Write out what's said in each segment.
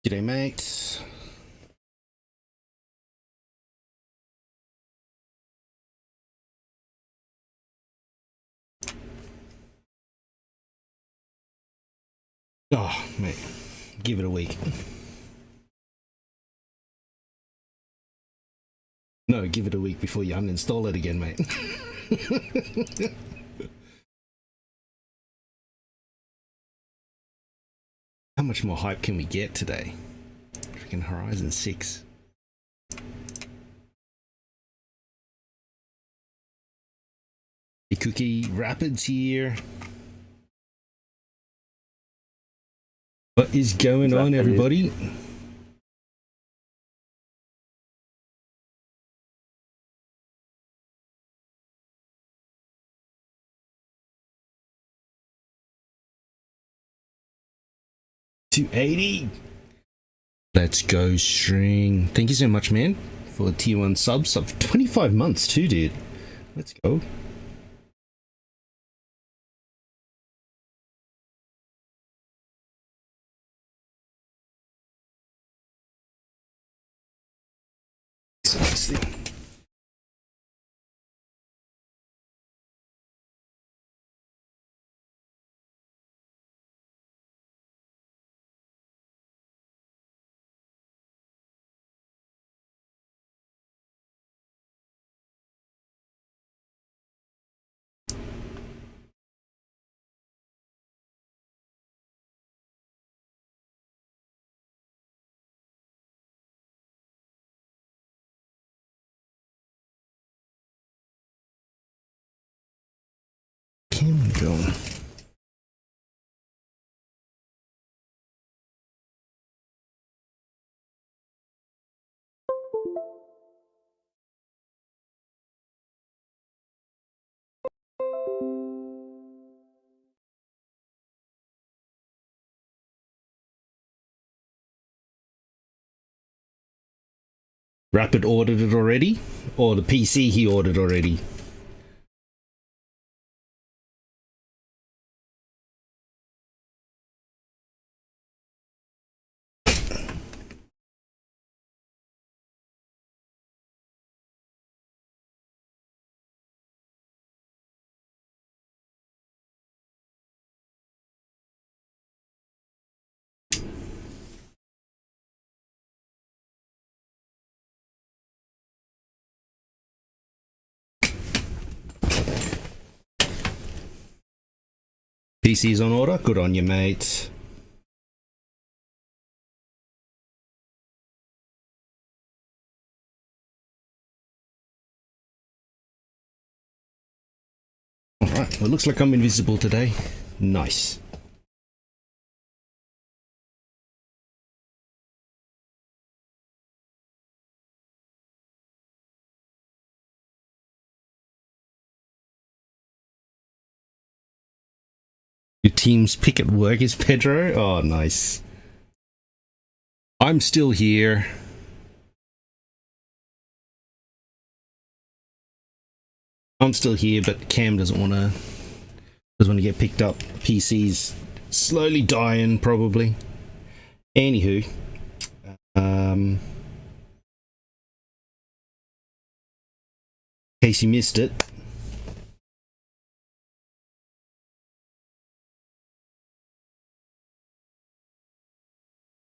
G'day, mates. Oh, mate, give it a week. No, give it a week before you uninstall it again, mate. How much more hype can we get today? Freaking Horizon 6. The Cookie Rapids here. What is going on, everybody? $280. Let's go, String. Thank you so much, man, for tier 1 subs of 25 months too, dude. Let's go. Let's see. Can go. Rapid ordered it already? Or the PC he ordered already? PC's on order? Good on you, mate. Alright, well, it looks like I'm invisible today. Nice. Your team's pick at work is Pedro? Oh, nice. I'm still here. I'm still here, but Cam doesn't want to get picked up. PC's slowly dying, probably. Anywho, in case you missed it,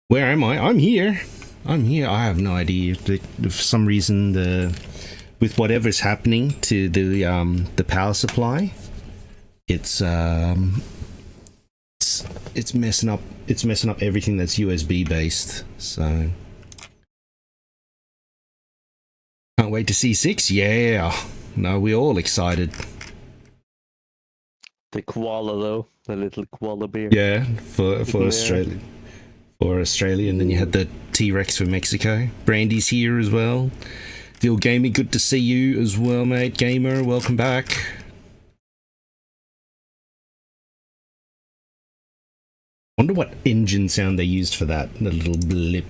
where am I? I'm here. I have no idea. For some reason, with whatever's happening to the power supply, it's messing up. It's messing up everything that's USB based. So can't wait to see 6. Yeah, no, we're all excited. The koala though, the little koala bear. Yeah, for Australia. For Australia, and then you had the T-Rex for Mexico. Brandy's here as well. Deal Gaming, good to see you as well, mate. Gamer, welcome back. Wonder what engine sound they used for that. The little blip.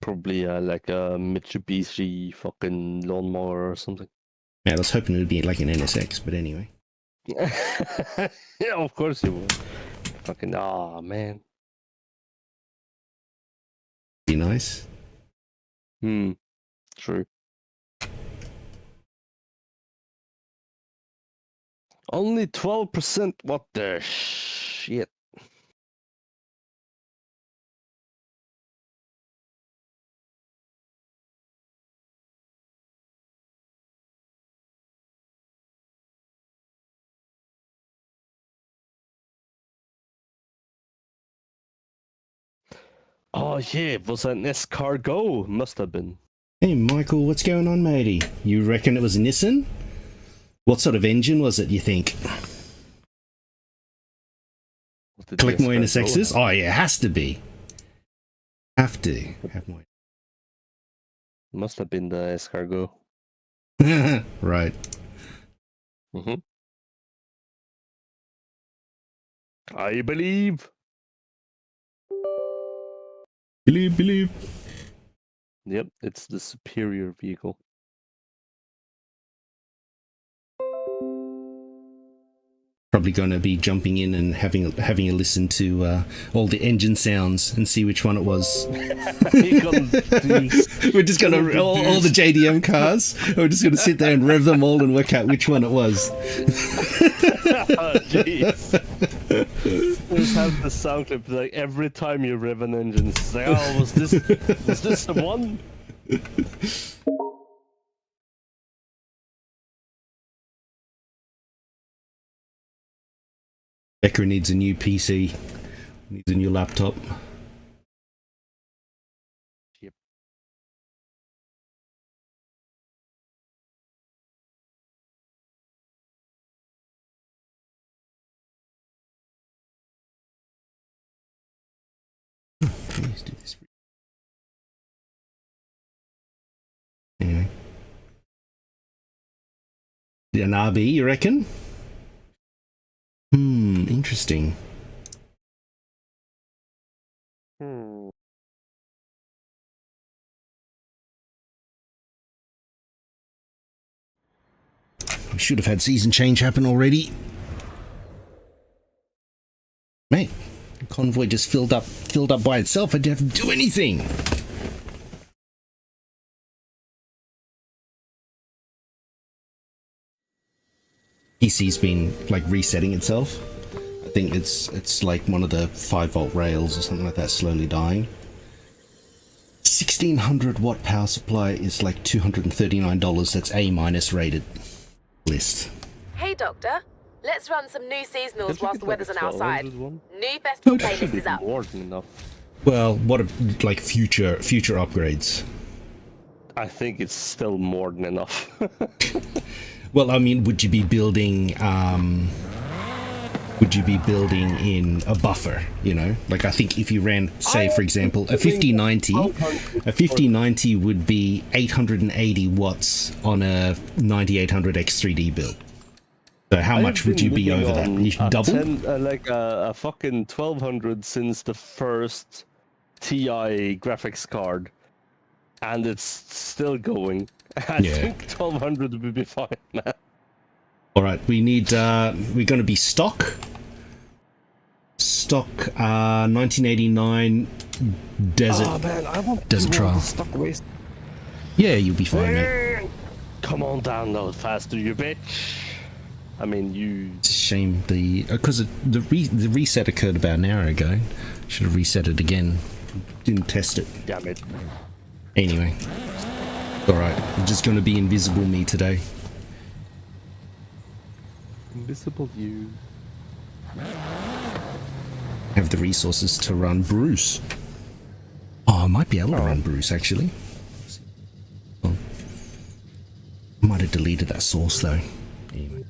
Probably like a Mitsubishi fucking lawnmower or something. Yeah, I was hoping it would be like an NSX, but anyway. Yeah, of course you will. Fucking man. Be nice. True. Only 12%. What the shit? Oh yeah, it was an escargot. Must have been. Hey, Michael, what's going on, matey? You reckon it was a Nissan? What sort of engine was it, you think? Collect more NSXs? Oh, yeah, has to be. Have to have more. Must have been the escargot. Right. Mm-hmm. I believe. Believe. Yep, it's the superior vehicle. Probably going to be jumping in and having a listen to all the engine sounds and see which one it was. We're just going to all the JDM cars. We're just going to sit there and rev them all and work out which one it was. Jeez. Just have the sound clip like every time you rev an engine. It's like, oh, was this the one? Becker needs a new PC. Needs a new laptop. Yep. Let's do this. Anyway. An RB, you reckon? Interesting. We should have had season change happen already. Mate, the convoy just filled up by itself. I didn't have to do anything. PC's been like resetting itself. I think it's like one of the 5-volt rails or something like that slowly dying. 1600 watt power supply is like $239. That's A- rated list. Hey Doctor, let's run some new seasonals whilst the weather's on our side. New That festival should playlist be is up. more than enough. Well, what like future upgrades? I think it's still more than enough. Well, I mean, would you be building in a buffer, you know? Like, I think if you ran, say, for example, a 5090 would be 880 watts on a 9800 X3D build. So how much would you be over that? You should double? Like a fucking 1200 since the first TI graphics card. And it's still going. I think 1200 would be fine, man. All right, we need. We're going to be stock. 1989 desert. Oh man, I want desert trial. Stock race. Yeah, you'll be fine, mate. Come on, download faster, you bitch. I mean, you. It's a shame because the reset occurred about an hour ago. Should have reset it again. Didn't test it. Damn it. Anyway. Alright, I'm just going to be invisible me today. Invisible you. Have the resources to run Bruce. Oh, I might be able to run Bruce, actually. Oh. I might have deleted that source, though. Anyway.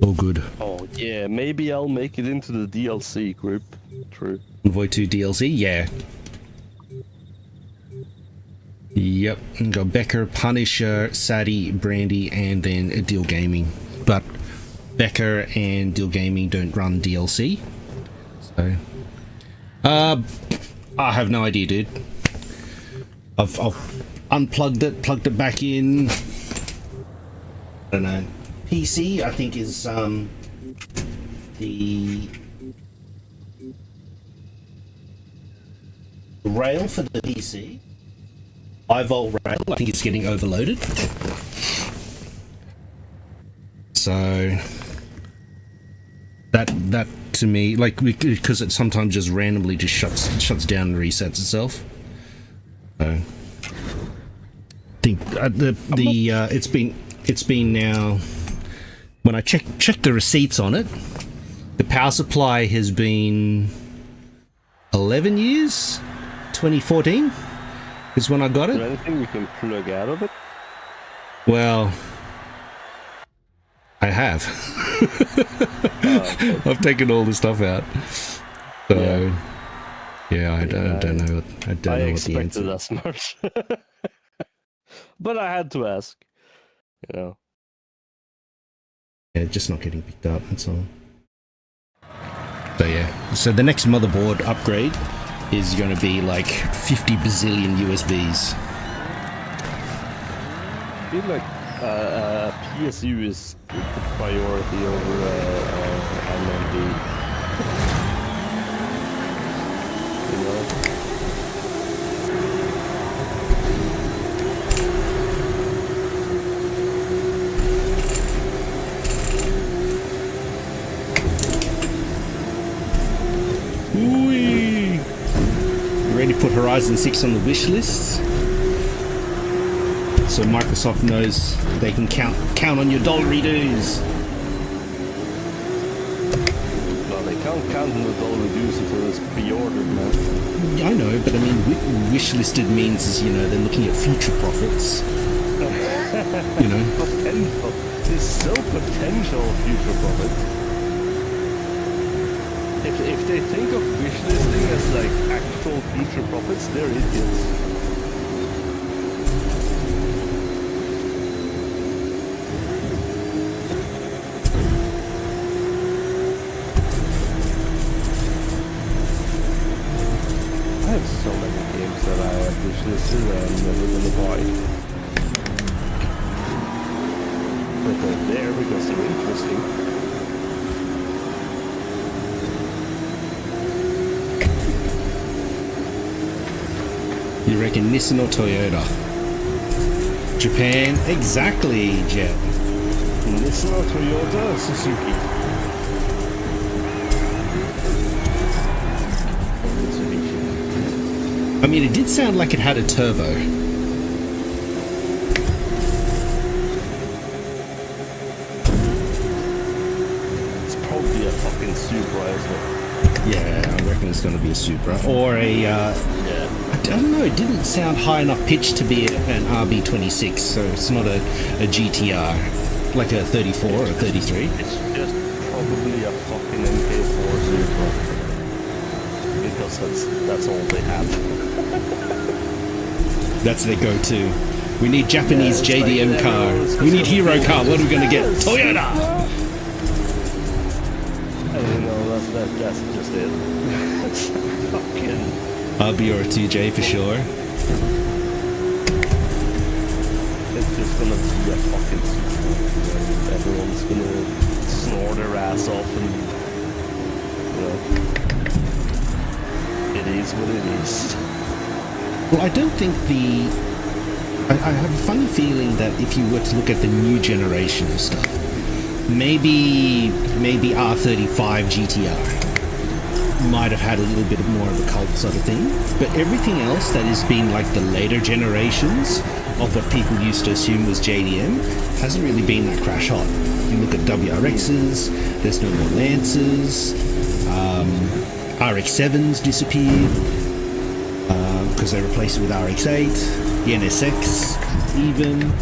All good. Oh, yeah, maybe I'll make it into the DLC group. True. Convoy 2 DLC? Yeah. Yep. Got Becker, Punisher, Sadie, Brandy, and then Deal Gaming. But Becker and Deal Gaming don't run DLC. So, I have no idea, dude. I've unplugged it, plugged it back in. don't know. PC, I think, is the rail for the PC. High volt rail, I think it's getting overloaded. So that to me, like, because it sometimes just randomly just shuts down and resets itself. So I think it's been now. When I check the receipts on it, the power supply has been 11 years. 2014 is when I got it. Is there anything we can plug out of it? Well, I have. Okay. I've taken all the stuff out. So, yeah, I don't know. I don't know what the answer. I expected as much, but I had to ask. You know. Yeah, just not getting picked up. That's all. So yeah. So the next motherboard upgrade is going to be like 50 bazillion USBs. I feel like PSU is the priority over MMD. You know? Whee! You ready to put Horizon 6 on the wish list? So Microsoft knows they can count on your dollary dues. Well, they can't count on the dollar dues until it's pre-ordered, man. Yeah, I know, but I mean, wish listed means is, they're looking at future profits. Potential. There's so potential future profit. If they think of wish listing as like actual future profits, they're idiots. I have so many games that I have wish listed that I'm never gonna buy. But they're there because they're interesting. You reckon Nissan or Toyota? Japan? Exactly, Jet. Nissan or Toyota or Suzuki? I mean, it did sound like it had a turbo. It's probably a fucking Supra, isn't it? Yeah, I reckon it's going to be a Supra. Or a, I don't know, it didn't sound high enough pitch to be an RB26, so it's not a GTR, like a 34 or a 33. It's just probably a fucking MK4 Supra. Because that's all they have. That's their go-to. We need Japanese JDM like car. We need hero car. What are we going to get? Toyota! And that's just it. It's fucking... RB or a 2J for sure. It's just gonna be a fucking Supra. Everyone's gonna snore their ass off and... It is what it is. Well, I don't think I have a funny feeling that if you were to look at the new generation of stuff, maybe R35 GTR might have had a little bit more of a cult sort of thing, but everything else that has been like the later generations of what people used to assume was JDM hasn't really been that crash hot. You look at WRXs, there's no more Lancers, RX-7s disappeared because they replaced it with RX-8, the NSX even,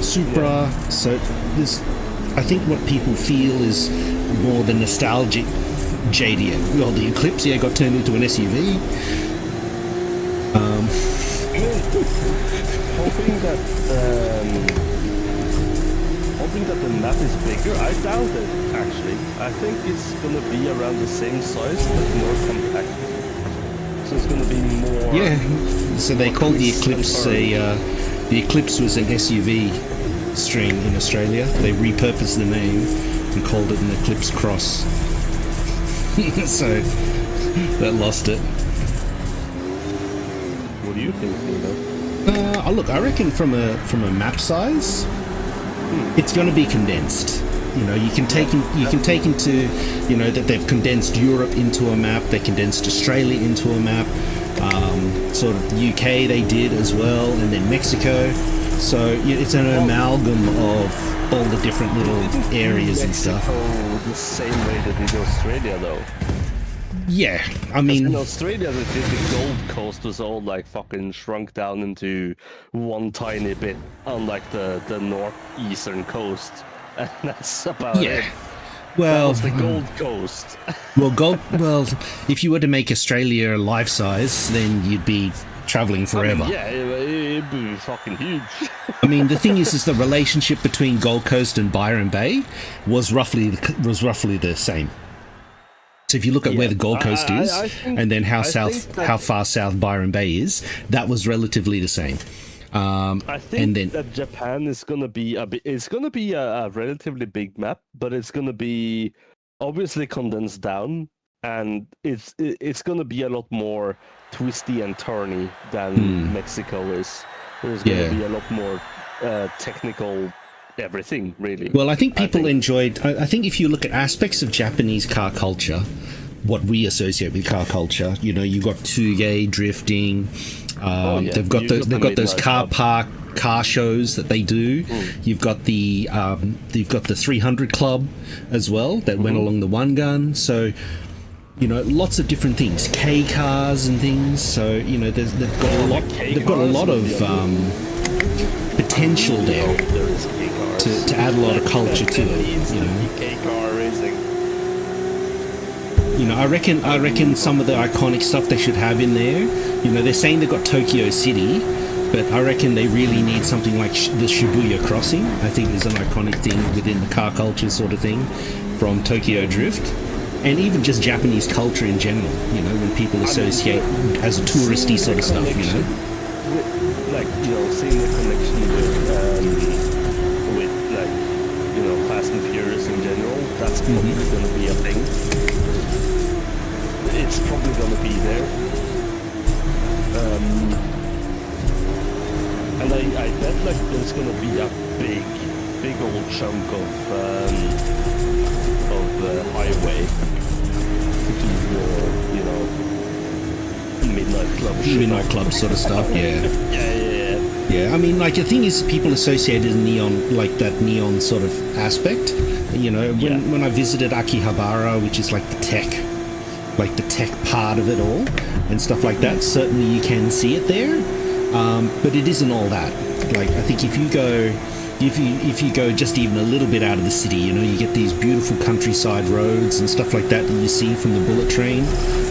Supra. So there's, I think what people feel is more the nostalgic JDM. Well, the Eclipse got turned into an SUV. Hoping that the map is bigger. I doubt it, actually. I think it's gonna be around the same size, but more compact. So it's gonna be more... Yeah, so they called the Eclipse the Eclipse was an SUV string in Australia. They repurposed the name and called it an Eclipse Cross. So that lost it. What do you think, Nino? Look, I reckon from a map size, it's going to be condensed. You know, you can take into, you know, that they've condensed Europe into a map, they condensed Australia into a map, sort of the UK they did as well, and then Mexico. So it's an amalgam of all the different little areas and stuff. The same way they did Australia, though. Yeah, I mean, in Australia, the Gold Coast was all like fucking shrunk down into one tiny bit on like the northeastern coast, and that's about it. Well, that was the Gold Coast. Well, if you were to make Australia life size, then you'd be traveling forever. I mean, yeah, it'd be fucking huge. I mean, the thing is the relationship between Gold Coast and Byron Bay was roughly the same. So if you look at where the Gold Coast is, and then how far south Byron Bay is, that was relatively the same. I think that Japan is gonna be it's gonna be a relatively big map, but it's gonna be obviously condensed down, and it's gonna be a lot more twisty and turny than Mexico is. There's gonna be a lot more technical. Everything really. Well, I think people enjoyed. I think if you look at aspects of Japanese car culture, what we associate with car culture, you know, you've got Tsuge drifting. They've got those car park car shows that they do. You've got the 300 Club as well that went along the One Gun. So, you know, lots of different things, K cars and things. So, you know, they've got a lot. They've got a lot of potential there. To add a lot of culture to it, you know. Car racing. You know, I reckon some of the iconic stuff they should have in there. You know, they're saying they've got Tokyo City, but I reckon they really need something like the Shibuya Crossing. I think is an iconic thing within the car culture sort of thing from Tokyo Drift, and even just Japanese culture in general. You know, when people associate as touristy sort of stuff. You know, like seeing the connection with. Fast and Furious in general, that's probably going to be a thing. It's probably going to be there. And I bet like there's going to be a big old chunk of highway to midnight club sort of stuff. Yeah. Yeah, I mean, like, the thing is, people associated neon, like that neon sort of aspect. You know, when I visited Akihabara, which is like the tech part of it all, and stuff like that, certainly you can see it there, but it isn't all that. Like, I think if you go just even a little bit out of the city, you know, you get these beautiful countryside roads and stuff like that you see from the bullet train.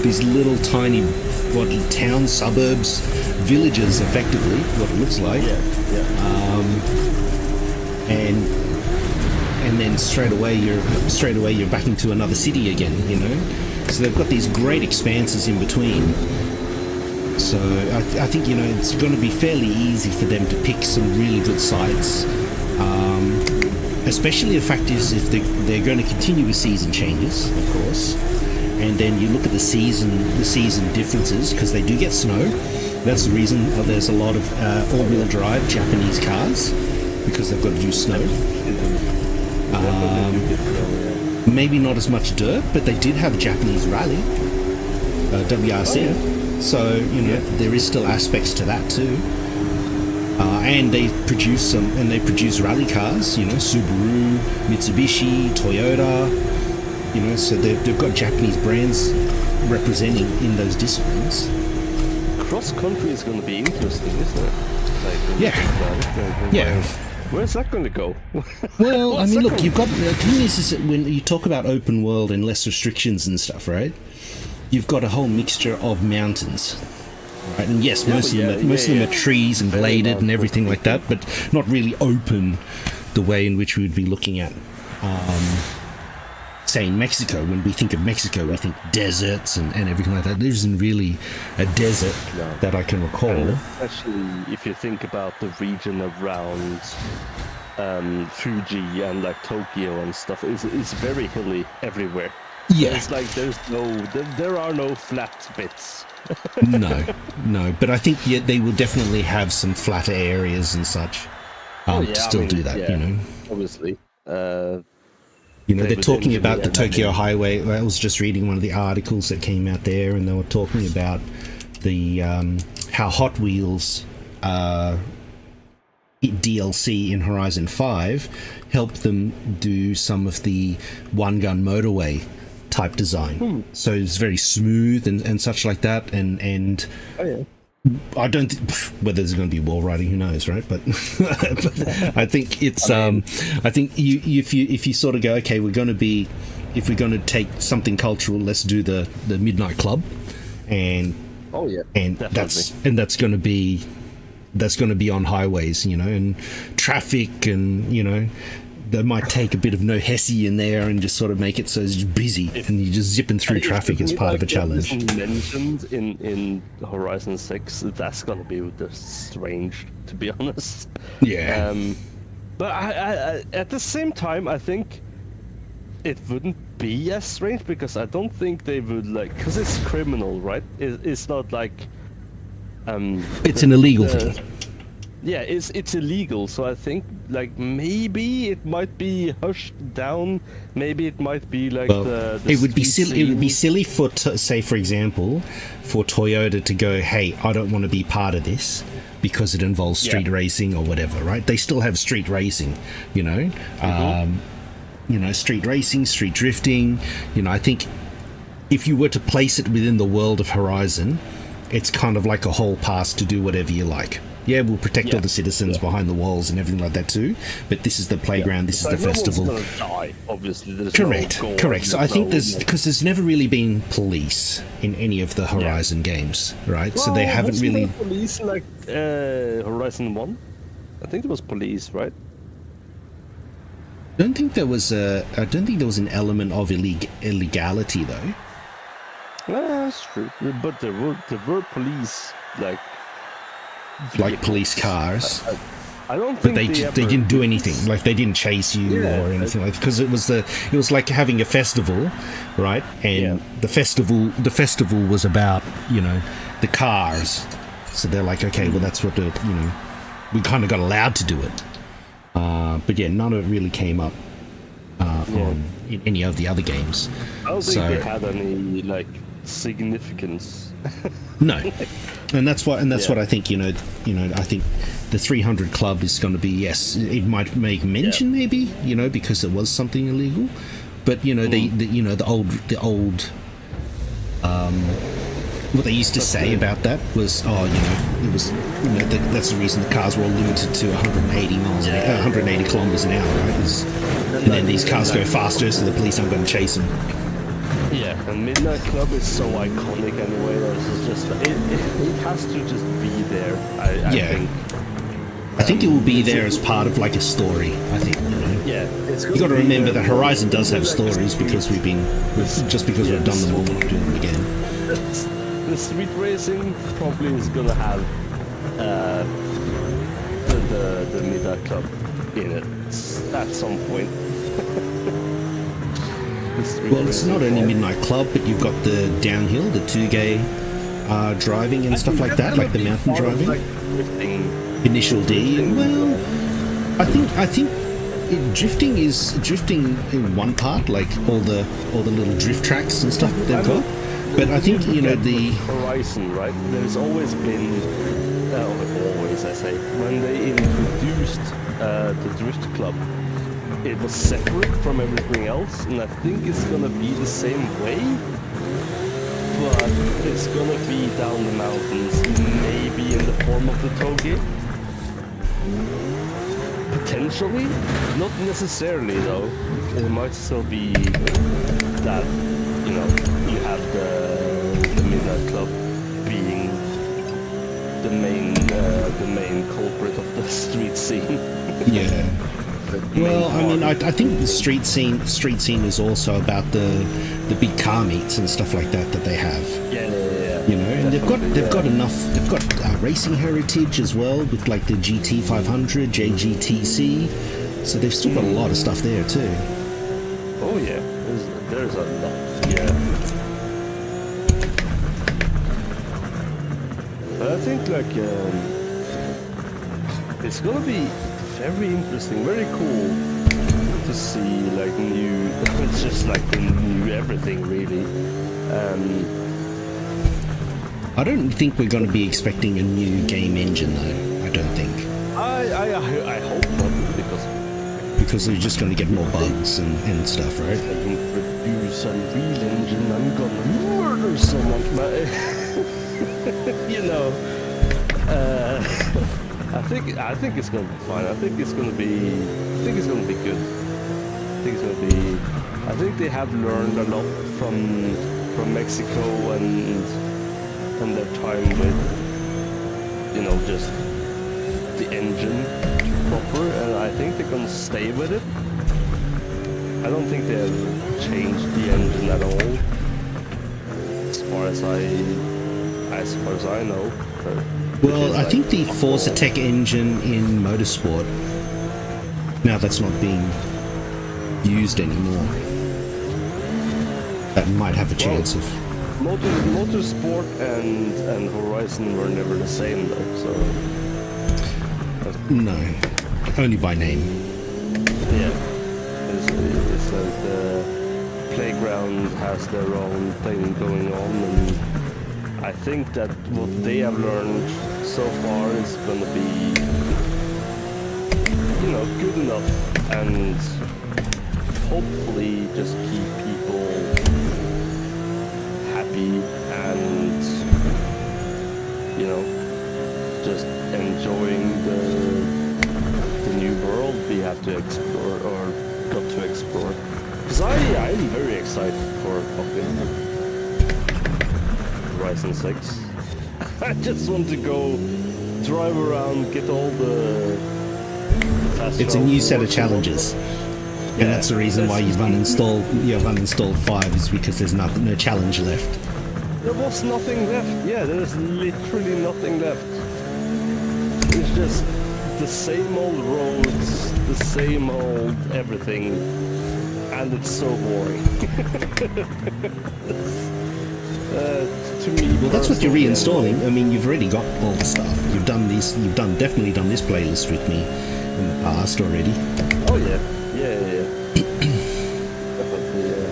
These little tiny, towns, suburbs, villages, effectively, what it looks like. And then straight away you're back into another city again, you know. So they've got these great expanses in between. So I think, you know, it's going to be fairly easy for them to pick some really good sites. Especially the fact is if they're going to continue with season changes, of course. And then you look at the season differences, because they do get snow. That's the reason there's a lot of all-wheel drive Japanese cars, because they've got to do snow. Maybe not as much dirt, but they did have Japanese rally, WRC. So, you know, there is still aspects to that too. And they produce rally cars, you know, Subaru, Mitsubishi, Toyota, you know, so they've got Japanese brands representing in those disciplines. Cross country is going to be interesting, isn't it? Where's that going to go? Well, I mean, look, you've got the thing is that when you talk about open world and less restrictions and stuff, right? You've got a whole mixture of mountains. Right? And yes, most of them are trees and bladed and everything like that, but not really open the way in which we would be looking at, say, in Mexico. When we think of Mexico, we think deserts and everything like that. There isn't really a desert that I can recall. And especially if you think about the region around Fuji and like Tokyo and stuff is very hilly everywhere. Yeah. It's like there are no flat bits. no, but I think they will definitely have some flatter areas and such. To still do that, you know. Obviously. They're talking about the Tokyo Highway. I was just reading one of the articles that came out there, and they were talking about the how Hot Wheels DLC in Horizon 5 helped them do some of the one-gun motorway type design. So it's very smooth and such like that, and I don't whether there's going to be wall riding, who knows, right? But, but I think it's I think if you sort of go, okay, if we're going to take something cultural, let's do the Midnight Club, and that's going to be on highways, you know, and traffic, and you know, they might take a bit of no Hesse in there and just sort of make it so it's just busy and you're just zipping through traffic as part of a challenge. Mentioned in Horizon 6, that's gonna be just strange, to be honest. Yeah. But I at the same time, I think it wouldn't be as strange, because I don't think they would, like, because it's criminal, right? It's not like it's an illegal thing. Yeah, it's illegal, so I think, like, maybe it might be hushed down. Maybe it might be like it would be silly. It would be silly for, say, for example, for Toyota to go, "Hey, I don't want to be part of this because it involves street racing or whatever." Right? They still have street racing, you know. You know, street racing, street drifting. You know, I think if you were to place it within the world of Horizon, it's kind of like a whole pass to do whatever you like. Yeah, we'll protect all the citizens behind the walls and everything like that too. But this is the playground. This is the festival. No one's gonna die, obviously. There's Correct. So I think there's never really been police in any of the Horizon games, right? Well, so they haven't really. There police in, like, Horizon 1? I think there was police, right? I don't think there was an element of illegality though. Well, that's true. But there were police, like police cars. I don't think but they didn't do anything. Like, they didn't chase you or anything like, because it was like having a festival, right? And the festival was about, you know, the cars. So they're like, okay, well, that's what we kind of got allowed to do it. But yeah, none of it really came up in any of the other games. I don't think they had any, like, significance. No, and that's what I think. You know, I think the 300 Club is going to be, yes, it might make mention maybe, you know, because it was something illegal, but you know, the old what they used to say about that was, it was, that's the reason the cars were all limited to 180 miles an hour, 180 kilometers an hour, right? And then these cars go faster, so the police aren't going to chase them. Yeah, and Midnight Club is so iconic anyway. It's just it has to just be there. I think it will be there as part of, like, a story. I think, you know. Yeah, you got to remember that Horizon does have stories because we've done them all, we're doing them again. The street racing probably is gonna have the Midnight Club in it at some point. Well, it's not only Midnight Club, but you've got the downhill, the Touge driving and stuff like that, like the mountain driving. Like Initial D. Well, I think drifting is in one part, like all the little drift tracks and stuff that they've got. But I think, you know, the Horizon, right? There's always been, always I say, when they introduced the Drift Club, it was separate from everything else, and I think it's gonna be the same way, but it's gonna be down the mountains, maybe in the form of the Toge. Potentially, not necessarily though. It might still be that, you know, you have the Midnight Club being the main culprit of the street scene. Yeah. Well, I mean, I think the street scene is also about the big car meets and stuff like that they have. Yeah. You know, and they've got enough. They've got racing heritage as well with, like, the GT 500, JGTC. So they've still got a lot of stuff there too. Oh yeah, there's a lot. Yeah. But I think like it's gonna be very interesting, very cool to see like new. It's just like the new everything really. I don't think we're going to be expecting a new game engine though. I don't think. I hope not Because they're just going to get more bugs and stuff, right? if I can produce a real engine, I'm gonna murder someone. You know. I think it's gonna be fine. I think it's gonna be good. I think they have learned a lot from Mexico and their time with, you know, just the engine proper, and I think they're gonna stay with it. I don't think they have changed the engine at all, as far as I know. Well, I think the Forza Tech engine in Motorsport, now that's not being used anymore, that might have a chance of... Motorsport and Horizon were never the same though, so... No, only by name. Yeah. It's like the Playground has their own thing going on, and I think that what they have learned so far is gonna be, you know, good enough, and hopefully just keep people happy and, you know, just enjoying the new world we have to explore, or got to explore. Because I'm very excited for fucking Horizon 6. I just want to go drive around, get all the fast It's a new set of challenges. And that's the reason why you've uninstalled 5, is because there's no challenge left. There was nothing left. Yeah, there's literally nothing left. It's just the same old roads, the same old everything, and it's so boring. To me, Well, that's what you're personally, reinstalling. I mean, you've already got all the stuff. You've definitely done this playlist with me in the past already. Oh yeah. Definitely, yeah.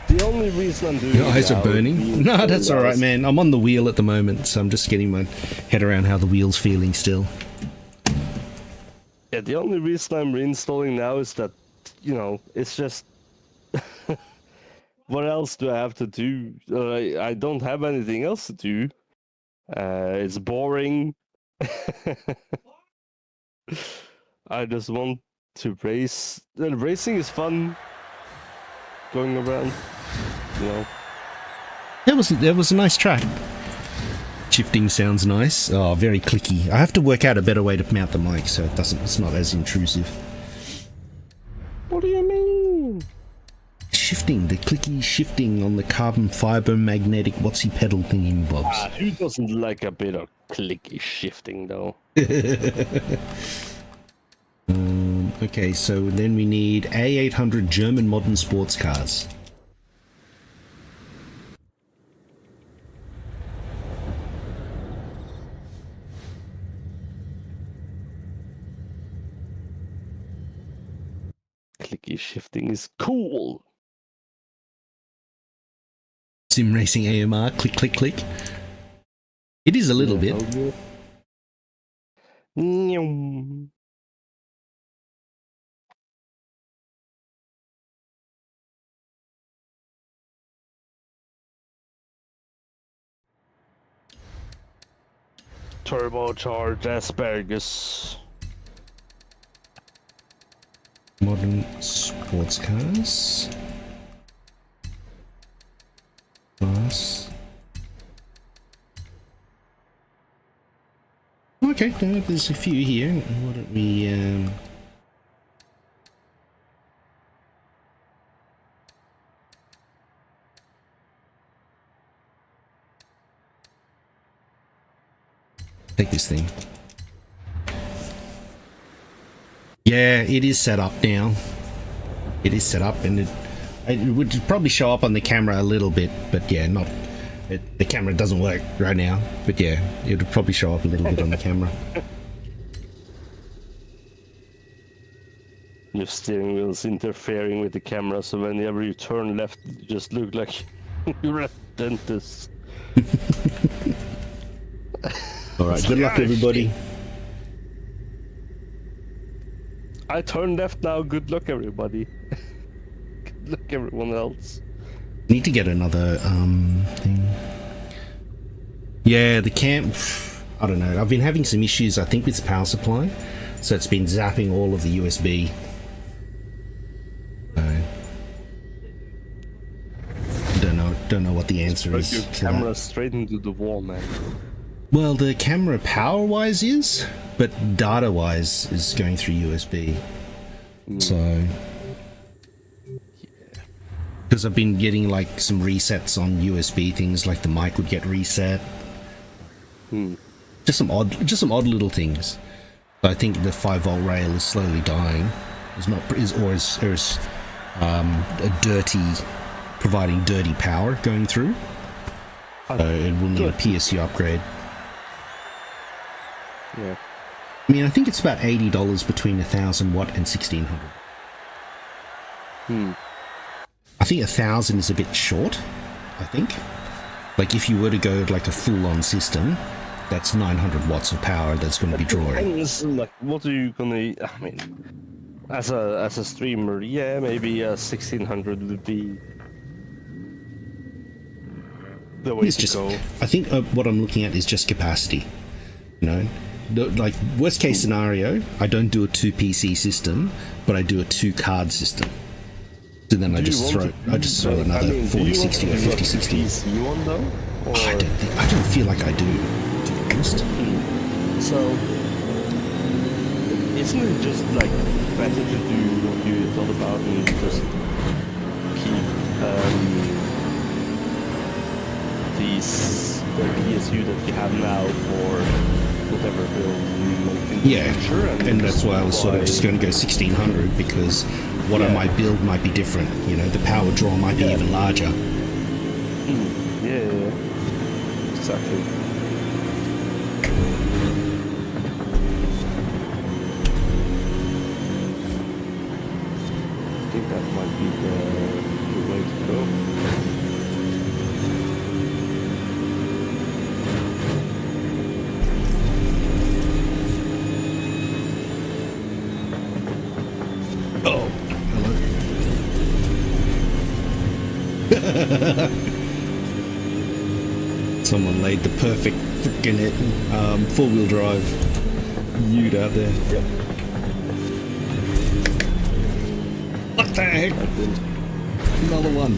The only reason I'm doing Your eyes it are now burning. is No, that's all right, because- man. I'm on the wheel at the moment, so I'm just getting my head around how the wheel's feeling still. Yeah, the only reason I'm reinstalling now is that, you know, it's just... What else do I have to do? I don't have anything else to do. It's boring. I just want to race. Racing is fun. Going around, you know. That was a nice track. Shifting sounds nice. Oh, very clicky. I have to work out a better way to mount the mic so it's not as intrusive. What do you mean? Shifting, the clicky shifting on the carbon fiber magnetic whatsy pedal thingy bobs. Who doesn't like a bit of clicky shifting though? Okay, so then we need A800 German modern sports cars. Clicky shifting is cool. Sim Racing AMR, click, click, click. It is a little bit. Nyum. Turbocharged asparagus. Modern sports cars. Class. Okay, there's a few here. Why don't we take this thing. Yeah, it is set up now. It is set up, and it would probably show up on the camera a little bit, but yeah, not. The camera doesn't work right now, but yeah, it would probably show up a little bit on the camera. Your steering wheel's interfering with the camera, so whenever you turn left, you just look like you're a dentist. All right, good luck, everybody. I turn left now. Good luck, everybody. Good luck, everyone else. Need to get another thing. Yeah, the camp. I don't know. I've been having some issues, I think, with the power supply, so it's been zapping all of the USB. Don't know what the answer is. Your camera straight into the wall, man. Well, the camera power-wise is, but data-wise is going through USB. So, because I've been getting like some resets on USB things, like the mic would get reset. Just some odd little things. I think the 5-volt rail is slowly dying. Is a dirty. Providing dirty power going through, so it will need a PSU upgrade. Yeah, I mean, I think it's about $80 between 1,000 watt and 1,600. I think 1,000 is a bit short. I think, like if you were to go like a full-on system, that's 900 watts of power that's going to be drawing. Like, what are you gonna? I mean, as a streamer, yeah, maybe 1,600 would be the way to go. I think what I'm looking at is just capacity. You know, like worst case scenario, I don't do a 2 PC system, but I do a 2 card system. So then I just throw another 4060 or 5060. PC one though? Or? I don't feel like I do, to be honest. So isn't it just like better to do what you thought about and just keep the PSU that you have now for whatever build you make in the future? And that's why I was sort of just going to go 1600, because what I might build might be different. You know, the power draw might be even larger. Yeah, exactly. I think that might be the way to go. Oh, hello. Someone laid the perfect freaking 4-wheel drive ute out there. Yep. What the heck? Another one.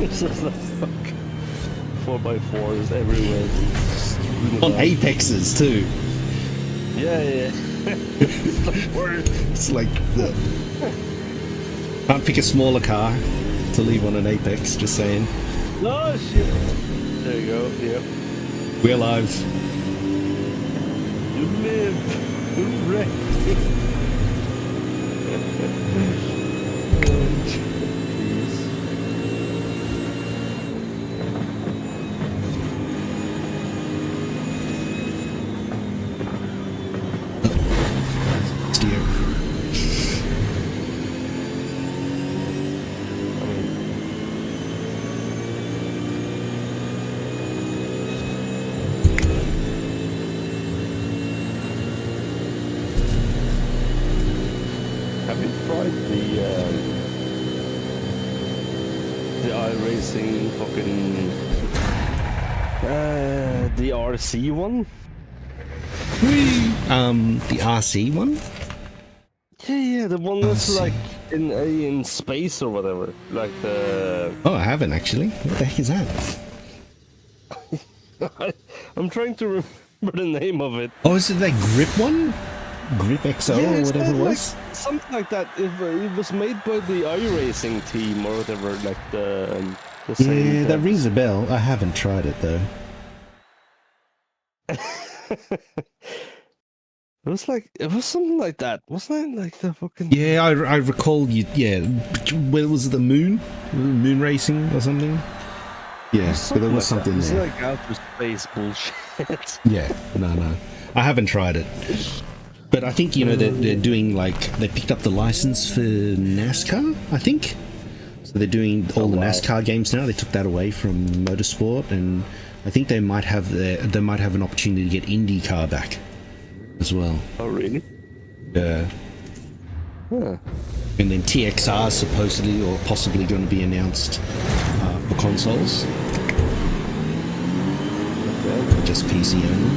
It's just like fuck. 4x4s everywhere. On apexes too. Yeah. It's like the... Can't pick a smaller car to leave on an apex, just saying. Oh shit. There you go, yep. We're alive. You live. Hooray. Steer. Have you tried the iRacing fucking the RC one? The RC one? Yeah, the one that's like in space or whatever, like the. Oh, I haven't actually. What the heck is that? I'm trying to remember the name of it. Oh, is it that grip one? Grip XO or whatever it was? Like, something like that. It was made by the iRacing team or whatever, like the same. Yeah, that rings a bell. I haven't tried it though. It was something like that, wasn't it? Like the fucking Yeah, I recall you. Yeah, where was it? The moon racing or something? Yeah, but there was something It's there. like outer space bullshit. Yeah, no, I haven't tried it, but I think they're doing they picked up the license for NASCAR. I think so. They're doing all the NASCAR games now. They took that away from motorsport, and I think they might have an opportunity to get IndyCar back as well. Oh really? Yeah. Huh. And then TXR is supposedly or possibly going to be announced for consoles. Okay. Just PC only.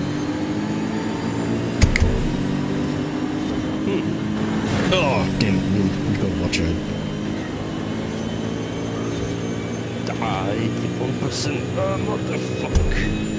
Oh, damn it. We've got to watch it. Die, 1%. What the fuck?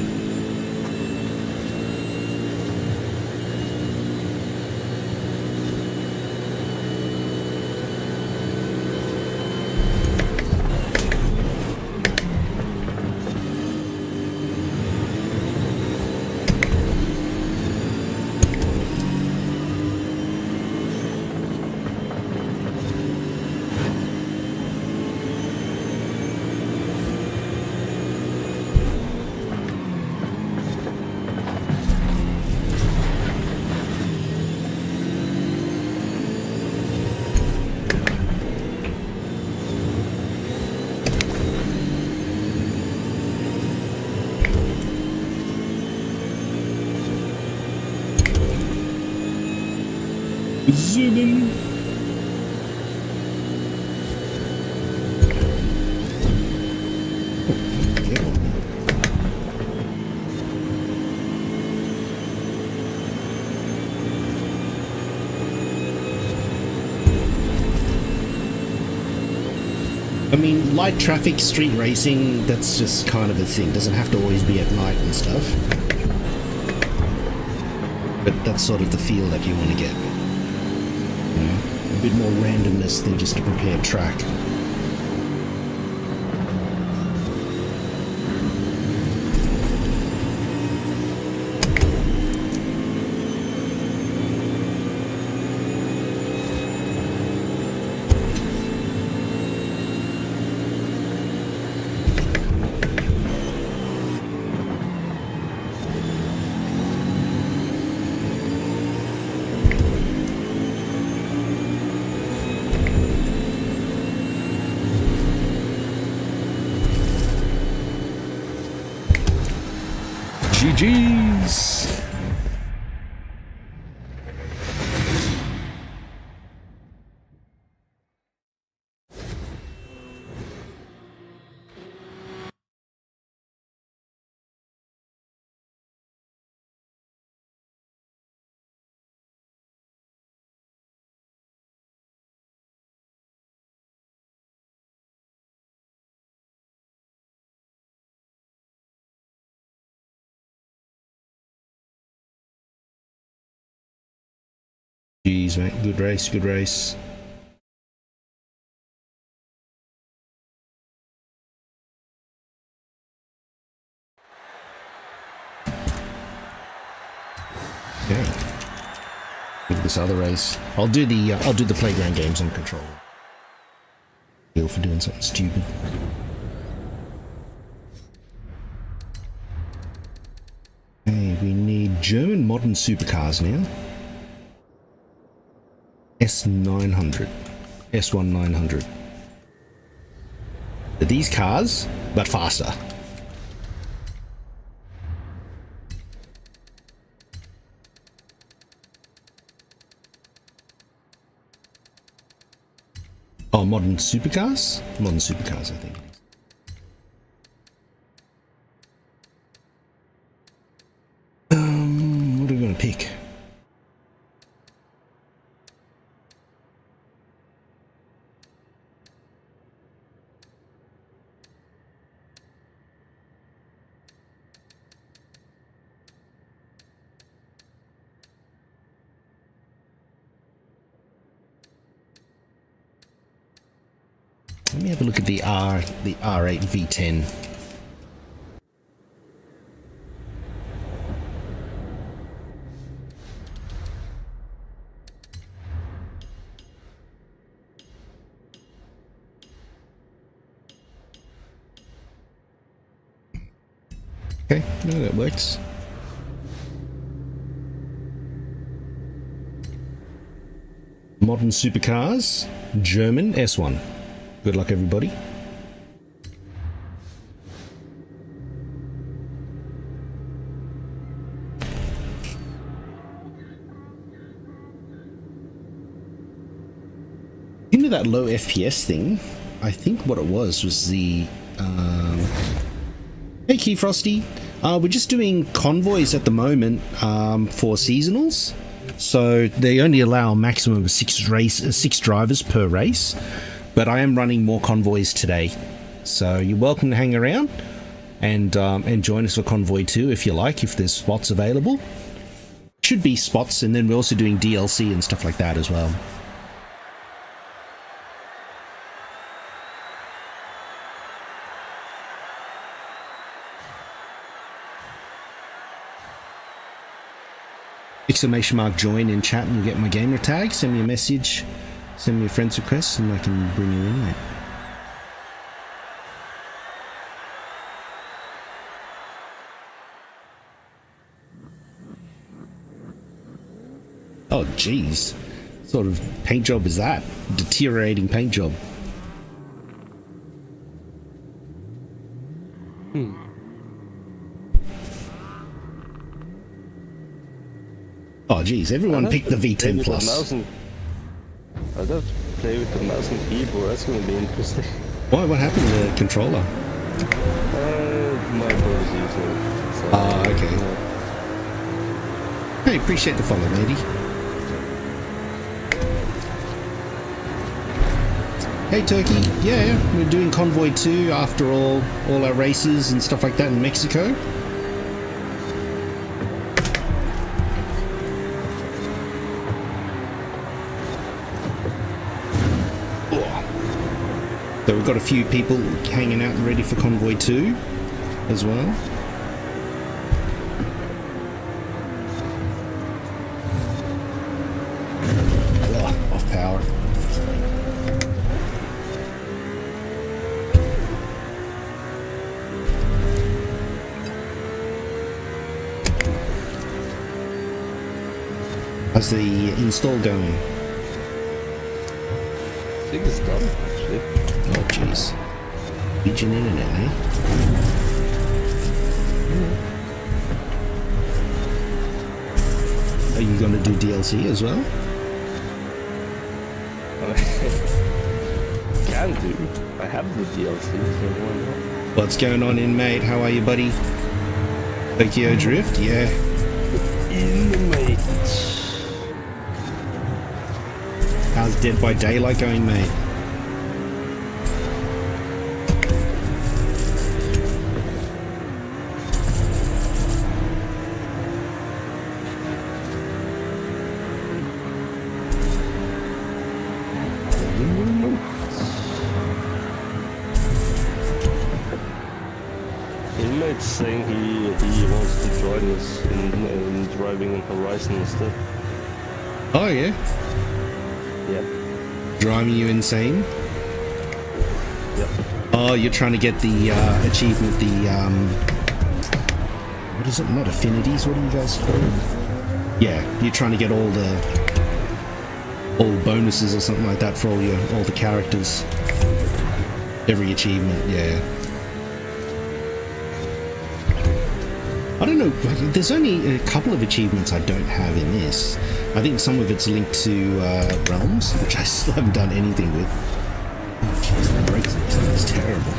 Zoom in. I mean, light traffic, street racing, that's just kind of a thing. Doesn't have to always be at night and stuff. But that's sort of the feel that you want to get. You know, a bit more randomness than just a prepared track. GG's. Jeez, mate. Good race, good race. Okay. Look at this other race. I'll do the playground games on control. Feel for doing something stupid. Okay, we need German modern supercars now. S900. S1900. They're these cars, but faster. Oh, modern supercars? Modern supercars, I think. What are we going to pick? Let me have a look at the R8 V10. Okay, no, that works. Modern supercars, German S1. Good luck, everybody. Into that low FPS thing, I think what it was the hey Key Frosty, we're just doing convoys at the moment for seasonals, so they only allow a maximum of six drivers per race, but I am running more convoys today, so you're welcome to hang around and join us for convoy 2 if you like, if there's spots available. Should be spots, and then we're also doing DLC and stuff like that as well. Exclamation mark join in chat and you'll get my gamer tag. Send me a message, send me a friend's request, and I can bring you in, mate. Oh jeez, what sort of paint job is that? Deteriorating paint job. Oh geez, everyone picked the V10 Plus. I'd have to play with the mouse and keyboard, that's going to be interesting. Why? What happened to the controller? My brother's using it. So, okay. Hey, appreciate the follow, matey. Hey Turkey, yeah, we're doing Convoy 2 after all our races and stuff like that in Mexico. So we've got a few people hanging out and ready for Convoy 2 as well. Oh, off power. How's the install going? I think it's done, actually. Oh jeez. Region internet, eh? Are you gonna do DLC as well? Can do. I have the DLC, so why not? What's going on in, mate? How are you, buddy? Tokyo Drift? Yeah. In, mate. How's Dead by Daylight going, mate? Inmate's saying he wants to join us in driving in Horizon instead. Oh, yeah? Yeah. Driving you insane? Yep. Oh, you're trying to get the achievement, what is it? Not affinities, what do you guys call it? Yeah, you're trying to get all bonuses or something like that for all the characters. Every achievement, yeah. I don't know, there's only a couple of achievements I don't have in this. I think some of it's linked to Realms, which I still haven't done anything with. Oh jeez, the brakes is terrible.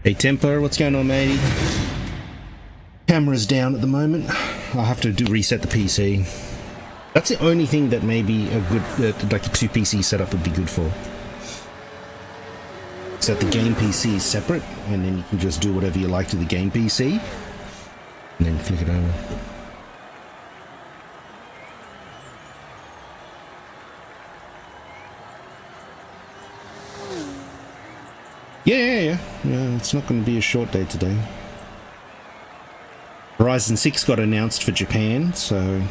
Hey Tempo, what's going on, matey? Camera's down at the moment. I'll have to reset the PC. That's the only thing that maybe a good, like a 2 PC setup would be good for. So that the game PC is separate, and then you can just do whatever you like to the game PC, and then flick it over. Yeah, it's not going to be a short day today. Horizon 6 got announced for Japan, so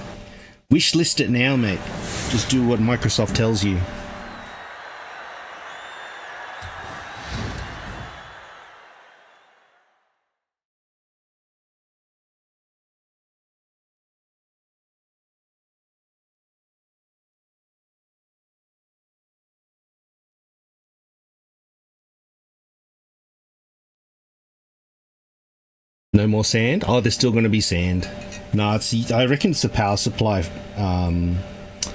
Wish list it now, mate. Just do what Microsoft tells you. No more sand? Oh, there's still going to be sand. No, I reckon it's the power supply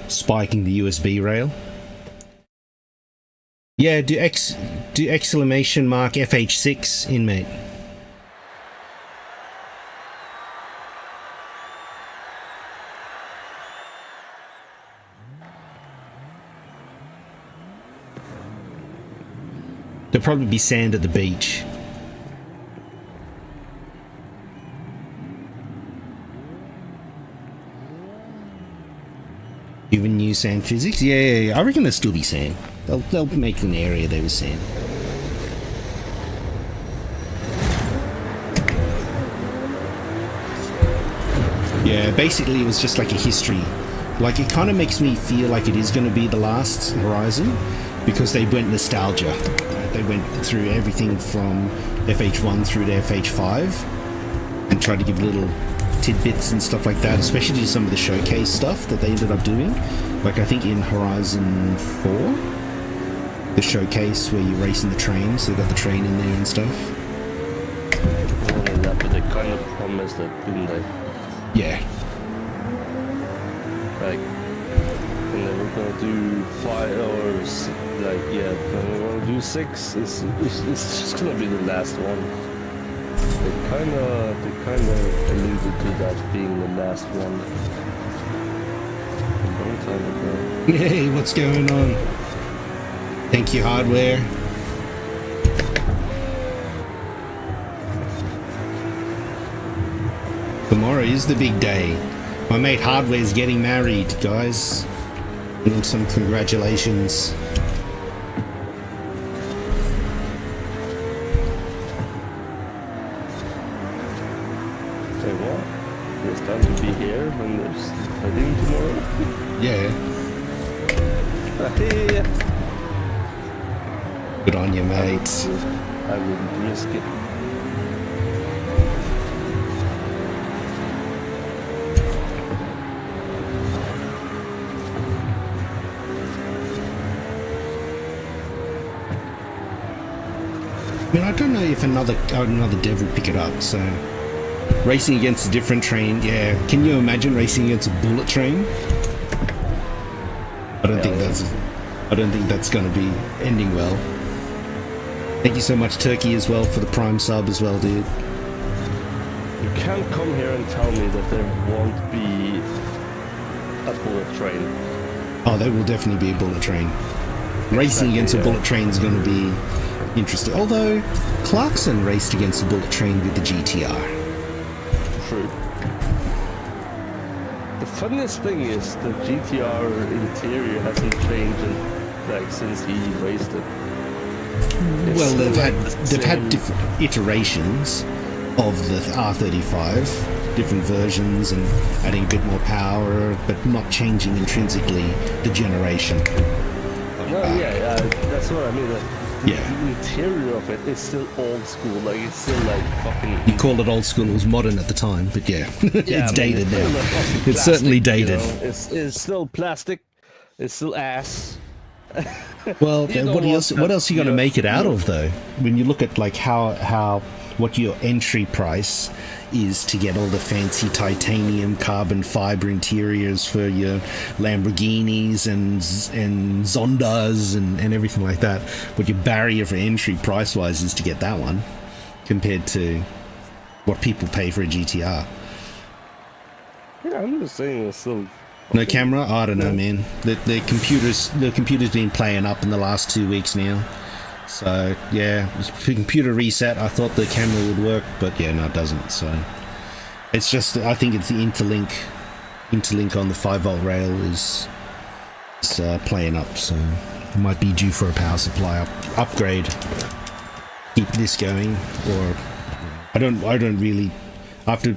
spiking the USB rail. Yeah, do exclamation mark FH6 in, mate. There'll probably be sand at the beach. Even new sand physics? Yeah, I reckon there'll still be sand. They'll make an area there with sand. Yeah, basically it was just like a history. Like, it kind of makes me feel like it is going to be the last Horizon, because they went nostalgia. Right? They went through everything from FH1 through to FH5 and tried to give little tidbits and stuff like that, especially some of the showcase stuff that they ended up doing. Like, I think in Horizon 4, the showcase where you're racing the train, so they got the train in there and stuff. Yeah, but they kind of promised it, didn't they? Yeah. Like, and they were gonna do 5 or 6, like, yeah, they were gonna do 6. It's just gonna be the last one. They kind of alluded to that being the last one a long time ago. Hey, what's going on? Thank you, hardware. Tomorrow is the big day. My mate Hardware's getting married, guys. Give him some congratulations. Say what? There's time to be here when there's wedding tomorrow? Yeah. Yeah. Good on you, mate. I wouldn't risk it. I mean, I don't know if another dev will pick it up, so... Racing against a different train, yeah. Can you imagine racing against a bullet train? I don't think that's going to be ending well. Thank you so much, Turkey, as well, for the Prime sub as well, dude. You can't come here and tell me that there won't be a bullet train. Oh, there will definitely be a bullet train. Racing against a bullet train is going to be interesting. Although, Clarkson raced against a bullet train with the GTR. True. The funniest thing is the GTR interior hasn't changed since he raced it. Well, they've had different iterations of the R35, different versions, and adding a bit more power, but not changing intrinsically the generation. That's what I mean. The interior of it is still old school. Like, it's still like fucking. You called it old school. It was modern at the time, but yeah, it's dated now. It's It's certainly dated. You know? It's still plastic. It's still ass. Well, what else are you going to make it out of, though? When you look at like what your entry price is to get all the fancy titanium carbon fiber interiors for your Lamborghinis and Zondas and everything like that, what your barrier for entry price wise is to get that one compared to what people pay for a GTR. Yeah, I'm just saying it's still. No camera? I don't know, man. The computer's been playing up in the last 2 weeks now. So yeah, the computer reset. I thought the camera would work, but yeah, no, it doesn't. So it's just, I think it's the interlink on the 5-volt rail is playing up. So it might be due for a power supply upgrade. Keep this going, or I don't really After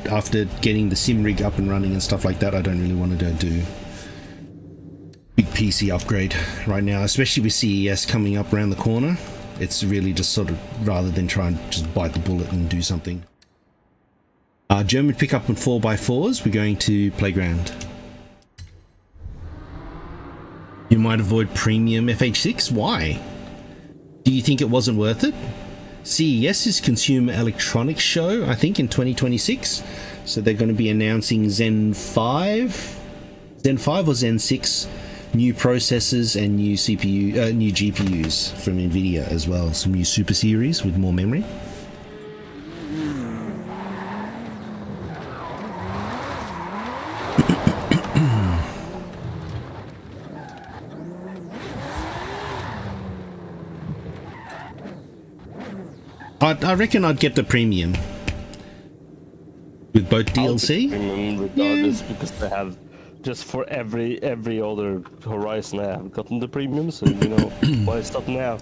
getting the sim rig up and running and stuff like that, I don't really want to do big PC upgrade right now, especially with CES coming up around the corner. It's really just sort of, rather than try and just bite the bullet and do something. German pickup and 4x4s, we're going to Playground. You might avoid premium FH6, why? Do you think it wasn't worth it? CES is Consumer Electronics Show, I think, in 2026. So they're going to be announcing Zen 5 or Zen 6 new processors and new new GPUs from Nvidia as well. Some new Super Series with more memory. I reckon I'd get the premium with both DLC. Premium regardless, because they have just for every other Horizon I have gotten the premium, so you know why stop now?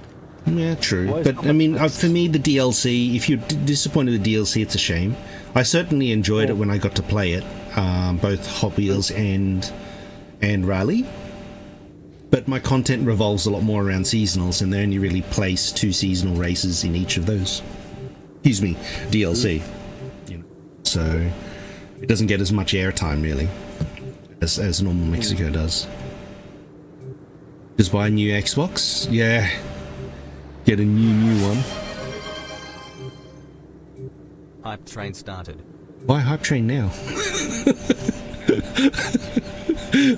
Yeah, true. But I mean, for me, the DLC. If you're disappointed with the DLC, it's a shame. I certainly enjoyed it when I got to play it, both Hot Wheels and Rally. But my content revolves a lot more around seasonals, and they only really place 2 seasonal races in each of those. Excuse me, DLC. You know, so it doesn't get as much airtime really as normal Mexico does. Just buy a new Xbox, yeah. Get a new one. Hype train started. Buy Hype Train now.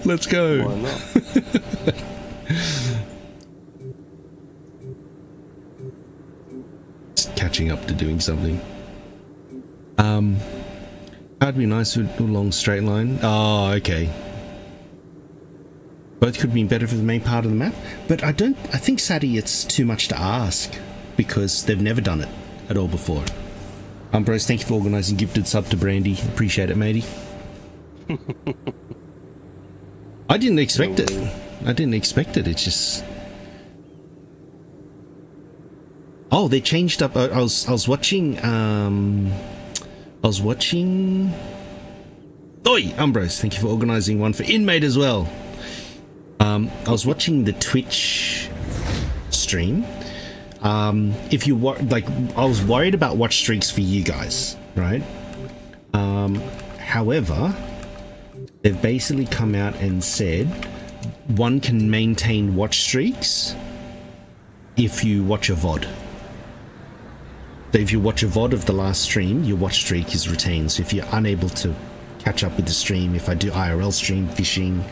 Let's go. Why not? Just catching up to doing something. That'd be nice with a long straight line. Oh, okay. Both could be better for the main part of the map, but I think Sadie, it's too much to ask because they've never done it at all before. Bros, thank you for organising gifted sub to Brandy. Appreciate it, matey. I didn't expect it. It's just... Oh, they changed up. I was watching... Oi, Umbros, thank you for organising one for Inmate as well. I was watching the Twitch stream. If you like, I was worried about watch streaks for you guys, right? However, they've basically come out and said one can maintain watch streaks if you watch a VOD. So if you watch a VOD of the last stream, your watch streak is retained. So if you're unable to catch up with the stream, if I do IRL stream, fishing,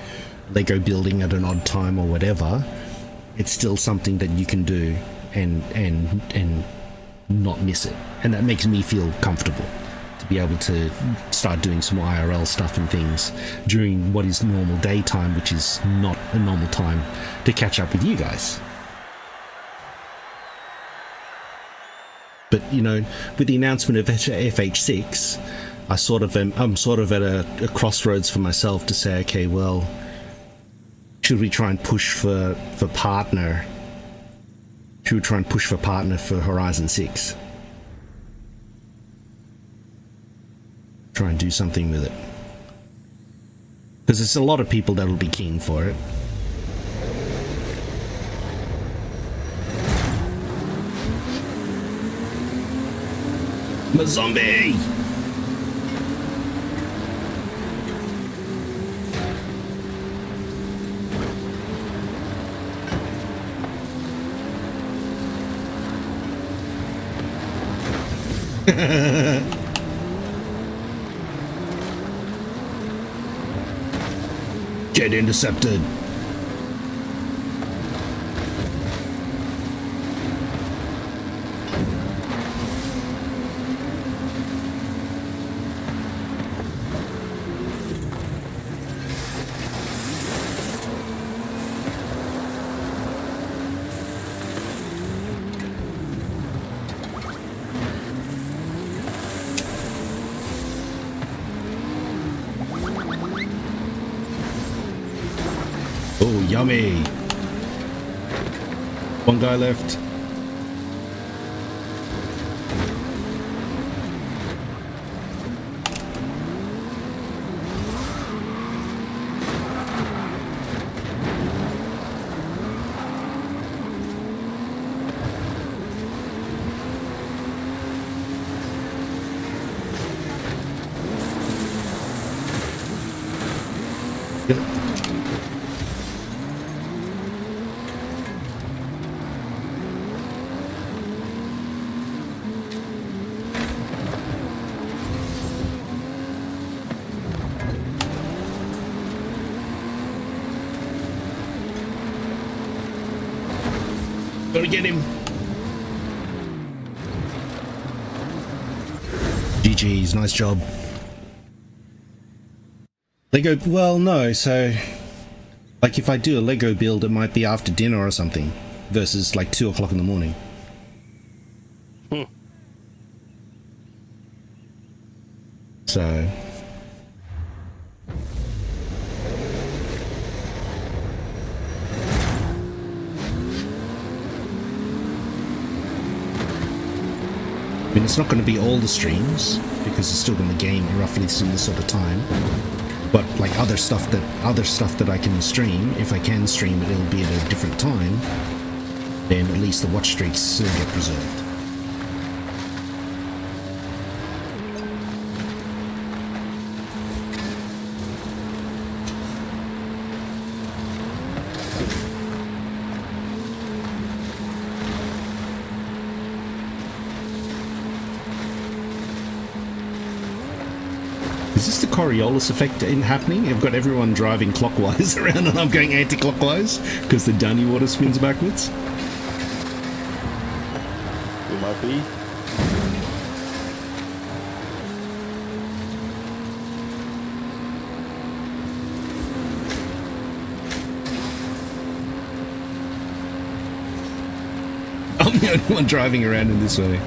Lego building at an odd time or whatever, it's still something that you can do and not miss it. And that makes me feel comfortable to be able to start doing some more IRL stuff and things during what is normal daytime, which is not a normal time to catch up with you guys. But you know, with the announcement of FH6, I'm sort of at a crossroads for myself to say, okay, well, should we try and push for partner? Should we try and push for partner for Horizon 6? Try and do something with it. Because there's a lot of people that'll be keen for it. I'm a zombie! Get intercepted. Oh, yummy. One guy left. Gotta get him. GG's, nice job. Lego, well, no, so like if I do a Lego build, it might be after dinner or something versus like 2 o'clock in the morning. So I mean, it's not going to be all the streams because it's still going to game roughly similar sort of time. But like other stuff that I can stream, if I can stream it, it'll be at a different time. Then at least the watch streaks still get preserved. Is this the Coriolis effect happening? I've got everyone driving clockwise around and I'm going anti-clockwise because the Dunny water spins backwards. It might be. I'm the only one driving around in this way.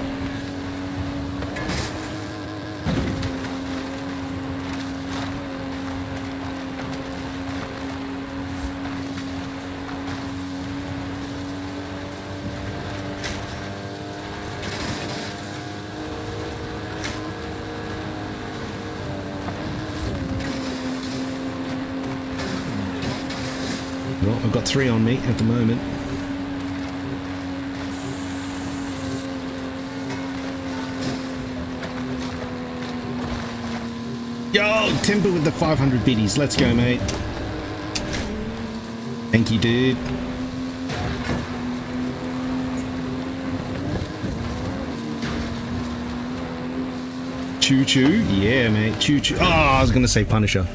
Well, I've got 3 on me at the moment. Yo, Timber with the 500 biddies. Let's go, mate. Thank you, dude. Choo choo. Yeah, mate. Choo choo. Oh, I was going to say Punisher.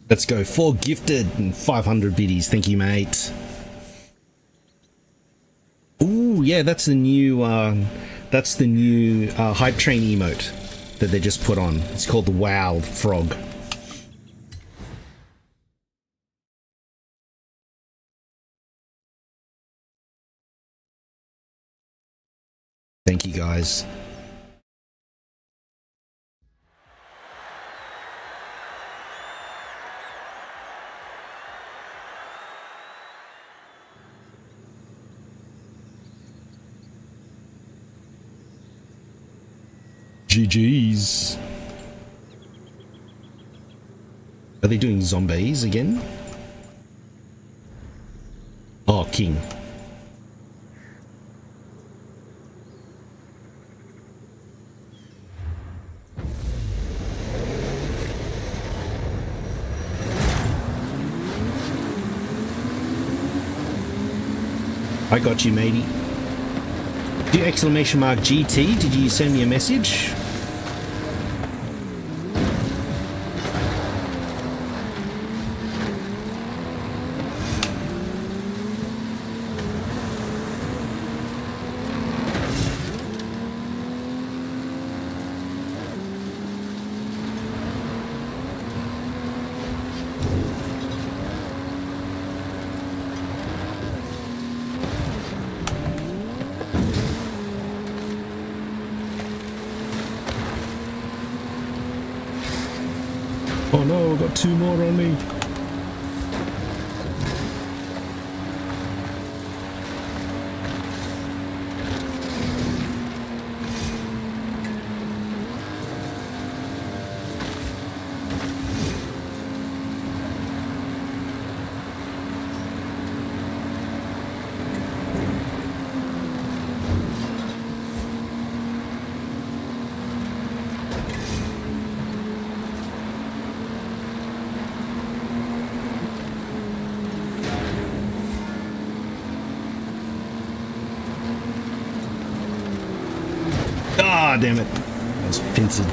Let's go. 4 gifted and 500 biddies. Thank you, mate. Ooh, yeah, that's the new hype train emote that they just put on. It's called the Wow Frog. Thank you, guys. GG's. Are they doing zombies again? Oh, King. I got you, matey. Do exclamation mark GT? Did you send me a message? Oh no, I've got 2 more on me. damn it. I was pincered.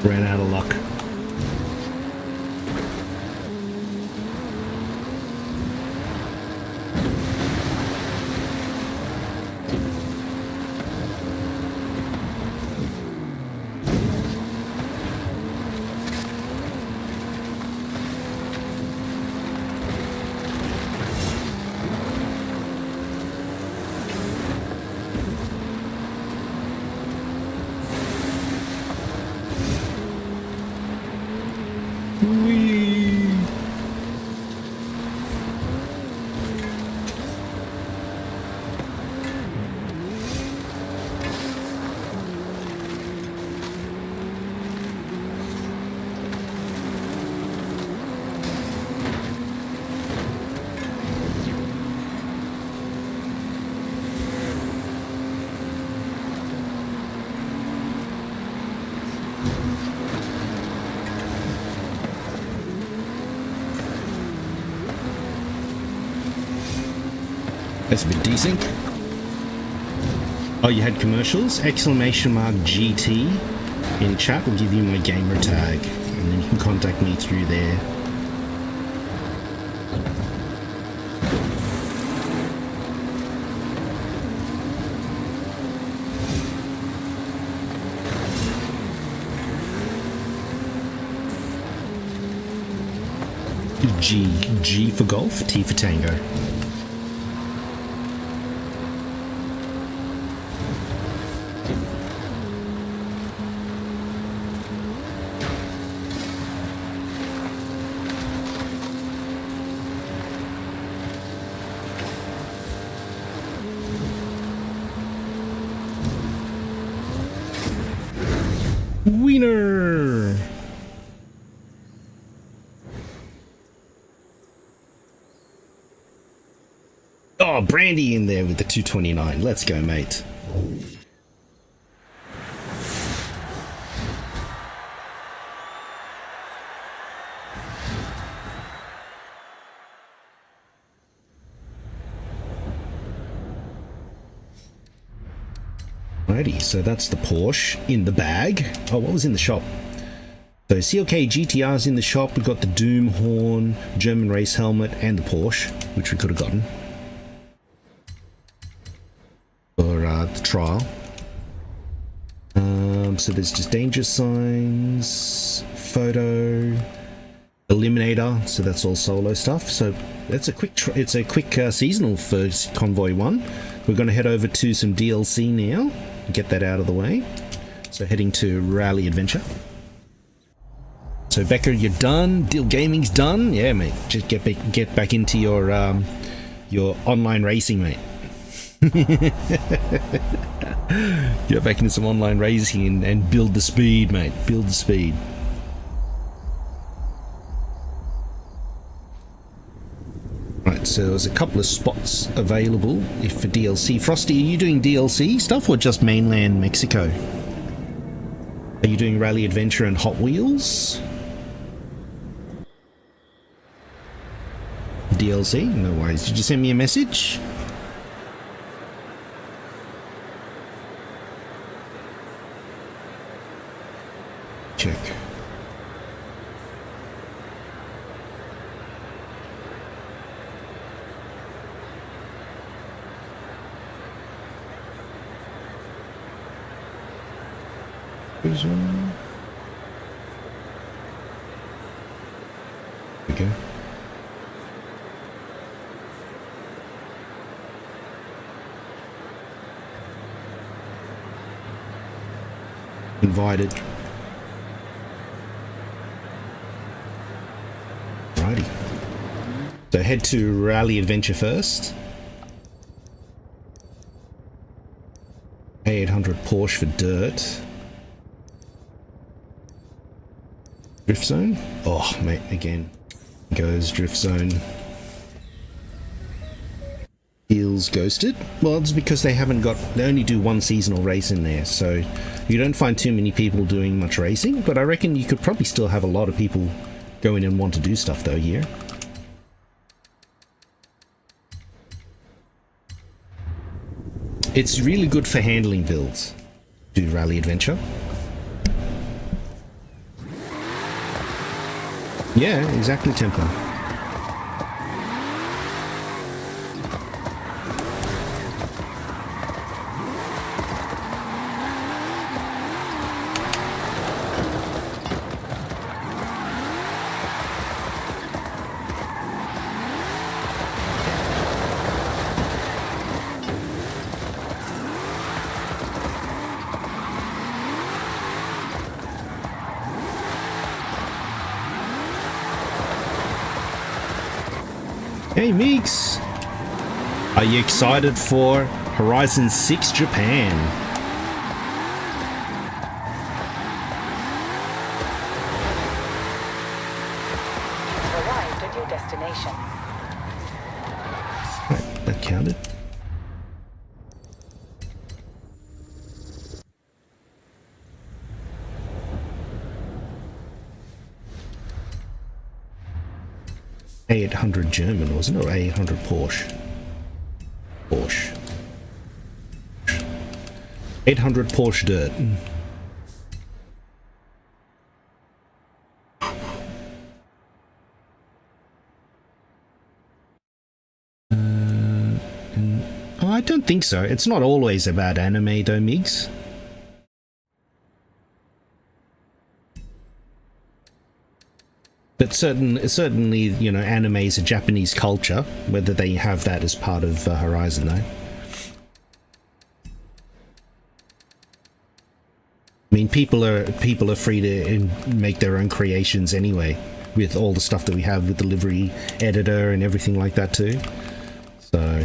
Ran out of luck. That's a bit decent. Oh, you had commercials? Exclamation mark GT in chat will give you my gamer tag, and then you can contact me through there. G for golf, T for tango. Wiener! Oh, Brandy in there with the 229. Let's go, mate. Alrighty, so that's the Porsche in the bag. Oh, what was in the shop? So CLK GTR's in the shop. We've got the Doom horn, German race helmet, and the Porsche, which we could have gotten for the trial. So there's just danger signs, photo, eliminator. So that's all solo stuff. So that's a quick. It's a quick seasonal for Convoy 1. We're going to head over to some DLC now. Get that out of the way. So heading to Rally Adventure. So Becker, you're done. Deal Gaming's done. Yeah, mate. Just get back into your online racing, mate. Get back into some online racing and build the speed, mate. Build the speed. Right, so there's a couple of spots available if for DLC. Frosty, are you doing DLC stuff or just mainland Mexico? Are you doing Rally Adventure and Hot Wheels? DLC? No worries. Did you send me a message? Check. Okay. Invited. Righty. So head to Rally Adventure first. A800 Porsche for dirt. Drift zone? Oh, mate, again. Goes drift zone. Feels ghosted? Well, it's because they only do one seasonal race in there, so you don't find too many people doing much racing, but I reckon you could probably still have a lot of people go in and want to do stuff though here. It's really good for handling builds. do Rally Adventure. Yeah, exactly, Temple. Hey Meeks! Are you excited for Horizon 6 Japan? You've arrived at your destination. Right, that counted. A800 German, wasn't it? Or A800 Porsche? Porsche. 800 Porsche Dirt. Oh, I don't think so. It's not always about anime though, Migs. But certainly, you know, anime is a Japanese culture, whether they have that as part of Horizon, though. I mean, people are free to make their own creations anyway, with all the stuff that we have with the livery editor and everything like that too. So,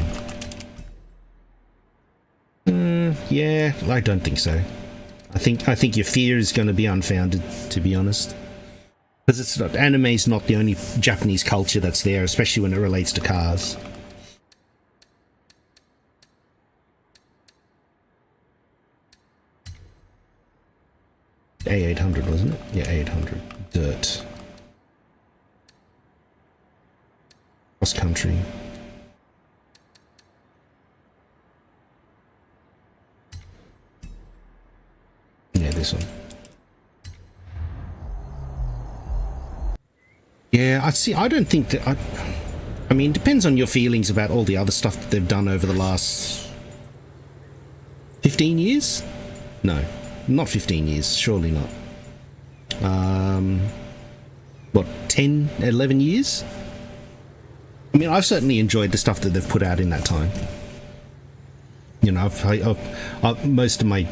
yeah, I don't think so. I think your fear is going to be unfounded, to be honest. Because it's not, anime is not the only Japanese culture that's there, especially when it relates to cars. A800, wasn't it? Yeah, A800. Dirt. Cross country. Yeah, this one. Yeah, I don't think that... I mean, it depends on your feelings about all the other stuff that they've done over the last... 15 years? No, not 15 years, surely not. What, 10, 11 years? I mean, I've certainly enjoyed the stuff that they've put out in that time. You know, most of my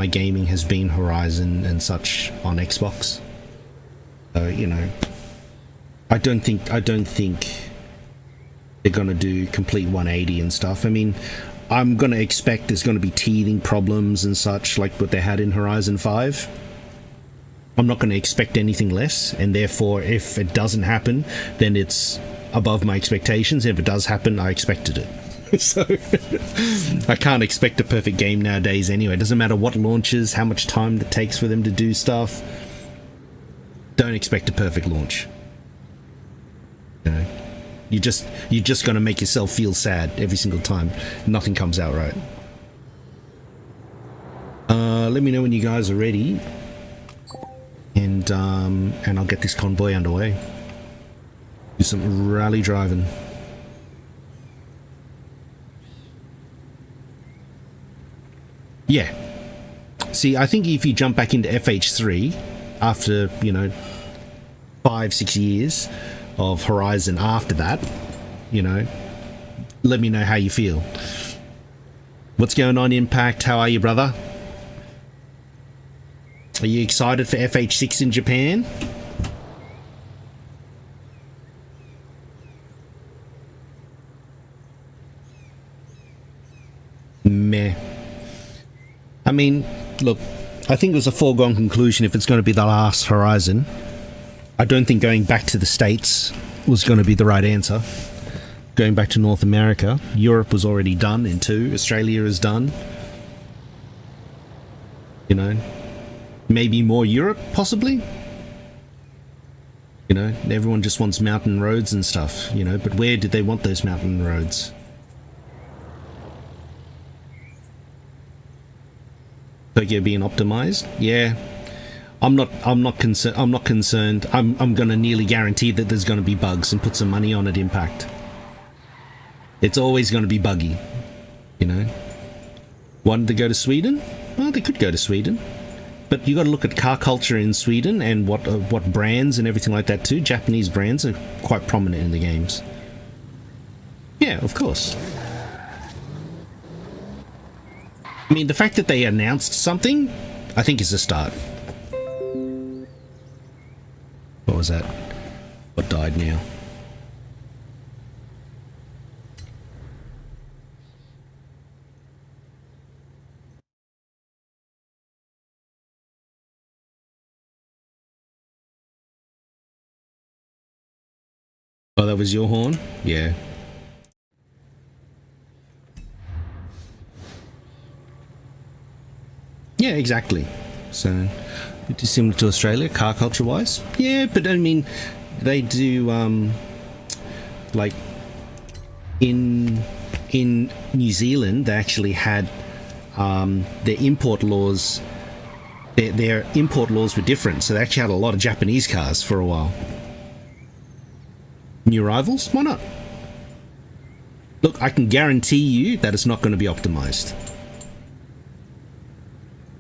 gaming has been Horizon and such on Xbox. So, you know... I don't think they're gonna do complete 180 and stuff. I mean, I'm gonna expect there's gonna be teething problems and such like what they had in Horizon 5. I'm not gonna expect anything less, and therefore if it doesn't happen, then it's above my expectations. If it does happen, I expected it. So I can't expect a perfect game nowadays anyway. It doesn't matter what launches, how much time it takes for them to do stuff. Don't expect a perfect launch. You know, you're just gonna make yourself feel sad every single time nothing comes out right. Let me know when you guys are ready, and I'll get this convoy underway. Do some rally driving. Yeah. See, I think if you jump back into FH3 after, you know, 5-6 years of Horizon after that, you know, let me know how you feel. What's going on, Impact? How are you, brother? Are you excited for FH6 in Japan? Meh. I mean, look, I think it was a foregone conclusion if it's going to be the last Horizon. I don't think going back to the States was going to be the right answer. Going back to North America. Europe was already done in 2. Australia is done. You know, maybe more Europe, possibly. You know, everyone just wants mountain roads and stuff, you know, but where did they want those mountain roads? Tokyo being optimized. Yeah, I'm not concerned. I'm going to nearly guarantee that there's going to be bugs and put some money on it. Impact. It's always going to be buggy, you know. Wanted to go to Sweden? Well, they could go to Sweden, but you got to look at car culture in Sweden and what brands and everything like that too. Japanese brands are quite prominent in the games. Yeah, of course. I mean, the fact that they announced something, I think, is a start. What was that? What died now? Oh, that was your horn? Yeah. Yeah, exactly. So, it is similar to Australia, car culture-wise. Yeah, but I mean, they do, like, in New Zealand, they actually had, their import laws, their import laws were different, so they actually had a lot of Japanese cars for a while. New arrivals? Why not? Look, I can guarantee you that it's not going to be optimized.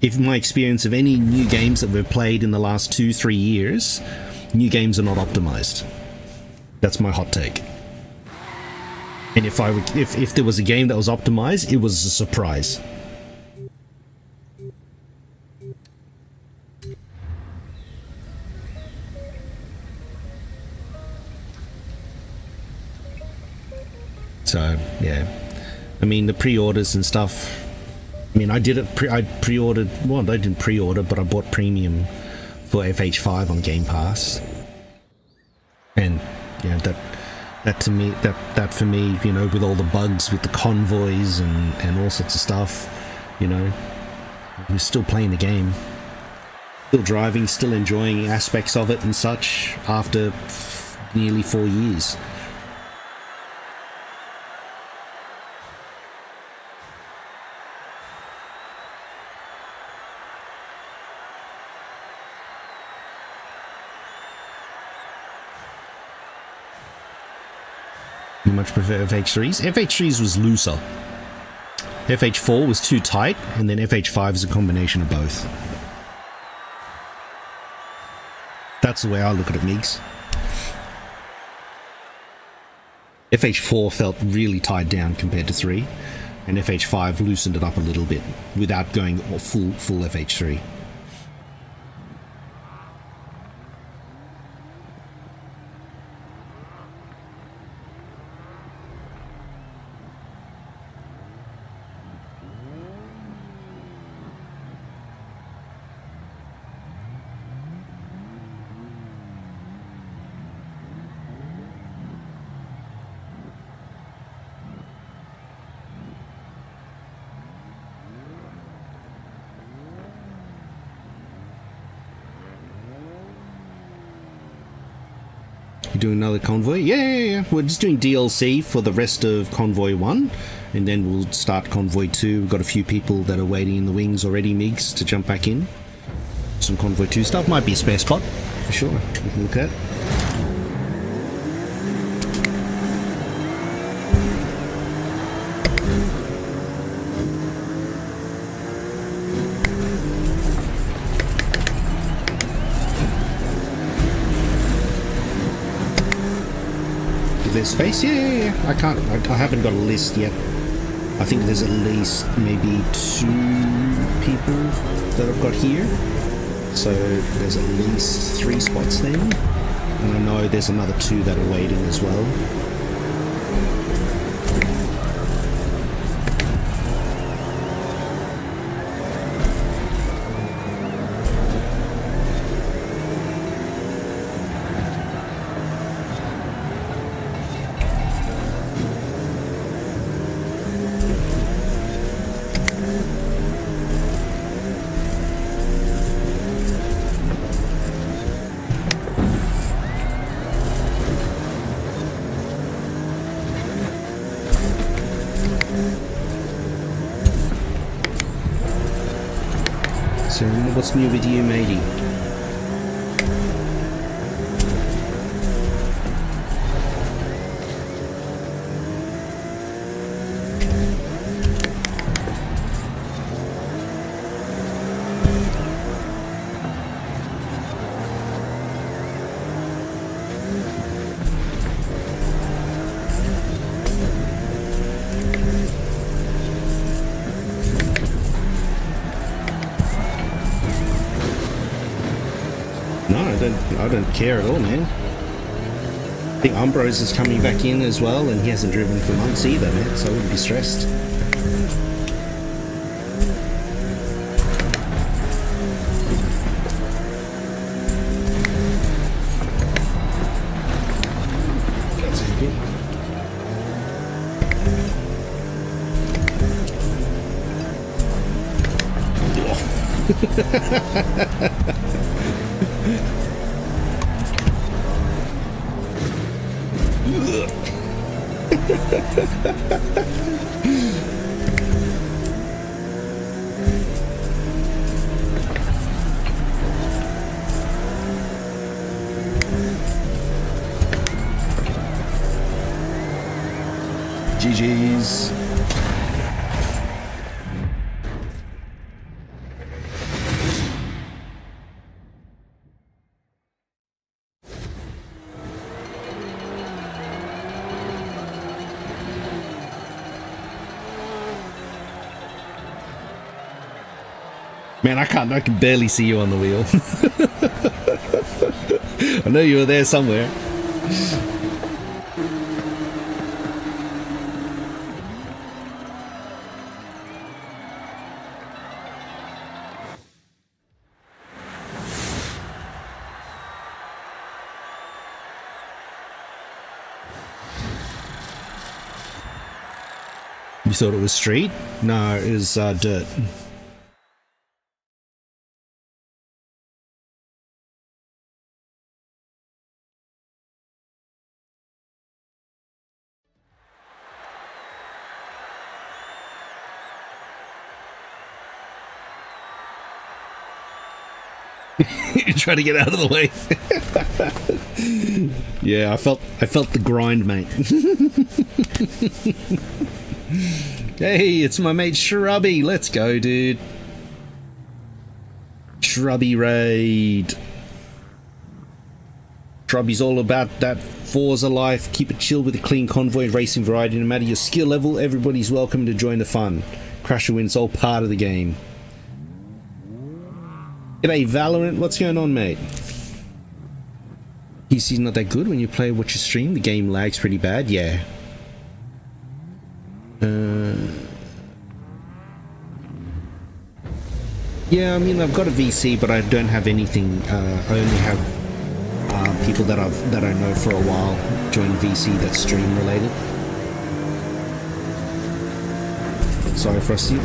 If my experience of any new games that we've played in the last 2-3 years, new games are not optimized. That's my hot take. And if there was a game that was optimized, it was a surprise. So yeah, I mean the pre-orders and stuff. I mean, I pre-ordered. Well, I didn't pre-order, but I bought premium for FH5 on Game Pass, and yeah, that to me, that for me, you know, with all the bugs with the convoys and all sorts of stuff, you know, we're still playing the game, still driving, still enjoying aspects of it and such after nearly 4 years. You much prefer FH3s? FH3s was looser. FH4 was too tight, and then FH5 is a combination of both. That's the way I look at it, Migs. FH4 felt really tied down compared to 3, and FH5 loosened it up a little bit without going full FH3. Doing another Convoy? Yeah. We're just doing DLC for the rest of Convoy 1, and then we'll start Convoy 2. We've got a few people that are waiting in the wings already, Migs, to jump back in. Some Convoy 2 stuff. Might be a spare spot, for sure. We can look at. There's space? Yeah. I haven't got a list yet. I think there's at least maybe 2 people that I've got here. So there's at least 3 spots there. And I know there's another 2 that are waiting as well. So what's new with you, matey? No, I don't care at all, man. I think Umbros is coming back in as well, and he hasn't driven for months either, man, so I wouldn't be stressed. That's okay. GG's. Man, I can barely see you on the wheel. I know you were there somewhere. You thought it was street? No, it was dirt. Try to get out of the way. Yeah, I felt the grind, mate. Hey, it's my mate Shrubby. Let's go, dude. Shrubby raid. Shrubby's all about that Forza life. Keep it chill with a clean convoy racing variety. No matter your skill level, everybody's welcome to join the fun. Crash or win's all part of the game. G'day Valorant, what's going on, mate? PC's not that good when you play what you stream. The game lags pretty bad, yeah. Yeah, I mean, I've got a VC, but I don't have anything. I only have people that I know for a while join VC that's stream related. Sorry, Frosty.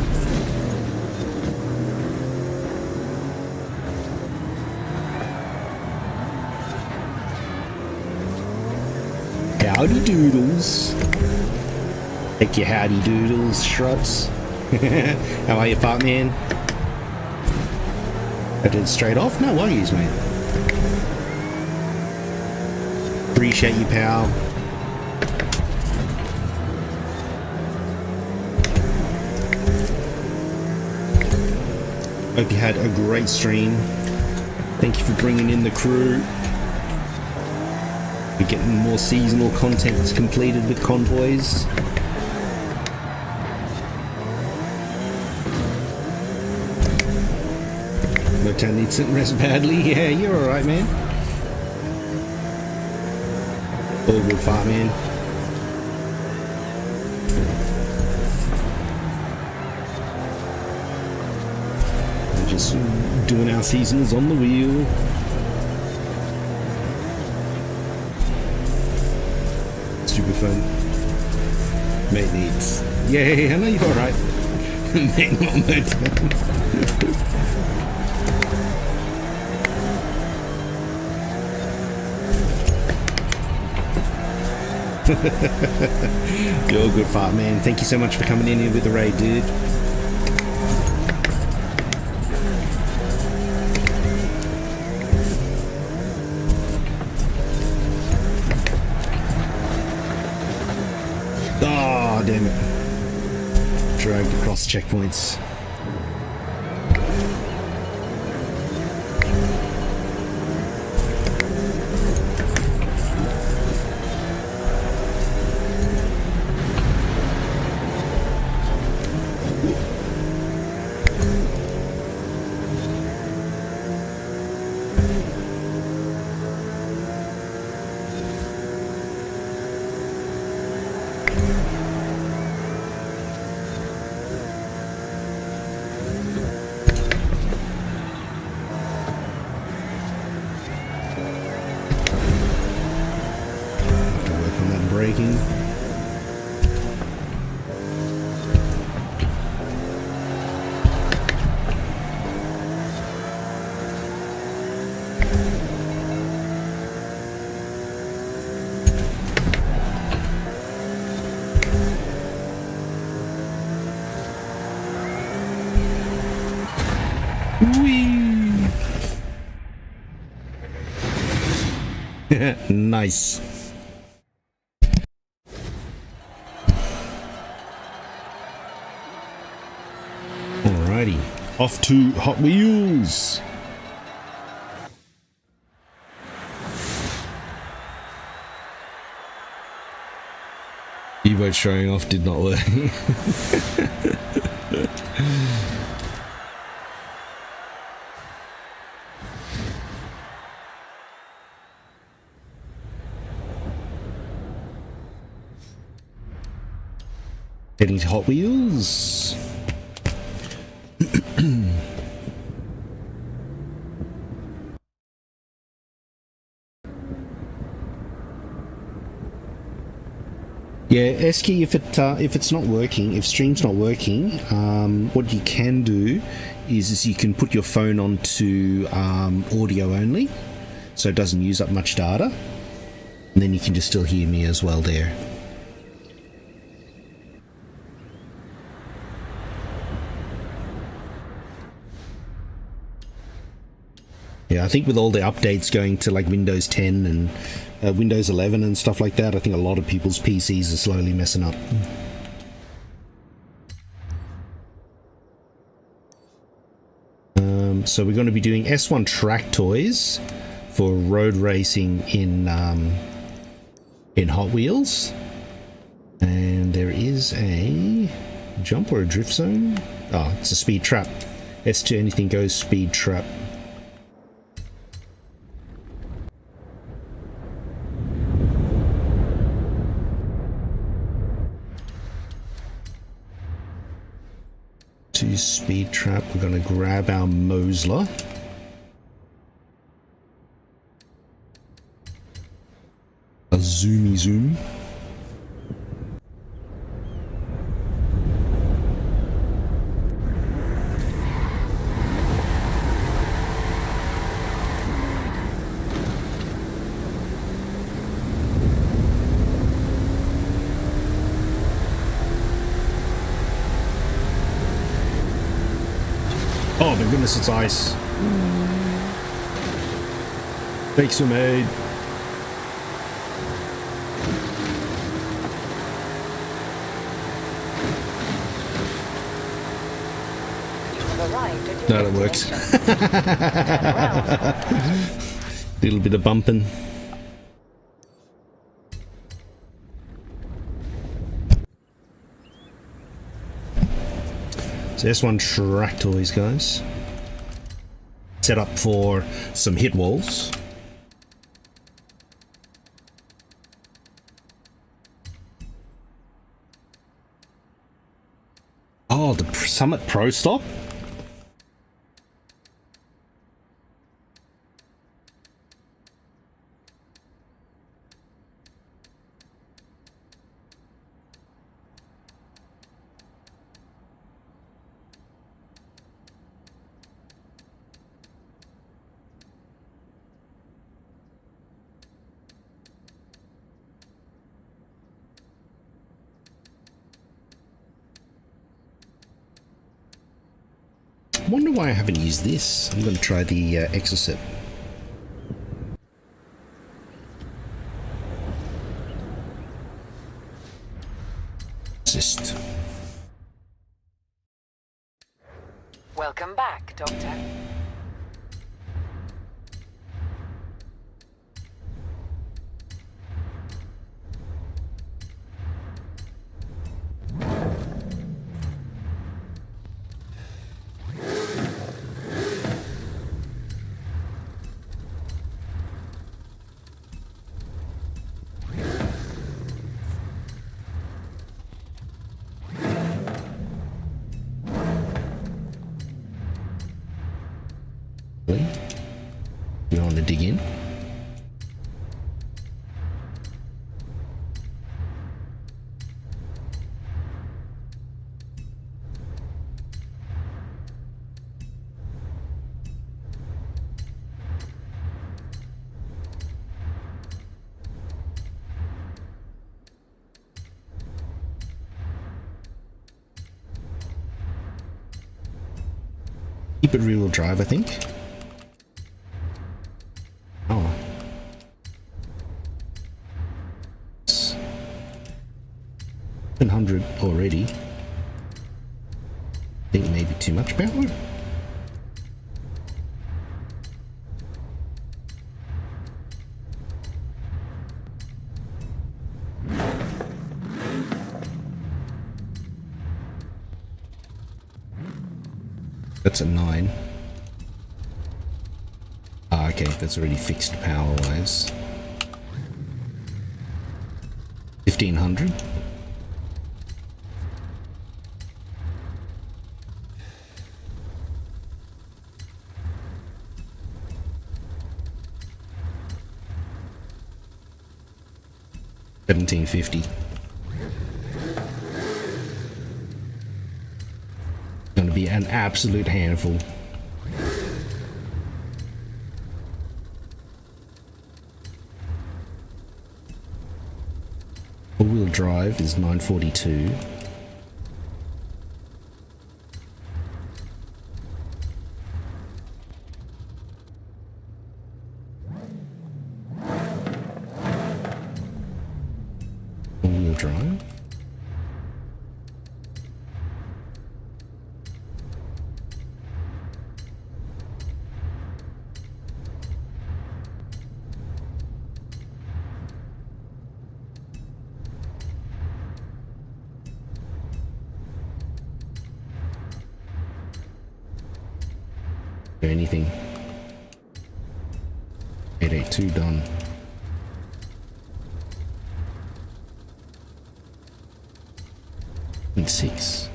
Howdy doodles. Take your howdy doodles, shrubs. How are you, fat man? I did straight off? No worries, mate. Appreciate you, pal. Hope you had a great stream. Thank you for bringing in the crew. We're getting more seasonal content completed with Convoys. Motown needs some rest badly. Yeah, you're alright, man. All good, fart man. We're just doing our seasonals on the wheel. Super fun. Mate needs. Yeah, I know you're alright. Mate, not Motown. You're good, fart man. Thank you so much for coming in here with the raid, dude. Ah, damn it. Dragged across checkpoints. Braking. Whee! Nice. Alrighty, off to Hot Wheels. U-boat showing off did not work. Heading to Hot Wheels. Yeah, Esky, if it's not working, if stream's not working, what you can do is you can put your phone onto audio only, so it doesn't use up much data, and then you can just still hear me as well there. Yeah, I think with all the updates going to like Windows 10 and Windows 11 and stuff like that, I think a lot of people's PCs are slowly messing up. So we're going to be doing S1 track toys for road racing in Hot Wheels. And there is a jump or a drift zone. Oh, it's a speed trap. S2 anything goes speed trap. To speed trap, we're going to grab our Mosler. A zoomy zoom. Oh my goodness, it's ice. Thanks, mate. No, that works. Little bit of bumping. So S1 track toys, guys. Set up for some hit walls. Oh, the Summit Pro Stock. I wonder why I haven't used this. I'm going to try the Exocet. assist. Welcome back, Doctor. You want to dig in? Keep it rear-wheel drive, I think. Oh. 700 already. Think maybe too much power. That's a 9. Ah, okay, that's already fixed power-wise. 1500. $17.50. Going to be an absolute handful. All-wheel drive is 942. All-wheel drive. Anything. 882 done. And 6.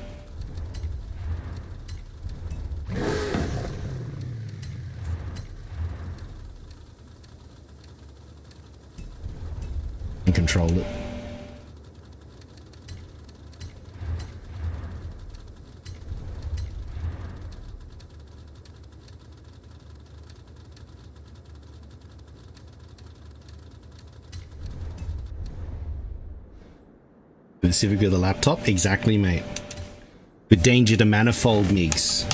And control it. Specifically the laptop? Exactly, mate. With danger to manifold, Migs.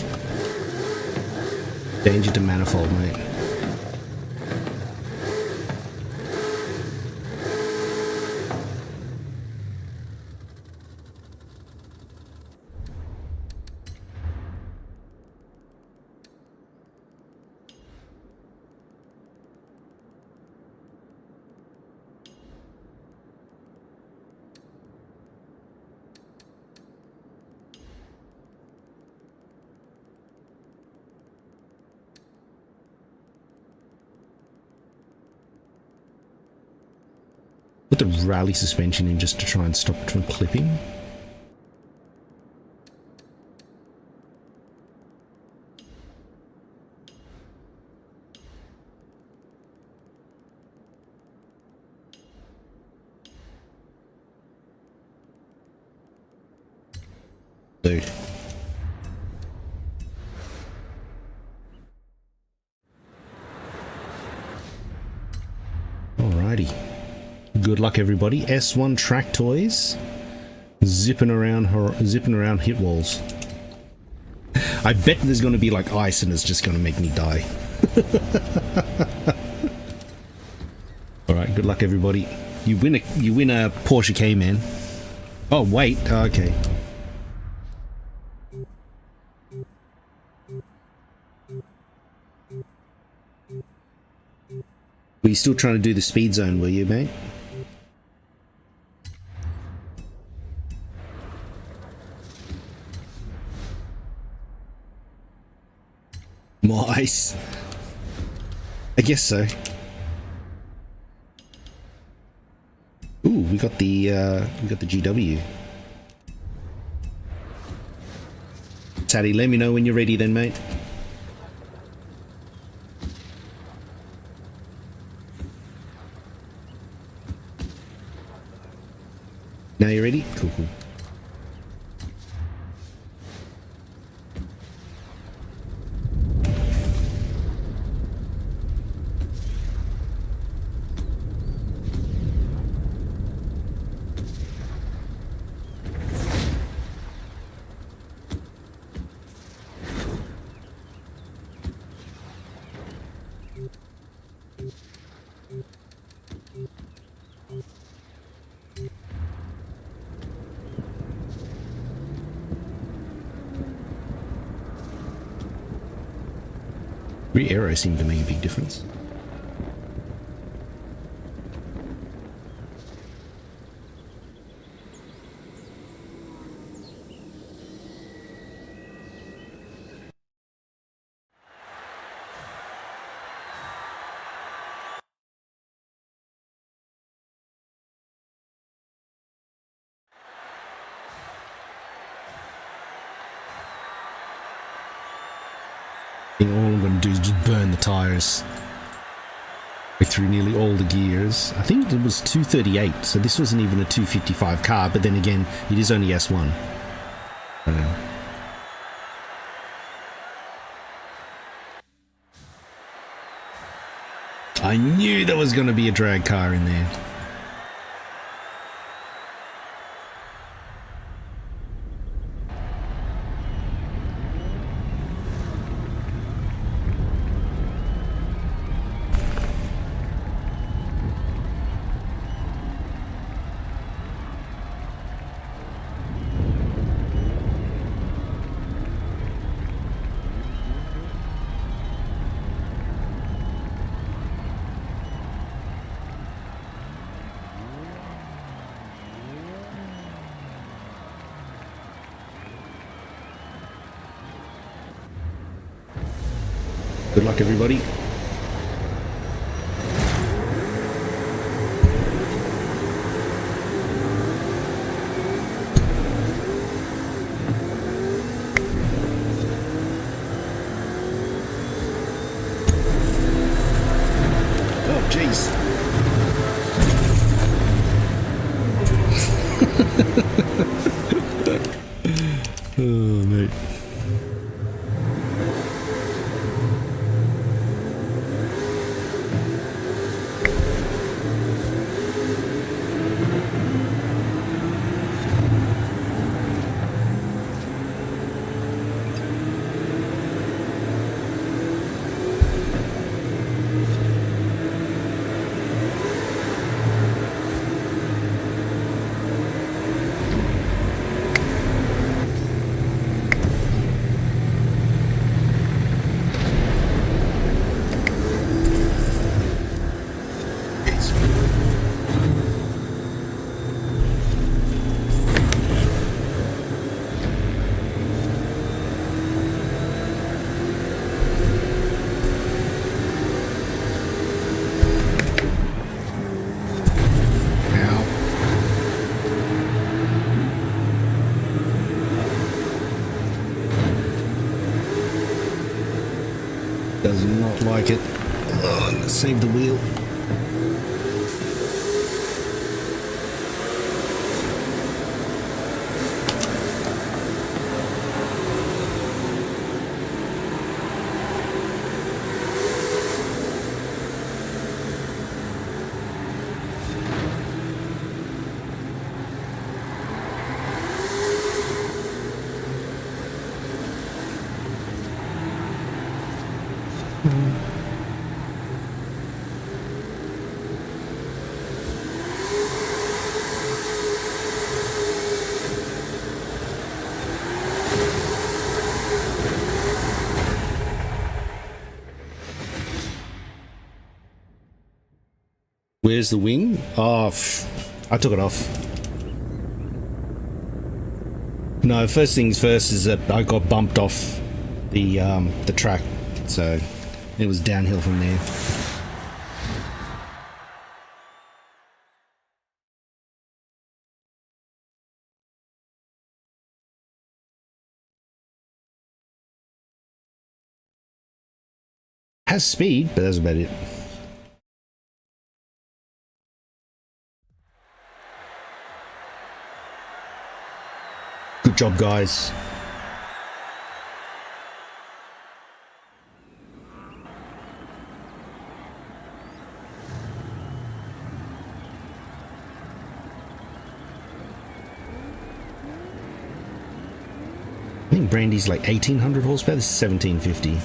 Danger to manifold, mate. Put the rally suspension in just to try and stop it from clipping. Dude. Alrighty. Good luck, everybody. S1 track toys, zipping around hit walls. I bet there's going to be like ice, and it's just going to make me die. All right. Good luck, everybody. You win a Porsche Cayman. Oh, wait. Oh, okay. Were you still trying to do the speed zone, were you, mate? More ice. I guess so. Ooh, we got the GW. Taddy, let me know when you're ready then, mate. Now you ready? Cool, cool. Rear arrow seemed to make a big difference. I think all I'm going to do is just burn the tyres. Like through nearly all the gears. I think it was 238, so this wasn't even a 255 car, but then again, it is only S1. I knew there was going to be a drag car in there. Good luck, everybody. Oh, jeez. Oh, mate. Does not like it. Oh, let's save the wheel. Where's the wing? Oh, I took it off. No, first things first is that I got bumped off the track, so it was downhill from there. Has speed, but that's about it. Good job, guys. I think Brandy's like 1800 horsepower. This is 1750.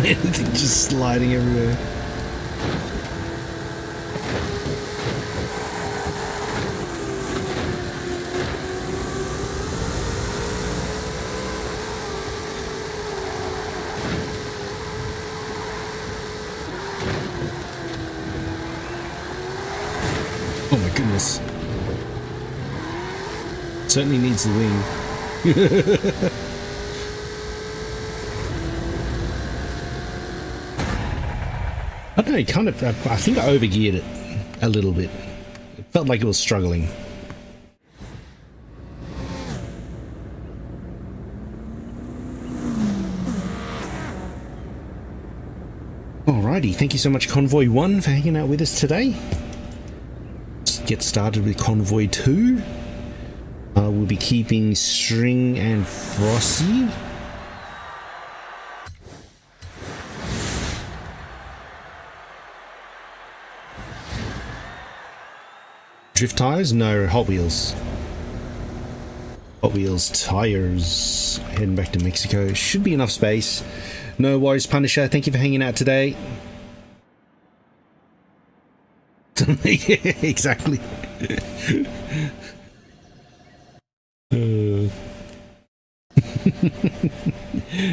Anything just sliding everywhere. Oh my goodness. Certainly needs the wing. I don't know, kind of, I think I overgeared it a little bit. It felt like it was struggling. Alrighty, thank you so much Convoy 1 for hanging out with us today. Let's get started with Convoy 2. We'll be keeping String and Frosty. Drift tires? No, Hot Wheels. Hot Wheels tires. Heading back to Mexico. Should be enough space. No worries, Punisher. Thank you for hanging out today. Yeah, exactly.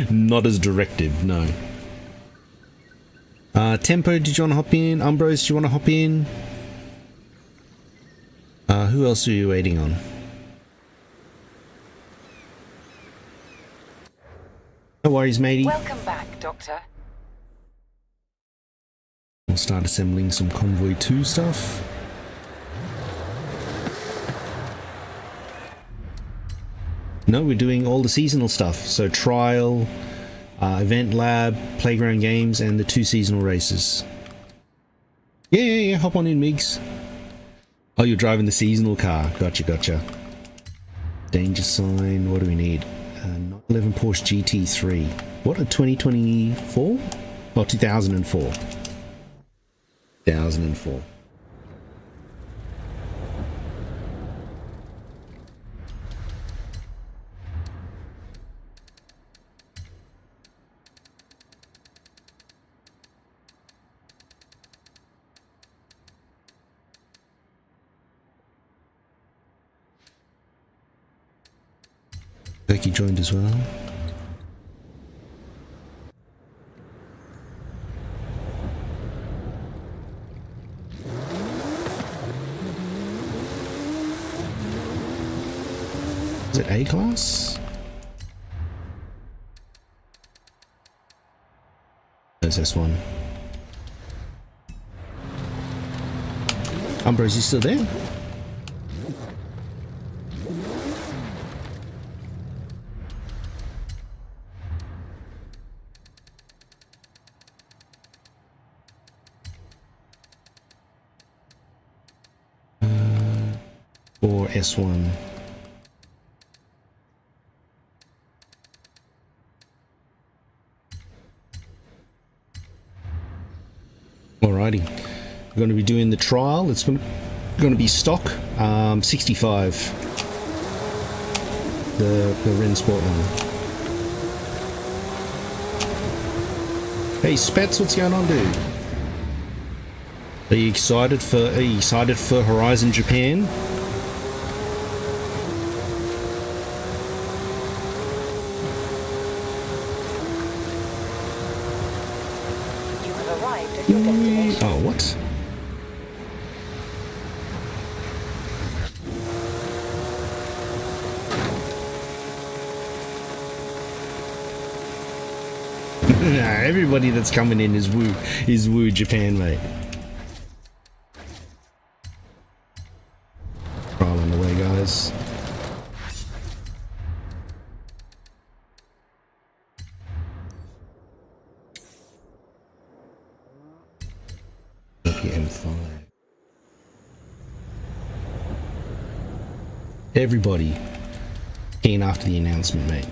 Not as directive, no. Tempo, did you want to hop in? Umbros, do you want to hop in? Who else are you waiting on? No worries, matey. Welcome back, Doctor. We'll start assembling some Convoy 2 stuff. No, we're doing all the seasonal stuff. So trial, event lab, playground games, and the 2 seasonal races. Yeah, hop on in, Migs. Oh, you're driving the seasonal car. Gotcha. Danger sign. What do we need? 911 Porsche GT3. What, a 2024? Well, 2004. 2004. Turkey joined as well. Is it A class? There's this one. Umbro, is he still there? Or S1. Alrighty, we're going to be doing the trial. It's going to be stock 65. The Ren Sport one. Hey Spets, what's going on, dude? Are you excited for Horizon Japan? Oh, what? Nah, everybody that's coming in is Woo Japan, mate. Trial on the way, guys. M5. Everybody keen after the announcement, mate.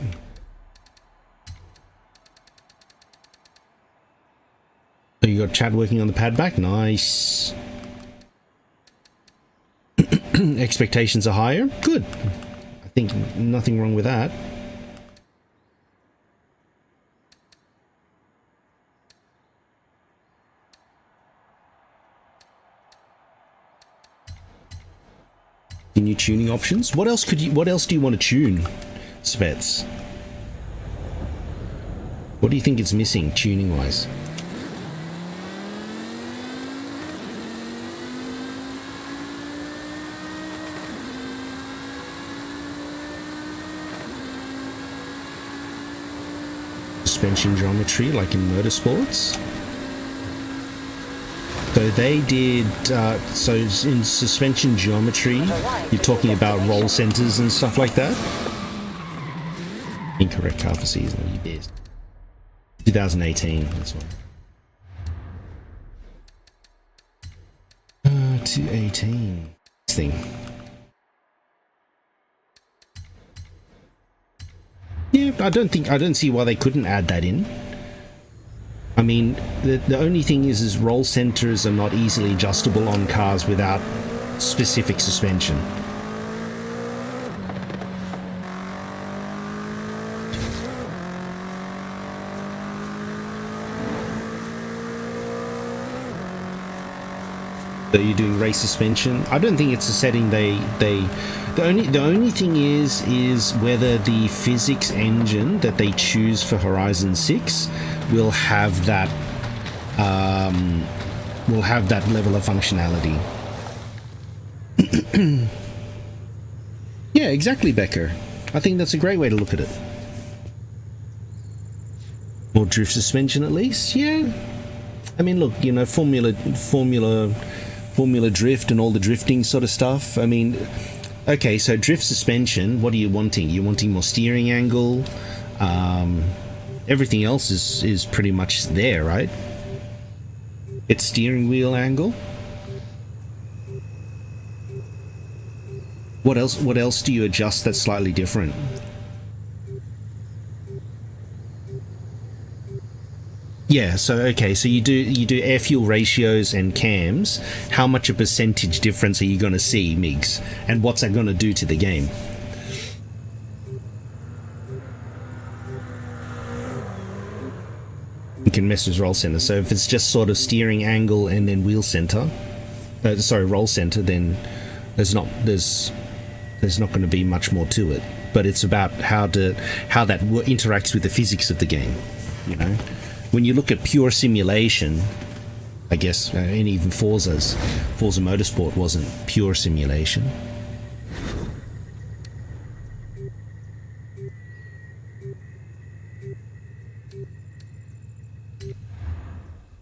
So you got Chad working on the pad back? Nice. Expectations are higher? Good. I think nothing wrong with that. New tuning options. What else do you want to tune, Spets? What do you think it's missing tuning wise? Suspension geometry like in motorsports. So they did, so in suspension geometry, you're talking about roll centers and stuff like that? Incorrect car for season, you did. 2018, that's one. 218. This thing. Yeah, I don't see why they couldn't add that in. I mean, the only thing is roll centers are not easily adjustable on cars without specific suspension. So you're doing race suspension. I don't think it's a setting the only thing is whether the physics engine that they choose for Horizon 6 will have that level of functionality. Yeah, exactly, Becker. I think that's a great way to look at it. Or drift suspension at least, yeah. I mean, look, you know, Formula Drift and all the drifting sort of stuff. I mean, okay, so drift suspension, what are you wanting? You're wanting more steering angle. Everything else is pretty much there, right? It's steering wheel angle. What else do you adjust that's slightly different? Yeah, so okay, so you do air fuel ratios and cams. How much a percentage difference are you going to see, Migs? And what's that going to do to the game? You can mess with roll center. So if it's just sort of steering angle and then wheel center, roll center, then there's not going to be much more to it. But it's about how that interacts with the physics of the game, you know. When you look at pure simulation, I guess, and even Forza Motorsport wasn't pure simulation.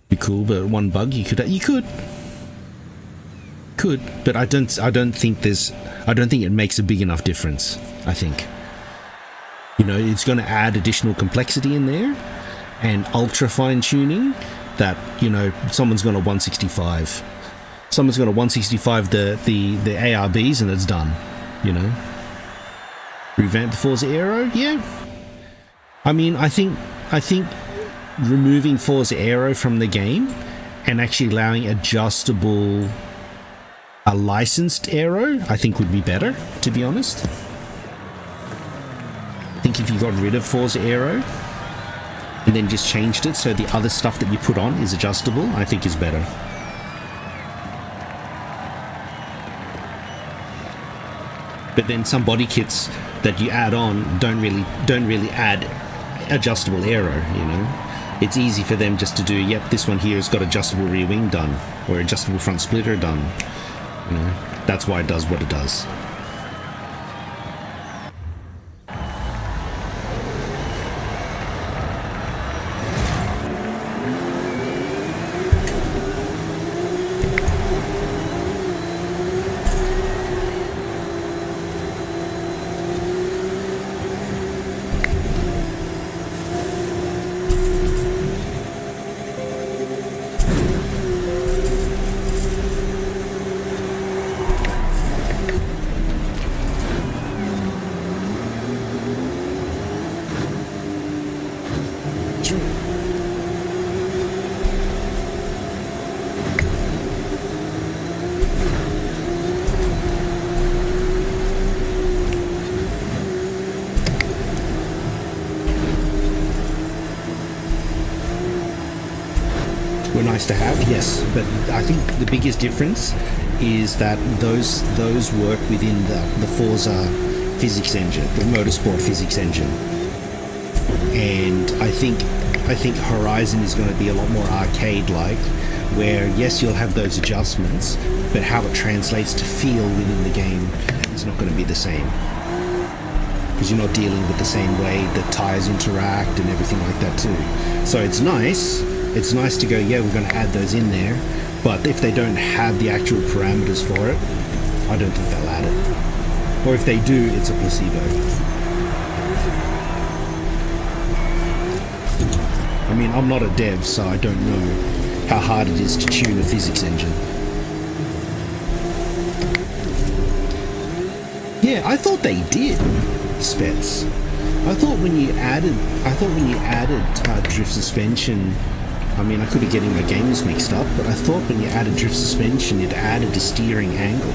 Be cool, but one bug you could, but I don't think it makes a big enough difference. I think, you know, it's going to add additional complexity in there. And ultra fine tuning that, you know, someone's gonna 165 the ARBs and it's done, you know. Revamp the Forza Aero, yeah. I mean, I think removing Forza Aero from the game and actually allowing a licensed aero, I think would be better, to be honest. I think if you got rid of Forza Aero and then just changed it so the other stuff that you put on is adjustable, I think is better. But then some body kits that you add on don't really add adjustable aero, you know. It's easy for them just to do, yep, this one here has got adjustable rear wing done, or adjustable front splitter done, you know. That's why it does what it does. Nice to have, yes, but I think the biggest difference is that those work within the Forza physics engine, the Motorsport physics engine, and I think Horizon is going to be a lot more arcade-like, where yes, you'll have those adjustments, but how it translates to feel within the game is not going to be the same, because you're not dealing with the same way the tires interact and everything like that too. So it's nice to go, yeah, we're going to add those in there, but if they don't have the actual parameters for it, I don't think they'll add it. Or if they do, it's a placebo. I mean, I'm not a dev, so I don't know how hard it is to tune a physics engine. Yeah, I thought they did, Spets. I thought when you added drift suspension, I mean, I could be getting my games mixed up, but I thought when you added drift suspension, it added a steering angle.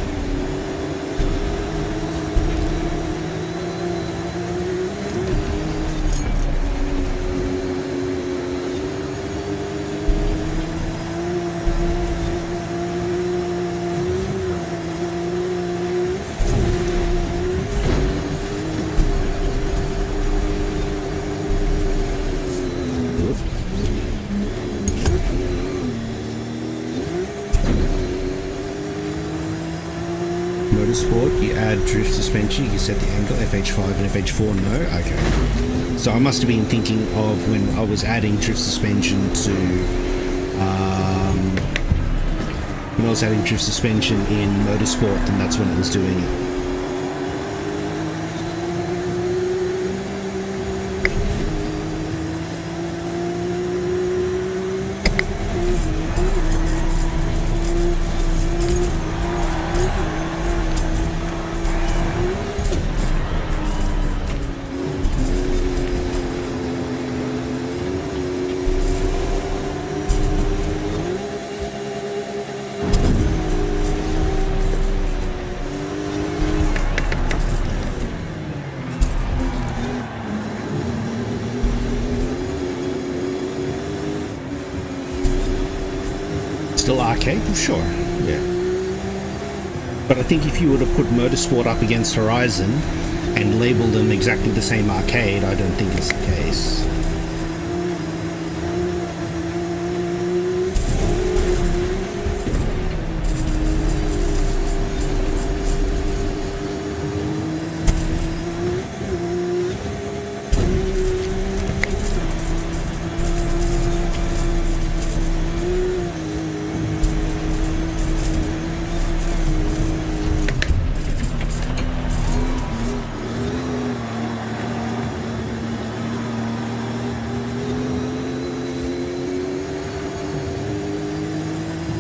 Motorsport, you add drift suspension, you can set the angle, FH5 and FH4, no? Okay. So I must have been thinking of when I was adding drift suspension to, when I was adding drift suspension in Motorsport, then that's when it was doing it. still arcade? Sure, yeah. But I think if you were to put Motorsport up against Horizon and label them exactly the same arcade, I don't think it's the case.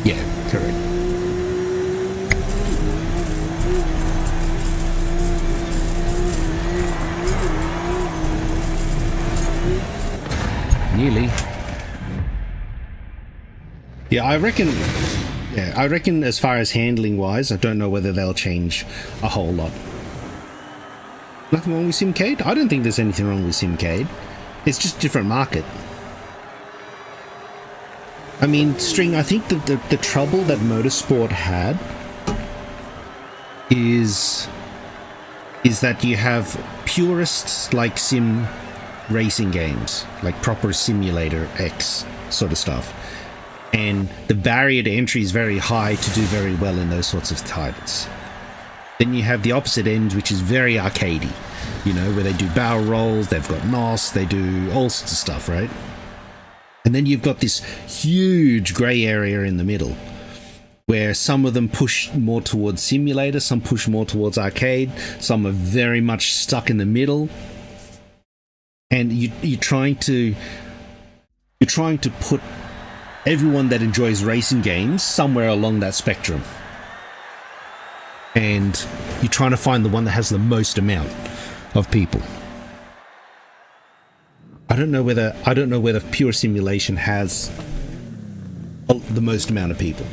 Yeah, correct. Nearly. Yeah, I reckon. Yeah, I reckon as far as handling wise, I don't know whether they'll change a whole lot. Nothing wrong with Simcade? I don't think there's anything wrong with Simcade. It's just a different market. I mean, String, I think the trouble that Motorsport had is that you have purists like sim racing games, like proper Simulator X sort of stuff. And the barrier to entry is very high to do very well in those sorts of titles. Then you have the opposite end, which is very arcadey, you know, where they do barrel rolls, they've got NOS, they do all sorts of stuff, right? And then you've got this huge grey area in the middle, where some of them push more towards simulator, some push more towards arcade, some are very much stuck in the middle. And you're trying to put everyone that enjoys racing games somewhere along that spectrum. And you're trying to find the one that has the most amount of people. I don't know whether pure simulation has the most amount of people.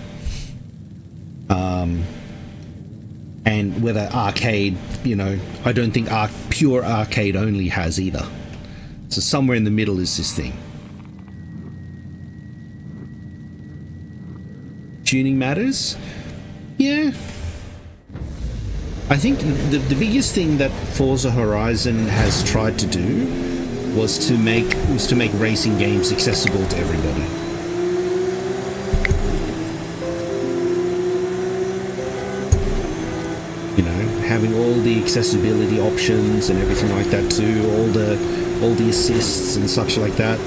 And whether arcade, you know, I don't think pure arcade only has either. So somewhere in the middle is this thing. Tuning matters? Yeah. I think the biggest thing that Forza Horizon has tried to do was to make racing games accessible to everybody. You know, having all the accessibility options and everything like that too, all the assists and such like that.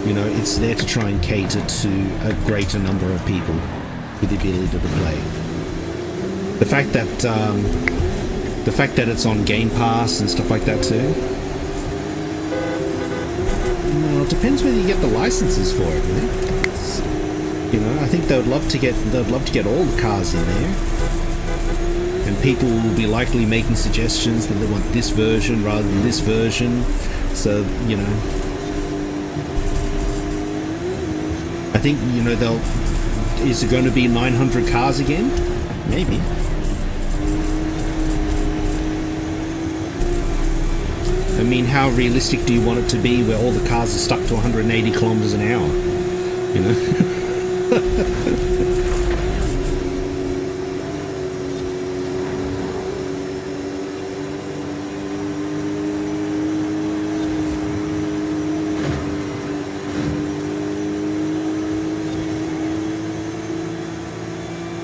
You know, it's there to try and cater to a greater number of people with the ability to play. The fact that it's on Game Pass and stuff like that too. Well, it depends whether you get the licenses for it, really. You know, I think they'd love to get all the cars in there. And people will be likely making suggestions that they want this version rather than this version. So, you know, I think, you know, is it going to be 900 cars again? Maybe. I mean, how realistic do you want it to be where all the cars are stuck to 180 kilometers an hour? You know?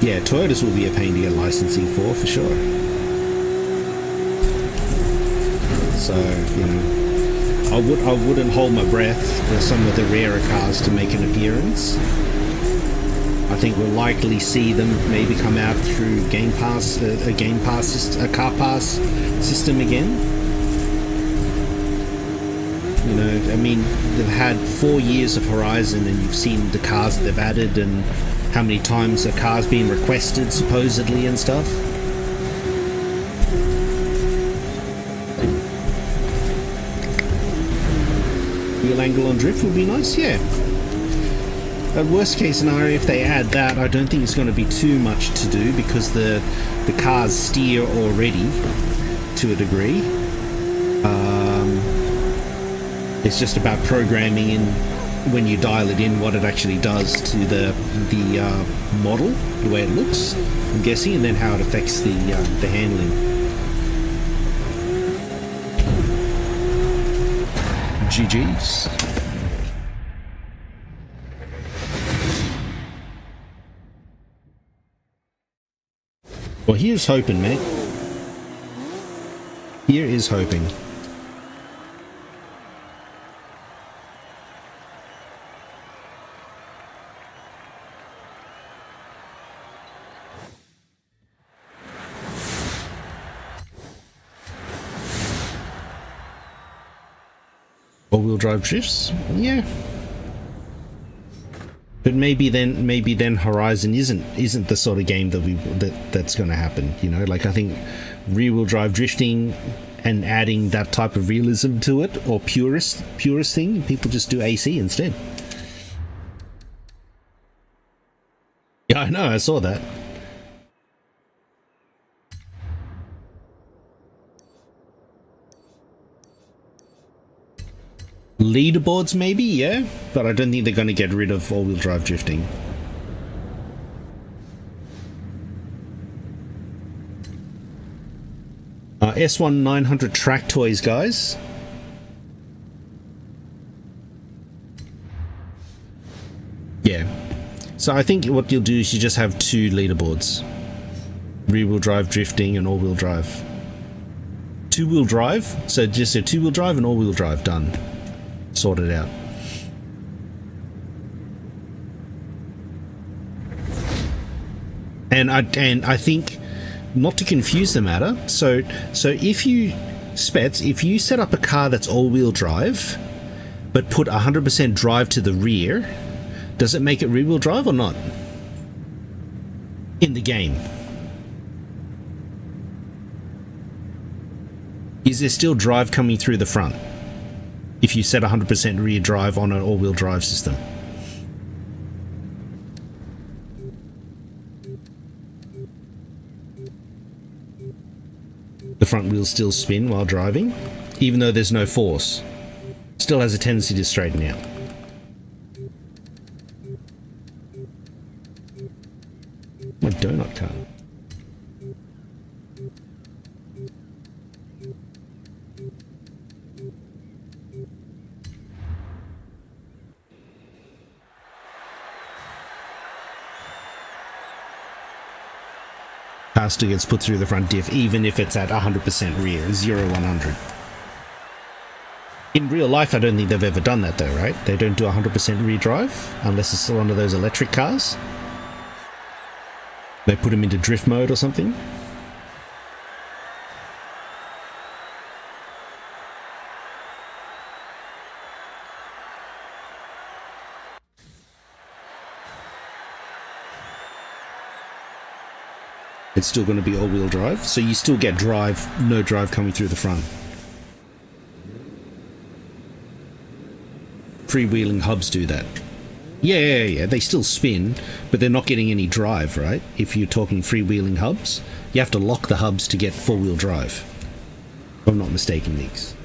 Yeah, Toyotas will be a pain to get licensing for sure. So, you know, I wouldn't hold my breath for some of the rarer cars to make an appearance. I think we'll likely see them maybe come out through Game Pass, a car pass system again. You know, I mean, they've had 4 years of Horizon, and you've seen the cars that they've added and how many times a car's been requested supposedly and stuff. Wheel angle on drift would be nice, yeah. A worst case scenario, if they add that, I don't think it's going to be too much to do because the cars steer already to a degree. It's just about programming in when you dial it in, what it actually does to the model, the way it looks, I'm guessing, and then how it affects the handling. GG's. Well, here's hoping, mate. Here is hoping. All-wheel drive drifts? Yeah. But maybe then Horizon isn't the sort of game that's going to happen, you know? Like, I think rear-wheel drive drifting and adding that type of realism to it, or purist thing, people just do AC instead. Yeah, I know, I saw that. Leaderboards maybe, yeah, but I don't think they're going to get rid of all-wheel drive drifting. S1 900 track toys, guys. Yeah, so I think what you'll do is you just have 2 leaderboards: rear-wheel drive drifting and all-wheel drive. 2-wheel drive, so just a 2-wheel drive and all-wheel drive, done. Sorted out. And I think, not to confuse the matter, so if you set up a car that's all-wheel drive but put 100% drive to the rear, does it make it rear-wheel drive or not in the game? Is there still drive coming through the front if you set 100% rear drive on an all-wheel drive system? The front wheels still spin while driving, even though there's no force. Still has a tendency to straighten out. My donut cart. Car still gets put through the front diff, even if it's at 100% rear, 0-100. In real life, I don't think they've ever done that though, right? They don't do 100% rear drive, unless it's still one of those electric cars. They put them into drift mode or something. It's still going to be all-wheel drive, so you still get drive, no drive coming through the front. Freewheeling hubs do that. Yeah, they still spin, but they're not getting any drive, right? If you're talking freewheeling hubs, you have to lock the hubs to get four-wheel drive. If I'm not mistaken, these.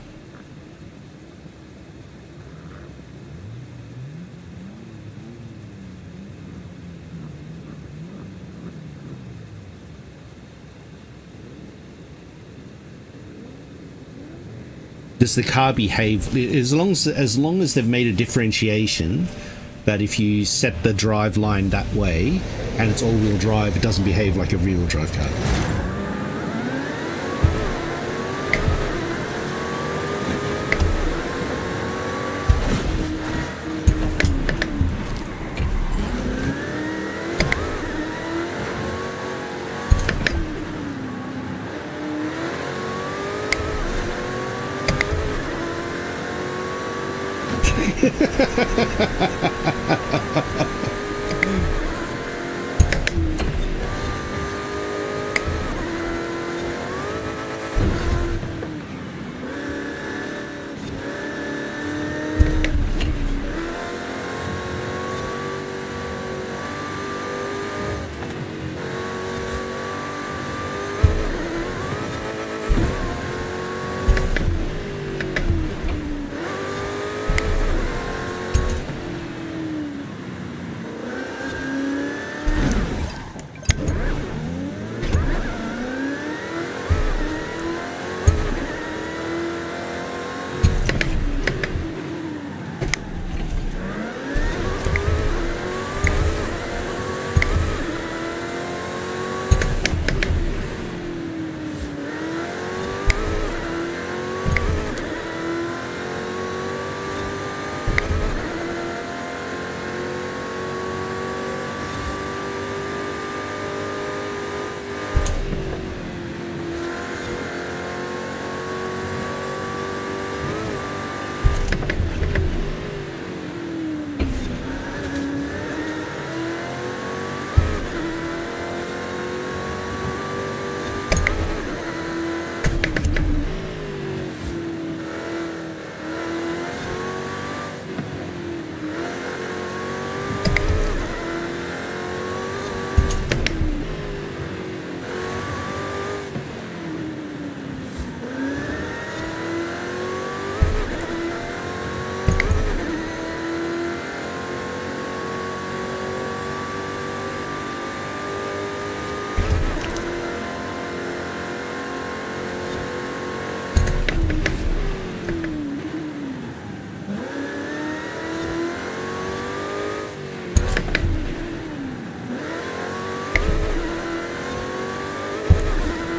Does the car behave as long as they've made a differentiation that if you set the drive line that way and it's all-wheel drive, it doesn't behave like a rear-wheel drive car?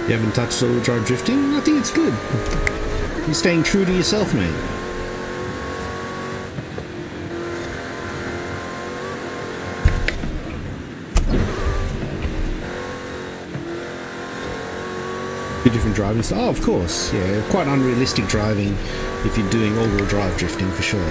You haven't touched all drive drifting? I think it's good. You're staying true to yourself, mate. Two different driving styles. Oh, of course. Yeah, quite unrealistic driving if you're doing all-wheel drive drifting for sure.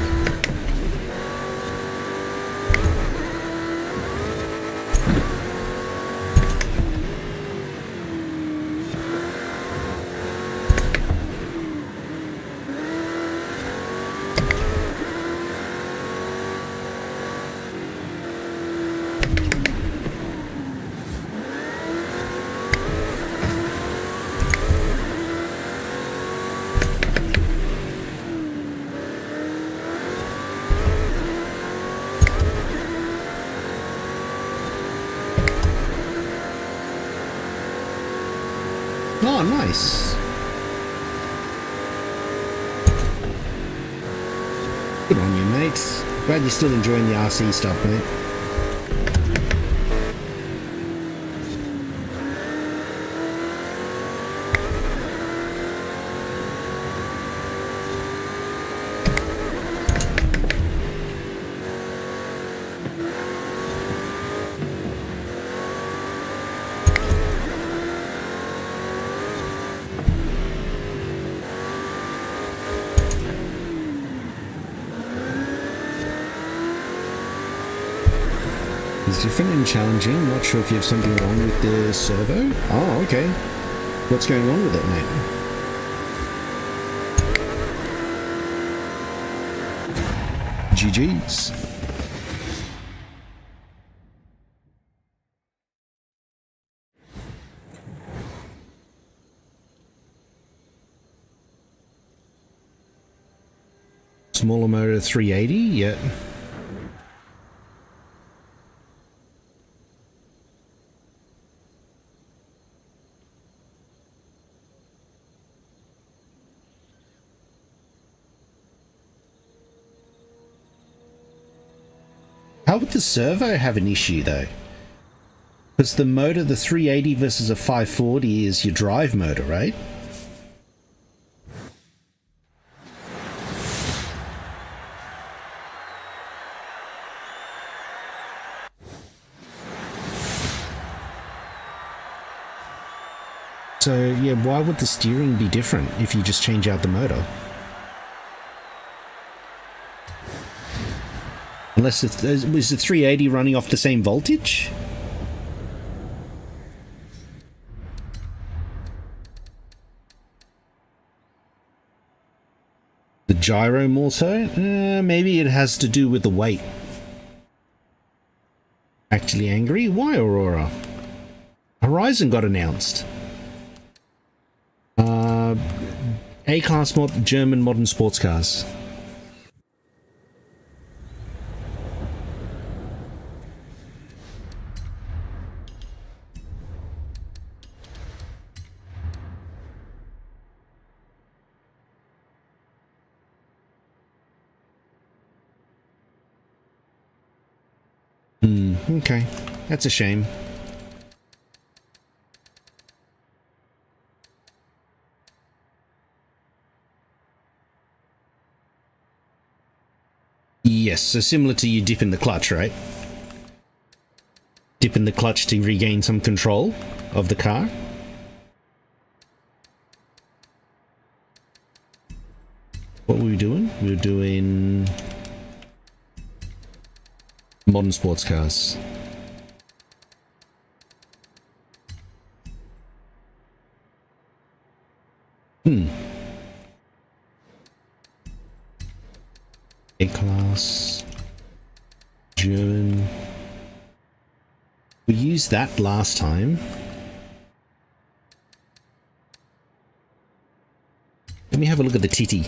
Oh, nice. Good on you, mates. Glad you're still enjoying the RC stuff, mate. It's different and challenging. Not sure if you have something wrong with the servo. Oh, okay. What's going on with it, mate? GG's. Smaller motor 380, yeah. How would the servo have an issue though? Because the motor, the 380 versus a 540 is your drive motor, right? So yeah, why would the steering be different if you just change out the motor? Unless it's, is the 380 running off the same voltage? The gyro more so? Maybe it has to do with the weight. Actually angry? Why, Aurora? Horizon got announced. A-class German modern sports cars. Okay, that's a shame. Yes, so similar to you dipping the clutch, right? Dipping the clutch to regain some control of the car. What were we doing? We were doing modern sports cars. A-class German. We used that last time. Let me have a look at the titty.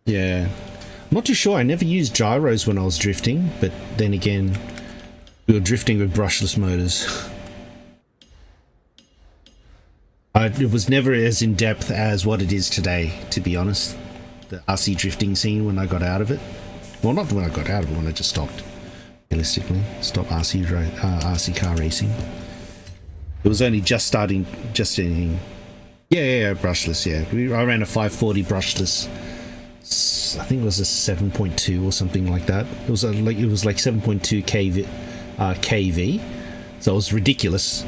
Yeah. I'm not too sure. I never used gyros when I was drifting, but then again, we were drifting with brushless motors. It was never as in-depth as what it is today, to be honest. The RC drifting scene when I got out of it. Well, not when I got out of it, when I just stopped. Realistically, stopped RC car racing. It was only just ending. Yeah, brushless, yeah. I ran a 540 brushless. I think it was a 7.2 or something like that. It was like 7.2 kV. So it was ridiculous.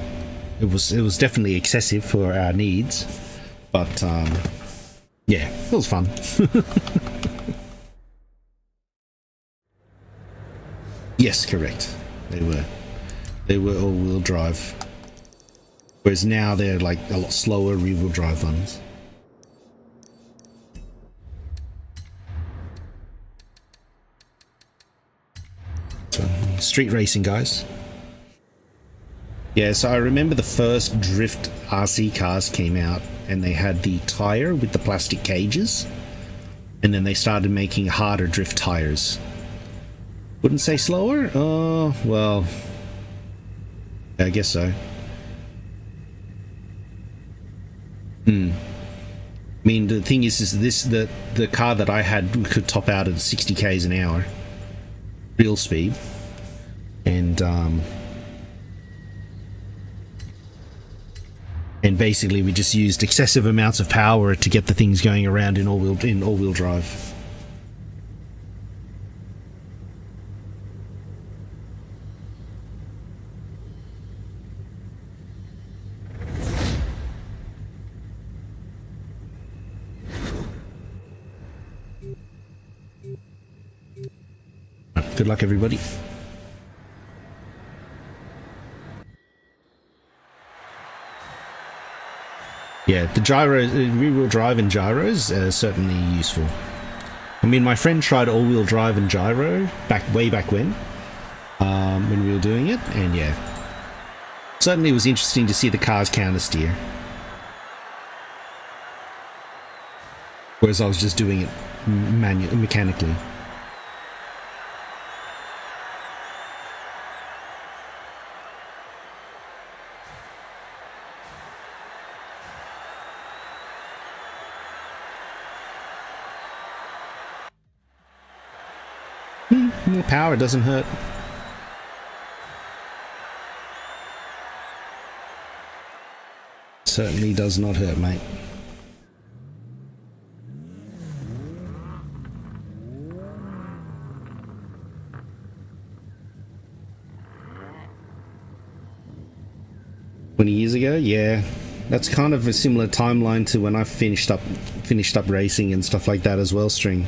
It was definitely excessive for our needs, but yeah, it was fun. Yes, correct. They were all-wheel drive, whereas now they're like a lot slower rear-wheel drive ones. So, street racing, guys. Yeah, so I remember the first drift RC cars came out and they had the tire with the plastic cages, and then they started making harder drift tires. Wouldn't say slower? Oh, well, I guess so. I mean, the thing is the car that I had could top out at 60 k's an hour, real speed, and basically we just used excessive amounts of power to get the things going around in all-wheel drive. Good luck, everybody. Yeah, the gyros, rear-wheel drive and gyros are certainly useful. I mean, my friend tried all-wheel drive and gyro way back when we were doing it, and yeah, certainly it was interesting to see the cars counter steer. Whereas I was just doing it mechanically. More power doesn't hurt. Certainly does not hurt, mate. $20 years ago, yeah. That's kind of a similar timeline to when I finished up racing and stuff like that as well, String.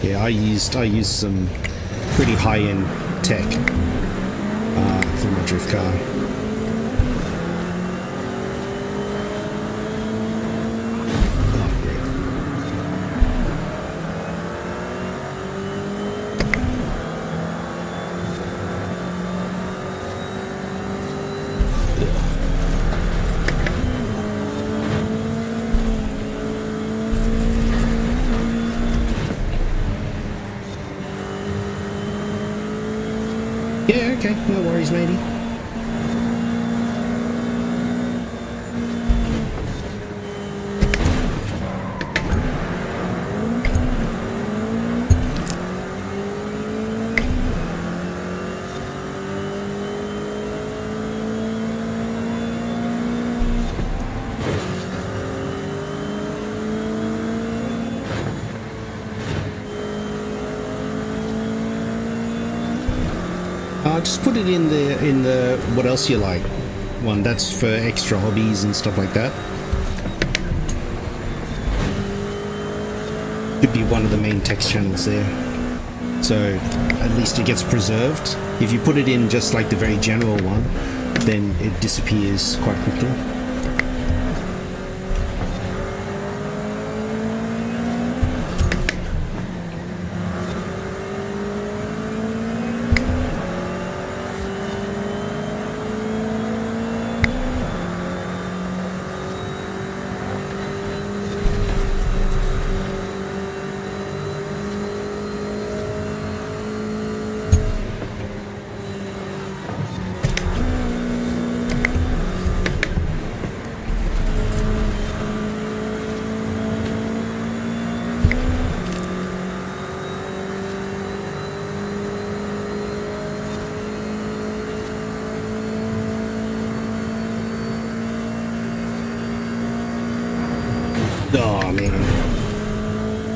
Yeah, I used some pretty high-end tech for my drift car. Oh, great. Yeah, okay, no worries, matey. Just put it in the what else you like one. That's for extra hobbies and stuff like that. Could be one of the main text channels there, so at least it gets preserved. If you put it in just like the very general one, then it disappears quite quickly.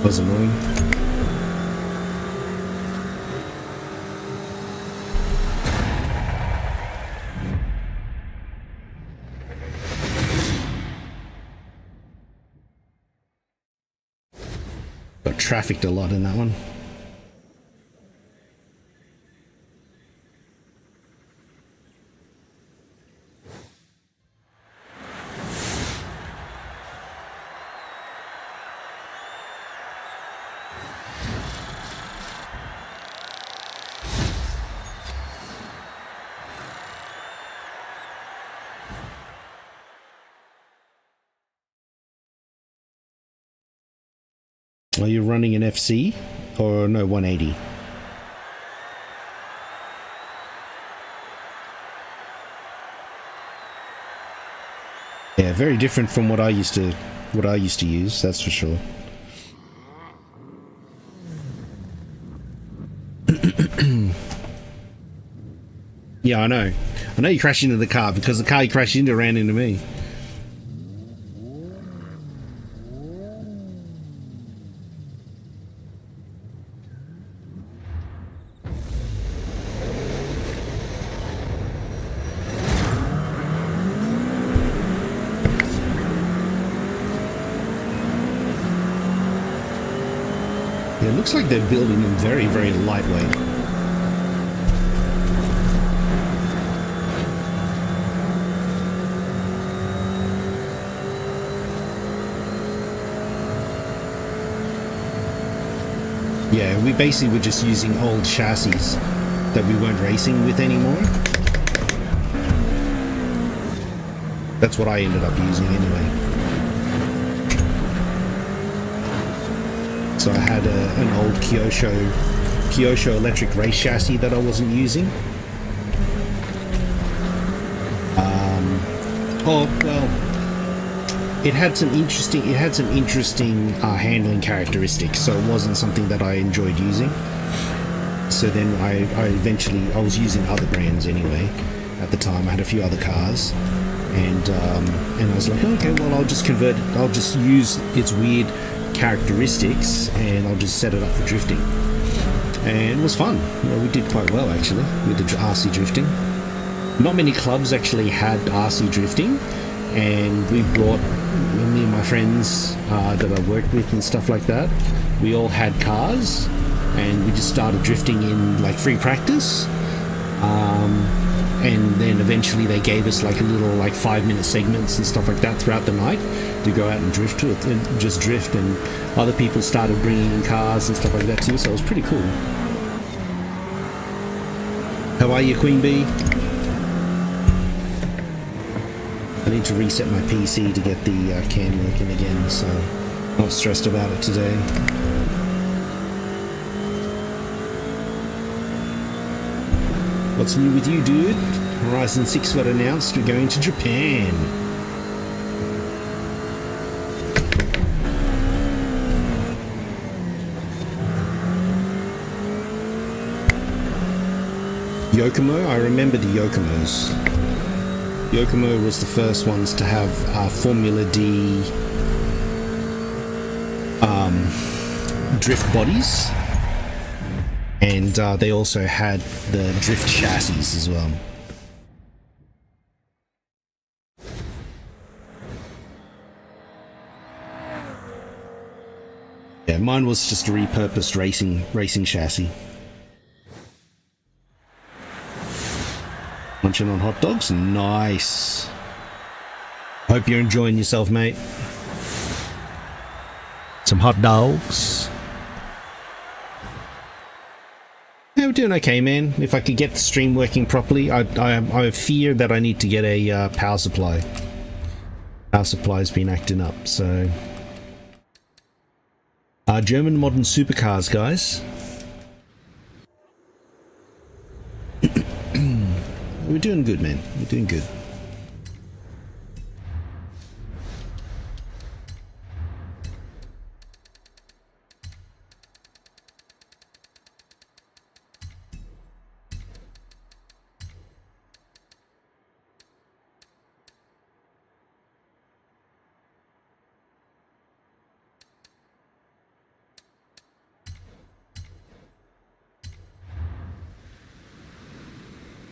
Was annoying. Got trafficked a lot in that one. Are you running an FC or no 180? Yeah, very different from what I used to use, that's for sure. Yeah, I know. I know you crashed into the car because the car you crashed into ran into me. Yeah, it looks like they're building them very, very lightweight. Yeah, we basically were just using old chassis that we weren't racing with anymore. That's what I ended up using anyway. So I had an old Kyosho electric race chassis that I wasn't using. It had some interesting handling characteristics, so it wasn't something that I enjoyed using. So then I was using other brands anyway. At the time, I had a few other cars, and I was like, okay, well, I'll just convert it. I'll just use its weird characteristics, and I'll just set it up for drifting. And it was fun. We did quite well actually with the RC drifting. Not many clubs actually had RC drifting, and me and my friends that I worked with and stuff like that, we all had cars, and we just started drifting in like free practice. And then eventually they gave us like a little like 5-minute segments and stuff like that throughout the night to go out and drift to it, and just drift, and other people started bringing in cars and stuff like that too, so it was pretty cool. How are you, Queen Bee? I need to reset my PC to get the cam working again, so not stressed about it today. What's new with you, dude? Horizon 6 got announced, we're going to Japan. Yokomo, I remember the Yokomos. Yokomo was the first ones to have Formula D drift bodies, and they also had the drift chassis as well. Yeah, mine was just a repurposed racing chassis. Munching on hot dogs? Nice. Hope you're enjoying yourself, mate. Some hot dogs. Yeah, we're doing okay, man. If I could get the stream working properly, I fear that I need to get a power supply. Power supply's been acting up, so... German modern supercars, guys. We're doing good, man. We're doing good.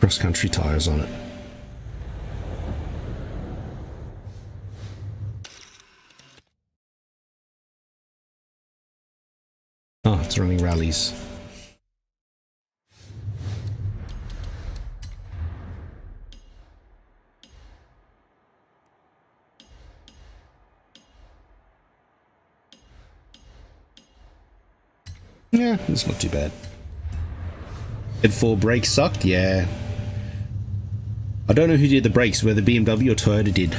cross-country tires on it. Oh, it's running rallies. Yeah, it's not too bad. Did 4 brakes sucked? Yeah. I don't know who did the brakes, whether BMW or Toyota did.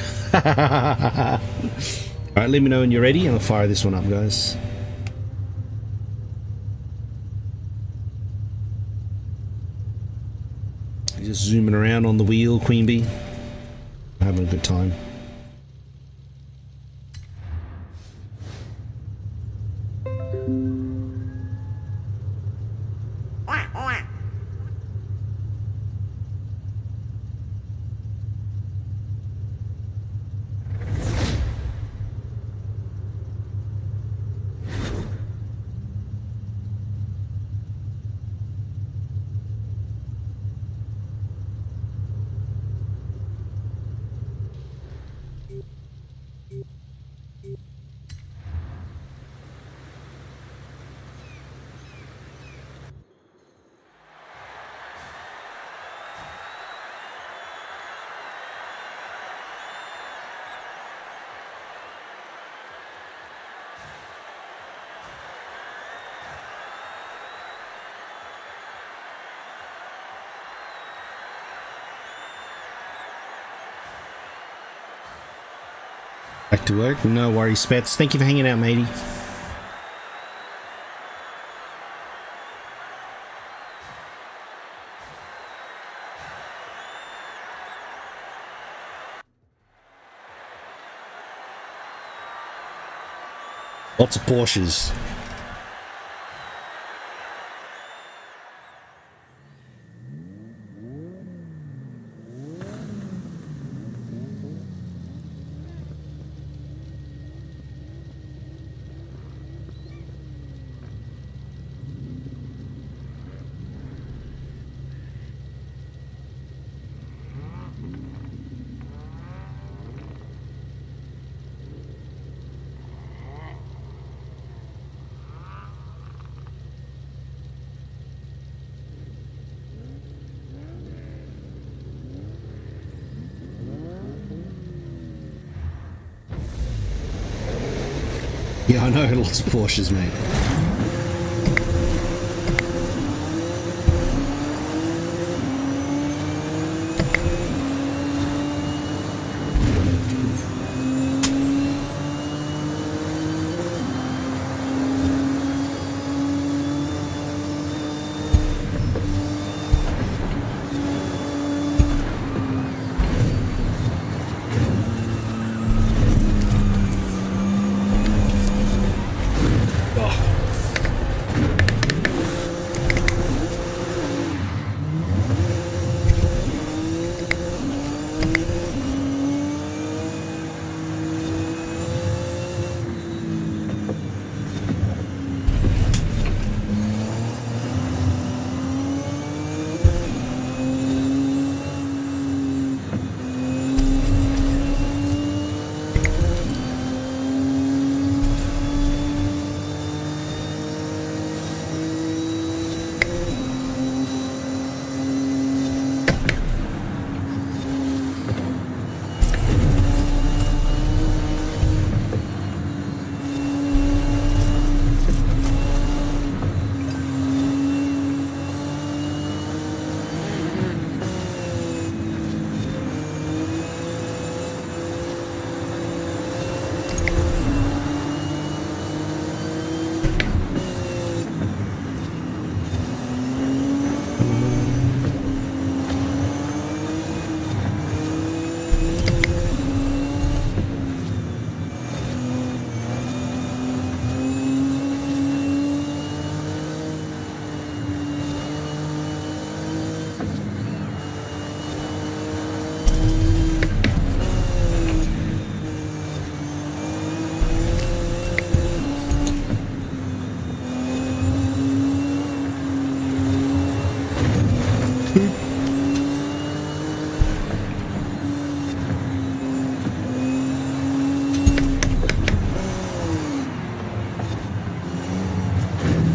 Alright, let me know when you're ready and I'll fire this one up, guys. Just zooming around on the wheel, Queen Bee. Having a good time. Back to work. No worries, Spets. Thank you for hanging out, matey. Lots of Porsches. Yeah, I know, lots of Porsches, mate. Oh.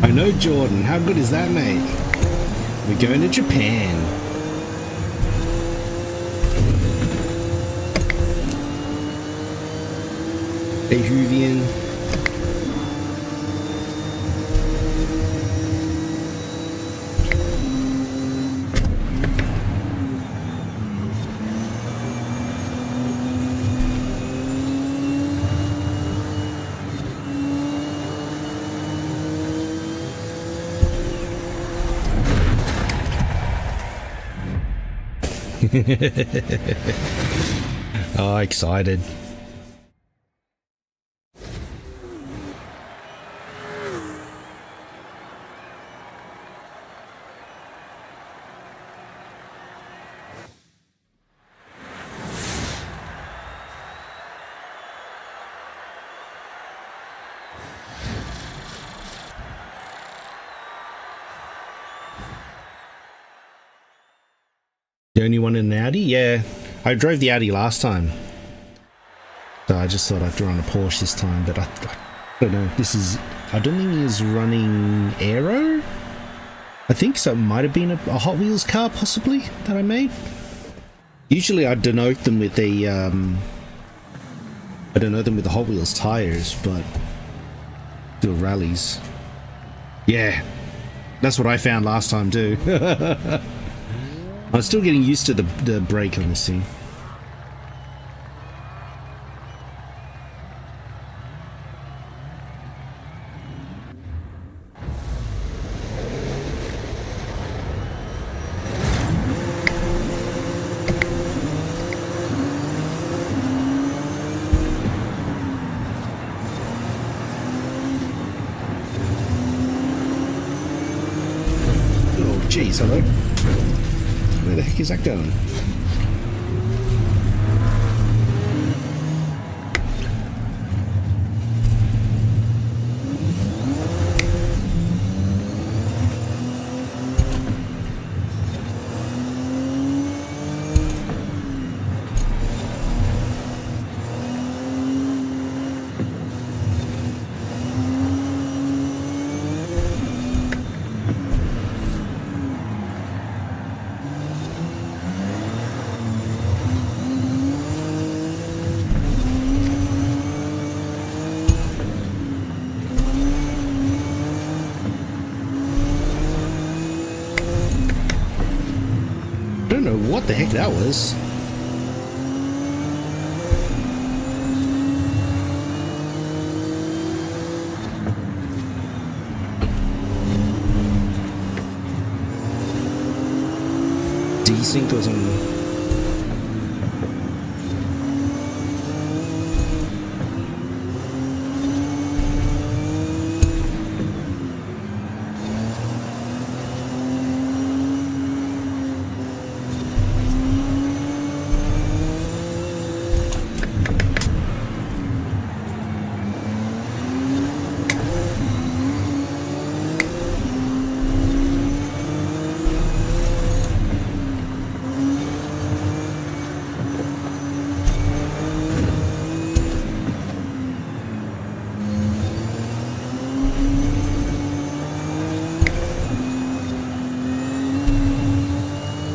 I know, Jordan. How good is that, mate? We're going to Japan. Hey, Huvian. Oh, excited. The only one in an Audi? Yeah, I drove the Audi last time. So I just thought I'd run a Porsche this time, but I don't know. I don't think he's running Aero? I think so. It might have been a Hot Wheels car, possibly, that I made. Usually I denote them with the Hot Wheels tires, but still rallies. Yeah, that's what I found last time too. I'm still getting used to the brake on this thing. Oh, geez, hello. Where the heck is that going? I don't know what the heck that was. Desync or something.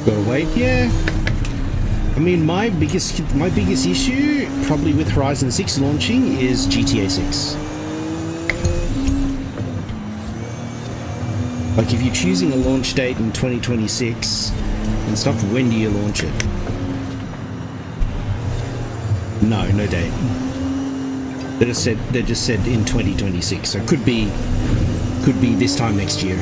Gotta wait, yeah. I mean, my biggest issue probably with Horizon 6 launching is GTA 6. Like, if you're choosing a launch date in 2026 and stuff, when do you launch it? No date. They just said in 2026, so could be this time next year.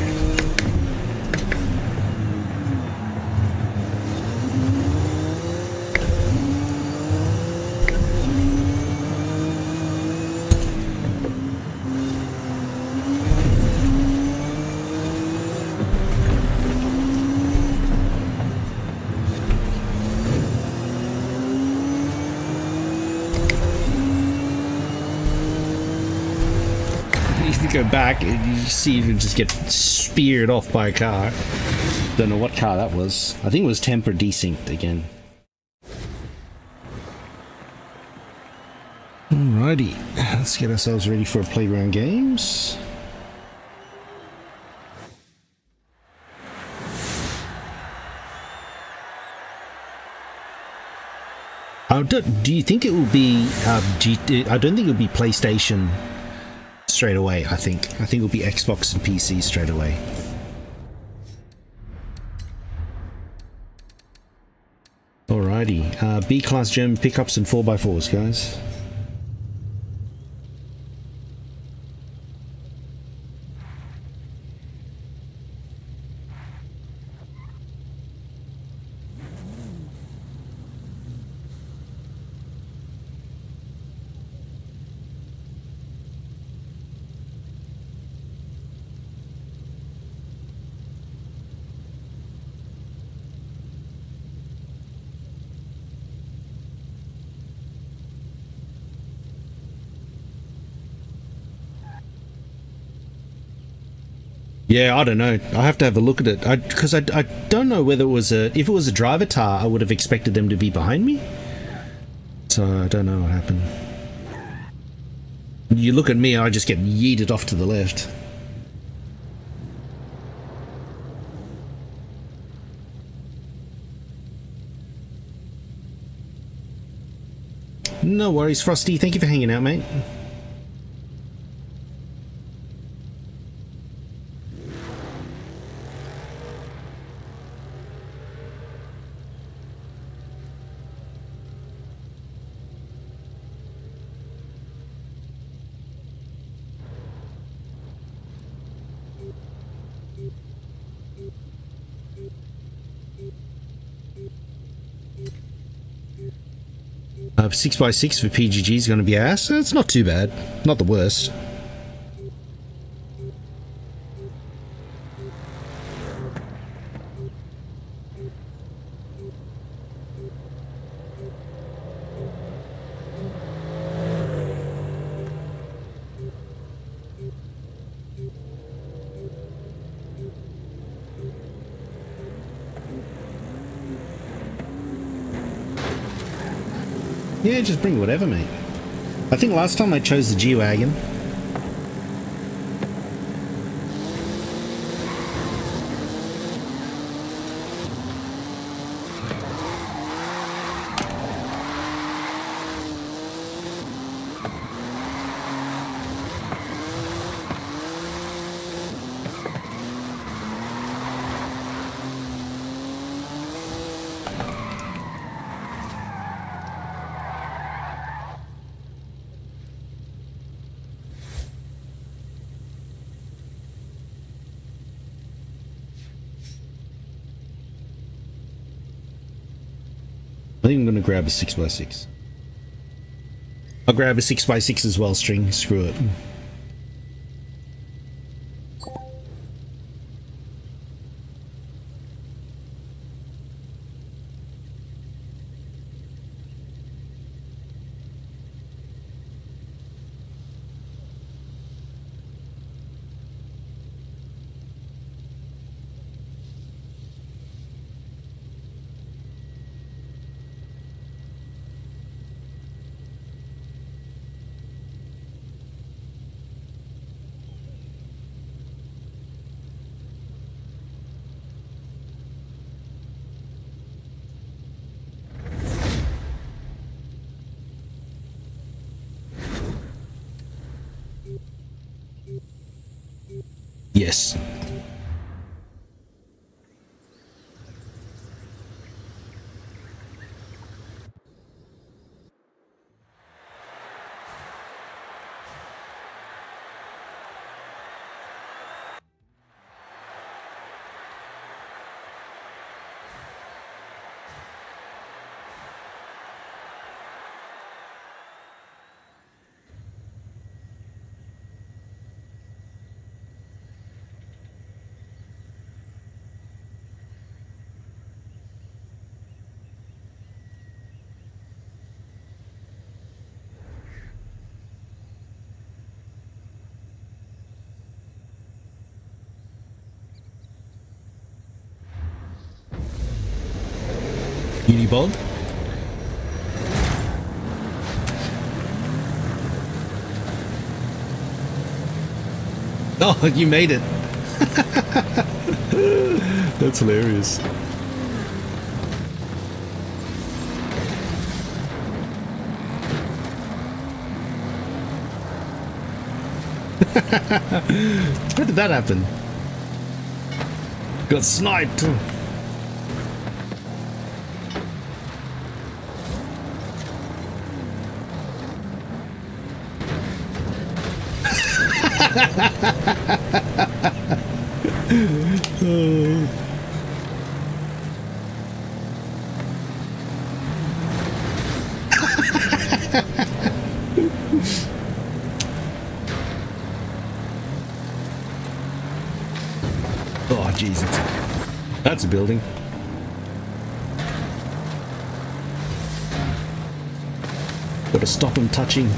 Go back and you see him just get speared off by a car. Don't know what car that was. I think it was temper desynced again. Alrighty, let's get ourselves ready for Playground Games. Do you think it will be? I don't think it will be PlayStation straight away. I think it will be Xbox and PC straight away. Alrighty, B-class German pickups and 4x4s, guys. Yeah, I don't know. I have to have a look at it. Because I don't know whether it was if it was a driver tar, I would have expected them to be behind me. So I don't know what happened. You look at me, I just get yeeted off to the left. No worries, Frosty. Thank you for hanging out, mate. Uh, 6x6 for PGG is going to be ass. It's not too bad. Not the worst. Yeah, just bring whatever, mate. I think last time I chose the G-Wagon. I think I'm going to grab a 6x6. I'll grab a 6x6 as well, string. Screw it. Yes. Unibog? Oh, you made it. That's hilarious. How did that happen? Got sniped. Oh, Jesus. That's a building. Gotta stop him touching.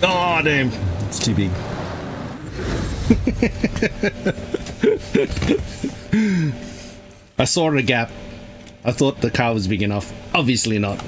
Oh, damn. It's too big. I saw a gap. I thought the car was big enough. Obviously not.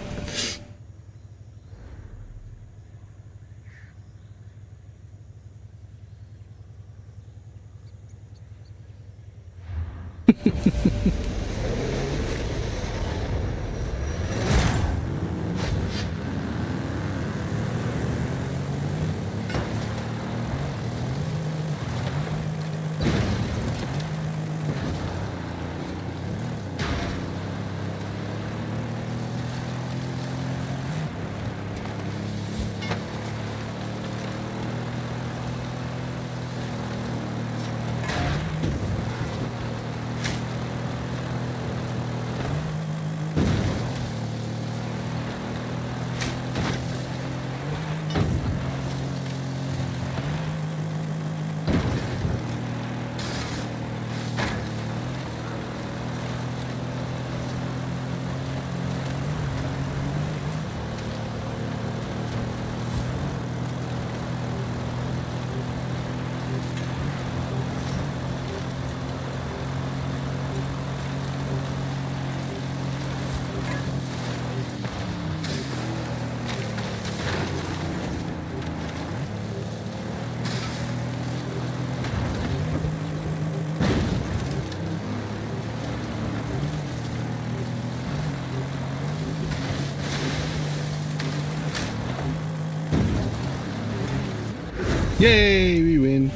Yay, we win.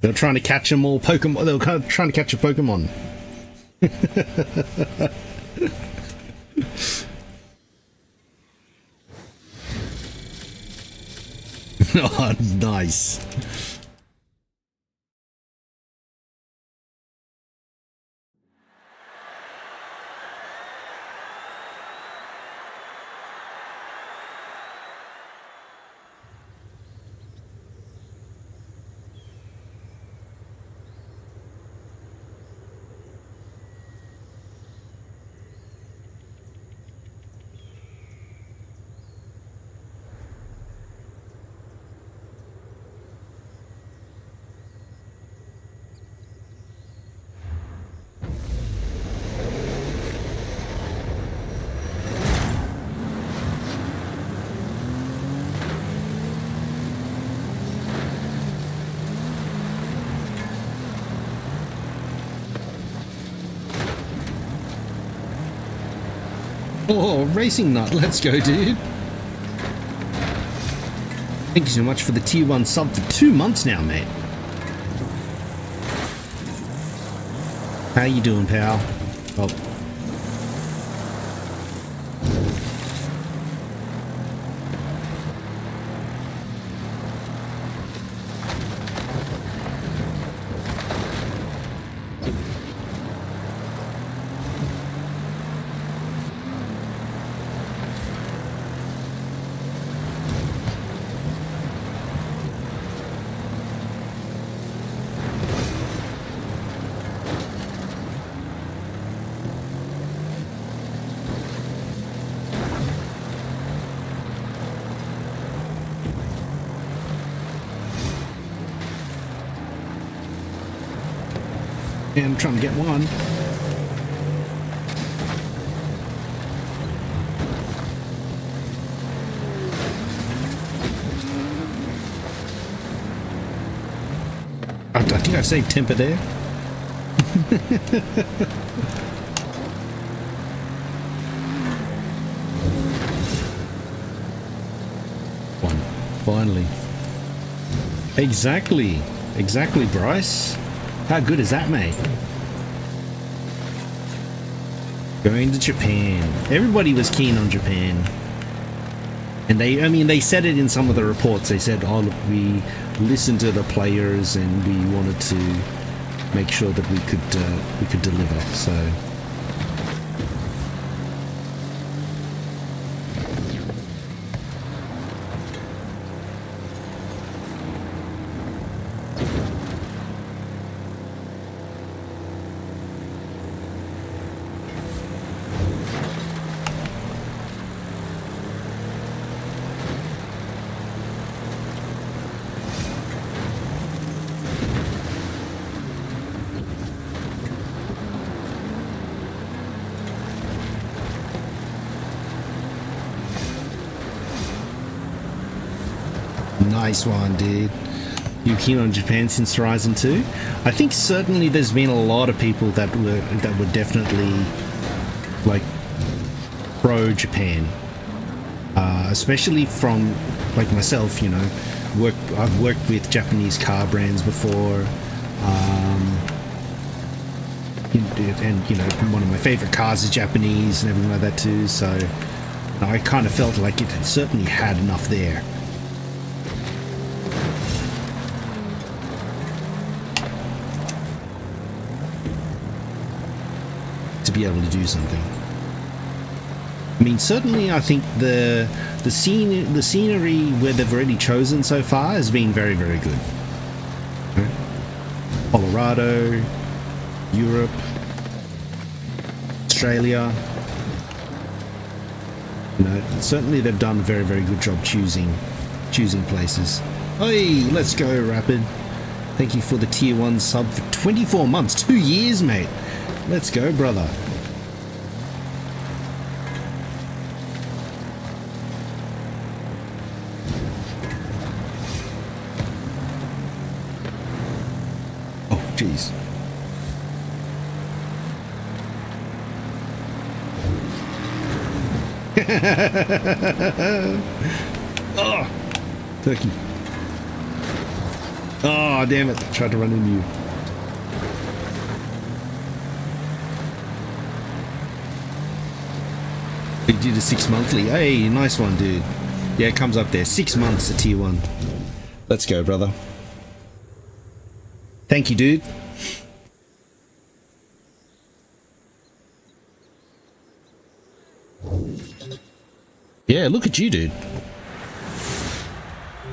They were trying to catch them all Pokemon. They were kind of trying to catch a Pokemon. Oh, nice. Oh, racing nut. Let's go, dude. Thank you so much for the tier 1 sub for 2 months now, mate. How you doing, pal? Oh. Yeah, I'm trying to get one. I think I saved temper there. One. Finally. Exactly. Exactly, Bryce. How good is that, mate? Going to Japan. Everybody was keen on Japan. And they said it in some of the reports. They said, oh, look, we listened to the players and we wanted to make sure that we could deliver. So nice one, dude. You keen on Japan since Horizon 2? I think certainly there's been a lot of people that were definitely like pro Japan, especially from like myself. You know, I've worked with Japanese car brands before, and you know, one of my favorite cars is Japanese and everything like that too. So I kind of felt like it certainly had enough there. Be able to do something. I mean, certainly I think the scenery where they've already chosen so far has been very, very good. Right? Colorado, Europe, Australia. You know, certainly they've done a very, very good job choosing places. Hey, let's go, Rapid. Thank you for the tier 1 sub for 24 months, 2 years, mate. Let's go, brother. Oh, jeez. Oh, turkey. Oh, damn it. I tried to run into you. They did a 6 monthly. Hey, nice one, dude. Yeah, it comes up there. 6 months at tier 1. Let's go, brother. Thank you, dude. Yeah, look at you, dude.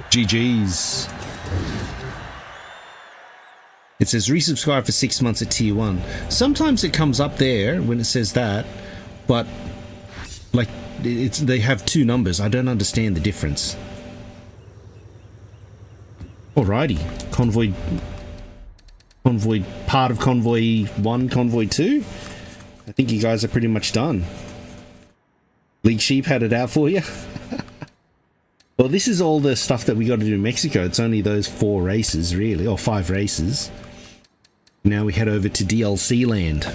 GG's. It says resubscribe for 6 months at tier 1. Sometimes it comes up there when it says that, but like they have 2 numbers. I don't understand the difference. Alrighty, Convoy, part of Convoy 1, Convoy 2. I think you guys are pretty much done. League Sheep had it out for you. Well, this is all the stuff that we got to do in Mexico. It's only those 4 races, really, or 5 races. Now we head over to DLC land.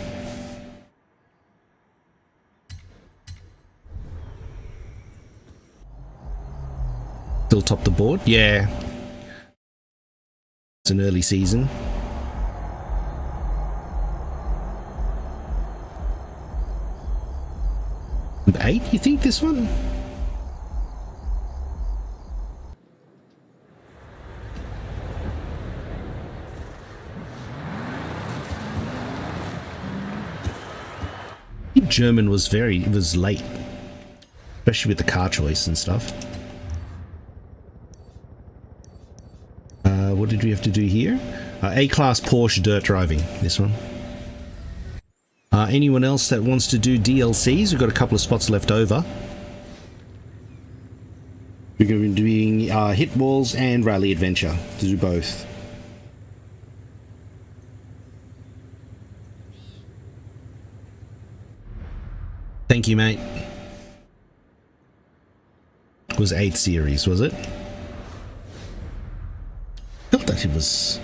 Still top the board? Yeah. It's an early season. Number 8, you think, this one? I think German was late. Especially with the car choice and stuff. What did we have to do here? A-Class Porsche dirt driving, this one. Anyone else that wants to do DLCs? We've got a couple of spots left over. We're going to be doing Hit Walls and Rally Adventure to do both. Thank you, mate. It was 8 series, was it? I felt that it was...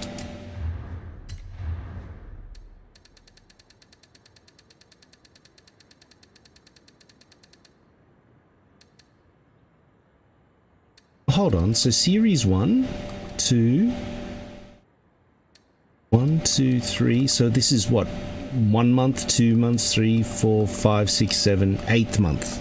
hold on. So series 1, 2, 1, 2, 3. So this is what? 1 month, 2 months, 3, 4, 5, 6, 7, 8th month.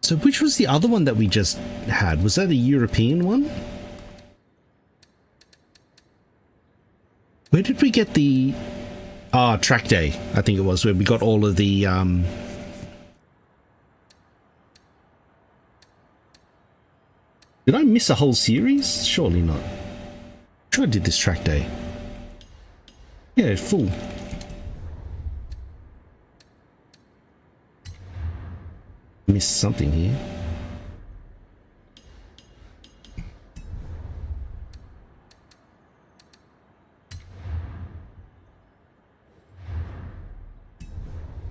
So which was the other one that we just had? Was that a European one? Where did we get the... track day, I think it was, where we got all of the... Did I miss a whole series? Surely not. I'm sure I did this track day. Yeah, full. Missed something here.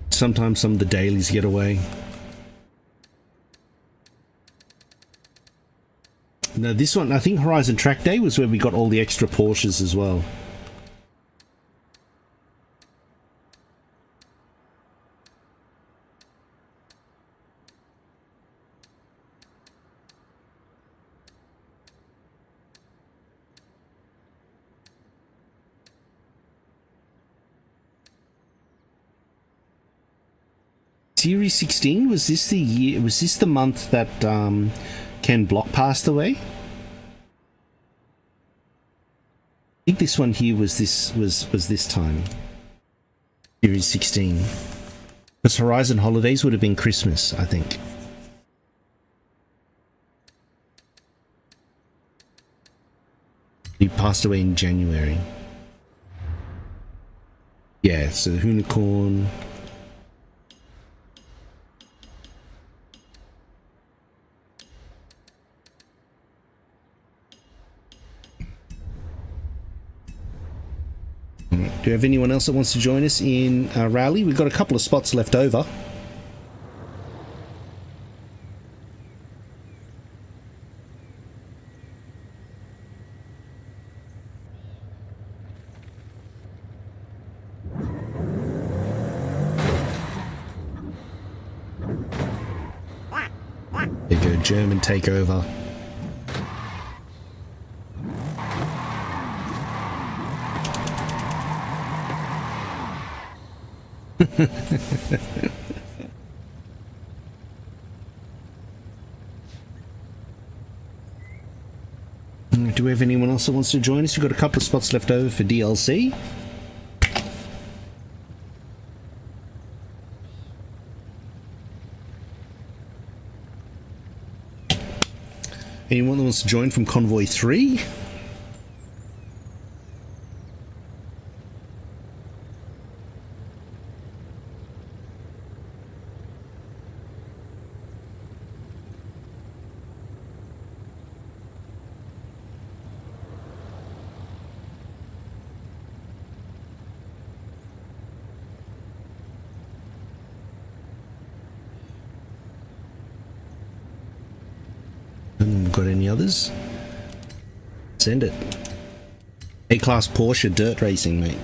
Sometimes some of the dailies get away. No, this one, I think Horizon Track Day was where we got all the extra Porsches as well. Series 16, was this the year, was this the month that Ken Block passed away? I think this one here was this time. Series 16. Because Horizon Holidays would have been Christmas, I think. He passed away in January. Yeah, so Unicorn. Do you have anyone else that wants to join us in Rally? We've got a couple of spots left over. There you go, German takeover. Do we have anyone else that wants to join us? We've got a couple of spots left over for DLC. Anyone that wants to join from Convoy 3? Got any others? Send it. A-Class Porsche dirt racing, mate.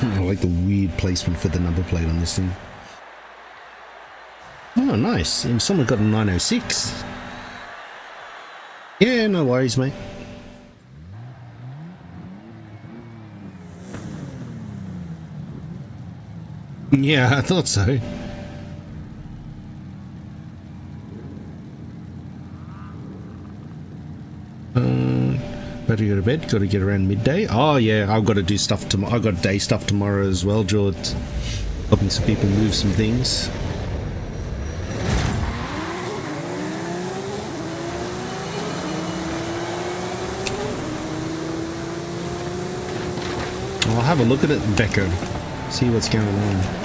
I like the weird placement for the number plate on this thing. Oh, nice. And someone got a 906. Yeah, no worries, mate. Yeah, I thought so. Better go to bed. Got to get around midday. Oh yeah, I've got to do stuff tomorrow. I've got day stuff tomorrow as well, George. Helping some people move some things. I'll have a look at it, Becca. See what's going on.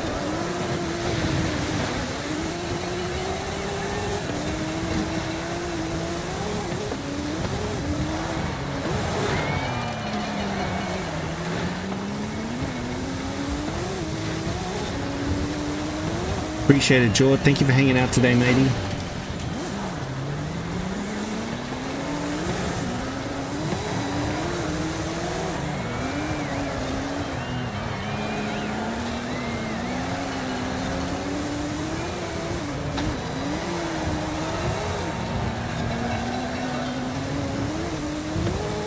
Appreciate it, George. Thank you for hanging out today, matey.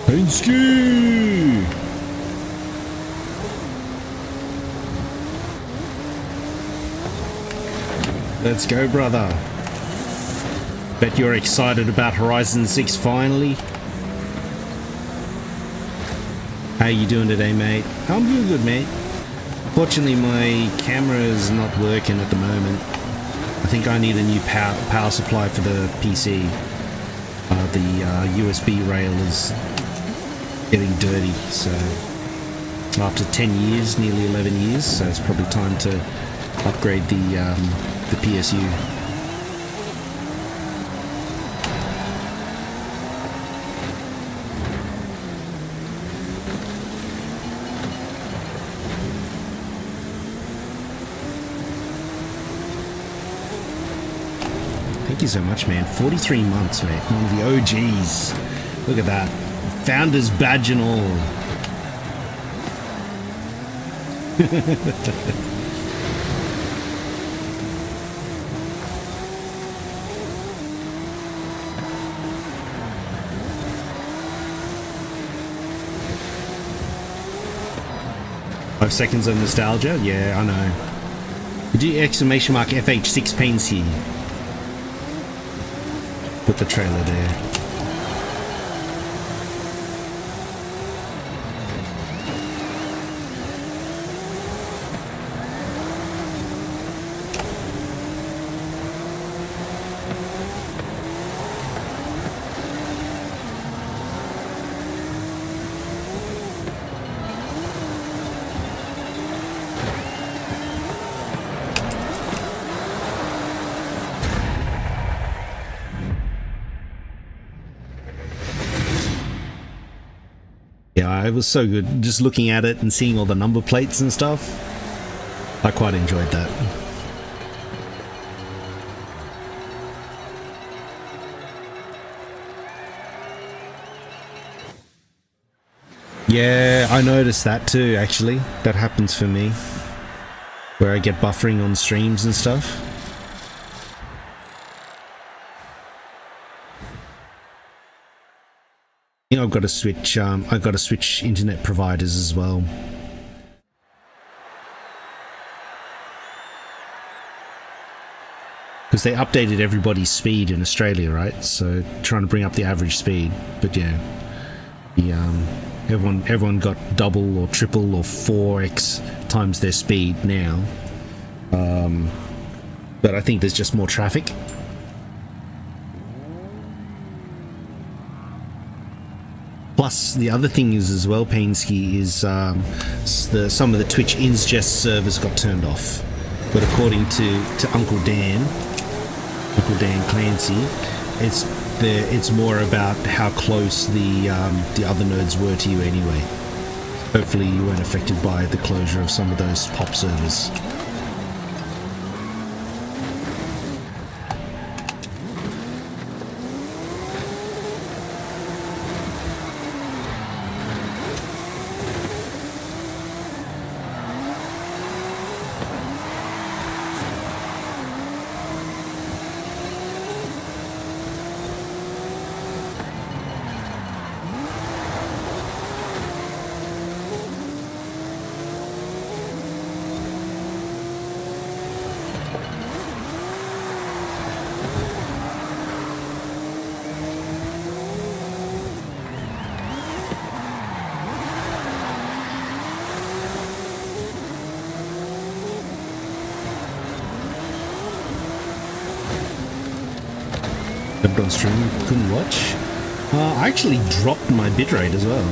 Pinsky! Let's go, brother. Bet you're excited about Horizon 6 finally. How you doing today, mate? I'm doing good, mate. Fortunately, my camera is not working at the moment. I think I need a new power supply for the PC. The USB rail is getting dirty, so after 10 years, nearly 11 years, so it's probably time to upgrade the PSU. Thank you so much, man. 43 months, mate. One of the OGs. Look at that. Founder's badge and all. 5 seconds of nostalgia? Yeah, I know. Did you exclamation mark FH6 pains here? Put the trailer there. Yeah, it was so good. Just looking at it and seeing all the number plates and stuff. I quite enjoyed that. Yeah, I noticed that too, actually. That happens for me. Where I get buffering on streams and stuff. You know, I've got to switch internet providers as well. Because they updated everybody's speed in Australia, right? So trying to bring up the average speed. But yeah, the everyone got double or triple or 4x times their speed now. But I think there's just more traffic. Plus, the other thing is as well, Painsky, is some of the Twitch ingest servers got turned off. But according to Uncle Dan Clancy, it's more about how close the other nodes were to you anyway. Hopefully, you weren't affected by the closure of some of those pop servers. subbed on stream, couldn't watch. I actually dropped my bitrate as well.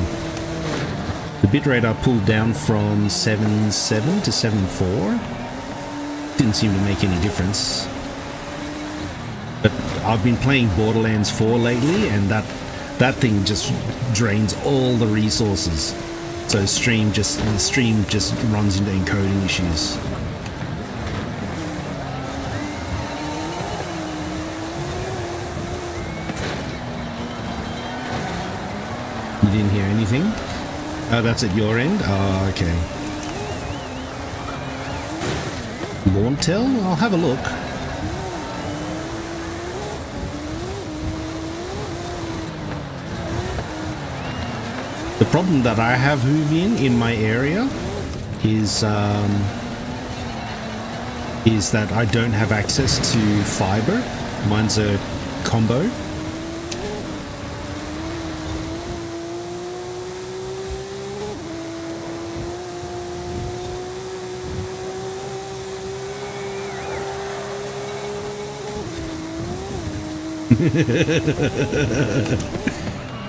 The bitrate I pulled down from 7.7 to 7.4. Didn't seem to make any difference. But I've been playing Borderlands 4 lately, and that thing just drains all the resources. So the stream just runs into encoding issues. You didn't hear anything? Oh, that's at your end? Oh, okay. Launtel? I'll have a look. The problem that I have, Hoovian, in my area is that I don't have access to fiber. Mine's a combo.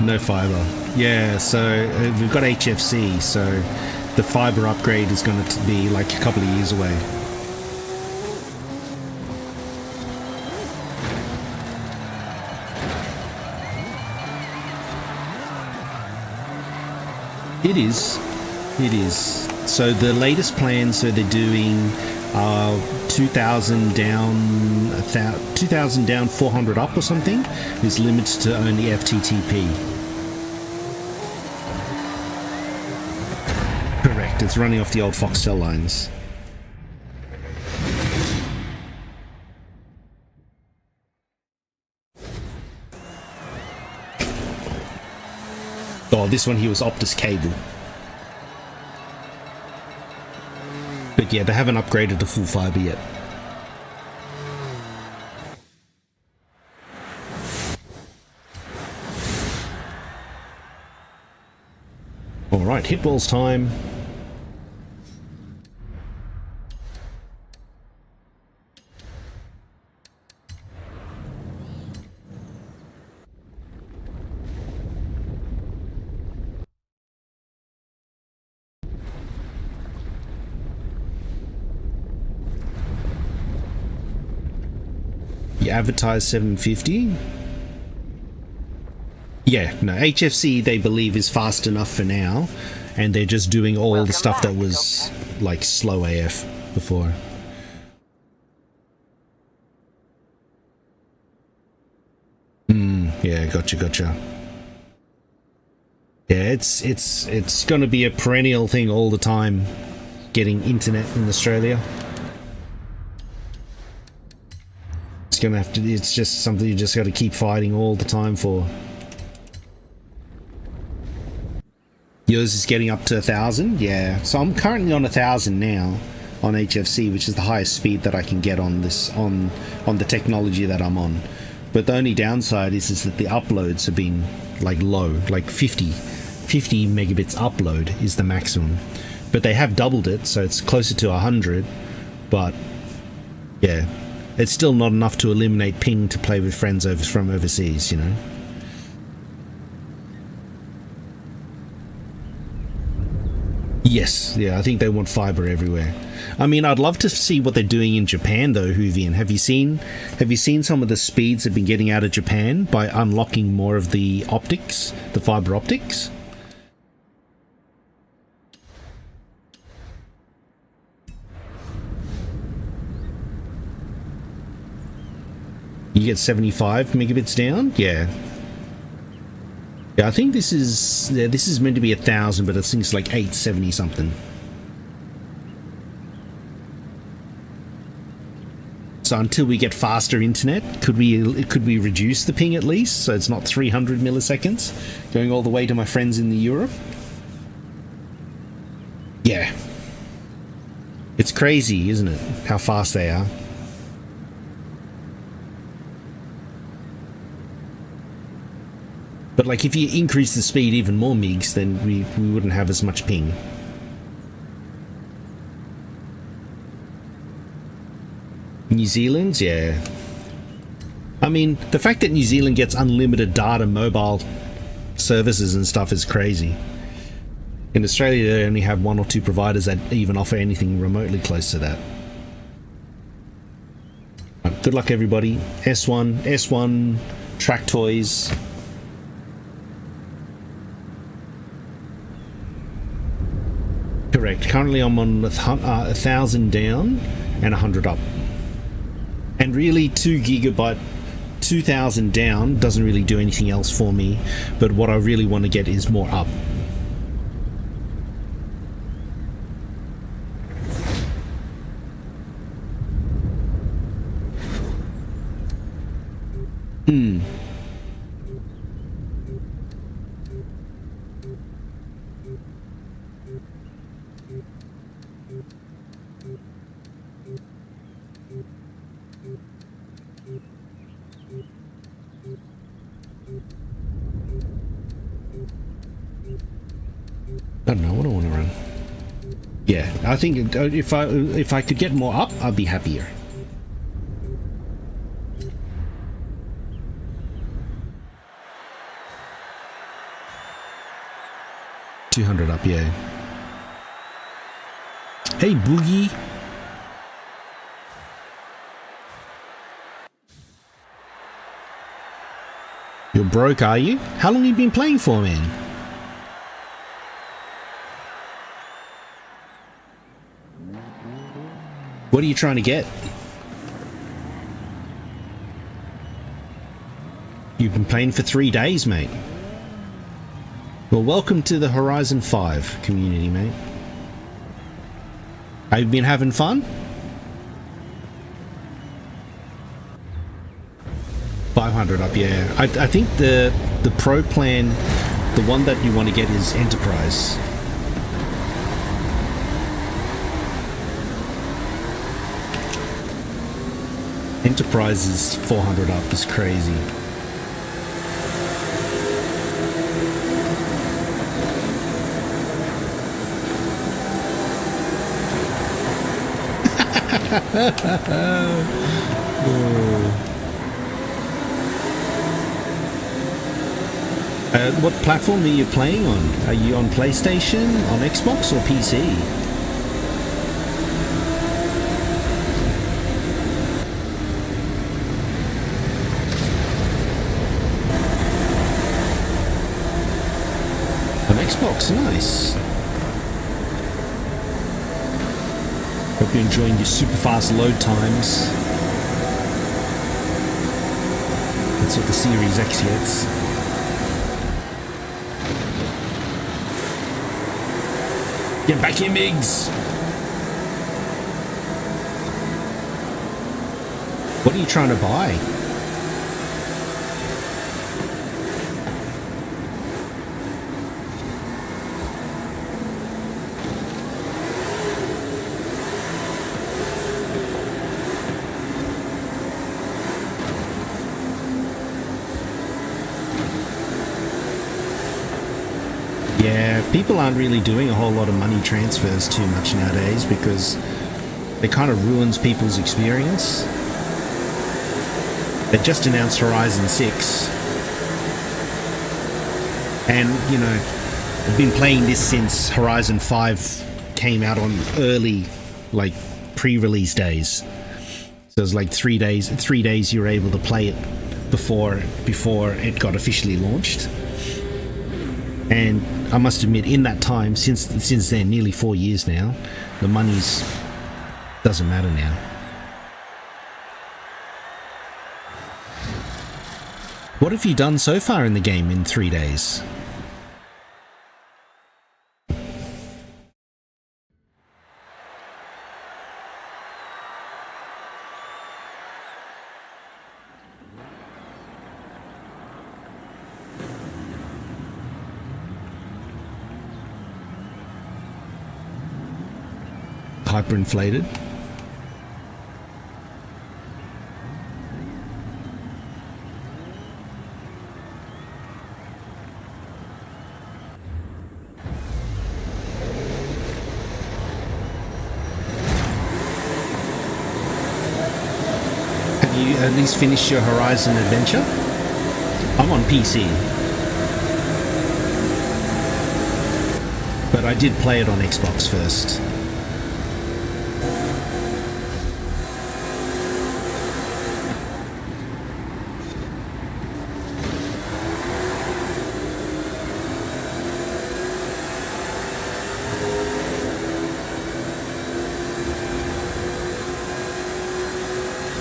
No fiber. Yeah, so we've got HFC, so the fiber upgrade is going to be like a couple of years away. It is. It is. So the latest plan, so they're doing 2,000 down, 2,000 down, 400 up or something, is limited to only FTTP. Correct, it's running off the old Foxtel lines. Oh, this one here was Optus cable. But yeah, they haven't upgraded to full fiber yet. Alright, hitballs time. You advertise 750. Yeah, no, HFC they believe is fast enough for now, and they're just doing all the stuff that was like slow AF before. Yeah, gotcha. Yeah, it's gonna be a perennial thing all the time, getting internet in Australia. It's gonna have to. It's just something you just got to keep fighting all the time for. Yours is getting up to 1,000, yeah. So I'm currently on 1,000 now on HFC, which is the highest speed that I can get on this on the technology that I'm on. But the only downside is that the uploads have been like low, like 50 megabits upload is the maximum. But they have doubled it, so it's closer to 100. But yeah. It's still not enough to eliminate ping to play with friends from overseas, you know. Yes, yeah, I think they want fiber everywhere. I mean, I'd love to see what they're doing in Japan, though, Hoovian. Have you seen some of the speeds they've been getting out of Japan by unlocking more of the optics, the fiber optics? You get 75 megabits down? Yeah. Yeah, I think this is meant to be 1,000, but I think it's like 870 something. So until we get faster internet, could we reduce the ping at least, so it's not 300 milliseconds going all the way to my friends in Europe? Yeah. It's crazy, isn't it? How fast they are. But like, if you increase the speed even more megs, then we wouldn't have as much ping. New Zealand, yeah. I mean, the fact that New Zealand gets unlimited data, mobile services and stuff is crazy. In Australia, they only have 1 or 2 providers that even offer anything remotely close to that. Good luck, everybody. S1, track toys. Correct. Currently, I'm on 1,000 down and 100 up. And really, 2 gigabyte, 2,000 down doesn't really do anything else for me. But what I really want to get is more up. I don't know what I want to run. Yeah, I think if I could get more up, I'd be happier. $200 up, yeah. Hey, Boogie. You're broke, are you? How long have you been playing for, man? What are you trying to get? You've been playing for 3 days, mate. Well, welcome to the Horizon 5 community, mate. Have you been having fun? $500 up, yeah. I think the pro plan, the one that you want to get is Enterprise. Enterprise is 400 up, is crazy. What platform are you playing on? Are you on PlayStation, on Xbox, or PC? On Xbox, nice. Hope you're enjoying your super fast load times. That's what the Series X gets. Get back here, Migs! What are you trying to buy? Yeah, people aren't really doing a whole lot of money transfers too much nowadays because it kind of ruins people's experience. They just announced Horizon 6. And, you know, I've been playing this since Horizon 5 came out on early, like, pre-release days. So it was like 3 days. 3 days you were able to play it before it got officially launched. And I must admit, in that time, since then, nearly 4 years now, the money's doesn't matter now. What have you done so far in the game in 3 days? Hyperinflated. you at least finished your Horizon Adventure? I'm on PC. But I did play it on Xbox first.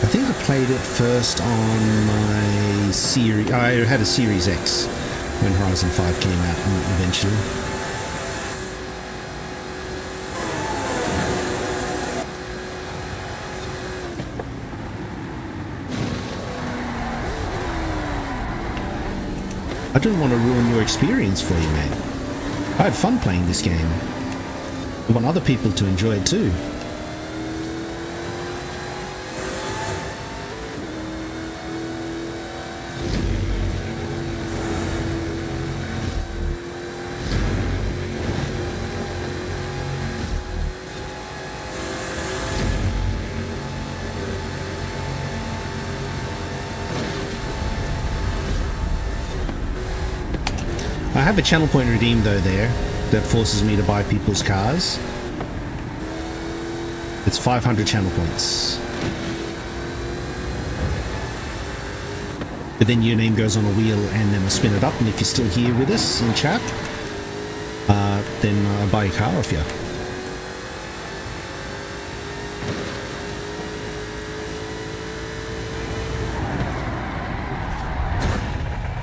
I think I played it first on my Series... I had a Series X when Horizon 5 came out eventually. I don't want to ruin your experience for you, man. I had fun playing this game. I want other people to enjoy it too. I have a channel point redeem though there that forces me to buy people's cars. It's 500 channel points. But then your name goes on a wheel and then I spin it up, and if you're still here with us in chat, then I buy a car off you.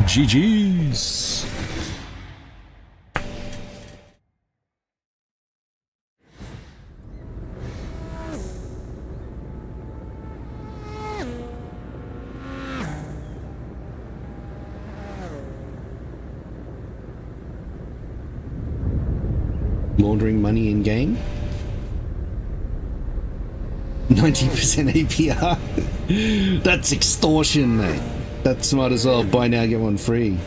GG's. Laundering money in game. 90% APR. That's extortion, mate. That's might as well buy now get one free.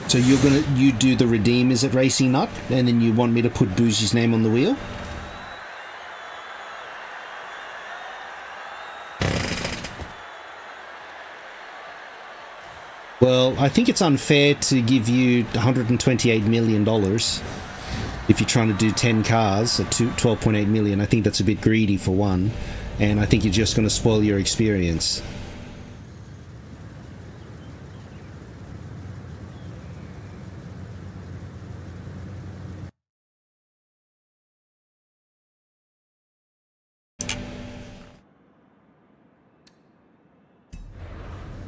So you do the redeem, is it Racing Nut, and then you want me to put Bougie's name on the wheel? Well, I think it's unfair to give you $128 million if you're trying to do 10 cars at 12.8 million. I think that's a bit greedy for one, and I think you're just going to spoil your experience.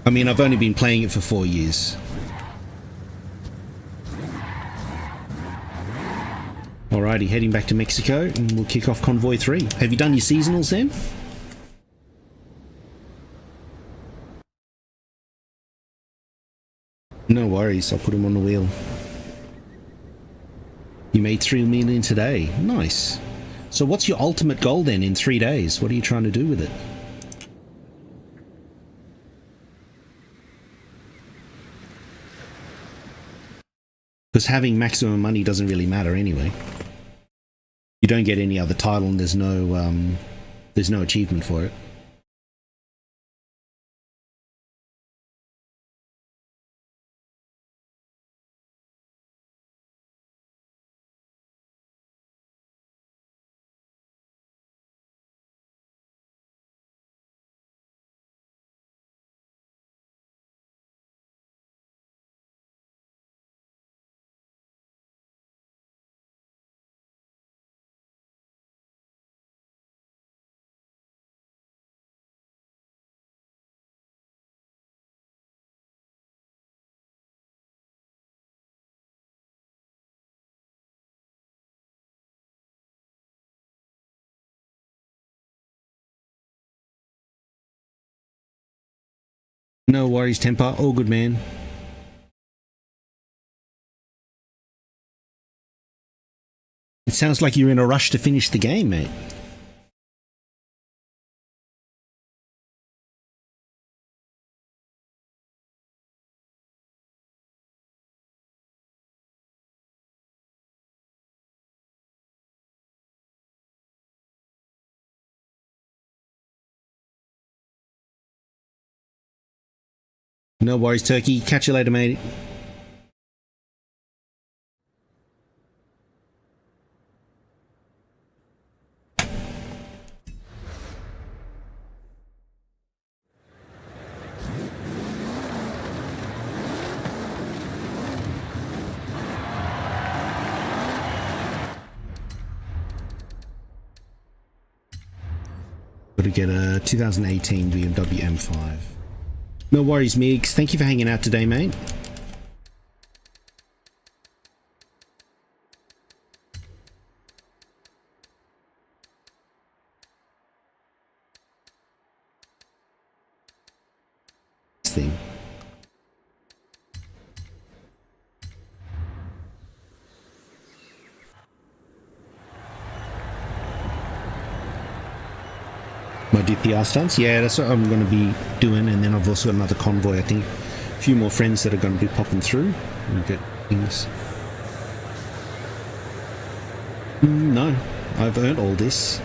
I mean, I've only been playing it for 4 years. Alrighty, heading back to Mexico, and we'll kick off Convoy 3. Have you done your seasonals then? No worries, I'll put them on the wheel. You made 3 million today. Nice. So what's your ultimate goal then in 3 days? What are you trying to do with it? Because having maximum money doesn't really matter anyway. You don't get any other title and there's no achievement for it. No worries, Temper. All good, man. It sounds like you're in a rush to finish the game, mate. No worries, Turkey. Catch you later, mate. Got to get a 2018 BMW M5. No worries, Migs. Thank you for hanging out today, mate. Thing. My DPR stunts, yeah, that's what I'm going to be doing, and then I've also got another convoy. I think a few more friends that are going to be popping through and get things. No, I've earned all this.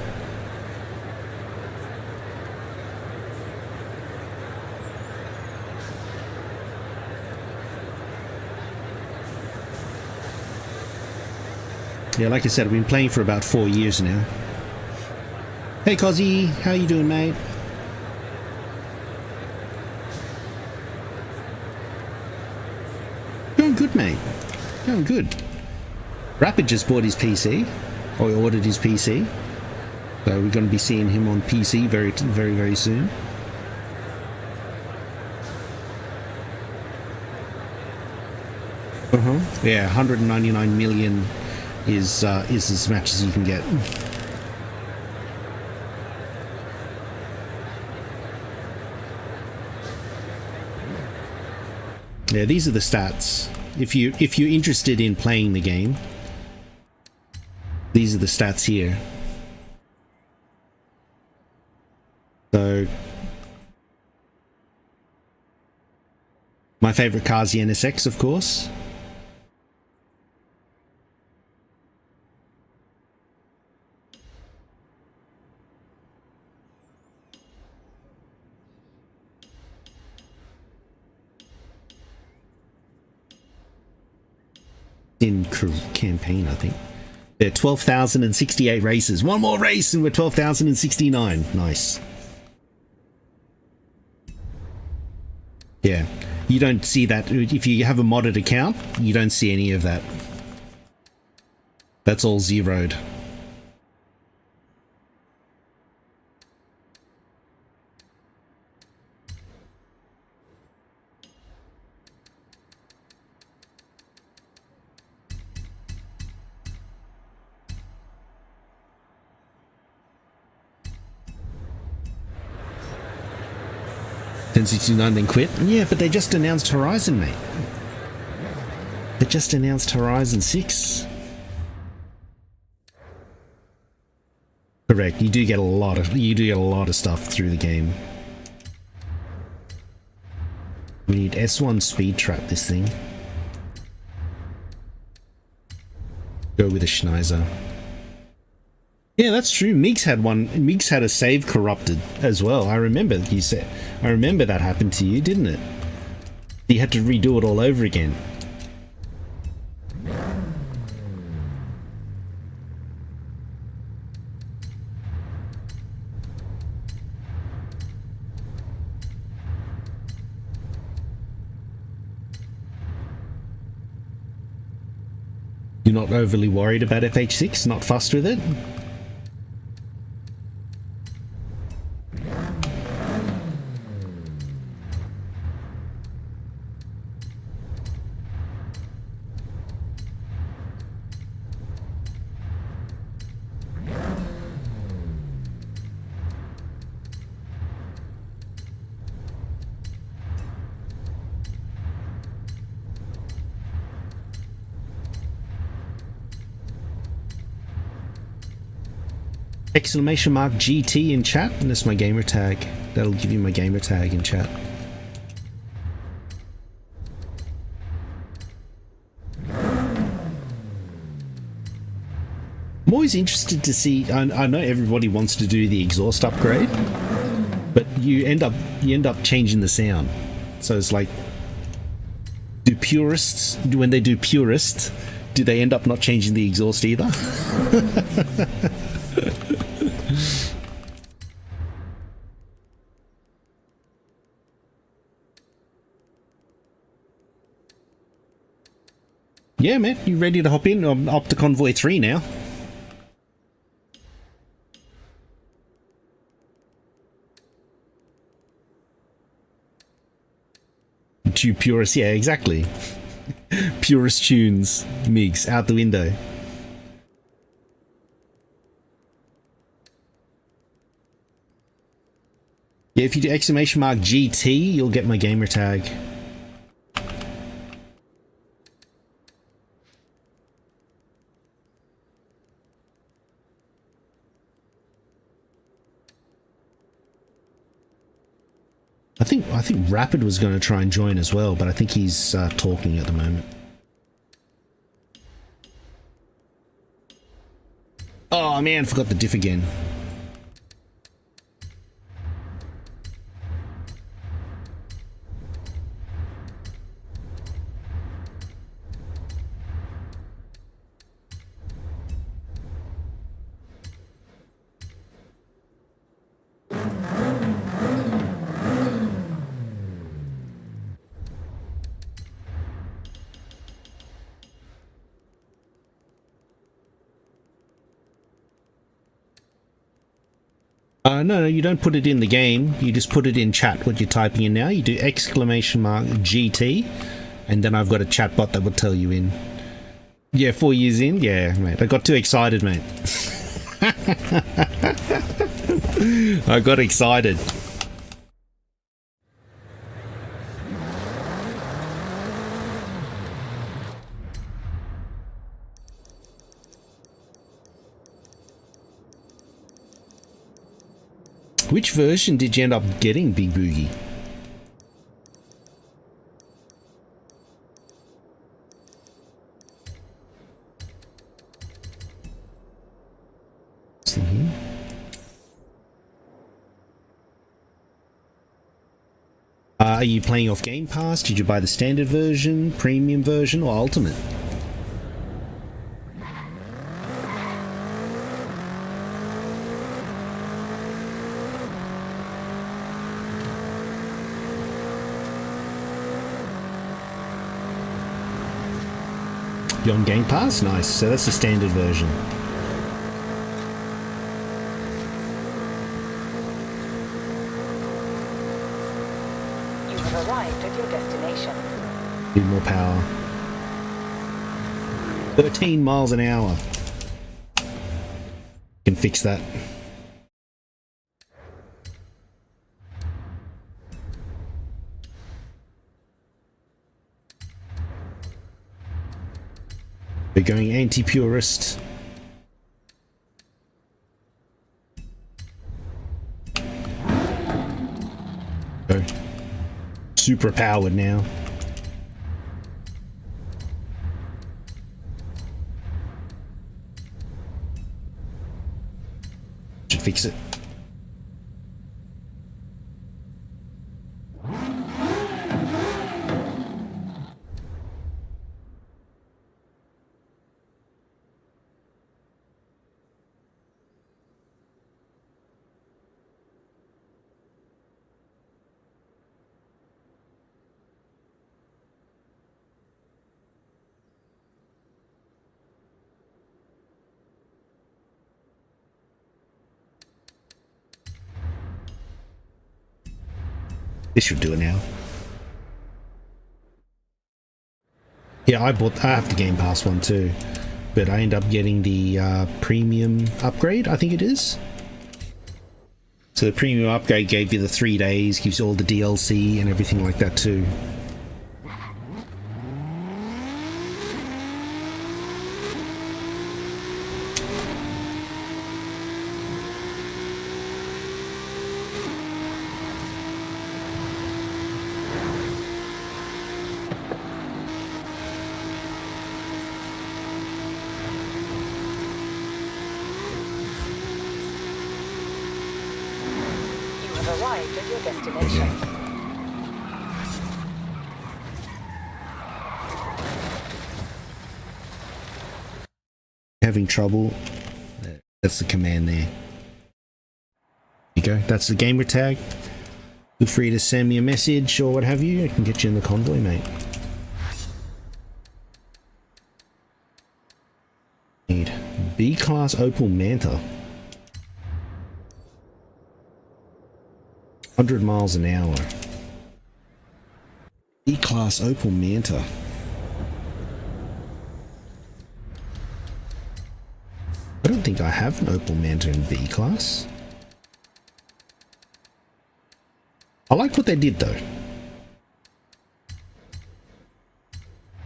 Yeah, like I said, I've been playing for about 4 years now. Hey Cozzy, how you doing, mate? Going good, mate. Going good. Rapid just bought his PC, or ordered his PC. So we're going to be seeing him on PC very, very, very soon. Yeah, 199 million is as much as you can get. Yeah, these are the stats. If you're interested in playing the game, these are the stats here. So my favorite car is the NSX, of course. In campaign, I think. There are 12,068 races. One more race and we're 12,069. Nice. Yeah. You don't see that. If you have a modded account, you don't see any of that. That's all zeroed. Then quit. Yeah, but they just announced Horizon, mate. They just announced Horizon 6. Correct. You do get a lot of stuff through the game. We need S1 speed trap this thing. Go with a Schneiser. Yeah, that's true. Meeks had one. Meeks had a save corrupted as well. I remember you said. I remember that happened to you, didn't it? You had to redo it all over again. You're not overly worried about FH6? Not fussed with it? Exclamation mark GT in chat, and that's my gamer tag. That'll give you my gamer tag in chat. I'm always interested to see. I know everybody wants to do the exhaust upgrade, but you end up changing the sound. So it's like Do purists, when they do purist, do they end up not changing the exhaust either? Yeah, man, you ready to hop in? I'm up to Convoy 3 now. To purist, yeah, exactly. Purist tunes, Migs, out the window. Yeah, if you do exclamation mark GT, you'll get my gamer tag. I think Rapid was going to try and join as well, but I think he's talking at the moment. Oh man, forgot the diff again. No, you don't put it in the game. You just put it in chat, what you're typing in now. You do exclamation mark GT, and then I've got a chat bot that will tell you in. Yeah, 4 years in? Yeah, mate. I got too excited, mate. I got excited. Which version did you end up getting, Big Boogie? See here. Are you playing off Game Pass? Did you buy the standard version, premium version, or ultimate? You on Game Pass? Nice. So that's the standard version. You have arrived at your destination. Need more power. 13 miles an hour. Can fix that. We're going anti-purist. Go. Super powered now. Should fix it. This should do it now. Yeah, I have the Game Pass one too, but I end up getting the premium upgrade, I think it is. So the premium upgrade gave you the 3 days, gives you all the DLC and everything like that too. Arrived at your destination. having trouble, that's the command there. There you go. That's the gamer tag. Feel free to send me a message or what have you. I can get you in the convoy, mate. Need B-class Opel Manta. 100 miles an hour. B-class Opel Manta. I don't think I have an Opel Manta in B-class. I like what they did though.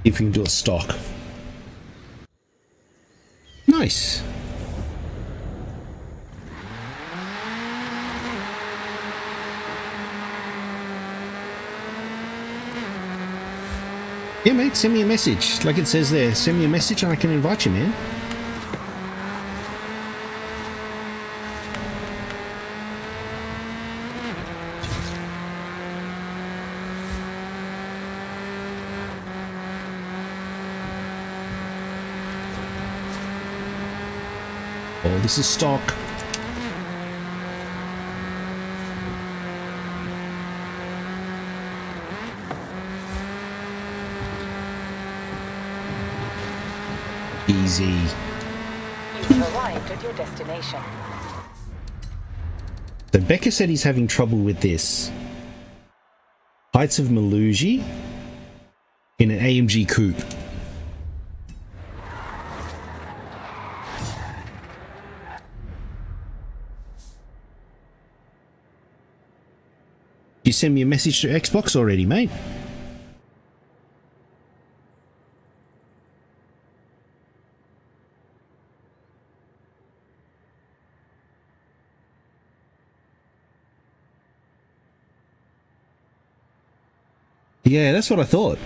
If you can do a stock. Nice. Yeah, mate, send me a message. Like it says there, send me a message and I can invite you, man. Oh, this is stock. Easy. You've arrived at your destination. So Becca said he's having trouble with this. Heights of Maluji in an AMG coupe. You send me a message to Xbox already, mate? Yeah, that's what I thought.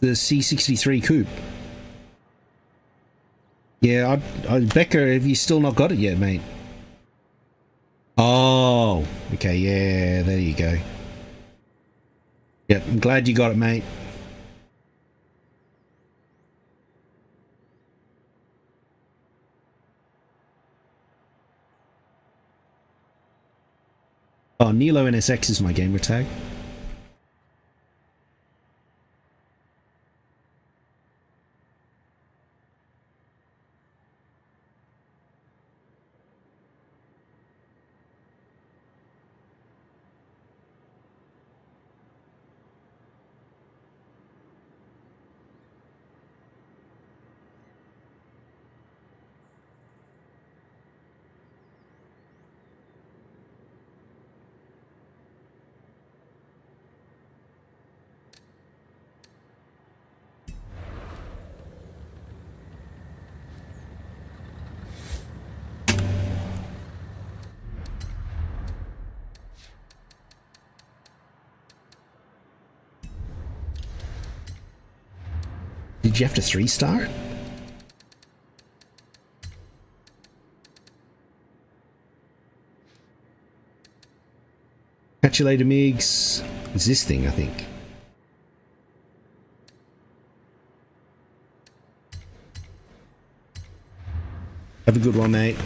The C63 coupe. Yeah, Becca, have you still not got it yet, mate? Oh, okay, yeah, there you go. Yep, I'm glad you got it, mate. Oh, Nilo NSX is my gamer tag. Did you have to 3-star? Catch you later, Migs. It's this thing, I think. Have a good one, mate.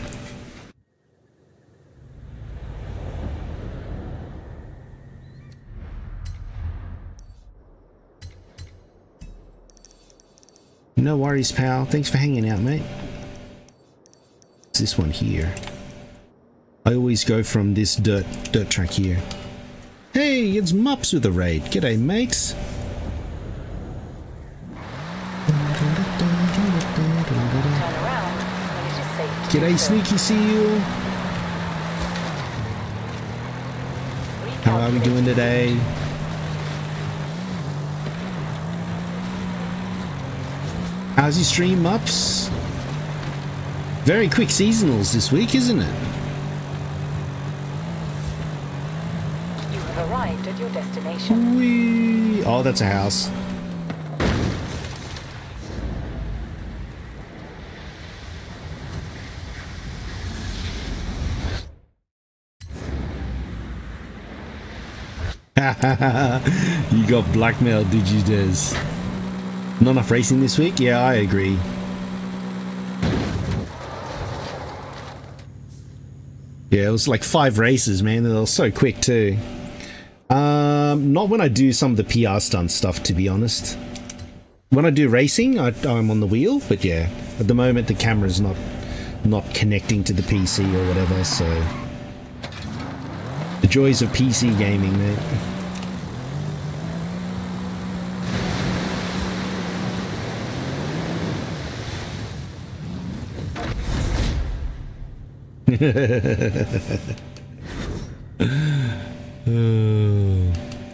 No worries, pal. Thanks for hanging out, mate. It's this one here. I always go from this dirt track here. Hey, it's Mops with a raid. G'day, mates. G'day, Sneaky Seal. How are we doing today? How's your stream, Mups? Very quick seasonals this week, isn't it? You have arrived at your destination. Whee! Oh, that's a house. You got blackmailed, did you, Des? Not enough racing this week? Yeah, I agree. Yeah, it was like 5 races, man. They were so quick too. Not when I do some of the PR stunt stuff, to be honest. When I do racing, I'm on the wheel, but yeah, at the moment the camera's not connecting to the PC or whatever, so the joys of PC gaming, mate.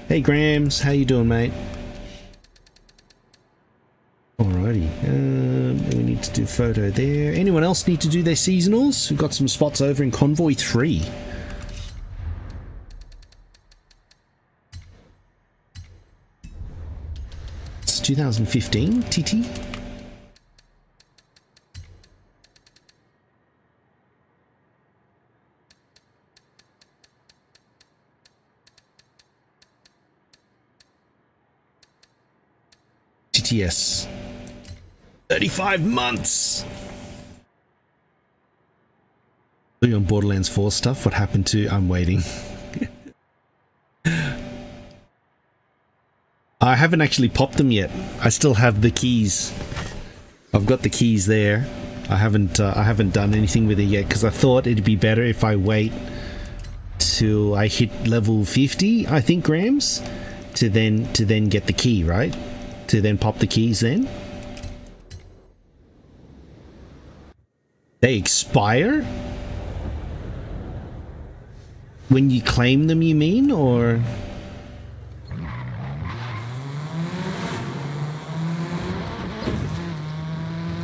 Hey Grams, how you doing, mate? Alrighty, we need to do photo there. Anyone else need to do their seasonals? We've got some spots over in Convoy 3. It's 2015, TT. TTS. 35 months! Are you on Borderlands 4 stuff? What happened to... I'm waiting. I haven't actually popped them yet. I still have the keys. I've got the keys there. I haven't done anything with it yet because I thought it'd be better if I wait till I hit level 50, I think, grams, to then get the key, right? To then pop the keys then. They expire? When you claim them, you mean, or?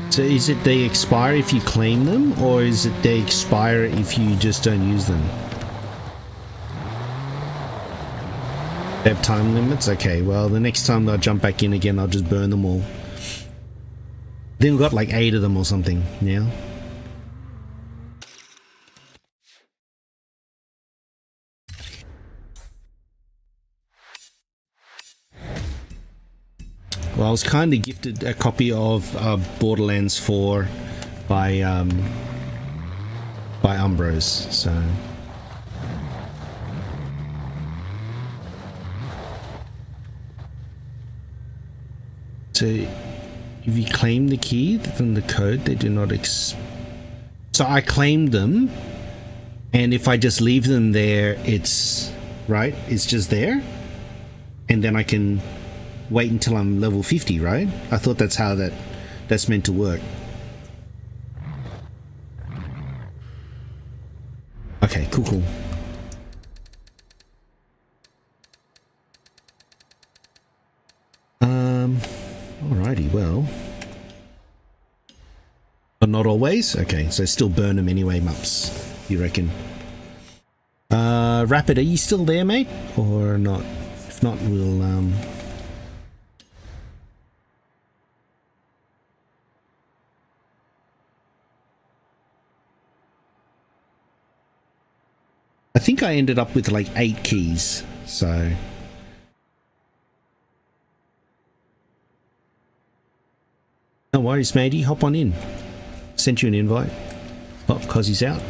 So is it they expire if you claim them, or is it they expire if you just don't use them? They have time limits? Okay, well, the next time I jump back in again, I'll just burn them all. Then we've got like 8 of them or something, yeah? Well, I was kind of gifted a copy of Borderlands 4 by Umbros, so... So, if you claim the key from the code, they do not So I claimed them, and if I just leave them there, it's... Right? It's just there? And then I can wait until I'm level 50, right? I thought that's how that's meant to work. Okay, cool. Alrighty, well. But not always? Okay, so still burn them anyway, mups, you reckon? Rapid, are you still there, mate? Or not? If not, we'll, I think I ended up with like 8 keys, so... No worries, matey. Hop on in. Sent you an invite. Oh, because he's out.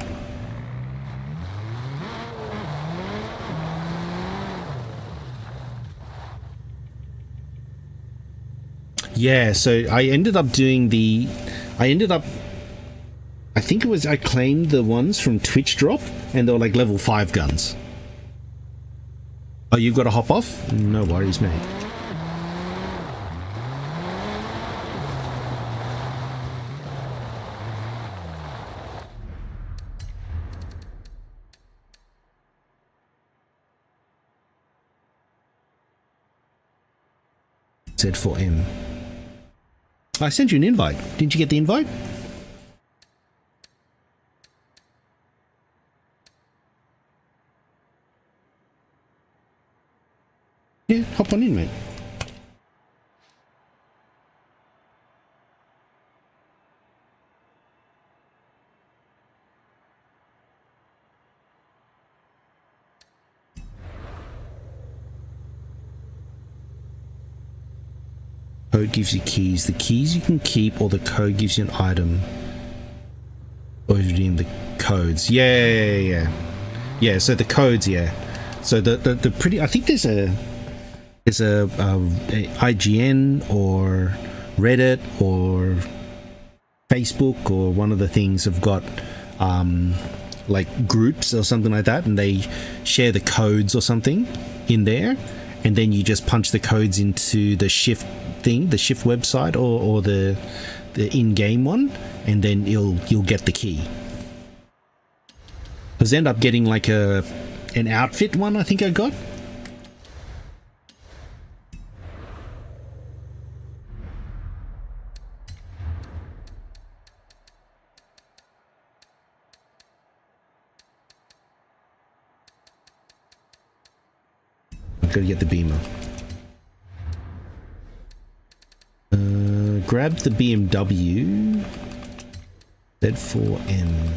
Yeah, so I ended up doing the... I think it was... I claimed the ones from Twitch Drop, and they were like level 5 guns. Oh, you've got to hop off? No worries, mate. Z4M. I sent you an invite. Didn't you get the invite? Yeah, hop on in, mate. Code gives you keys. The keys you can keep, or the code gives you an item. Or redeem. The codes. Yeah. So the codes, yeah. So the pretty. I think there's a IGN or Reddit or Facebook or one of the things have got like groups or something like that, and they share the codes or something in there, and then you just punch the codes into the shift thing, the shift website or the in-game one, and then you'll get the key. Because I end up getting like an outfit one, I think I got. I've got to get the beamer. Grab the BMW Z4M.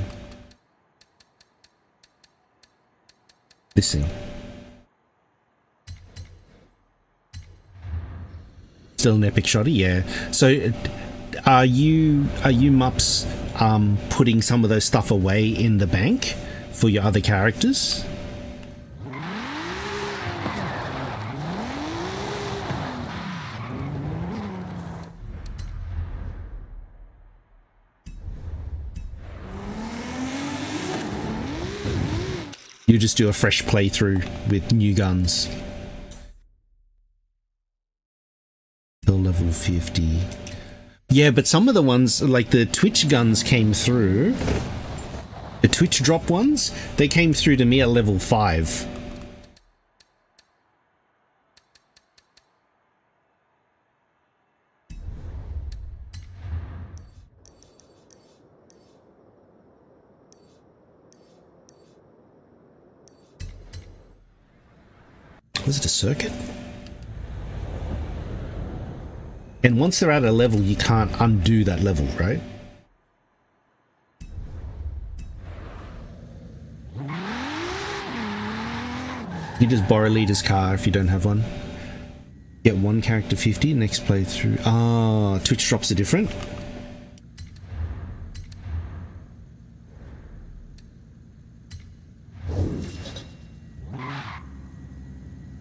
This thing. Still an epic shotty, yeah. So are you mups putting some of those stuff away in the bank for your other characters? You just do a fresh playthrough with new guns. Till level 50. Yeah, but some of the ones, like the Twitch guns came through. The Twitch drop ones, they came through to me at level 5. Was it a circuit? And once they're at a level, you can't undo that level, right? You just borrow Leader's car if you don't have one. Get one character 50, next playthrough. Ah, Twitch drops are different.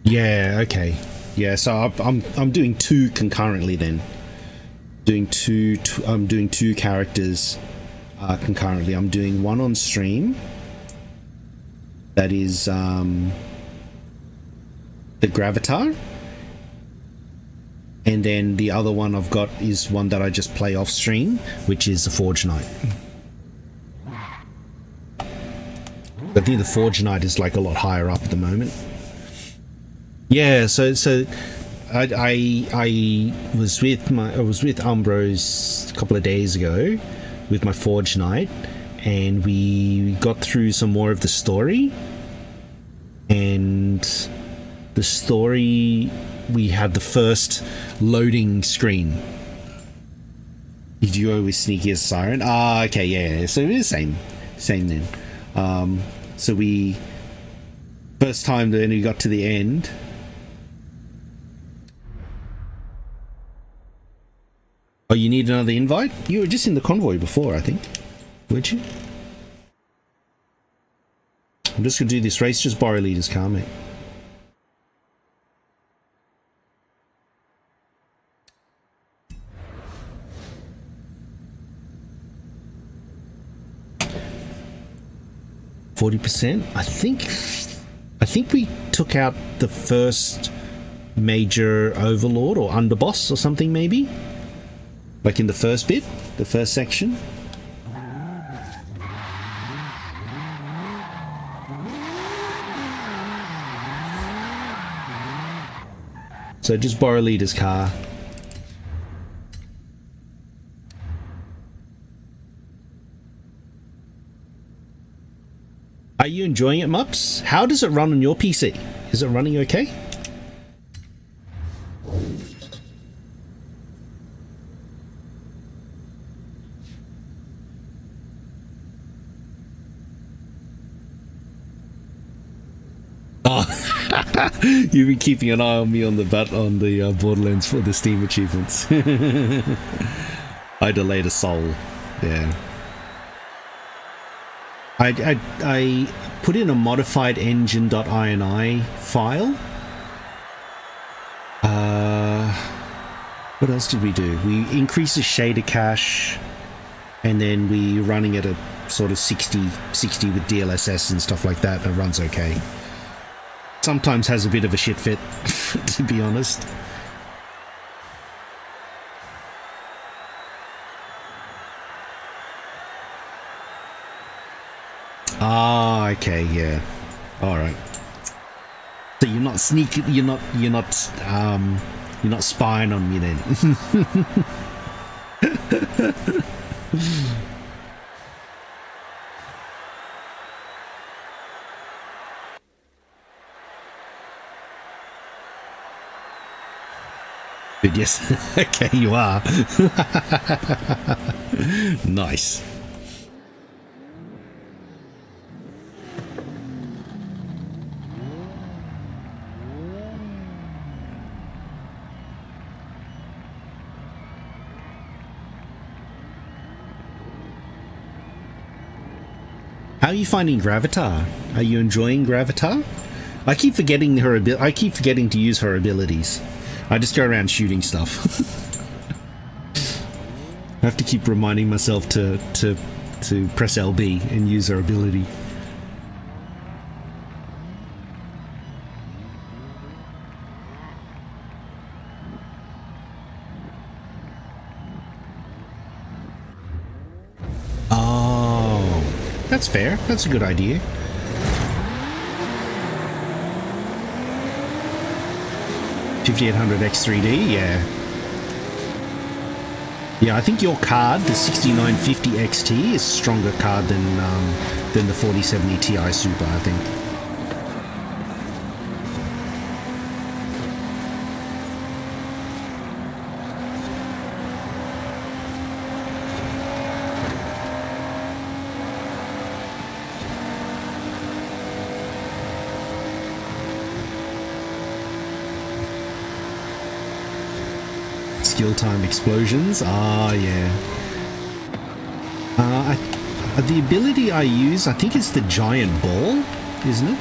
Yeah, okay. Yeah, so I'm doing two concurrently then. I'm doing two characters concurrently. I'm doing one on stream. That is the Gravatar. And then the other one I've got is one that I just play off stream, which is the Forge Knight. I think the Forge Knight is like a lot higher up at the moment. Yeah, so I was with Umbros a couple of days ago with my Forge Knight, and we got through some more of the story. And the story, we had the first loading screen. Did you always sneaky as Siren? Ah, okay, yeah. So it is same then. So we first time then we got to the end. Oh, you need another invite? You were just in the convoy before, I think. Weren't you? I'm just gonna do this race, just borrow Leader's car, mate. %. I think we took out the first major overlord or underboss or something, maybe? Like in the first bit, the first section. So just borrow Leader's car. Are you enjoying it, Mups? How does it run on your PC? Is it running okay? You've been keeping an eye on me on the Borderlands for the Steam achievements. I delayed a soul. Yeah. I put in a modified engine.ini file. What else did we do? We increased the shader cache, and then we running at a sort of 60 with DLSS and stuff like that, and it runs okay. Sometimes has a bit of a shit fit, to be honest. Ah, okay, yeah. All right. So you're not sneaking. You're not spying on me then. But yes, okay, you are. Nice. How are you finding Gravatar? Are you enjoying Gravatar? I keep forgetting I keep forgetting to use her abilities. I just go around shooting stuff. I have to keep reminding myself to press LB and use her ability. That's fair. That's a good idea. $5800 X3D, yeah. Yeah, I think your card, the 6950 XT, is a stronger card than the 4070 Ti Super, I think. Skill time explosions. Ah, yeah. The ability I use, I think it's the giant ball, isn't it?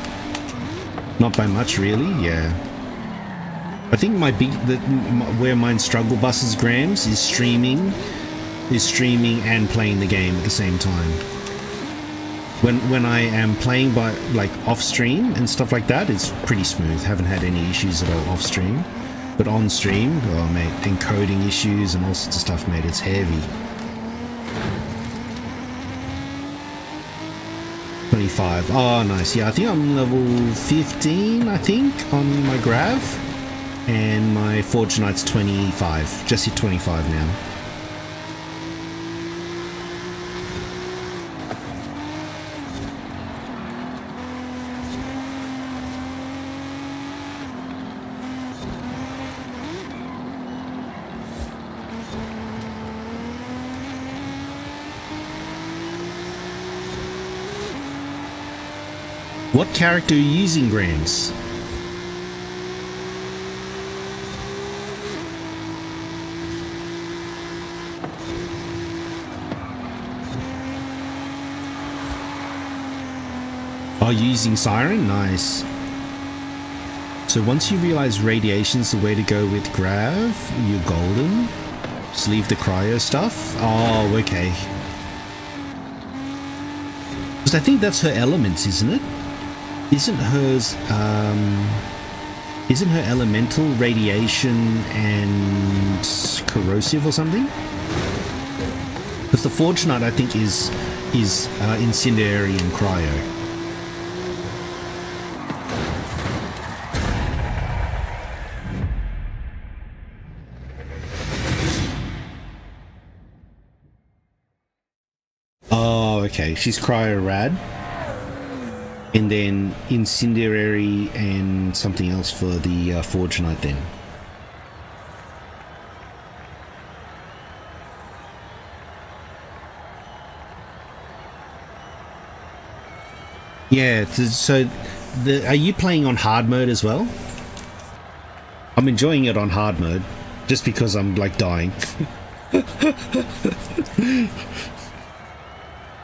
Not by much, really. Yeah. I think where mine struggle buses grams is streaming and playing the game at the same time. When I am playing by like off stream and stuff like that, it's pretty smooth. Haven't had any issues at all off stream. But on stream, oh mate, encoding issues and all sorts of stuff, mate, it's heavy. 25. Oh, nice. Yeah, I think I'm level 15, I think, on my Grav. And my Forge Knight's 25. Just hit 25 now. What character are you using, Grams? Oh, you're using Siren? Nice. So once you realize radiation's the way to go with Grav, you're golden. Just leave the cryo stuff. Oh, okay. Because I think that's her elements, isn't it? Isn't her elemental radiation and corrosive or something? Because the Forge Knight, I think, is incendiary and cryo. Oh, okay. She's cryo rad. And then incendiary and something else for the Forge Knight then. Yeah, so are you playing on hard mode as well? I'm enjoying it on hard mode, just because I'm like dying.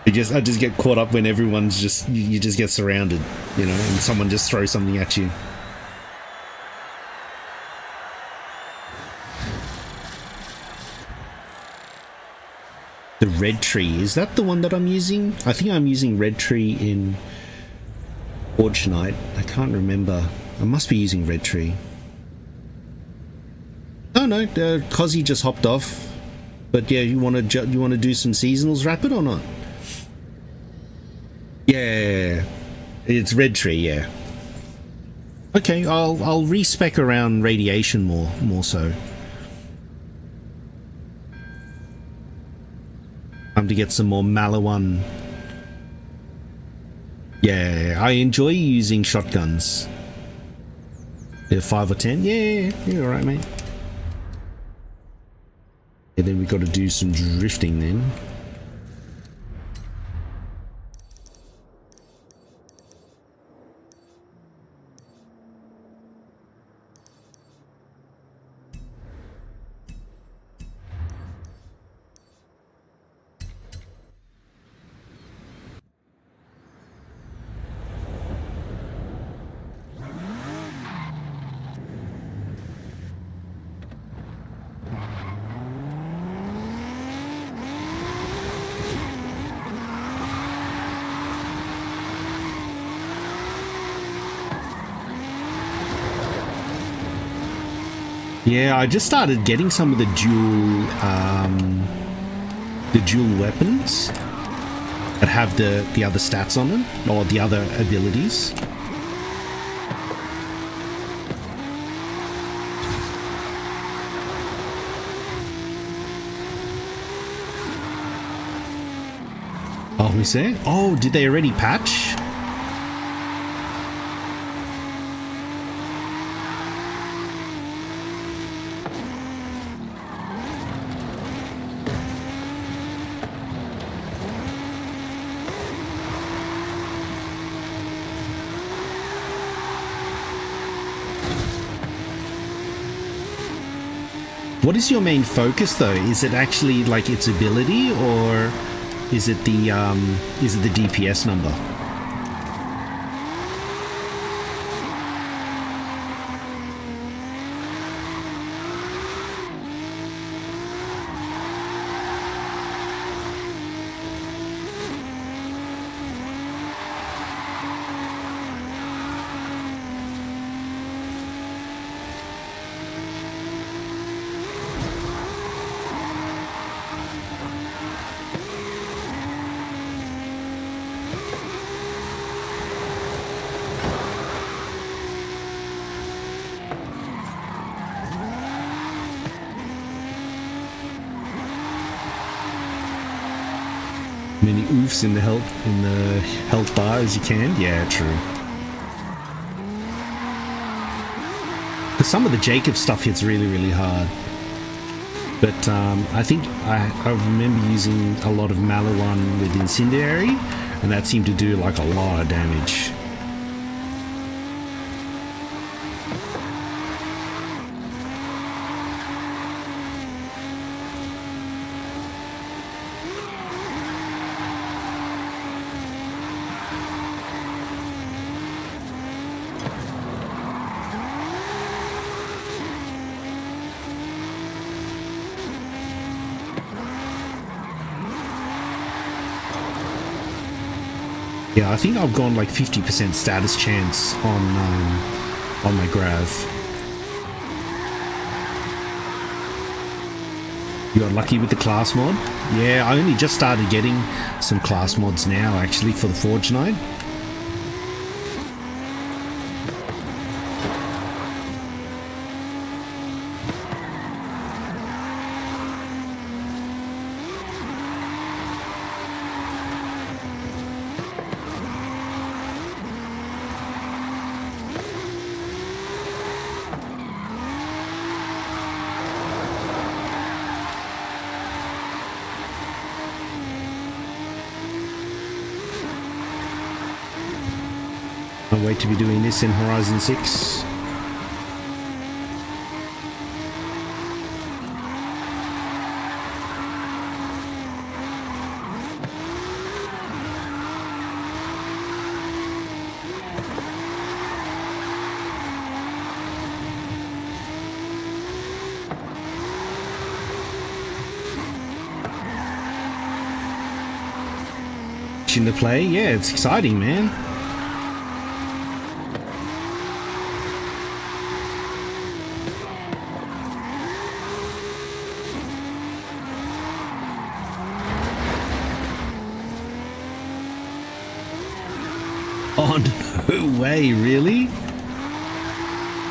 I just get caught up when everyone's just, you just get surrounded, you know, and someone just throws something at you. The red tree, is that the one that I'm using? I think I'm using red tree in Fortnite. I can't remember. I must be using red tree. Oh no, Cozzy just hopped off. But yeah, you want to do some seasonals rapid or not? Yeah, it's red tree. Yeah. Okay, I'll respec around radiation more so. Time to get some more Malawan. Yeah, I enjoy using shotguns. They're 5 or 10. Yeah, you're alright, mate. And then we got to do some drifting then. Yeah, I just started getting some of the dual weapons that have the other stats on them, or the other abilities. Oh, we say? Oh, did they already patch? What is your main focus though? Is it actually like its ability, or is it the DPS number? Many oofs in the health bar as you can. Yeah, true. Because some of the Jacob stuff hits really hard. But I think I remember using a lot of Malawan with Incendiary, and that seemed to do like a lot of damage. Yeah, I think I've gone like 50% status chance on my grav. You got lucky with the class mod? Yeah, I only just started getting some class mods now actually for the Forge Knight. Can't wait to be doing this in Horizon 6. to play. Yeah, it's exciting, man. Oh, no way, really?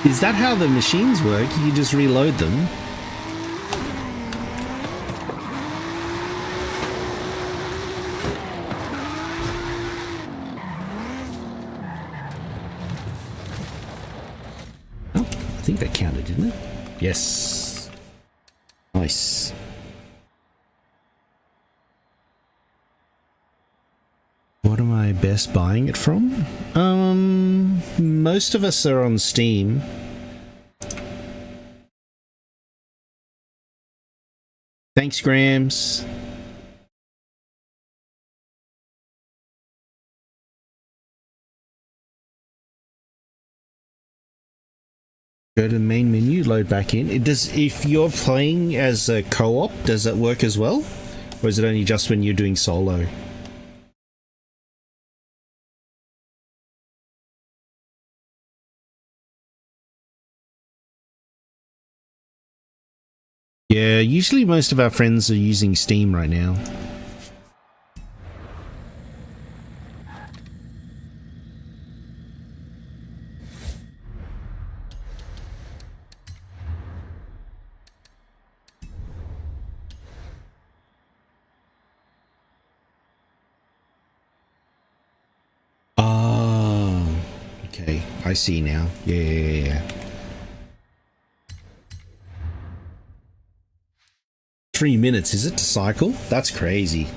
Is that how the machines work? You just reload them? Oh, I think that counted, didn't it? Yes. Nice. What am I best buying it from? Most of us are on Steam. Thanks, Grams. Go to the main menu, load back in. It does. If you're playing as a co-op, does it work as well? Or is it only just when you're doing solo? Yeah, usually most of our friends are using Steam right now. Ah, okay, I see now. Yeah. 3 minutes, is it, to cycle? That's crazy.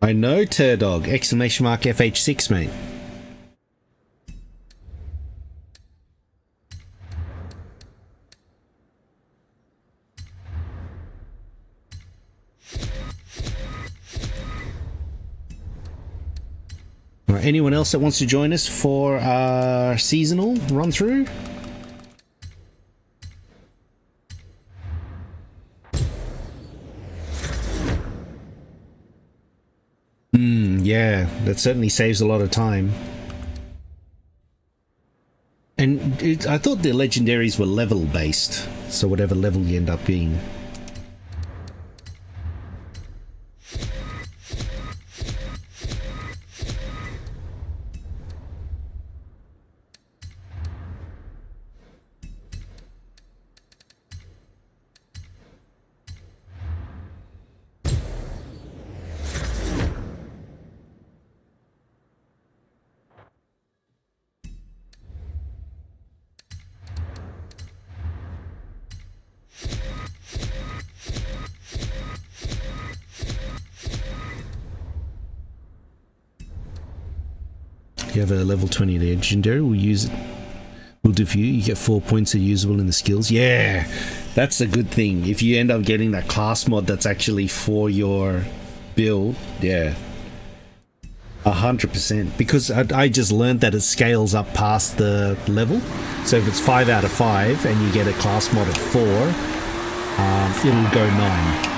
I know, Turdog! Exclamation mark FH6, mate. Alright, anyone else that wants to join us for our seasonal run through? Yeah, that certainly saves a lot of time. And I thought the legendaries were level based, so whatever level you end up being. You have a level 20 legendary, we'll use it. We'll do for you. You get 4 points are usable in the skills. Yeah, that's a good thing. If you end up getting that class mod that's actually for your build, yeah. 100%. Because I just learned that it scales up past the level. So if it's 5 out of 5 and you get a class mod at 4, it'll go 9.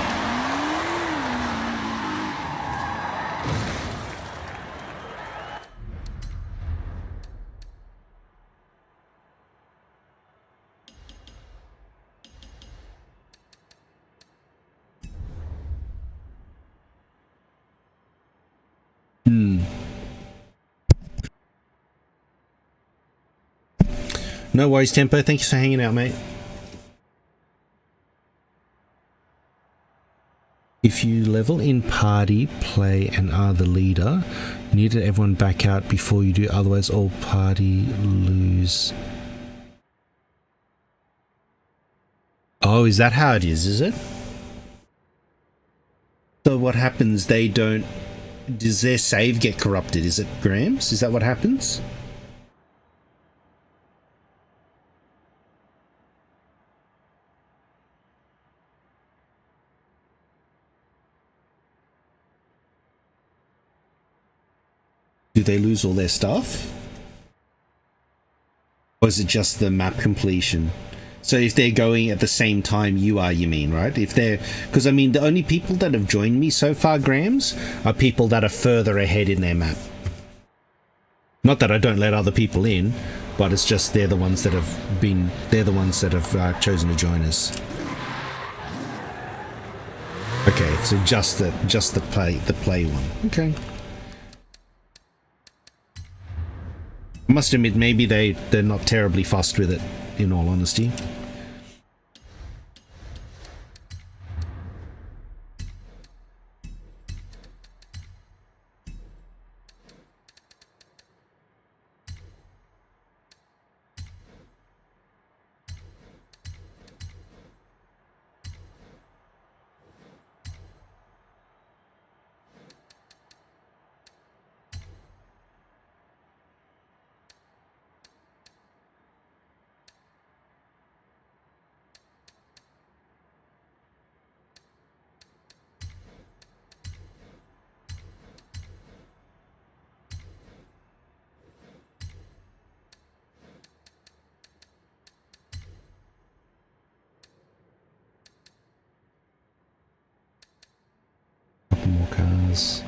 No worries, Tempo. Thank you for hanging out, mate. If you level in party, play, and are the leader, you need to everyone back out before you do, otherwise all party lose. Oh, is that how it is it? So what happens, they don't... Does their save get corrupted? Is it, Grams? Is that what happens? Do they lose all their stuff? Or is it just the map completion? So if they're going at the same time you are, you mean, right? If they're... Because, I mean, the only people that have joined me so far, Grams, are people that are further ahead in their map. Not that I don't let other people in, but it's just they're the ones that have been... They're the ones that have chosen to join us. Okay, so just the play one. Okay. I must admit, maybe they're not terribly fussed with it, in all honesty. Couple more cars.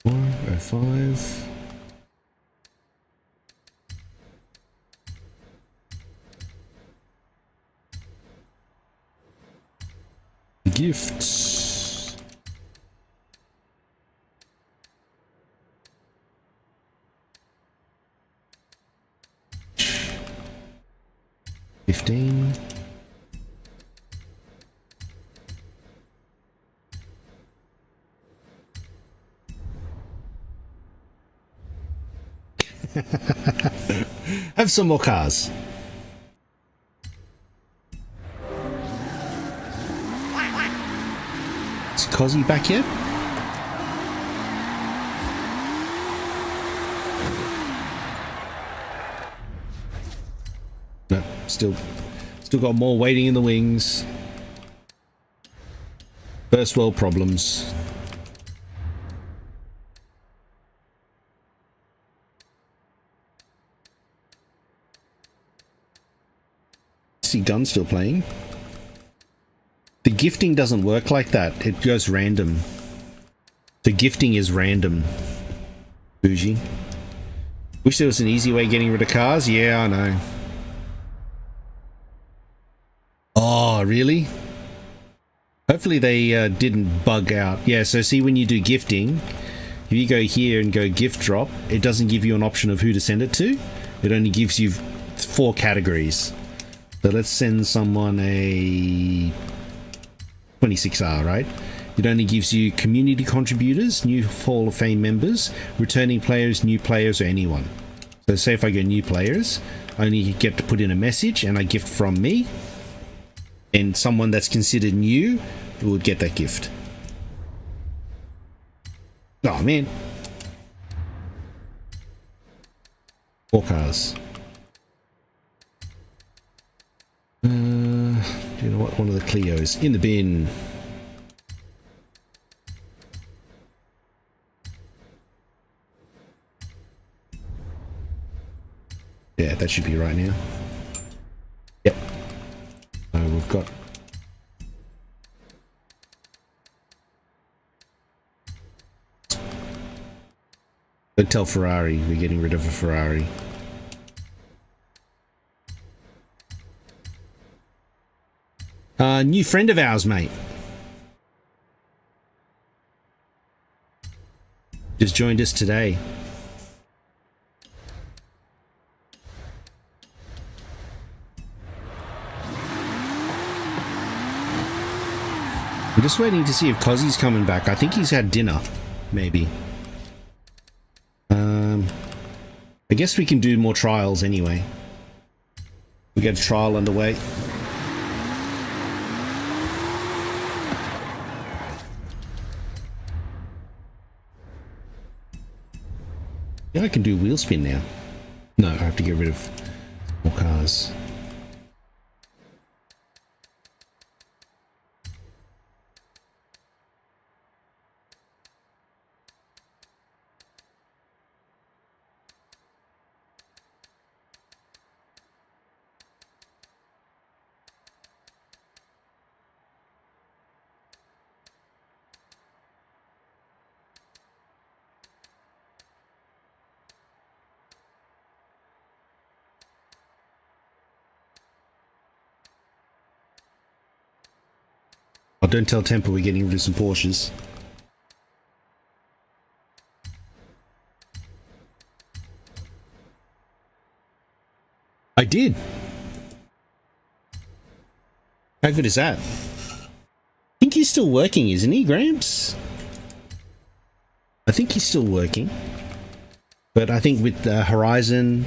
Oh, 05. Gifts. $15. Have some more cars. Is Cozzy back yet? No, still got more waiting in the wings. First world problems. See Gun still playing. The gifting doesn't work like that. It goes random. The gifting is random. Bougie. Wish there was an easy way of getting rid of cars. Yeah, I know. Oh, really? Hopefully they didn't bug out. Yeah, so see when you do gifting, if you go here and go gift drop, it doesn't give you an option of who to send it to. It only gives you 4 categories. So let's send someone a 26R, right? It only gives you community contributors, new Hall of Fame members, returning players, new players, or anyone. So say if I go new players, I only get to put in a message and I gift from me. And someone that's considered new would get that gift. Oh, man. 4 cars. Do you know what? One of the Clios in the bin. Yeah, that should be right now. Yep. So we've got... Don't tell Ferrari we're getting rid of a Ferrari. New friend of ours, mate. Just joined us today. I'm just waiting to see if Cozzy's coming back. I think he's had dinner, maybe. I guess we can do more trials anyway. We get a trial underway. Yeah, I can do wheel spin now. No, I have to get rid of More cars. Oh, don't tell Temple we're getting rid of some Porsches. I did. How good is that? I think he's still working, isn't he, Gramps? I think he's still working. But I think with Horizon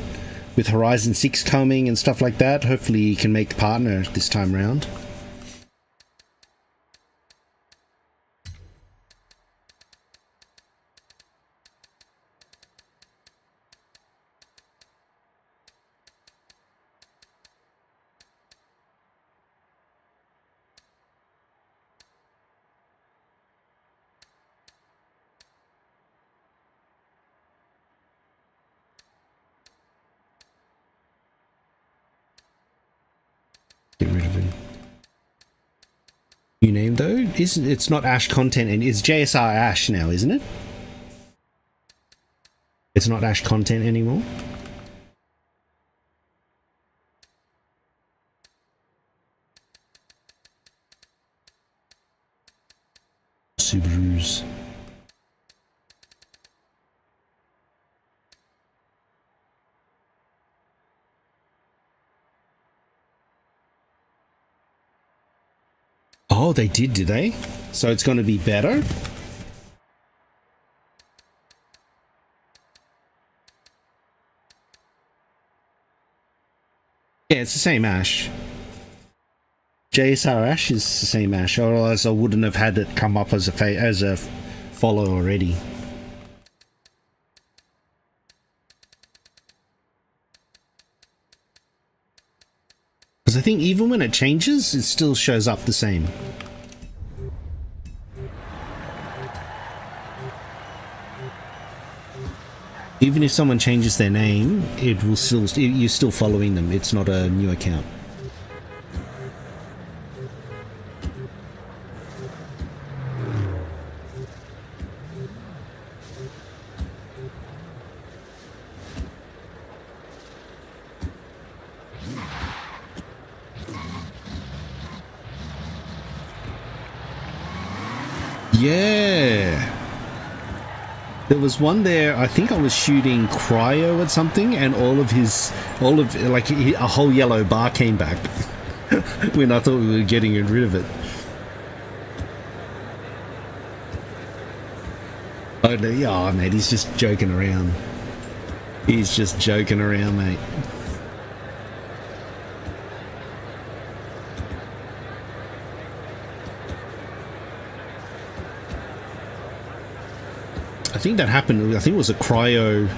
6 coming and stuff like that, hopefully he can make partner this time round. Get rid of him. New name though? Isn't it's not Ash content and it's JSR Ash now, isn't it? It's not Ash content anymore. Subarus. Oh, they did they? So it's going to be better? Yeah, it's the same Ash. JSR Ash is the same Ash, otherwise I wouldn't have had it come up as a follow already. Because I think even when it changes, it still shows up the same. Even if someone changes their name, it will still you're still following them. It's not a new account. Yeah. There was one there, I think I was shooting Cryo at something, and a whole yellow bar came back when I thought we were getting rid of it. Oh, no, yeah, mate, he's just joking around. He's just joking around, mate. I think that happened. I think it was a cryo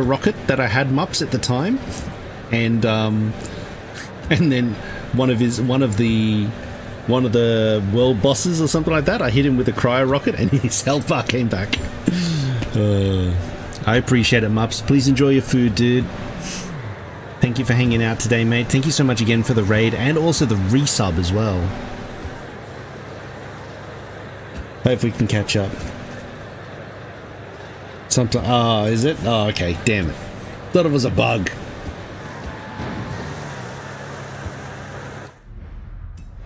rocket that I had mups at the time, and then one of the world bosses or something like that, I hit him with a cryo rocket and his health bar came back. I appreciate it, mups. Please enjoy your food, dude. Thank you for hanging out today, mate. Thank you so much again for the raid and also the resub as well. Hope we can catch up. Something. Oh, is it? Oh, okay. Damn it. Thought it was a bug.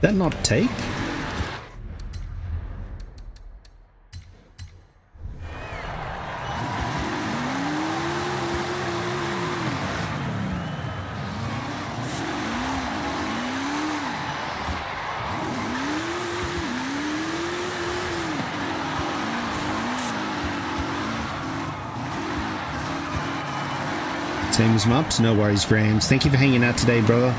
Did that not take? Same as Mups, no worries, Grams. Thank you for hanging out today, brother.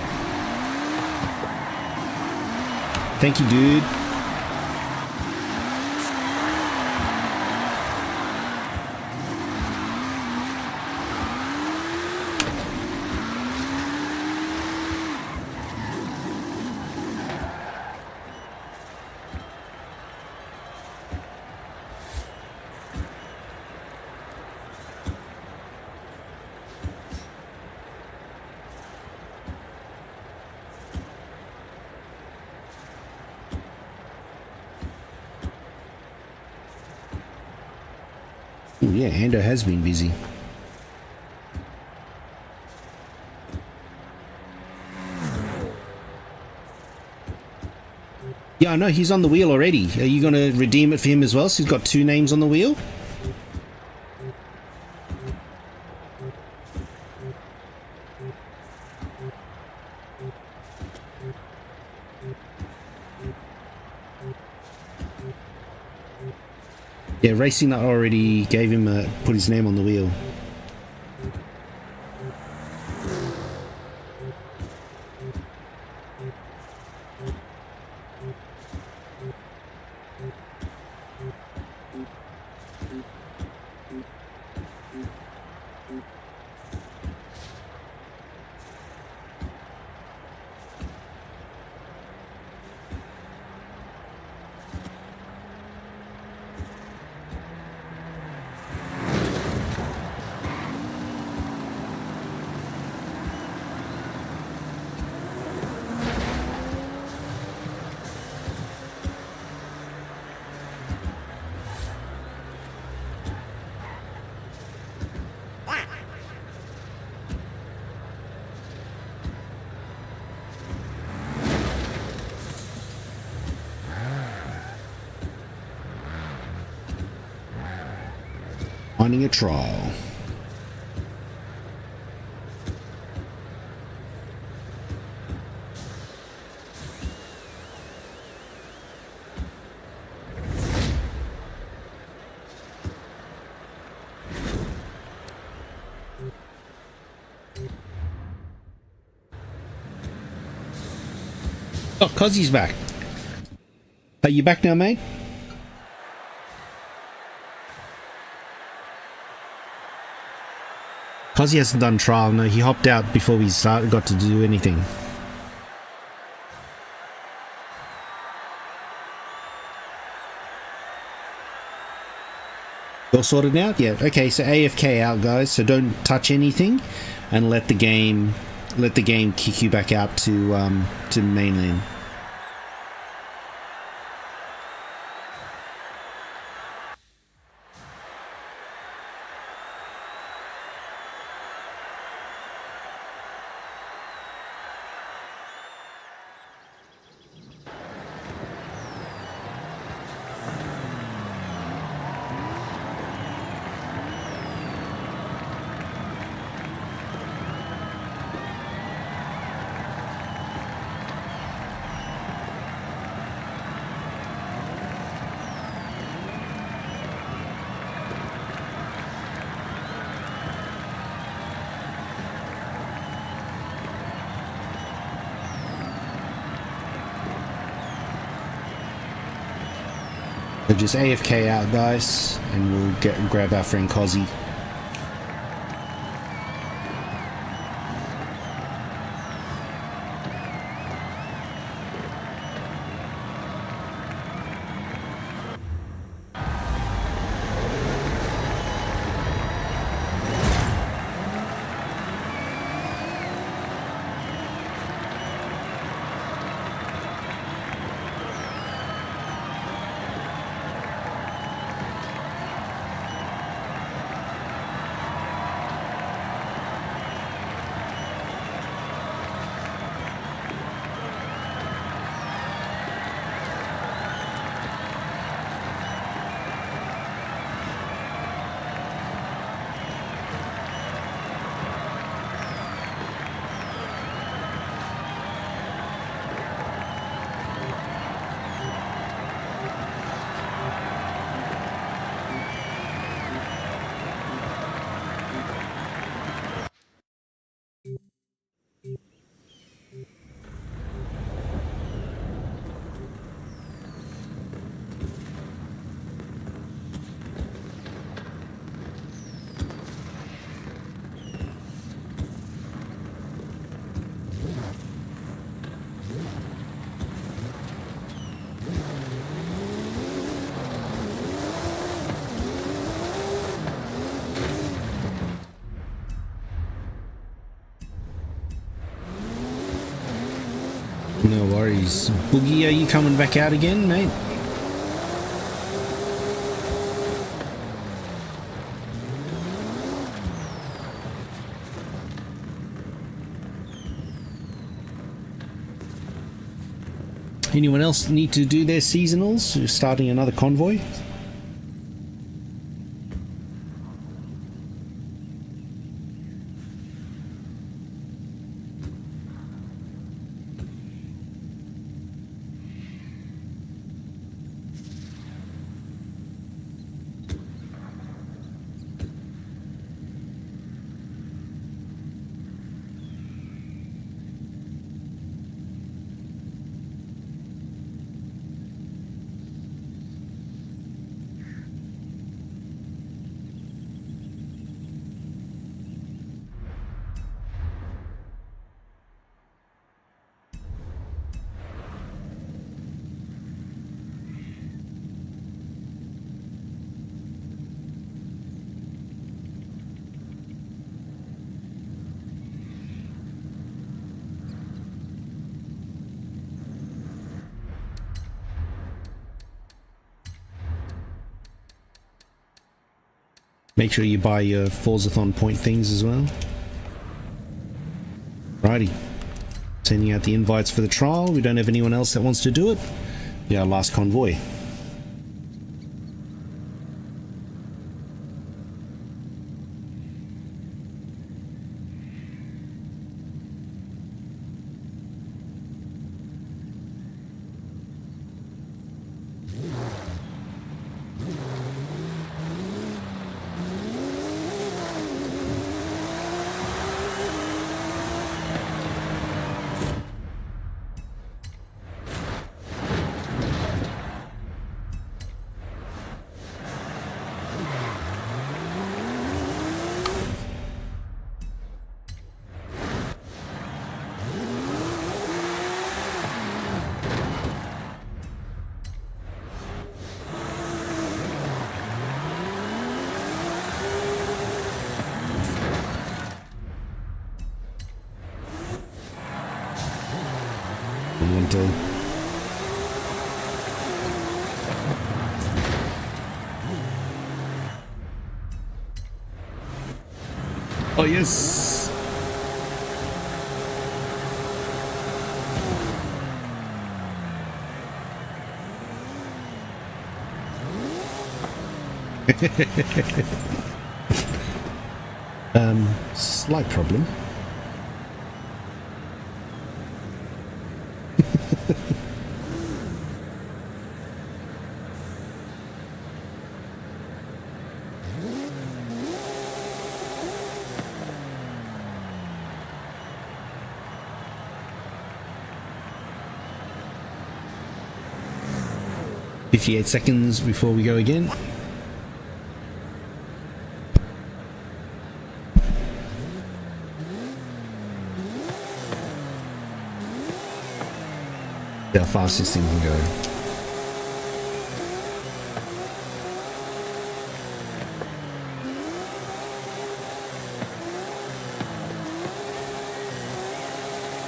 Thank you, dude. yeah, Ando has been busy. Yeah, I know, he's on the wheel already. Are you going to redeem it for him as well? So he's got 2 names on the wheel? Yeah, Racing Nut already gave him put his name on the wheel. Finding a trial. Oh, Cozzy's back. Are you back now, mate? Cozzy hasn't done trial. No, he hopped out before we got to do anything. All sorted out? Yeah. Okay, so AFK out, guys. So don't touch anything, and let the game kick you back out to mainland. So just AFK out, guys, and we'll grab our friend Cozzy. No worries. Boogie, are you coming back out again, mate? Anyone else need to do their seasonals? You're starting another convoy? Make sure you buy your Forzathon point things as well. Righty. Sending out the invites for the trial. We don't have anyone else that wants to do it. Yeah, last convoy. Until oh yes. Slight problem. "58 seconds before we go again." How fast this thing can go.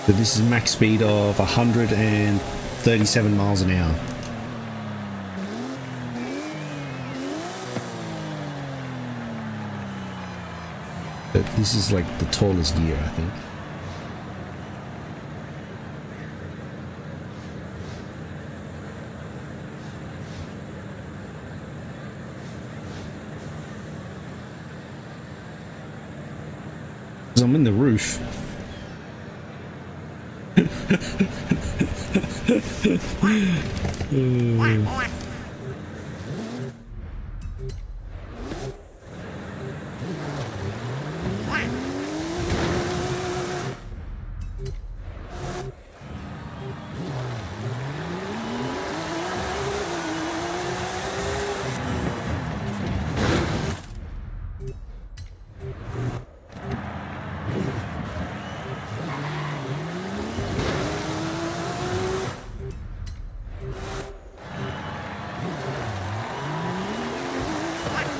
So this is max speed of 137 miles an hour. But this is like the tallest gear, I think. I'm in the roof.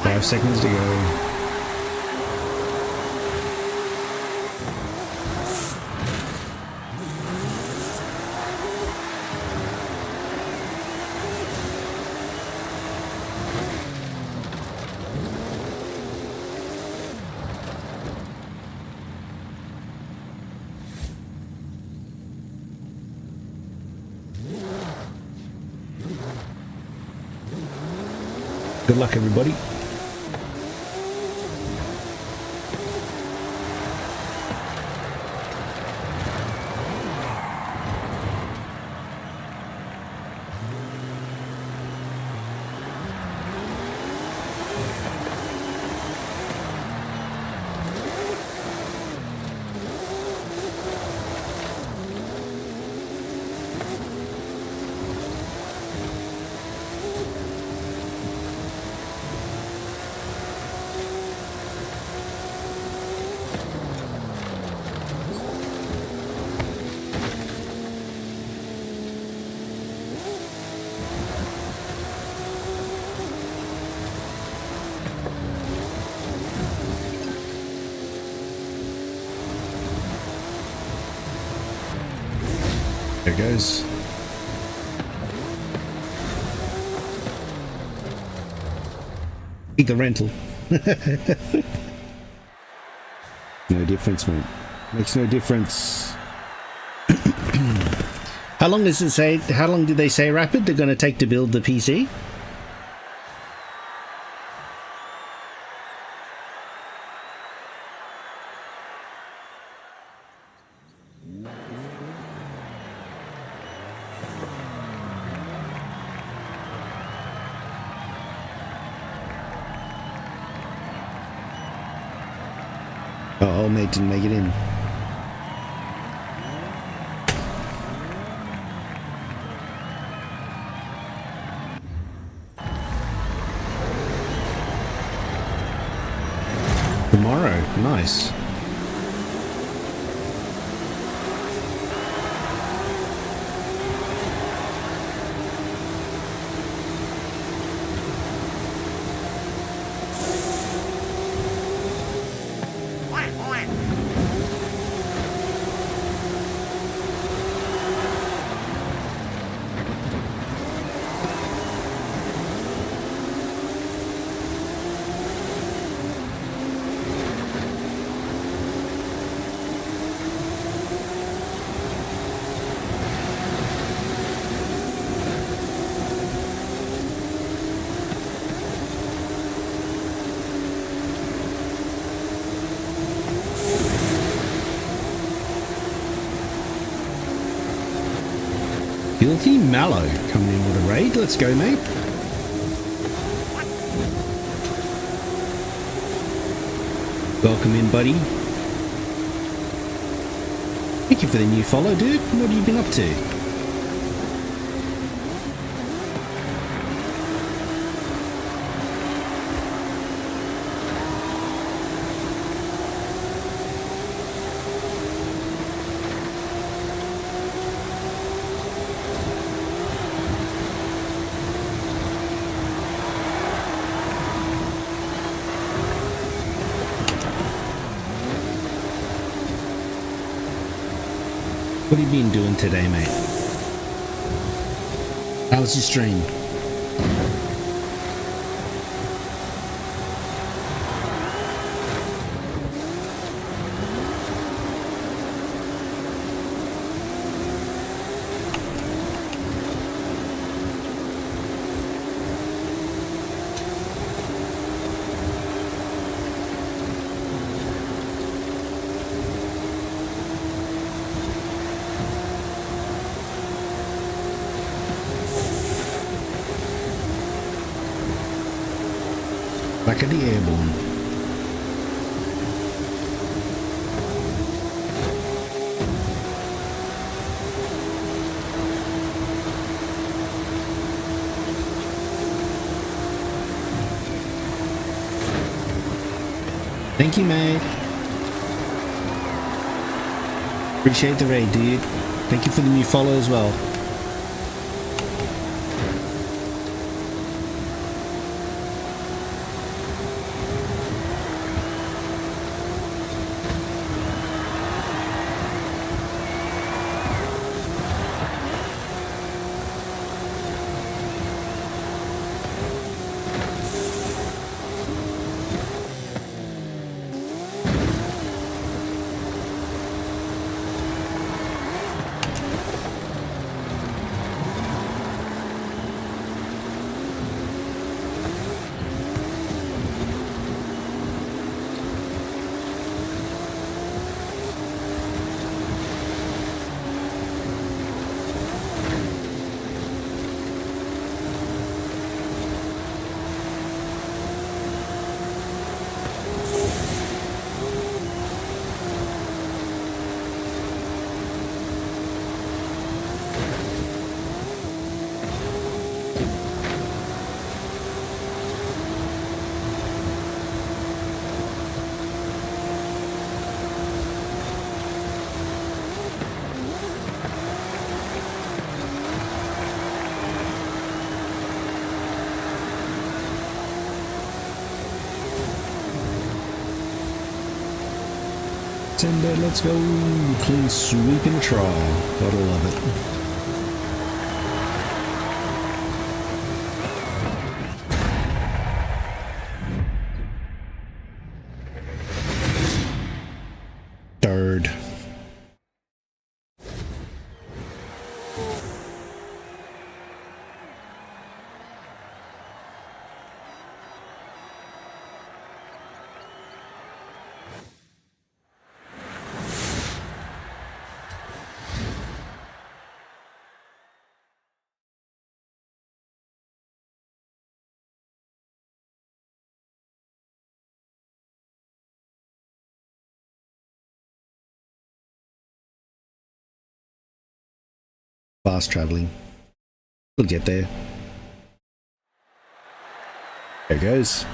Five seconds to go. Good luck, everybody. There it goes. Take the rental. No difference, mate. Makes no difference. How long does it say? How long did they say Rapid they're going to take to build the PC? Oh, old mate didn't make it in. Tomorrow, nice. Filthy Mallow coming in with a raid. Let's go, mate. Welcome in, buddy. Thank you for the new follow, dude. What have you been up to? What have you been doing today, mate? How was your stream? Back at the airborne. Thank you, mate. Appreciate the raid, dude. Thank you for the new follow as well. Send it, let's go. Clean sweep in the trial. Gotta love it. Third. Fast traveling. We'll get there. There it goes.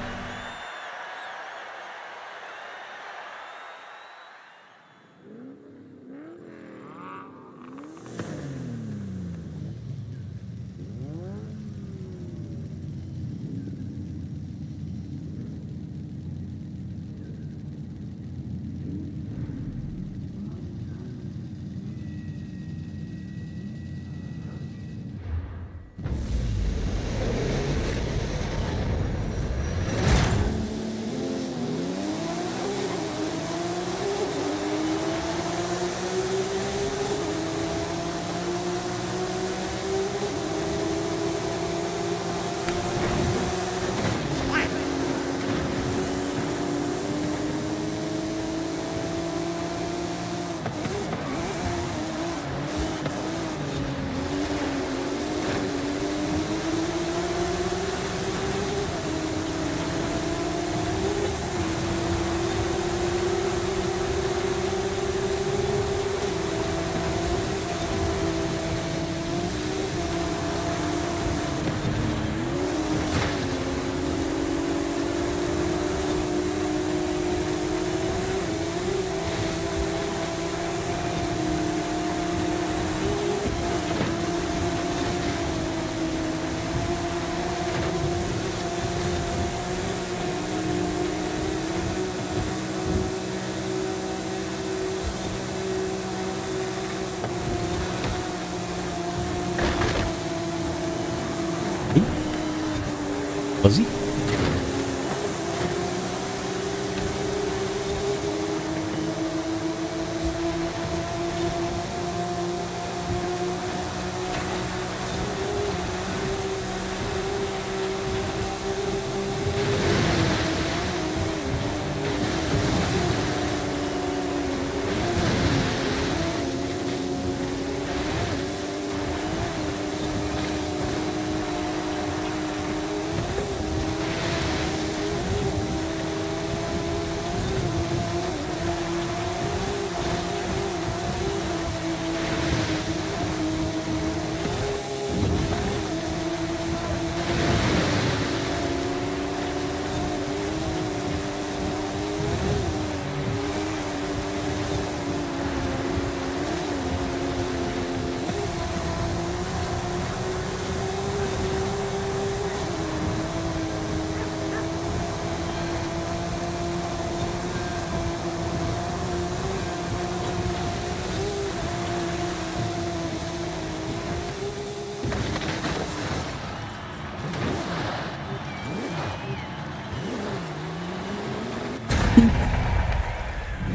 Was he?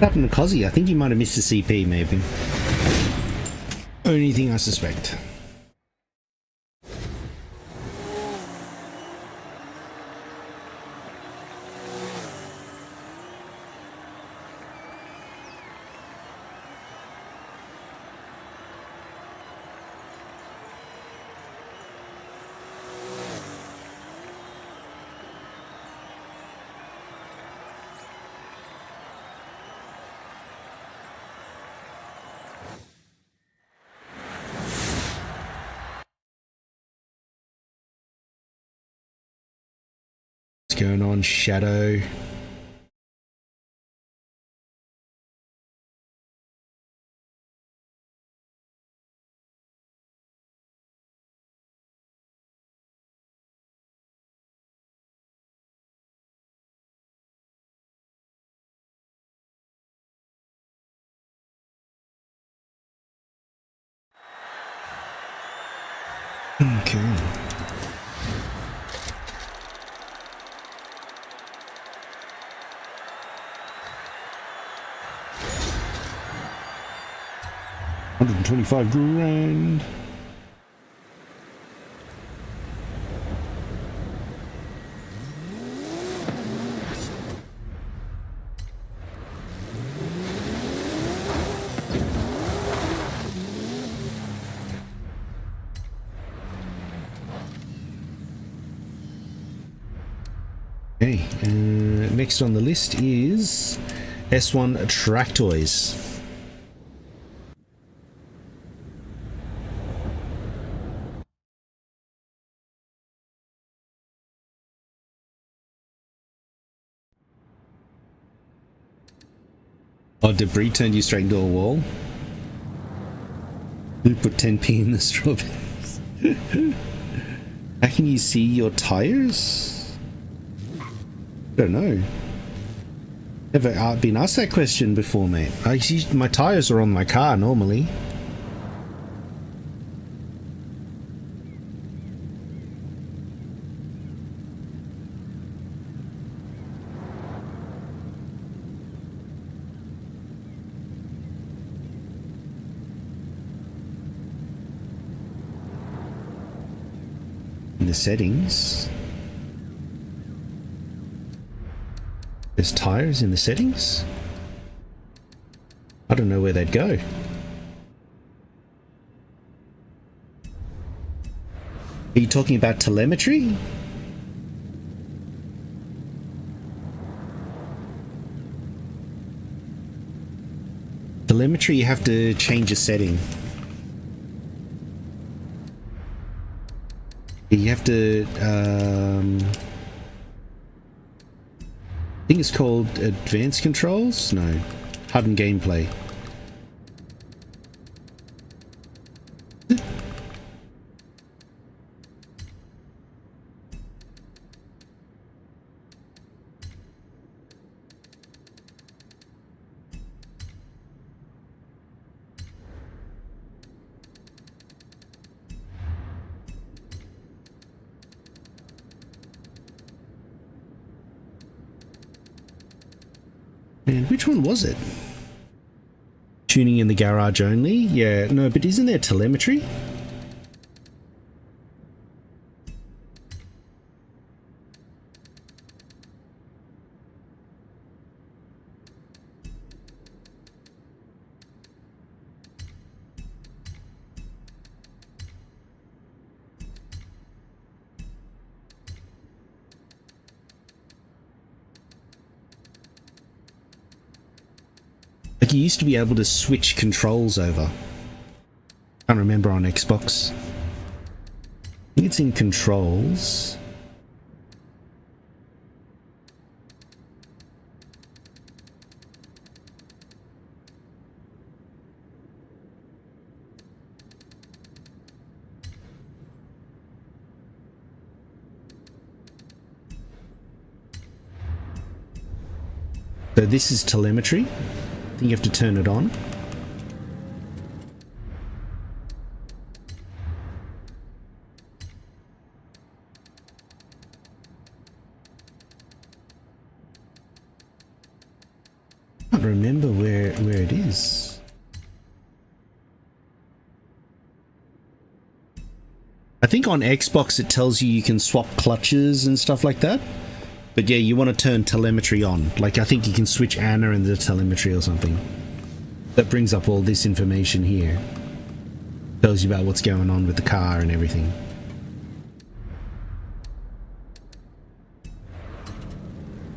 What happened to Cozzy? I think he might have missed the CP, maybe. Only thing I suspect. What's going on, Shadow? Okay. $125,000. Okay, next on the list is S1 Track Toys. Oh, debris turned you straight into a wall? Who put 10p in the strawberries? How can you see your tires? I don't know. Never been asked that question before, mate. I see my tires are on my car normally. In the settings. There's tires in the settings? I don't know where they'd go. Are you talking about telemetry? Telemetry, you have to change a setting. You have to, I think it's called Advanced Controls? No. HUD and Gameplay. And which one was it? Tuning in the garage only? Yeah, no, but isn't there telemetry? Like, you used to be able to switch controls over. Can't remember on Xbox. I think it's in controls. So this is telemetry. I think you have to turn it on. I can't remember where it is. I think on Xbox it tells you can swap clutches and stuff like that. But yeah, you want to turn telemetry on. Like, I think you can switch Anna into telemetry or something. That brings up all this information here. Tells you about what's going on with the car and everything.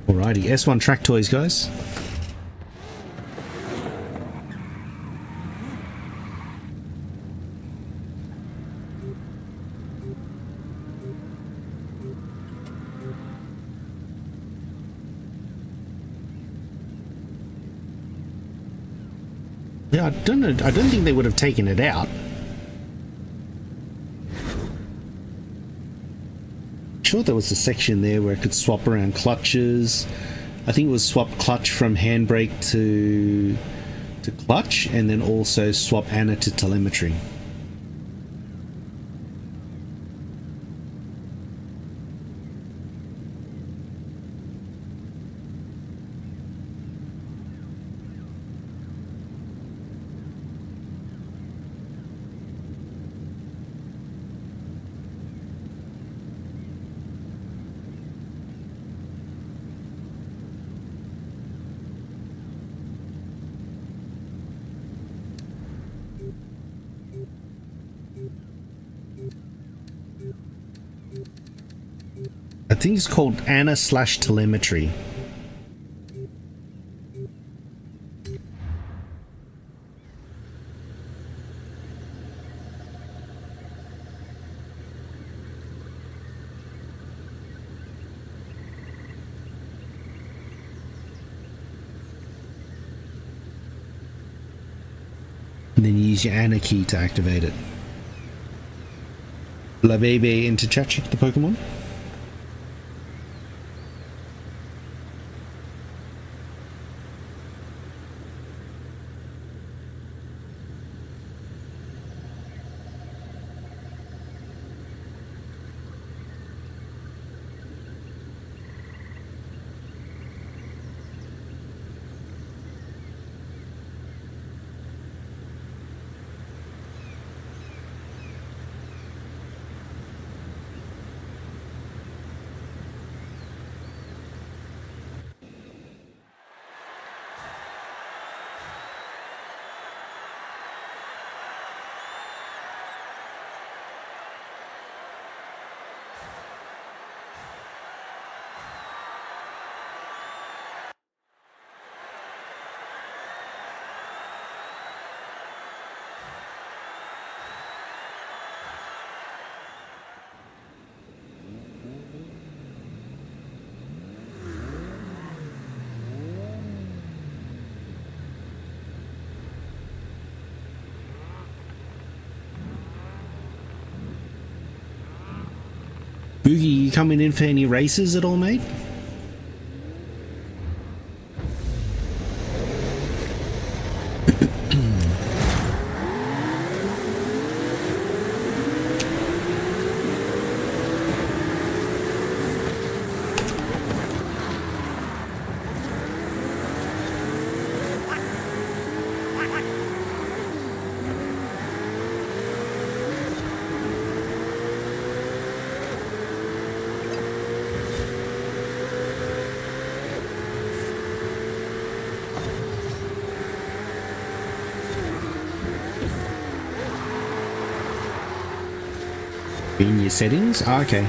Alrighty, S1 Track Toys, guys. Yeah, I don't know. I don't think they would have taken it out. Sure, there was a section there where it could swap around clutches. I think it was swap clutch from handbrake to clutch, and then also swap Anna to telemetry. think it's called Anna/telemetry. And then you use your Anna key to activate it. La baby into chat, check the Pokemon. Boogie, you coming in for any races at all, mate? In your settings? Oh, okay.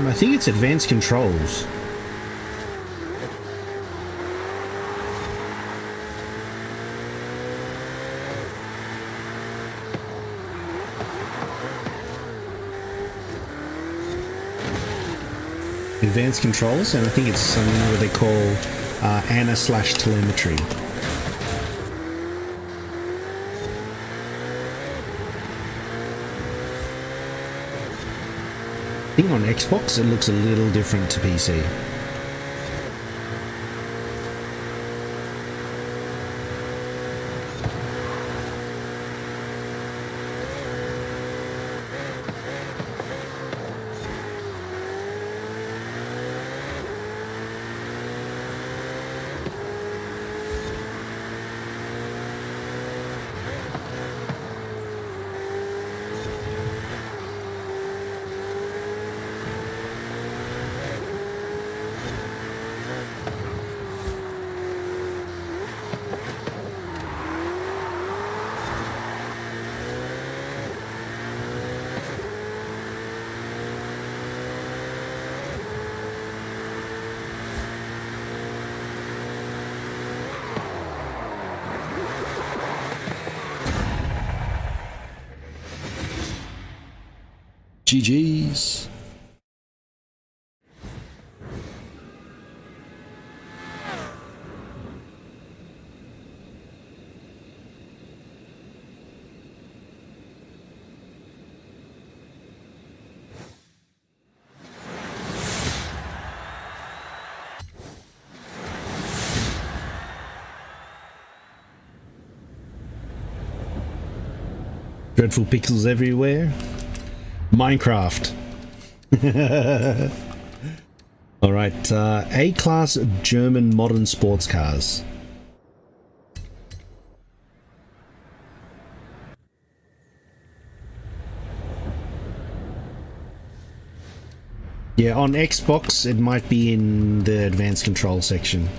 I think it's advanced controls. advanced controls, and I think it's something where they call ANA/telemetry. I think on Xbox it looks a little different to PC. GG's. Dreadful pixels everywhere. Minecraft. Alright, A-class German modern sports cars. Yeah, on Xbox it might be in the advanced control section.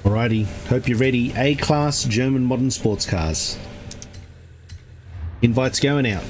Alrighty, hope you're ready. A-class German modern sports cars. Invites going out.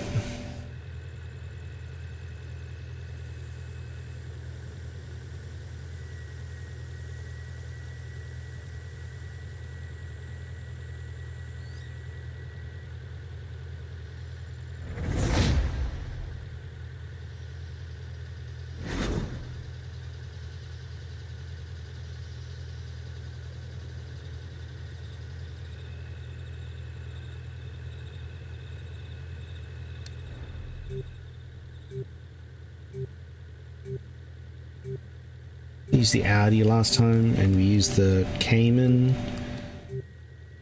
Used the Audi last time, and we used the Cayman.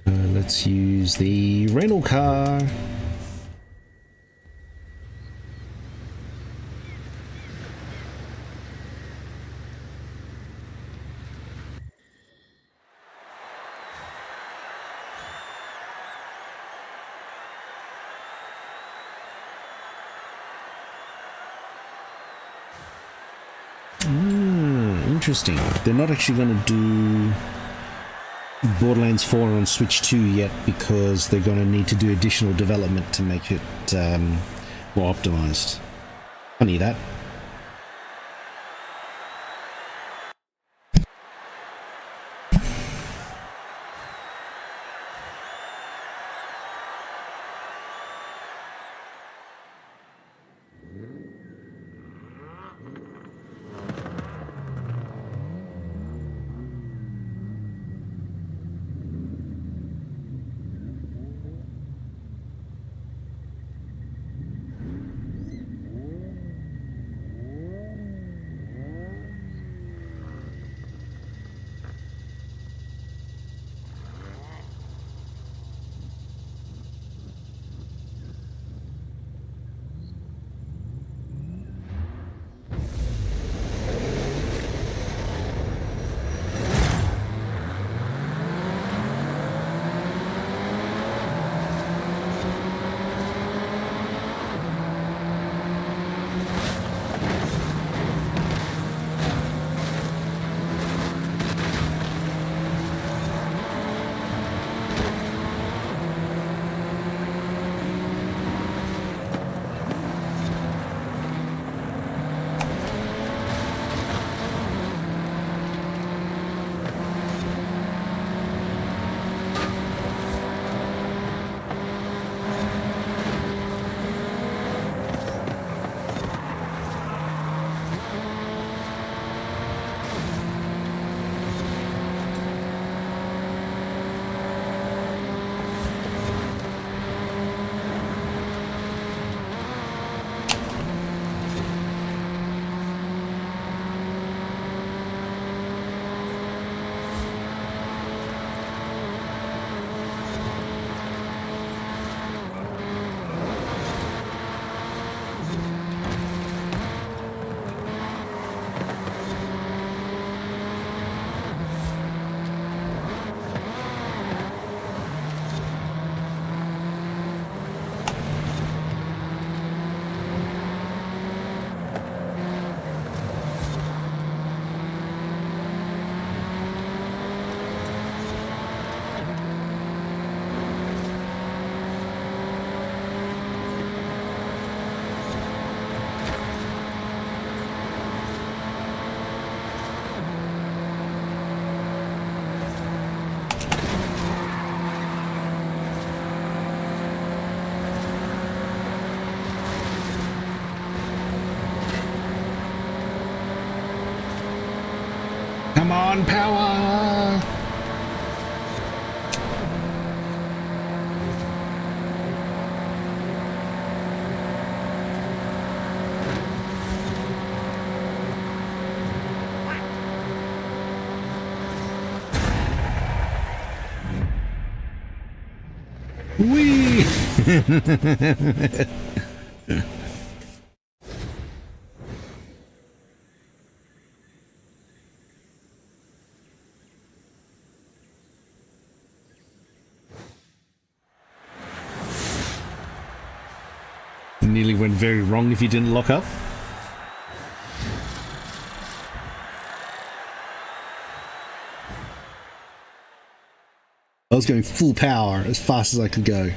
Let's use the rental car. Interesting. They're not actually going to do Borderlands 4 on Switch 2 yet because they're going to need to do additional development to make it more optimized. Funny that. Come on, power! Whee! Nearly went very wrong if you didn't lock up. I was going full power as fast as I could go.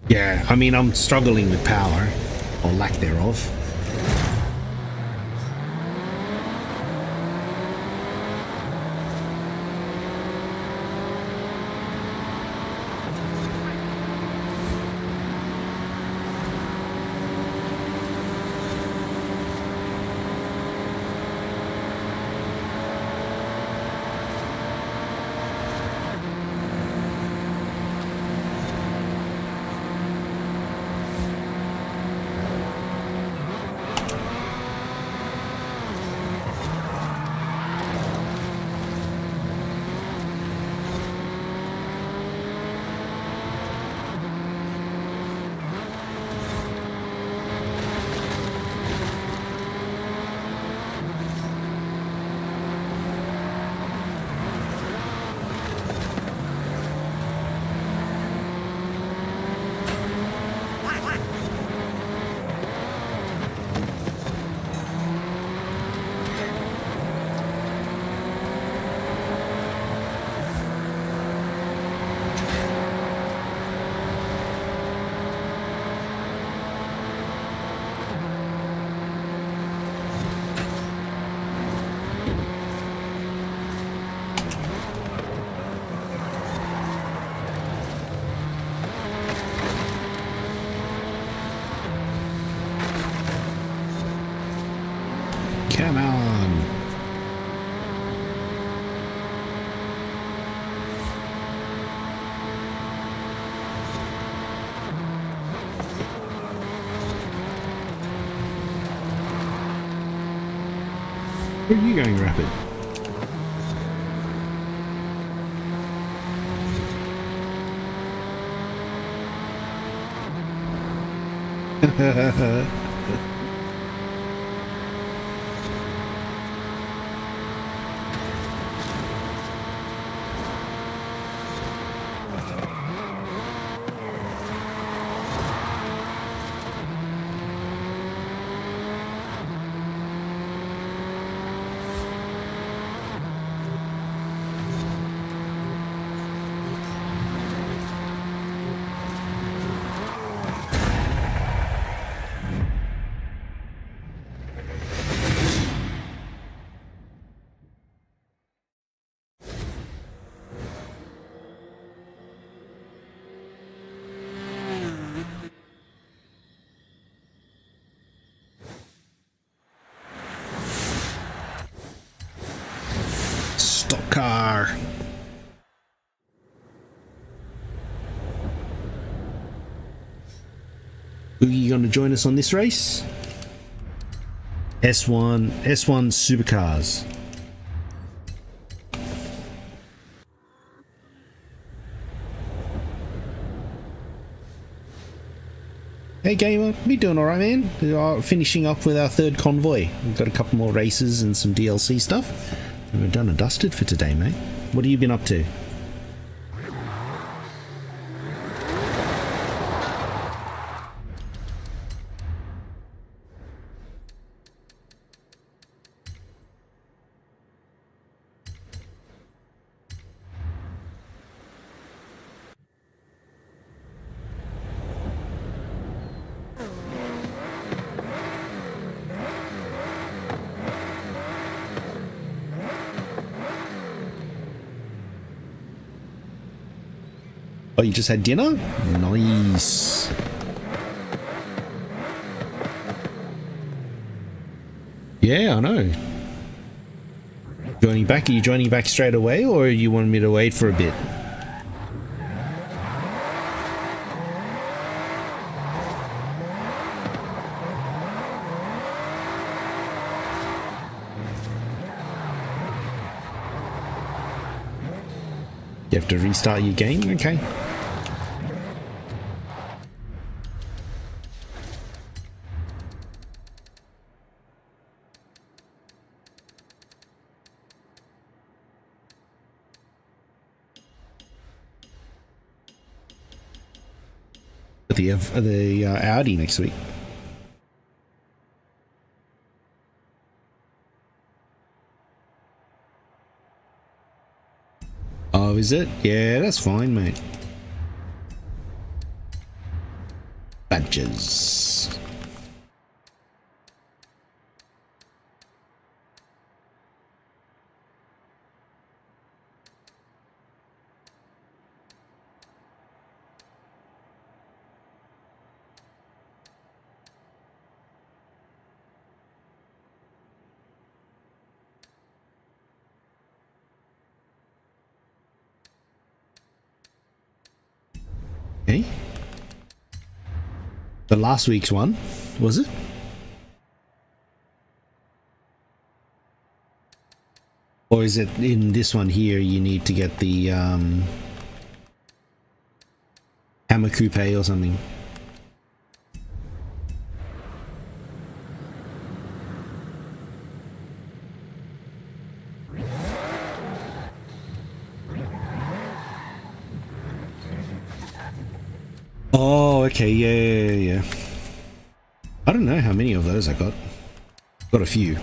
Yeah, I mean, I'm struggling with power, or lack thereof. Come on. Where are you going, Rapid? Stock car. Are you going to join us on this race? S1 supercars. Hey gamer, we doing alright, man? We are finishing up with our third convoy. We've got a couple more races and some DLC stuff. And we're done and dusted for today, mate. What have you been up to? Oh, you just had dinner? Nice. Yeah, I know. Joining back? Are you joining back straight away, or you want me to wait for a bit? You have to restart your game? Okay. The Audi next week. Oh, is it? Yeah, that's fine, mate. Badges. Okay. The last week's one, was it? Or is it in this one here you need to get the Hammer Coupe or something? Oh, okay, yeah. I don't know how many of those I got. Got a few.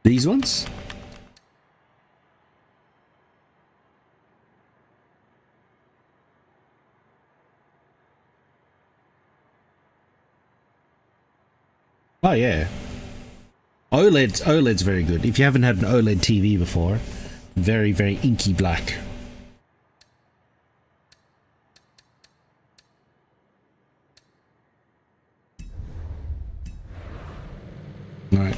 These ones? Oh yeah. OLED's very good. If you haven't had an OLED TV before, very, very inky black. Alright.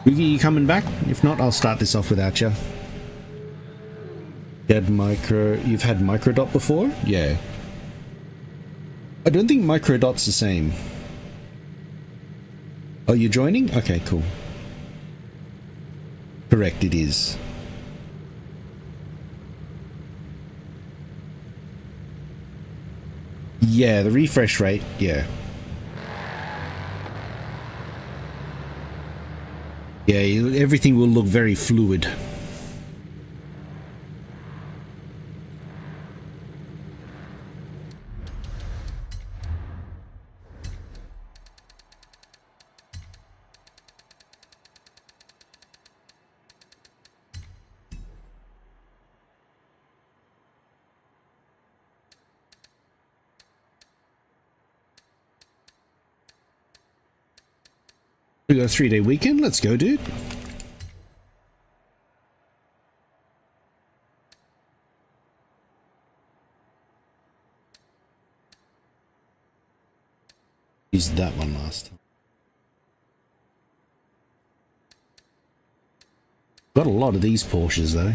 Woogie, you coming back? If not, I'll start this off without you. You've had microdot before? Yeah. I don't think microdot's the same. Oh, you're joining? Okay, cool. Correct, it is. Yeah, the refresh rate, yeah. Yeah, everything will look very fluid. We got a 3-day weekend. Let's go, dude. Used that one last time. Got a lot of these Porsches though.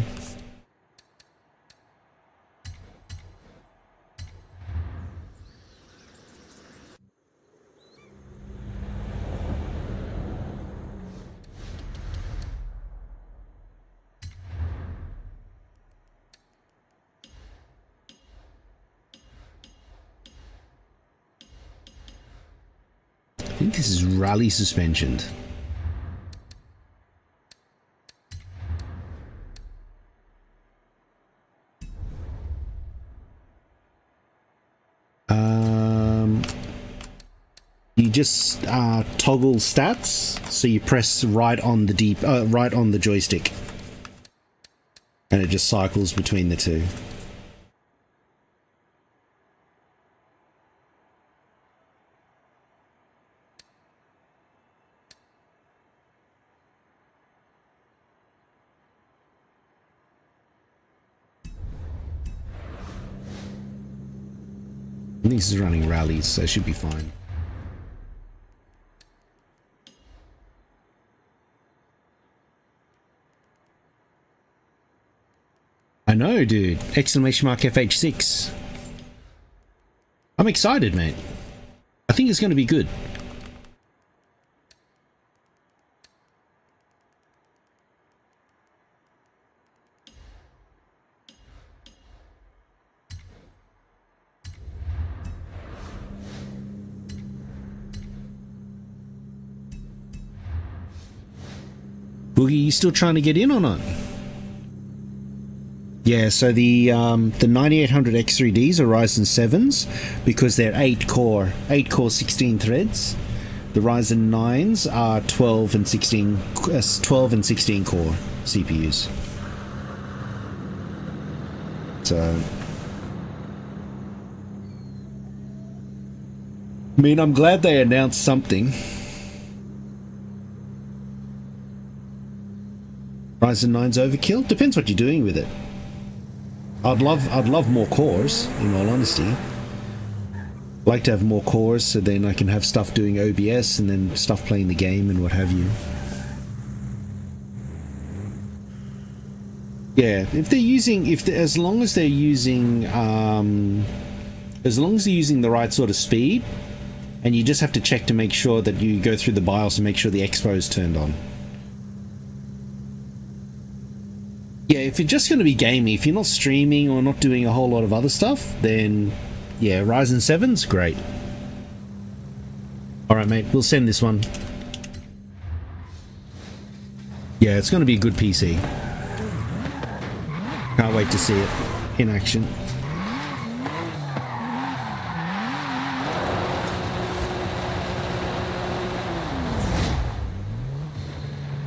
I think this is rally suspensioned. you just toggle stats. So you press right on the right on the joystick, and it just cycles between the two. I think this is running rallies, so it should be fine. I know, dude. Exclamation mark FH6. I'm excited, mate. I think it's going to be good. Boogie, you still trying to get in or not? Yeah, so the 9800 X3Ds are Ryzen 7s because they're 8 core 16 threads. The Ryzen 9s are 12 and 16 core CPUs. So I mean, I'm glad they announced something. Ryzen 9's overkill? Depends what you're doing with it. I'd love more cores, in all honesty. Like to have more cores so then I can have stuff doing OBS and then stuff playing the game and what have you. Yeah, if they're using, as long as they're using the right sort of speed, and you just have to check to make sure that you go through the BIOS and make sure the expo is turned on. Yeah, if you're just going to be gaming, if you're not streaming or not doing a whole lot of other stuff, then yeah, Ryzen 7's great. Alright, mate, we'll send this one. Yeah, it's going to be a good PC. Can't wait to see it in action.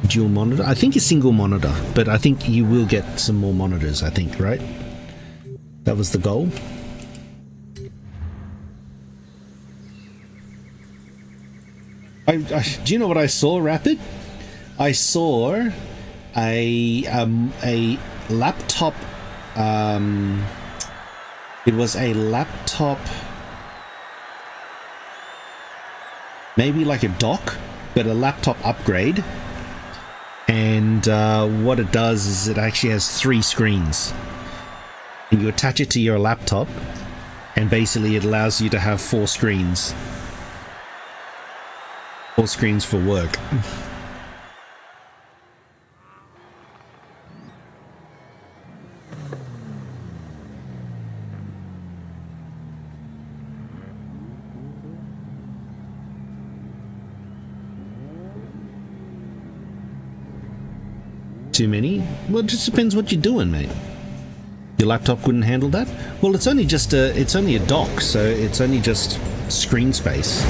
Dual monitor? I think a single monitor, but I think you will get some more monitors, I think, right? That was the goal. Do you know what I saw, Rapid? I saw a laptop. It was a laptop, maybe like a dock, but a laptop upgrade. And what it does is it actually has 3 screens. And you attach it to your laptop, and basically it allows you to have 4 screens. 4 screens for work. Too many? Well, it just depends what you're doing, mate. Your laptop couldn't handle that? Well, it's only a dock, so it's only just screen space.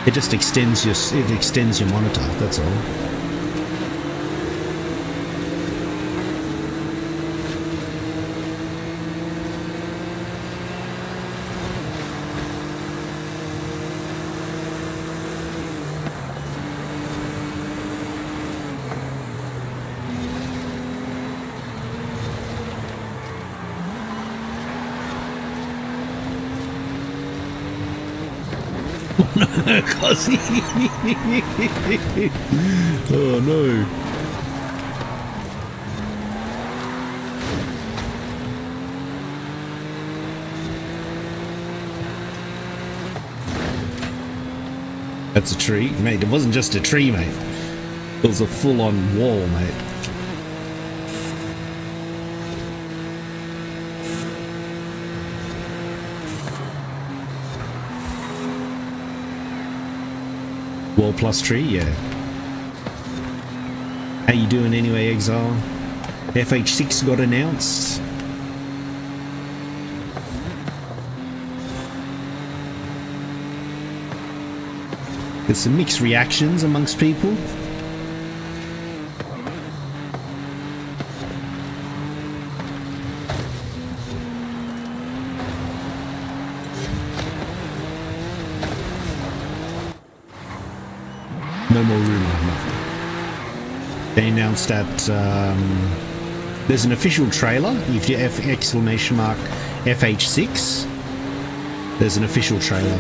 It just extends your monitor, that's all. Oh no. That's a tree, mate. It wasn't just a tree, mate. It was a full-on wall, mate. Wall plus tree, yeah. How you doing anyway, Exile? FH6 got announced. There's some mixed reactions amongst people. No more rumor. They announced that there's an official trailer. If you F exclamation mark FH6, there's an official trailer.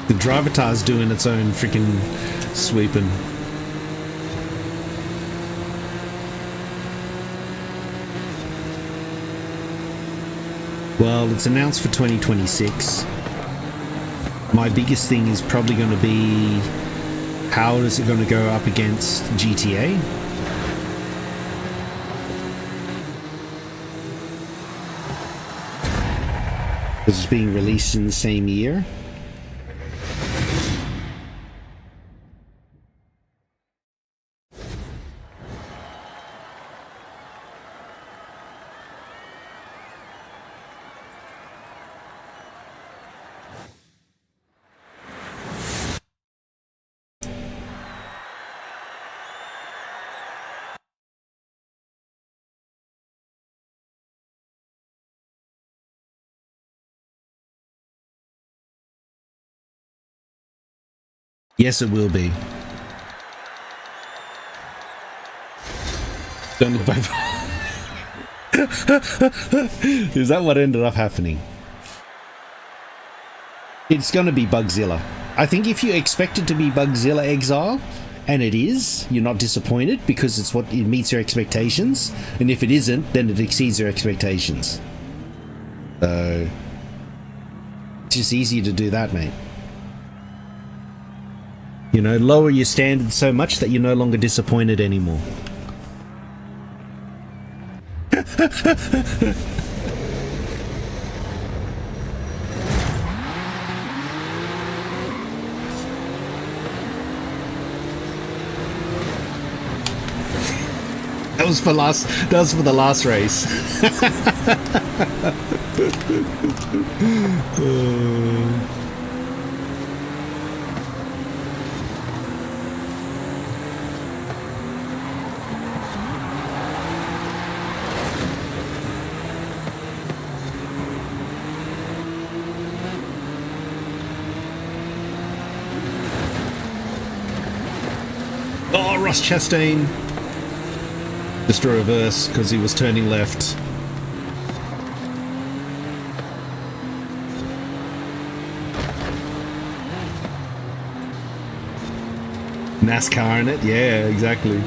The Drivatar's doing its own freaking sweeping. Well, it's announced for 2026. My biggest thing is probably going to be how is it going to go up against GTA? Because it's being released in the same year. Yes, it will be. Don't look back. Is that what ended up happening? It's gonna be Bugzilla. I think if you expect it to be Bugzilla Exile, and it is, you're not disappointed because it meets your expectations. And if it isn't, then it exceeds your expectations. So it's just easier to do that, mate. You know, lower your standards so much that you're no longer disappointed anymore. That was for the last race. Oh, Ross Chastain. Just a reverse because he was turning left. NASCAR in it? Yeah, exactly.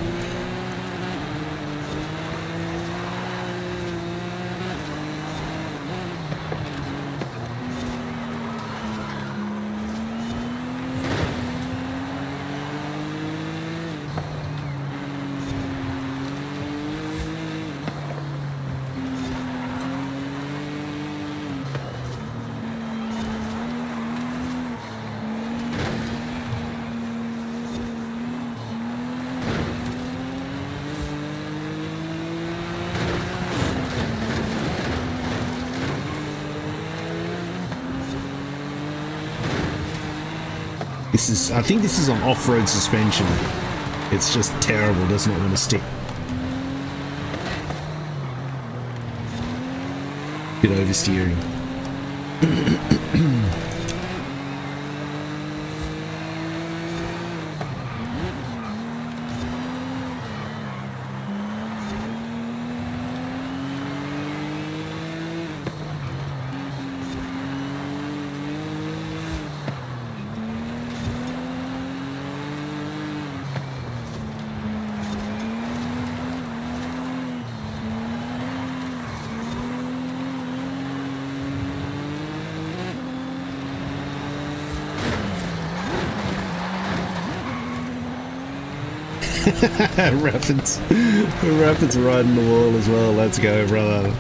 I think this is on off-road suspension. It's just terrible, does not want to stick. Bit oversteering. Rapids. Rapids riding the wall as well. Let's go, brother.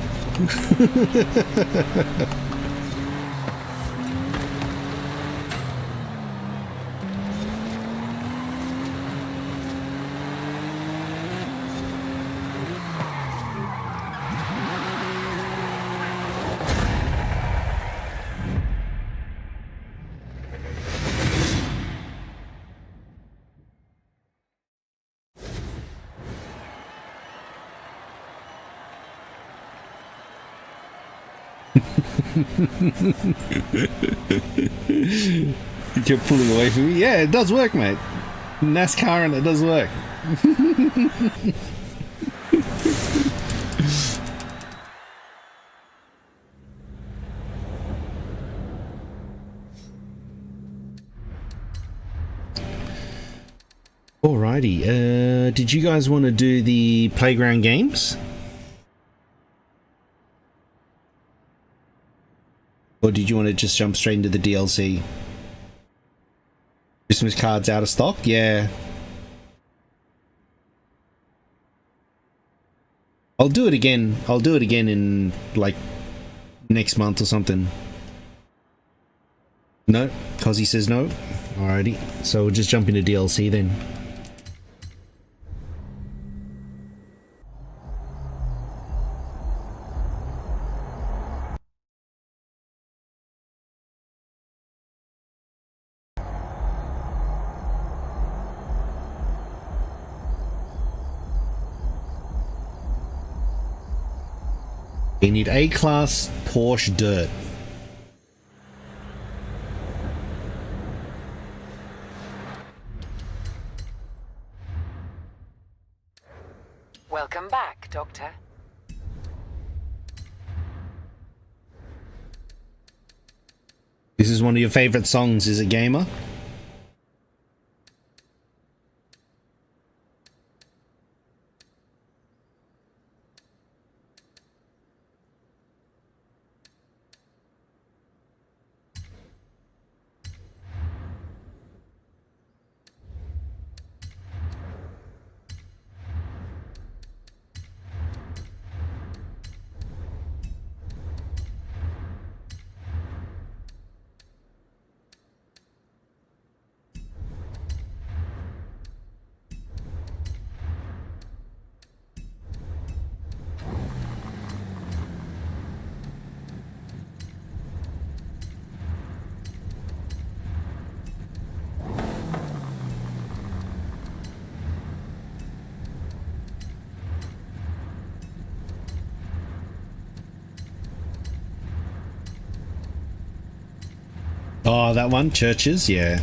You kept pulling away from me. Yeah, it does work, mate. NASCAR and it does work. Alrighty, did you guys want to do the playground games? Or did you want to just jump straight into the DLC? Christmas cards out of stock? Yeah. I'll do it again. I'll do it again in, like, next month or something. No? Cozzy says no? Alrighty. So we'll just jump into DLC then. We need A-Class Porsche Dirt. Welcome back, Doctor. This is one of your favorite songs, is it, Gamer? Oh, that one? Churches? Yeah.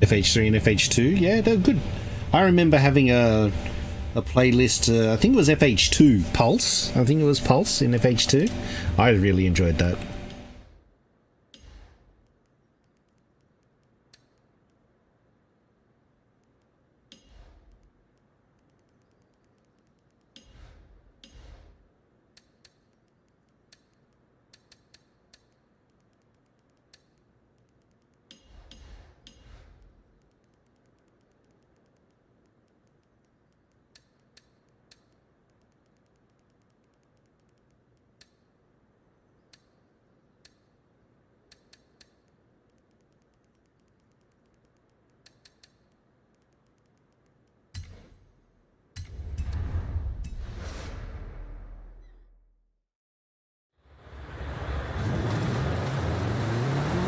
FH3 and FH2, yeah, they're good. I remember having a playlist, I think it was FH2 Pulse. I think it was Pulse in FH2. I really enjoyed that.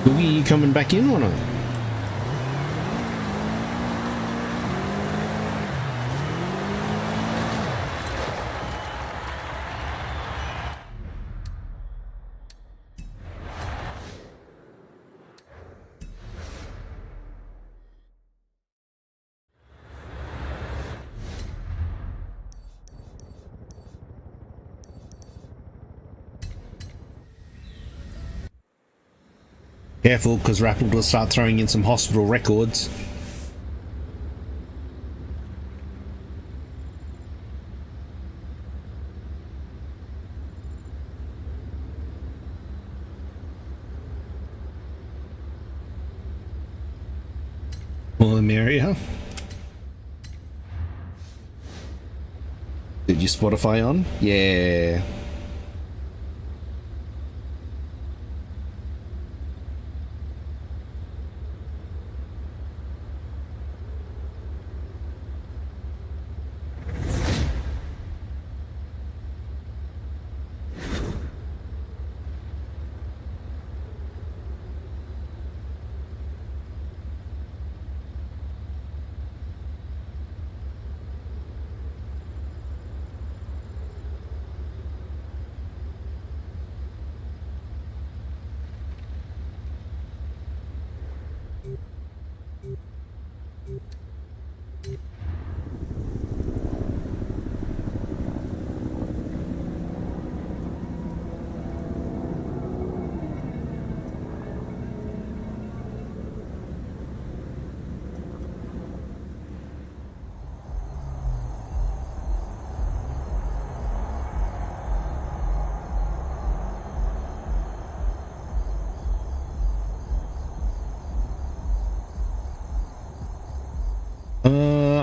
Are you coming back in or not? Careful, because Rapid will start throwing in some hospital records. More the merrier. Did you Spotify on? Yeah.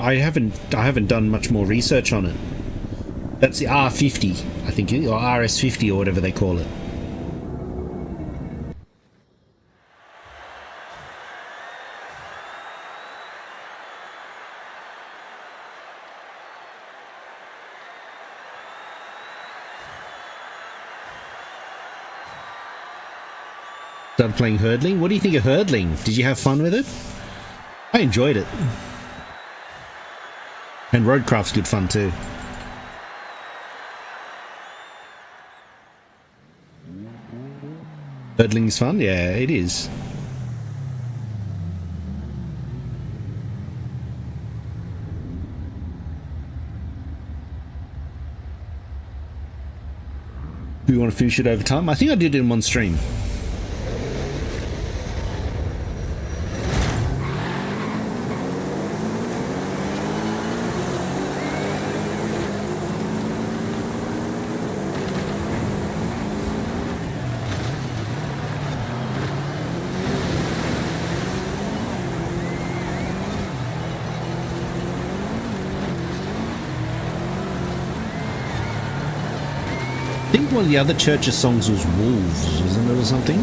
I haven't done much more research on it. That's the R50, I think, or RS50 or whatever they call it. Started playing hurdling. What do you think of hurdling? Did you have fun with it? I enjoyed it. And roadcraft's good fun too. Hurdling's fun? Yeah, it is. Do you want to finish it over time? I think I did it in one stream. I think one of the other Church's songs was Wolves, wasn't it, or something?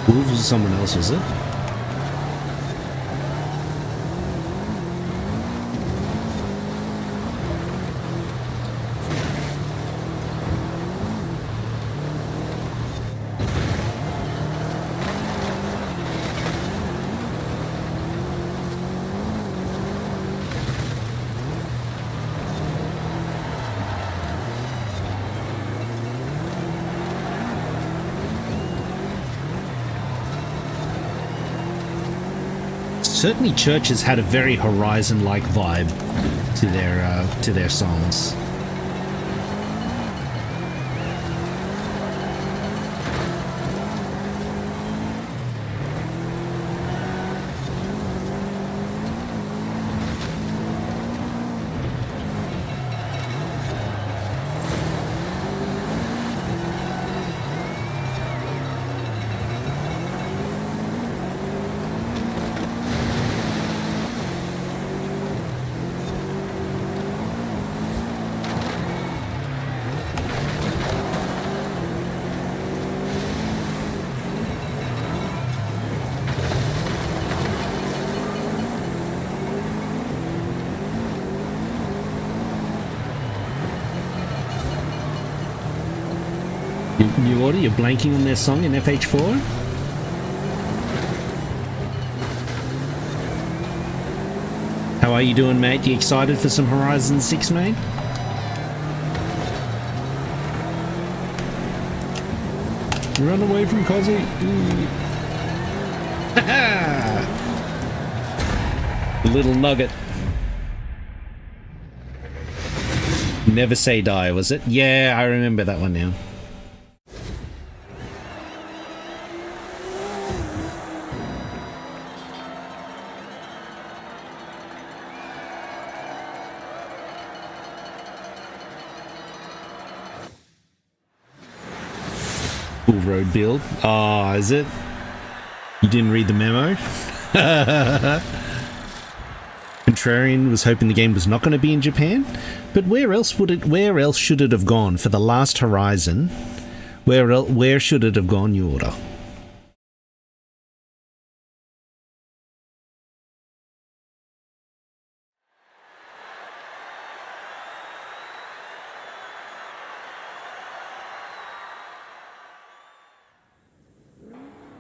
Wolves was someone else, was it? Certainly Churches had a very Horizon-like vibe to their songs. New Order, you're blanking on their song in FH4? How are you doing, mate? You excited for some Horizon 6, mate? Run away from Cozzy. The little nugget. Never say die, was it? Yeah, I remember that one now. Full road build. Ah, is it? You didn't read the memo? Contrarian was hoping the game was not going to be in Japan, but where else should it have gone for the last Horizon? Where should it have gone, you order?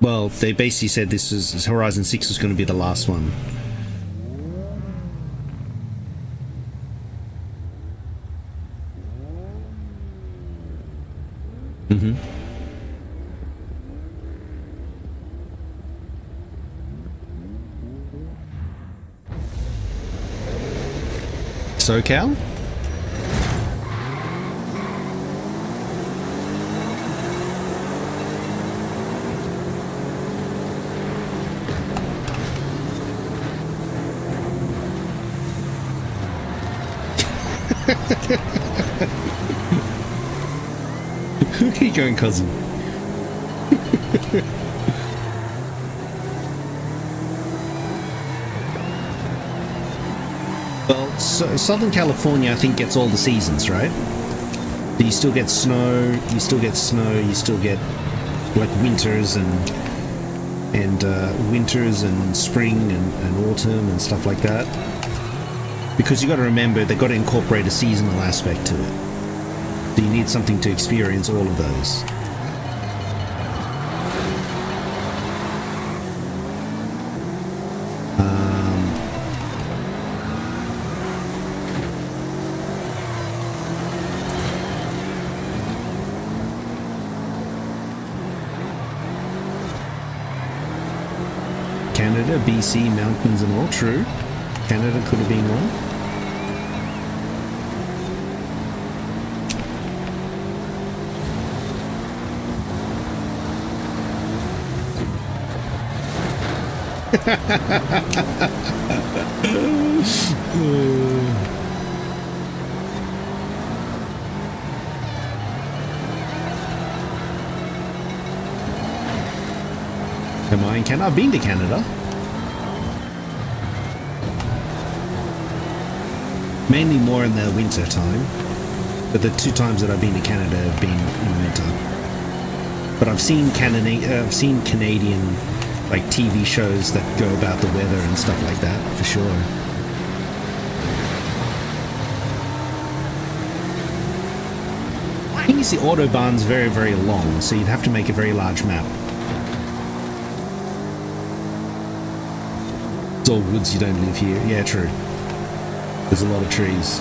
Well, they basically said Horizon 6 was going to be the last one. Mm-hmm. SoCal? Where are you going, cousin? Well, so Southern California, I think, gets all the seasons, right? So you still get snow, you still get like winters and spring and autumn and stuff like that. Because you got to remember, they've got to incorporate a seasonal aspect to it. So you need something to experience all of those. Canada, BC, mountains and all, true. Canada could have been one. Am I in Canada? I've been to Canada. Mainly more in the winter time. But the 2 times that I've been to Canada have been in winter. But I've seen Canadian like TV shows that go about the weather and stuff like that, for sure. I think it's the Autobahn's very, very long, so you'd have to make a very large map. It's all woods, you don't live here. Yeah, true. There's a lot of trees.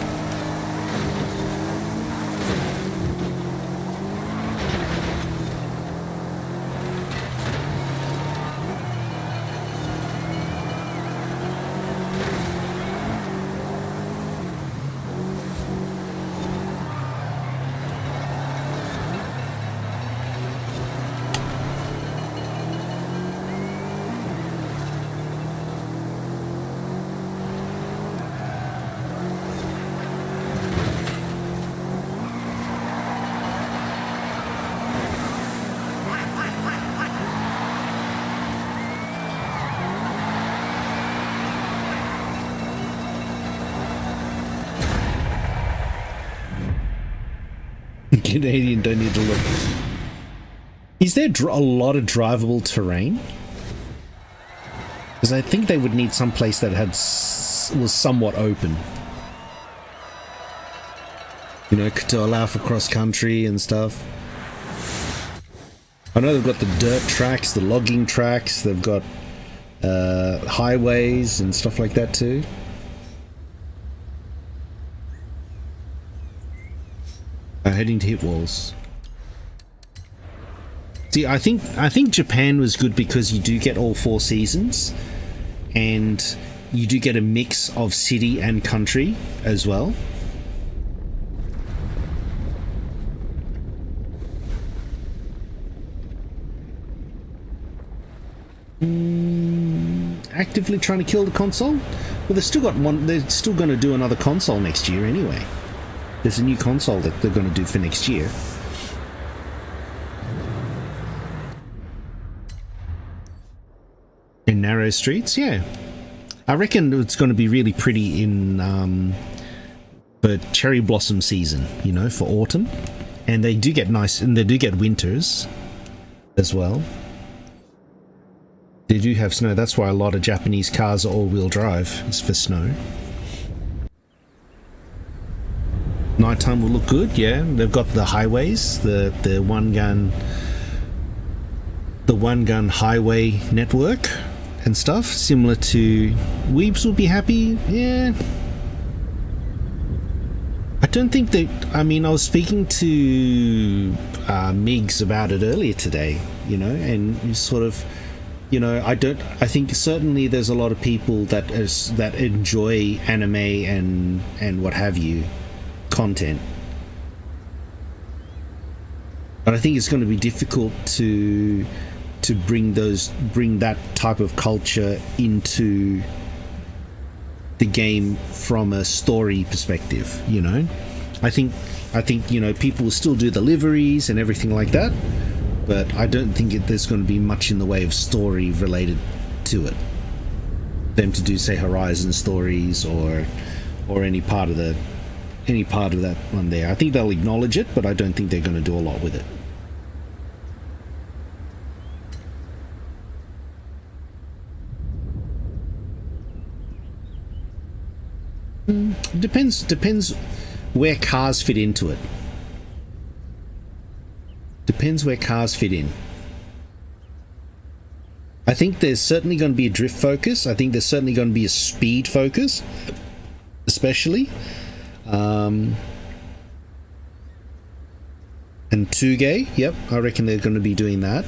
Canadian don't need to look. Is there a lot of drivable terrain? Because I think they would need some place that was somewhat open. You know, to allow for cross country and stuff. I know they've got the dirt tracks, the logging tracks, they've got highways and stuff like that too. Heading to hit walls. See, I think Japan was good because you do get all 4 seasons, and you do get a mix of city and country as well. Actively trying to kill the console? Well, they've still got one. They're still going to do another console next year anyway. There's a new console that they're going to do for next year. In narrow streets, yeah. I reckon it's going to be really pretty in for cherry blossom season, you know, for autumn. And they do get nice, and they do get winters as well. They do have snow. That's why a lot of Japanese cars are all-wheel drive. It's for snow. Nighttime will look good, yeah. They've got the highways, the one gun highway network and stuff, similar to Weebs will be happy, yeah. I don't think that, I mean, I was speaking to Migs about it earlier today, you know, and sort of, you know, I think certainly there's a lot of people that enjoy anime and what have you content, but I think it's going to be difficult to bring that type of culture into the game from a story perspective, you know. I think you know, people will still do the liveries and everything like that, but I don't think there's going to be much in the way of story related to it. Them to do, say, Horizon stories or any part of that one there. I think they'll acknowledge it, but I don't think they're going to do a lot with it. Depends where cars fit into it. Depends where cars fit in. I think there's certainly going to be a drift focus. I think there's certainly going to be a speed focus, especially. And Tsuge, yep, I reckon they're going to be doing that.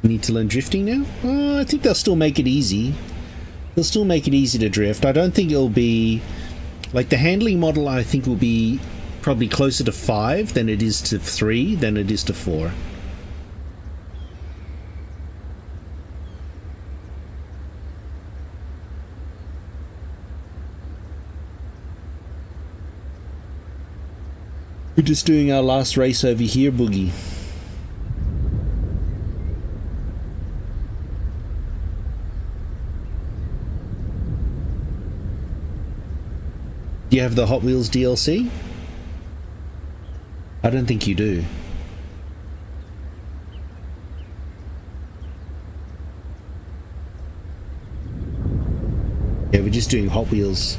Need to learn drifting now? I think they'll still make it easy. They'll still make it easy to drift. I don't think it'll be... Like, the handling model, I think, will be probably closer to 5 than it is to 3 than it is to 4. We're just doing our last race over here, Boogie. Do you have the Hot Wheels DLC? I don't think you do. Yeah, we're just doing Hot Wheels.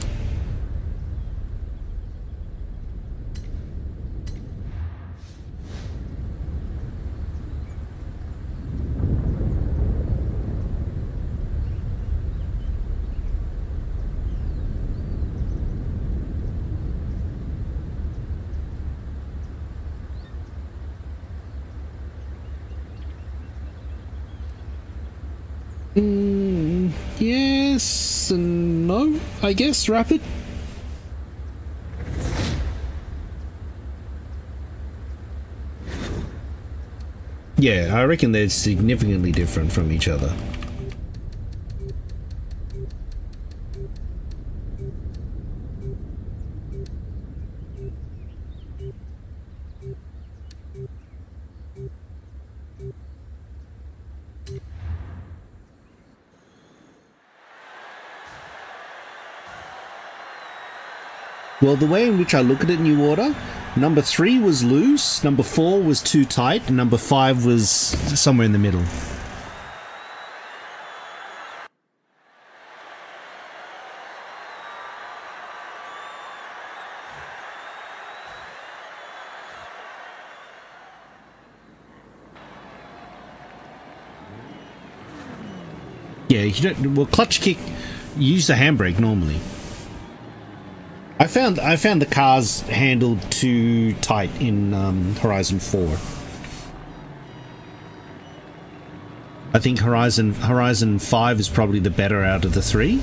Yes and no, I guess. Rapid. Yeah, I reckon they're significantly different from each other. Well, the way in which I look at it, New Order, number 3 was loose, number 4 was too tight, and number 5 was somewhere in the middle. Yeah, you don't. Well, clutch kick. You use the handbrake normally. I found the cars handled too tight in Horizon 4. I think Horizon 5 is probably the better out of the three.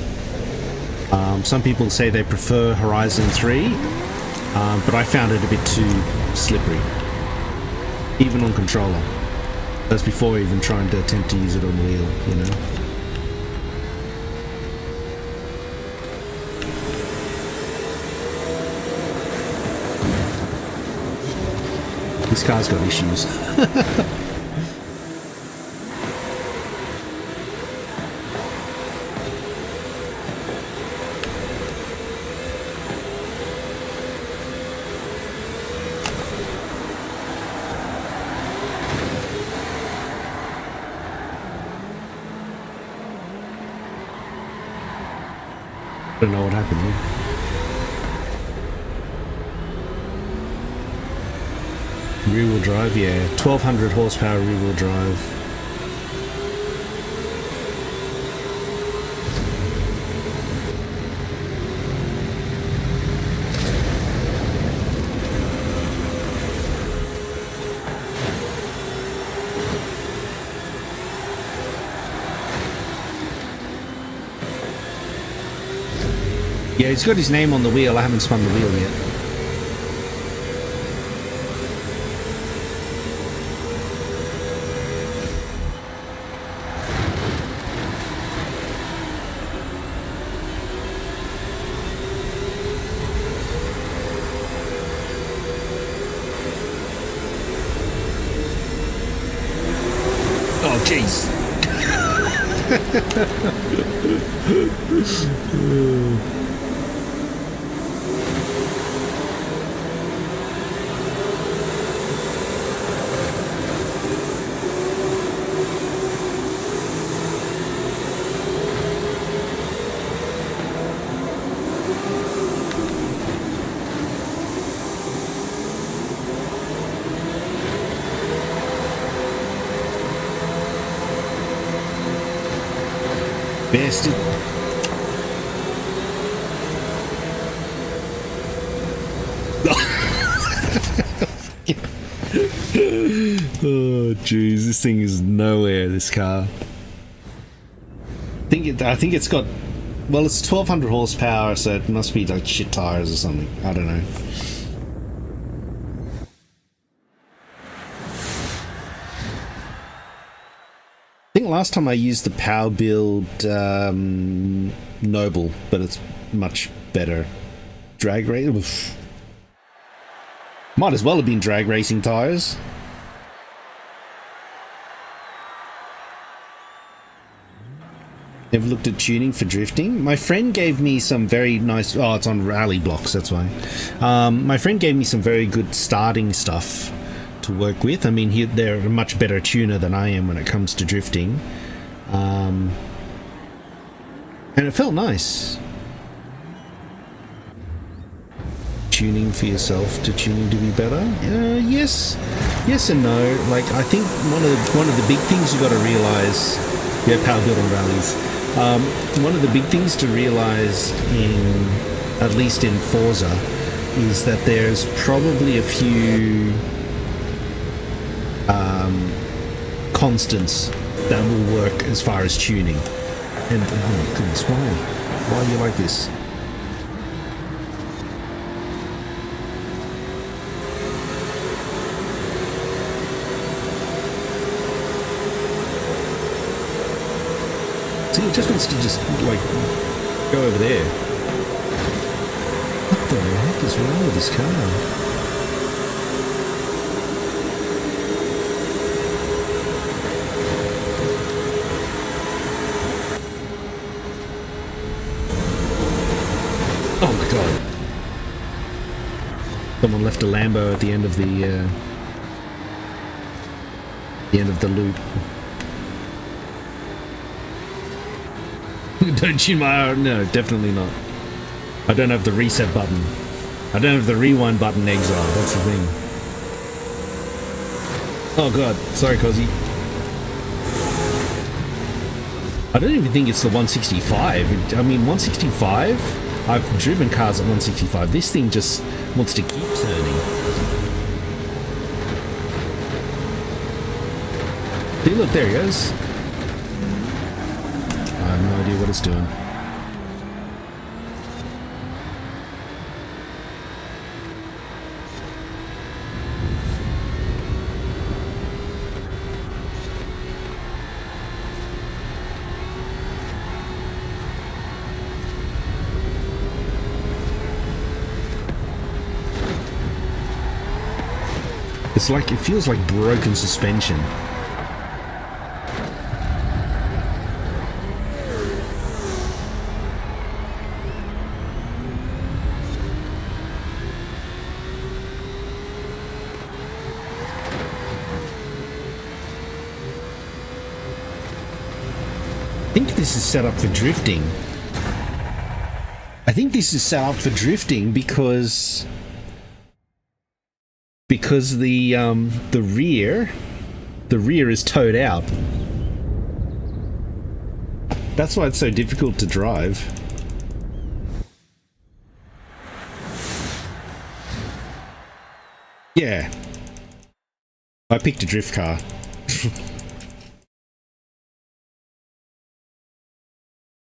Some people say they prefer Horizon 3, but I found it a bit too slippery, even on controller. That's before even trying to attempt to use it on the wheel, you know. This car's got issues. I don't know what happened here. Rear-wheel drive, yeah. 1200 horsepower rear-wheel drive. Yeah, he's got his name on the wheel. I haven't spun the wheel yet. Oh, jeez. Bastard. Oh jeez, this thing is nowhere, this car. I think it's got, well, it's 1200 horsepower, so it must be like shit tires or something. I don't know. I think last time I used the Power Build Noble, but it's much better. Drag race. Might as well have been drag racing tires. Never looked at tuning for drifting. My friend gave me some very nice. Oh, it's on rally blocks. That's why. My friend gave me some very good starting stuff to work with. I mean, they're a much better tuner than I am when it comes to drifting, and it felt nice. Tuning for yourself to tuning to be better. Yes and no. Like, I think one of the big things you got to realize. Yeah, power build on rallies. One of the big things to realize at least in Forza, is that there's probably a few constants that will work as far as tuning. And oh my goodness, why are you like this? See, it just wants to like go over there. What the heck is wrong with this car? Oh my god. Someone left a Lambo at the end of the loop. Don't tune my arm. No, definitely not. I don't have the reset button. I don't have the rewind button, Exile. That's the thing. Oh god. Sorry, Cozzy. I don't even think it's the 165. I mean, 165, I've driven cars at 165. This thing just wants to keep turning. See, look, there he goes. I have no idea what it's doing. It's like, it feels like broken suspension. I think this is set up for drifting. I think this is set up for drifting because the rear is towed out. That's why it's so difficult to drive. Yeah. I picked a drift car.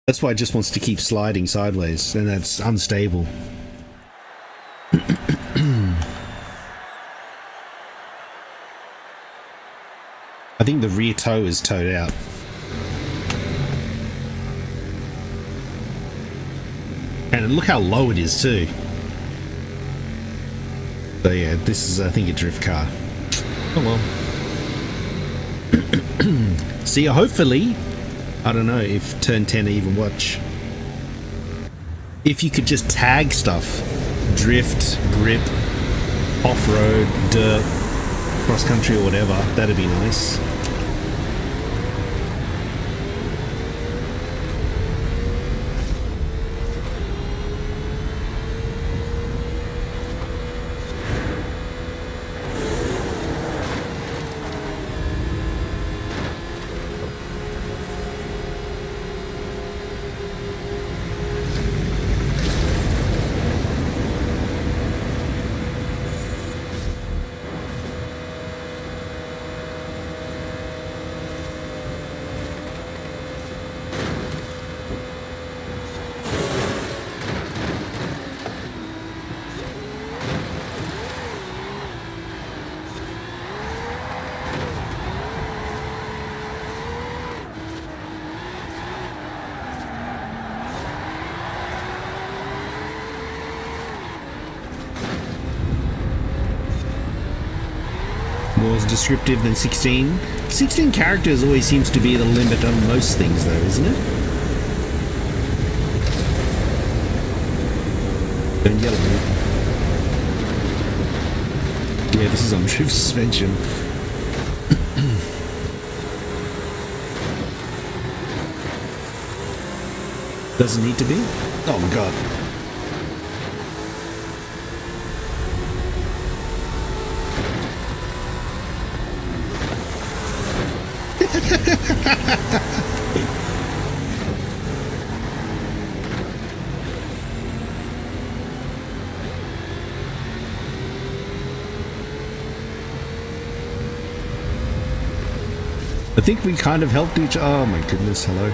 That's why it just wants to keep sliding sideways, and that's unstable. I think the rear toe is towed out. And look how low it is too. So yeah, this is, I think, a drift car. Oh well. See, hopefully, I don't know if turn 10 even watch. If you could just tag stuff, drift, grip, off-road, dirt, cross-country or whatever, that'd be nice. More descriptive than 16. 16 characters always seems to be the limit on most things though, isn't it? Don't yell at me. Yeah, this is on drift suspension. Doesn't need to be? Oh my god. I think we kind of helped each other. Oh my goodness, hello.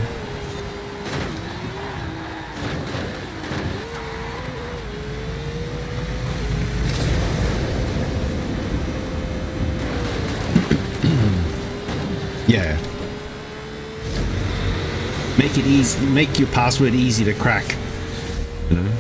Yeah. Make it easy, make your password easy to crack. You know?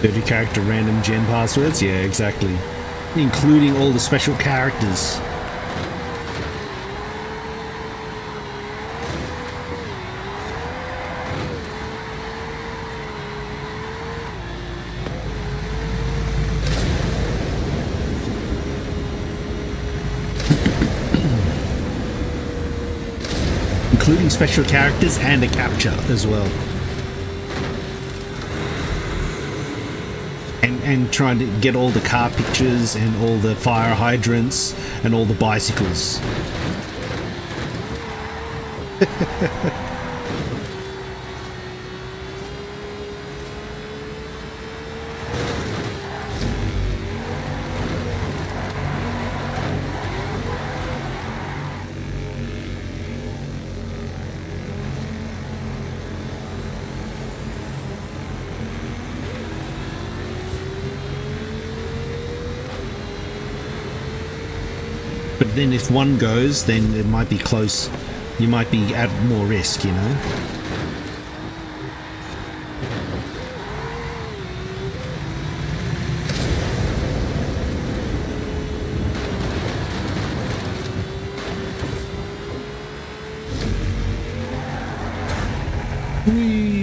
Every character random gen passwords? Yeah, exactly. Including all the special characters. including special characters and a capture as well. And trying to get all the car pictures and all the fire hydrants and all the bicycles. But then if one goes, then it might be close. You might be at more risk, you know? Whee!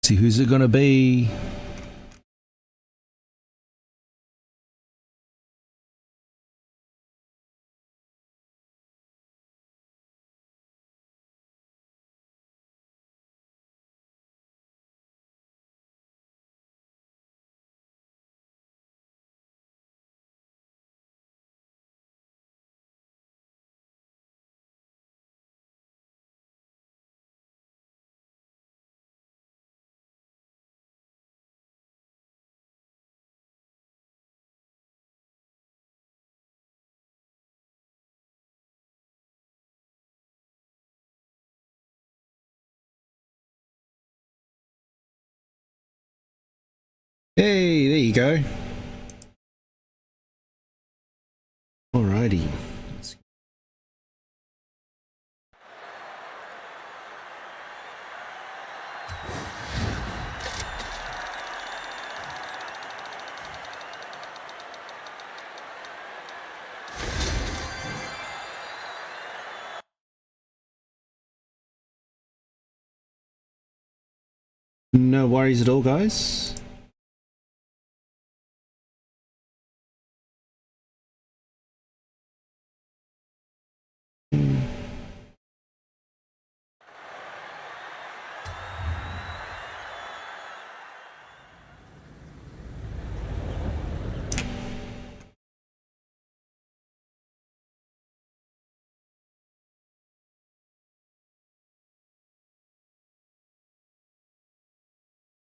See, who's it gonna be? Hey, there you go. Alrighty. No worries at all, guys.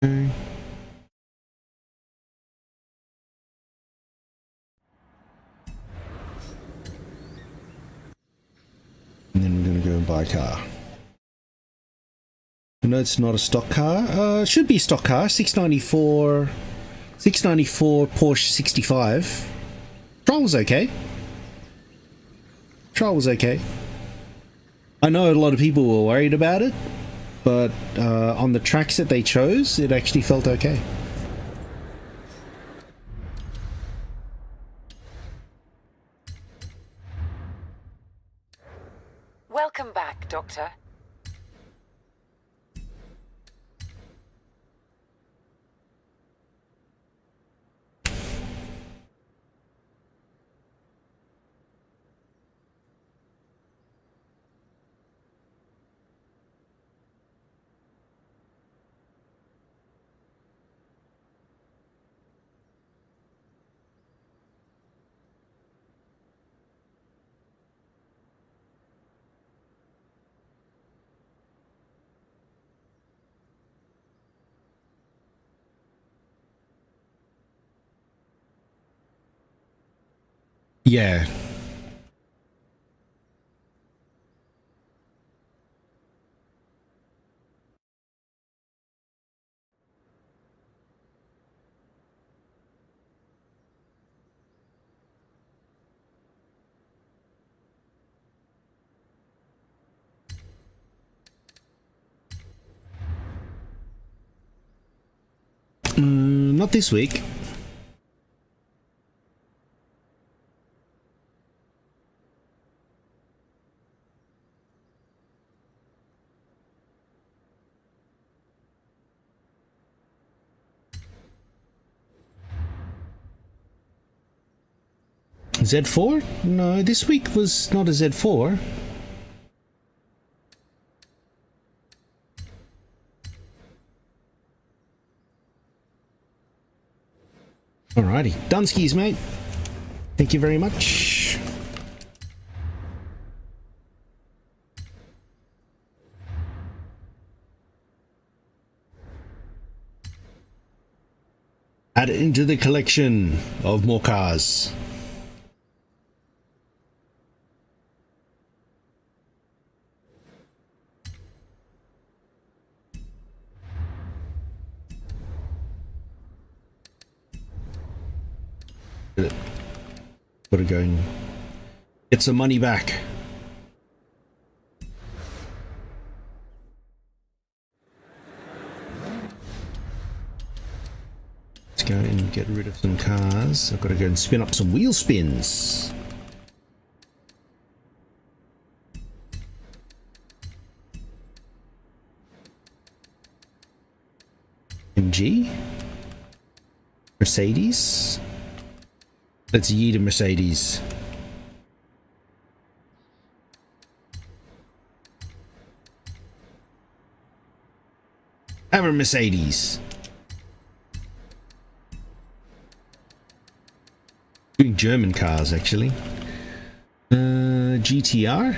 Okay. And then we're going to go and buy a car. No, it's not a stock car. It should be a stock car. 694 Porsche 65. Trial was okay. Trial was okay. I know a lot of people were worried about it, but on the tracks that they chose, it actually felt okay. Welcome back, Doctor. Yeah. not this week. Z4? No, this week was not a Z4. Alrighty. Dunskies, mate. Thank you very much. Add it into the collection of more cars. Gotta go and get some money back. Let's go and get rid of some cars. I've got to go and spin up some wheel spins. MG? Mercedes? Let's yeet a Mercedes. Have a Mercedes. Doing German cars, actually. GTR?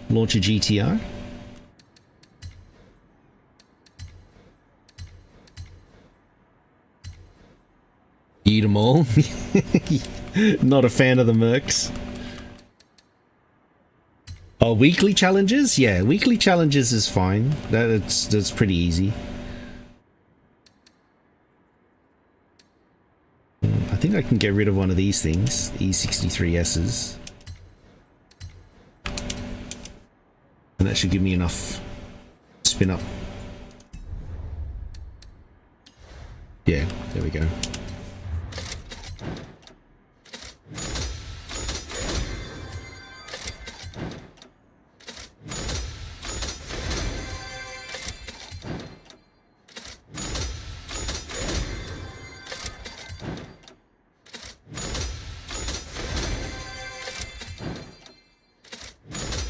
Launch a GTR. Eat them all. Not a fan of the Mercs. Oh, weekly challenges? Yeah, weekly challenges is fine. That's pretty easy. I think I can get rid of one of these things, E63S's. And that should give me enough spin up. Yeah, there we go.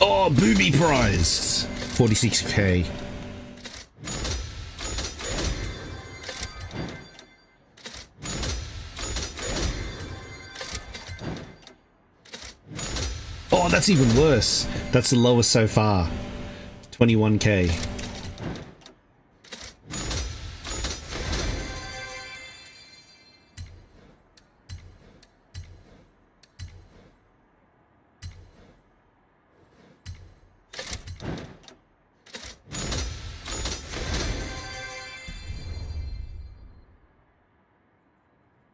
Oh, booby prized. 46k. Oh, that's even worse. That's the lowest so far. 21k.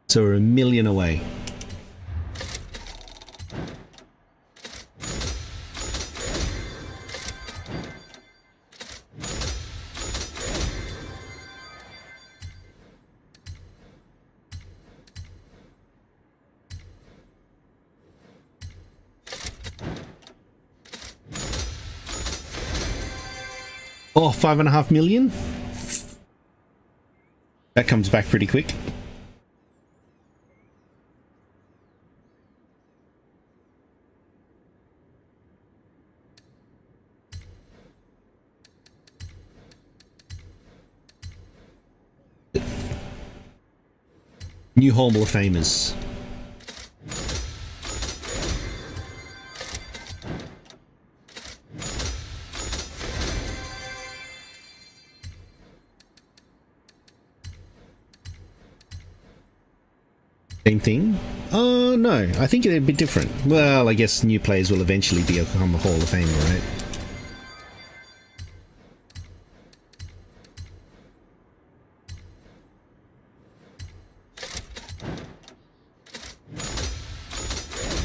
So we're a million away. Oh, 5.5 million? That comes back pretty quick. New Hall of Famers. Same thing? No, I think it'd be different. Well, I guess new players will eventually become a Hall of Famer, right?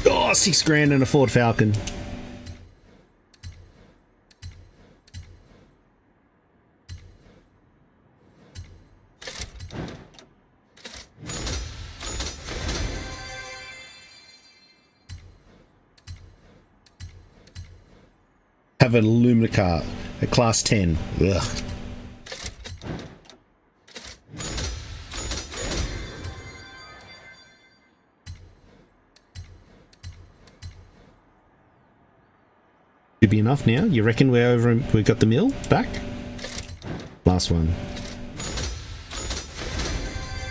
Oh, 6 grand and a Ford Falcon. have an Illumina car, a class 10. Ugh. Should be enough now. You reckon we're over? We got the mill back. Last one.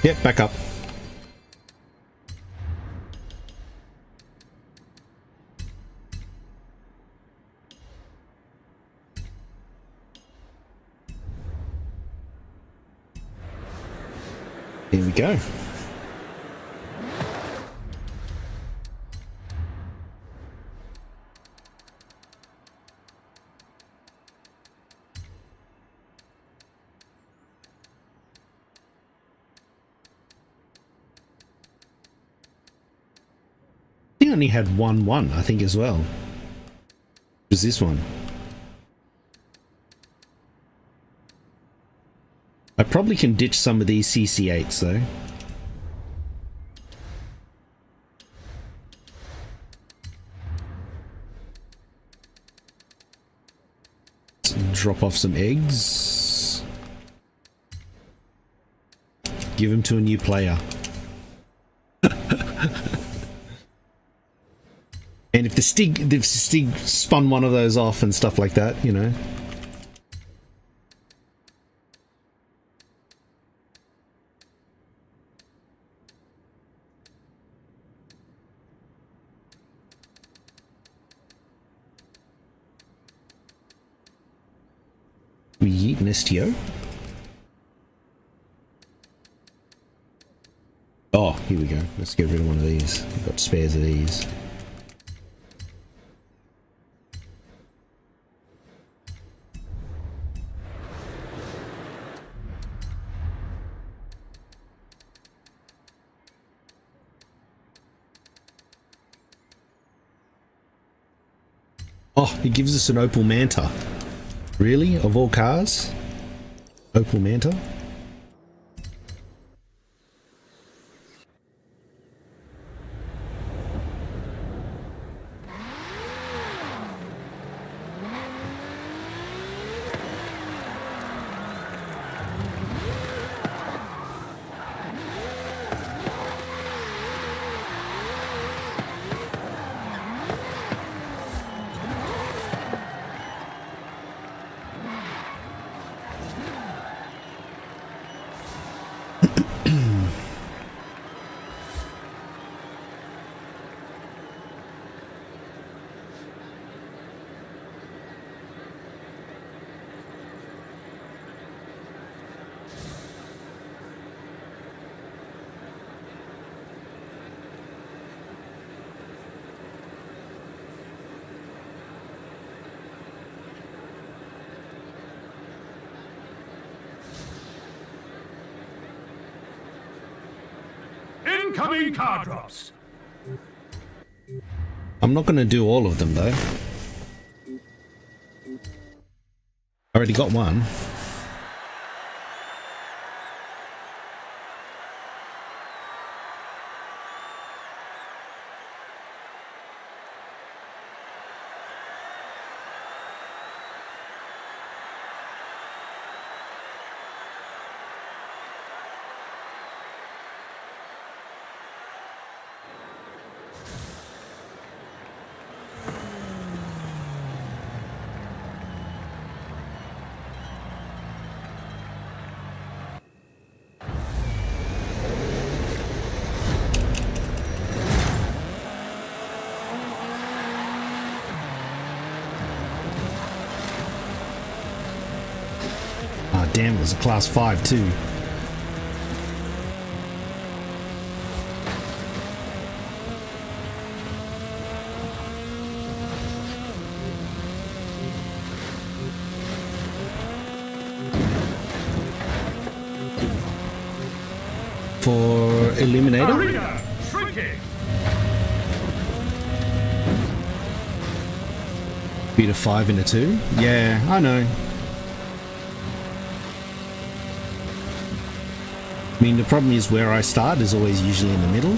Yep, back up. Here we go. He only had one, I think, as well. Was this one? I probably can ditch some of these CC8s though. Let's drop off some eggs. Give them to a new player. And if the Stig spun one of those off and stuff like that, you know. We yeet an STO. Oh, here we go. Let's get rid of one of these. We've got spares of these. Oh, it gives us an Opal Manta. Really? Of all cars? Opal Manta? Incoming car drops. I'm not going to do all of them though. I already got one. Ah, damn, it was a class 5 too. For Eliminator? Arena shrinking. Beat a 5 and a 2? Yeah, I know. I mean, the problem is where I start is always usually in the middle.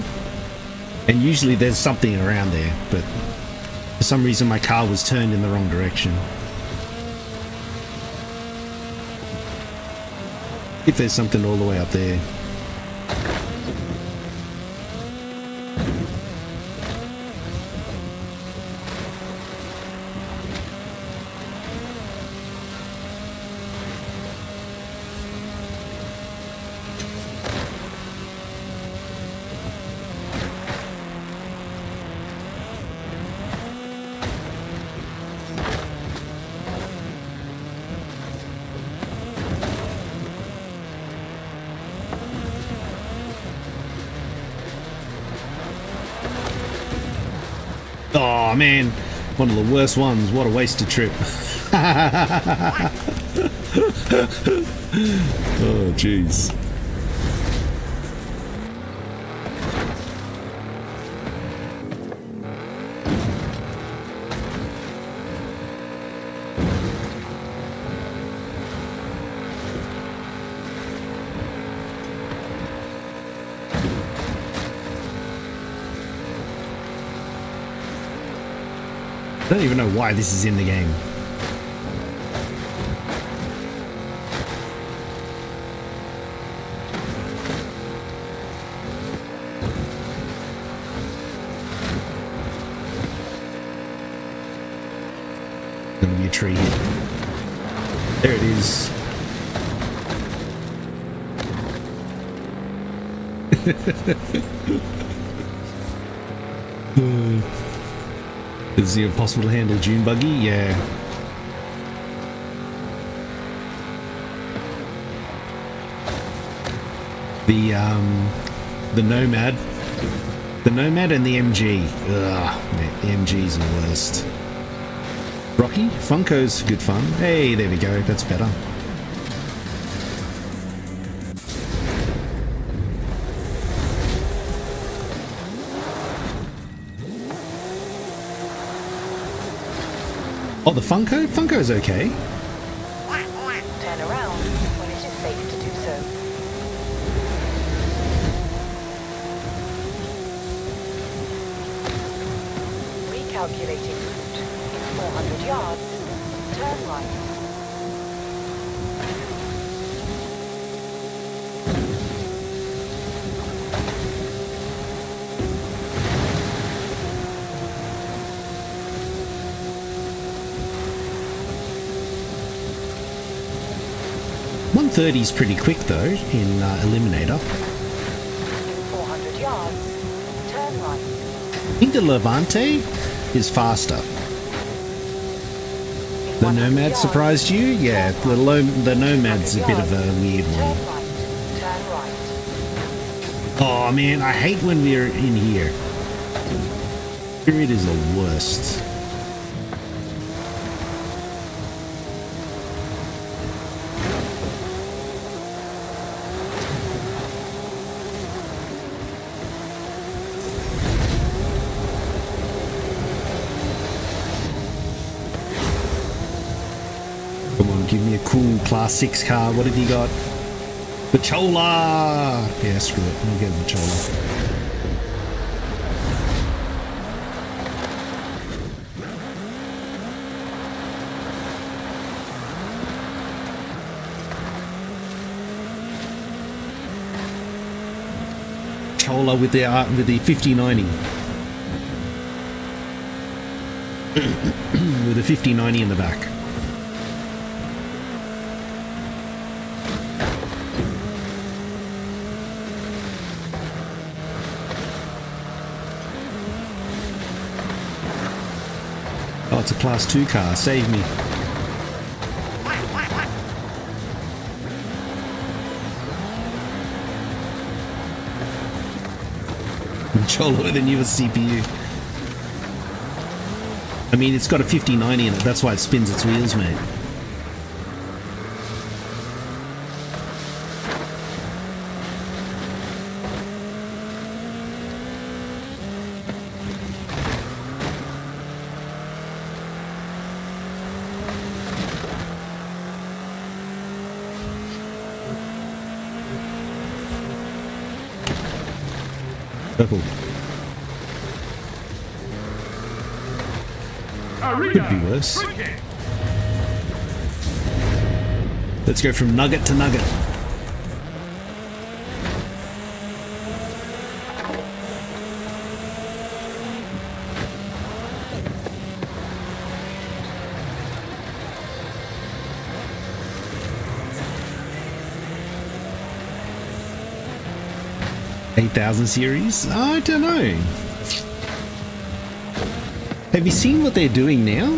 And usually there's something around there, but for some reason my car was turned in the wrong direction. If there's something all the way up there. Oh man, one of the worst ones. What a wasted trip. Oh jeez. I don't even know why this is in the game. Gonna be a tree here. There it is. Is it impossible to handle Dune buggy? Yeah. The Nomad. The Nomad and the MG. Ugh, man, the MG's the worst. Rocky? Funko's good fun. Hey, there we go. That's better. Oh, the Funko? Funko's okay. Turn around when it is safe to do so. Recalculating route. In 400 yards, turn right. .130's pretty quick though in Eliminator. In 400 yards, turn right. I think the Levante is faster. The Nomad surprised you? Yeah, the Nomad's a bit of a weird one. Turn right. Oh man, I hate when we're in here. Period is the worst. Come on, give me a cool Class 6 car. What have you got? The Chola! Yeah, screw it. I'll get the Chola. Chola with the 5090. With a 5090 in the back. Oh, it's a Class 2 car. Save me. Cholo with a newer CPU. I mean, it's got a 5090 in it. That's why it spins its wheels, mate. Purple. Could be worse. Let's go from nugget to nugget. 8000 series? I don't know. Have you seen what they're doing now?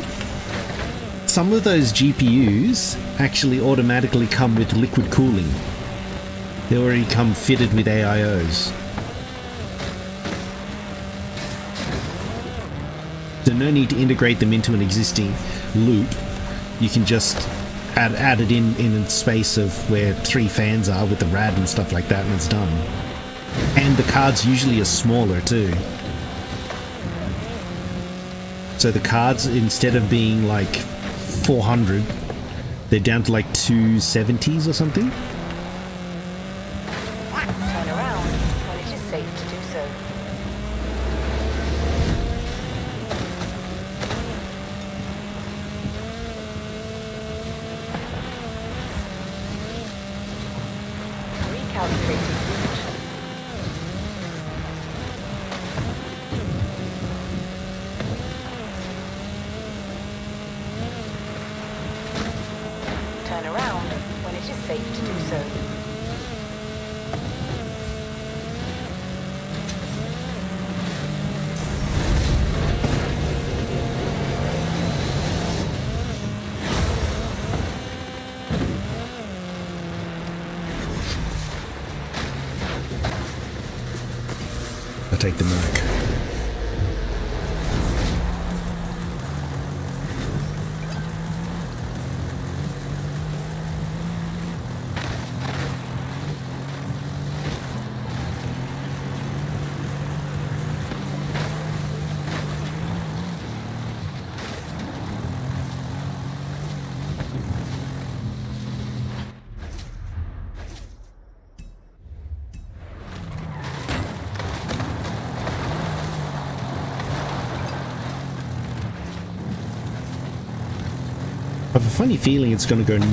Some of those GPUs actually automatically come with liquid cooling. They already come fitted with AIOs. So no need to integrate them into an existing loop. You can just add it in a space of where 3 fans are with the rad and stuff like that, and it's done. And the cards usually are smaller too. So the cards, instead of being like 400, they're down to like 270s or something. Turn around when it is safe to do so. Recalculating route. Turn around when it is safe to do so. I'll take the Merc. I have a funny feeling it's going to go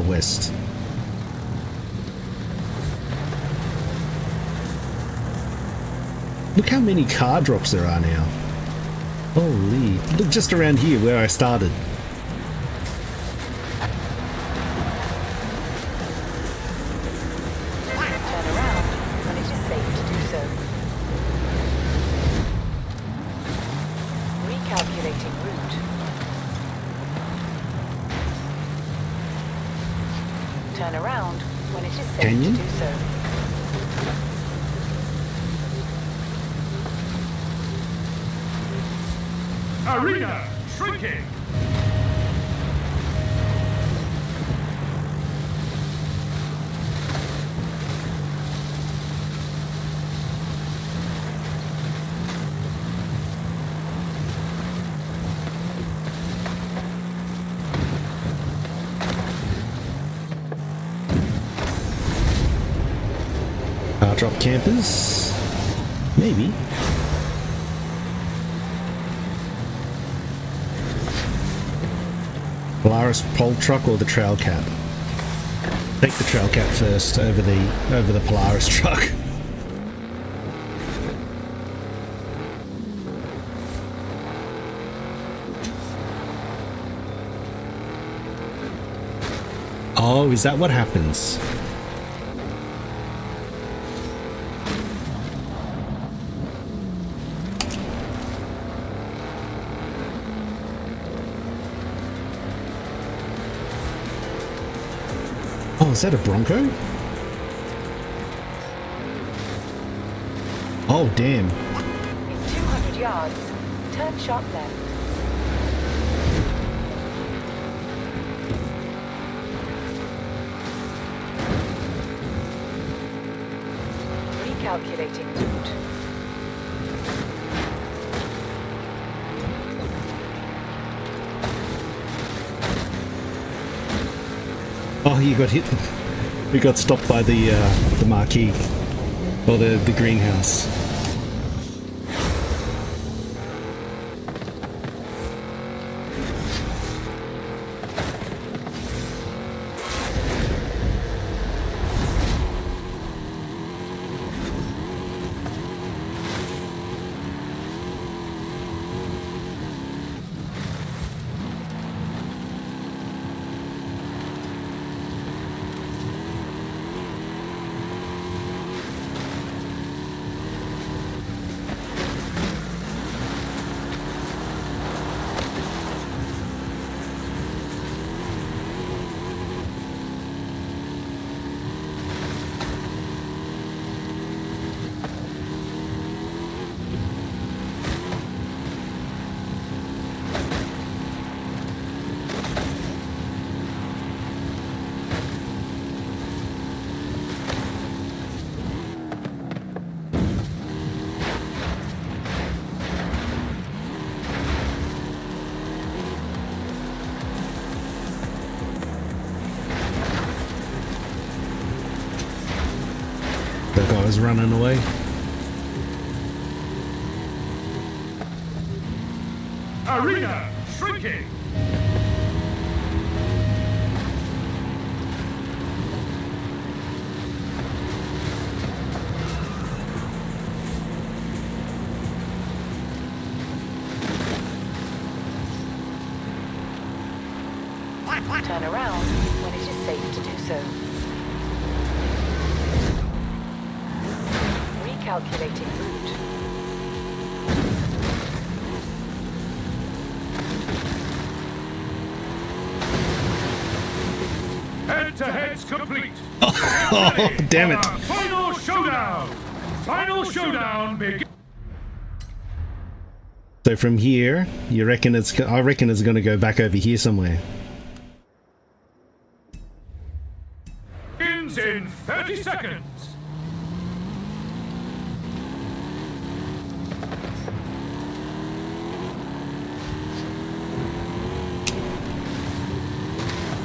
west. Look how many car drops there are now. Holy, look just around here where I started. Turn around when it is safe to do so. Recalculating route. Turn around when it is safe Canyon? to do so. Arena shrinking. Car drop campers? Maybe. Polaris pole truck or the trail cat? Take the trail cat first over the Polaris truck. Oh, is that what happens? Oh, is that a Bronco? Oh, damn. In 200 yards, turn sharp left. Recalculating route. Oh, you got hit. We got stopped by the marquee, or the greenhouse. guy was running away. Arena shrinking. Turn around when it is safe to do so. Recalculating route. Head-to-head's complete. Oh, damn it. Final showdown. Final showdown begins. So from here, you reckon I reckon it's going to go back over here somewhere. In 30 seconds.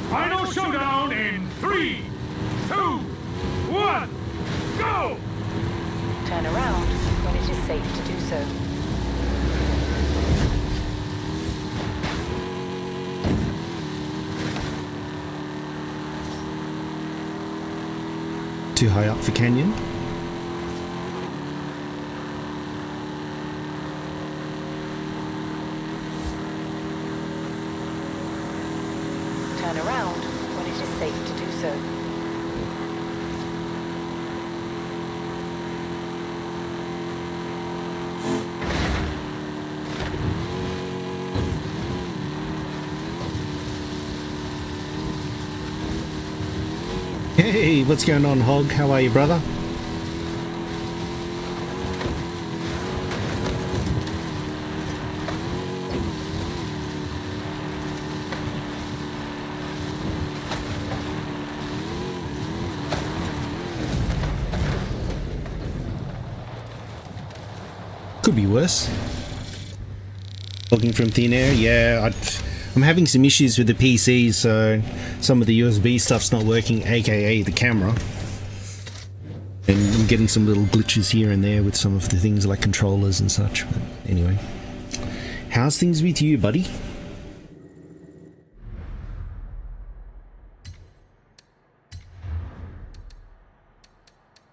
Final showdown in 3, 2, 1, go! Turn around when it is safe to do so. Too high up for canyon. Turn around when it is safe to do so. Hey, what's going on, Hog? How are you, brother? Could be worse. Logging from thin air, yeah. I'm having some issues with the PC, so some of the USB stuff's not working, aka the camera. And I'm getting some little glitches here and there with some of the things like controllers and such. But anyway, how's things with you, buddy?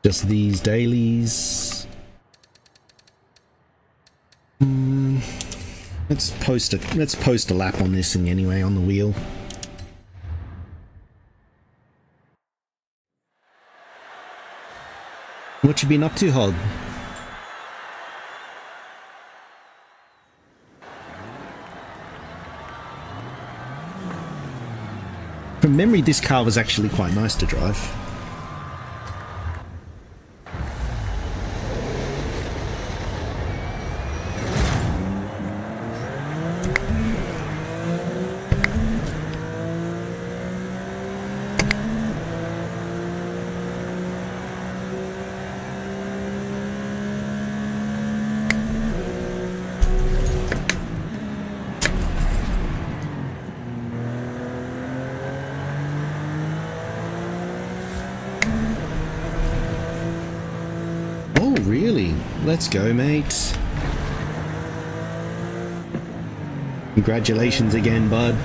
Just these dailies. Let's post a lap on this thing anyway, on the wheel. What you been up to, Hog? From memory, this car was actually quite nice to drive. Really? Let's go, mate. Congratulations again, bud.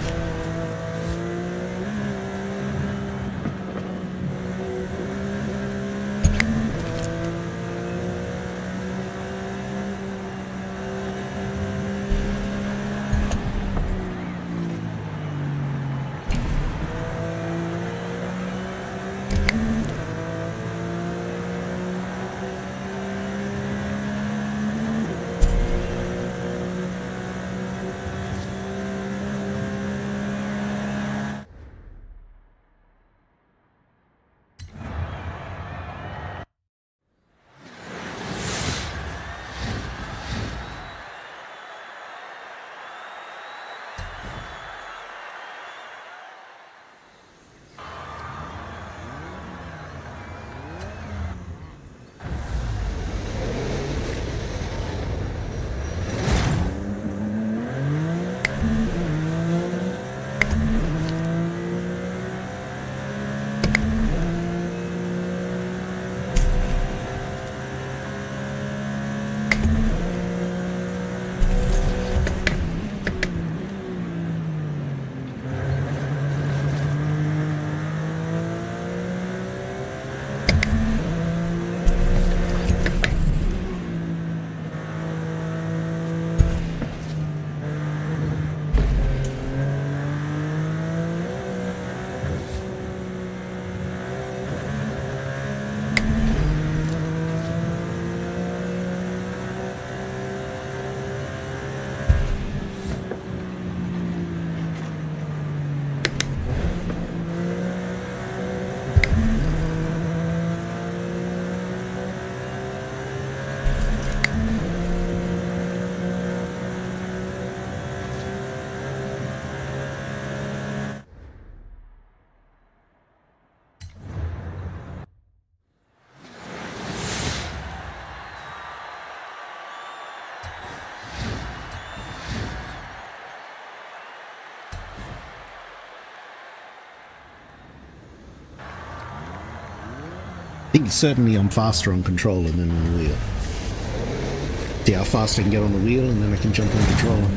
certainly I'm faster on controller than on the wheel. See how fast I can get on the wheel, and then I can jump on controller.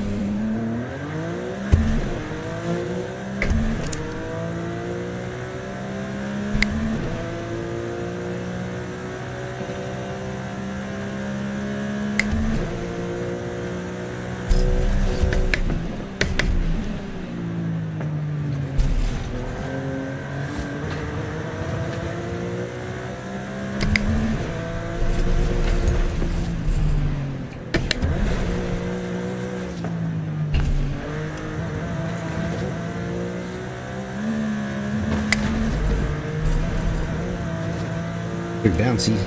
Pretty bouncy.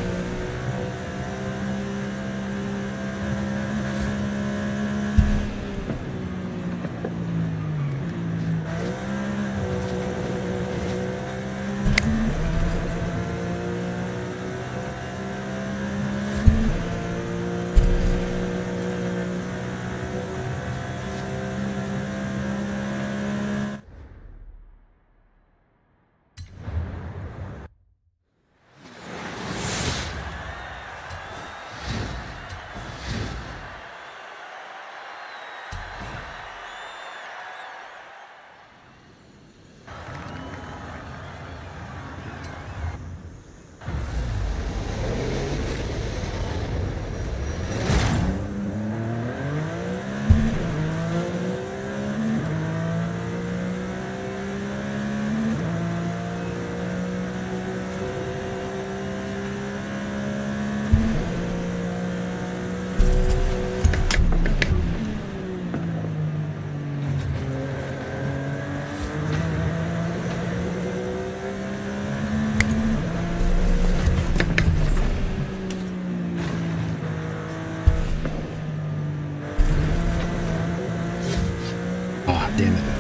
Damn it.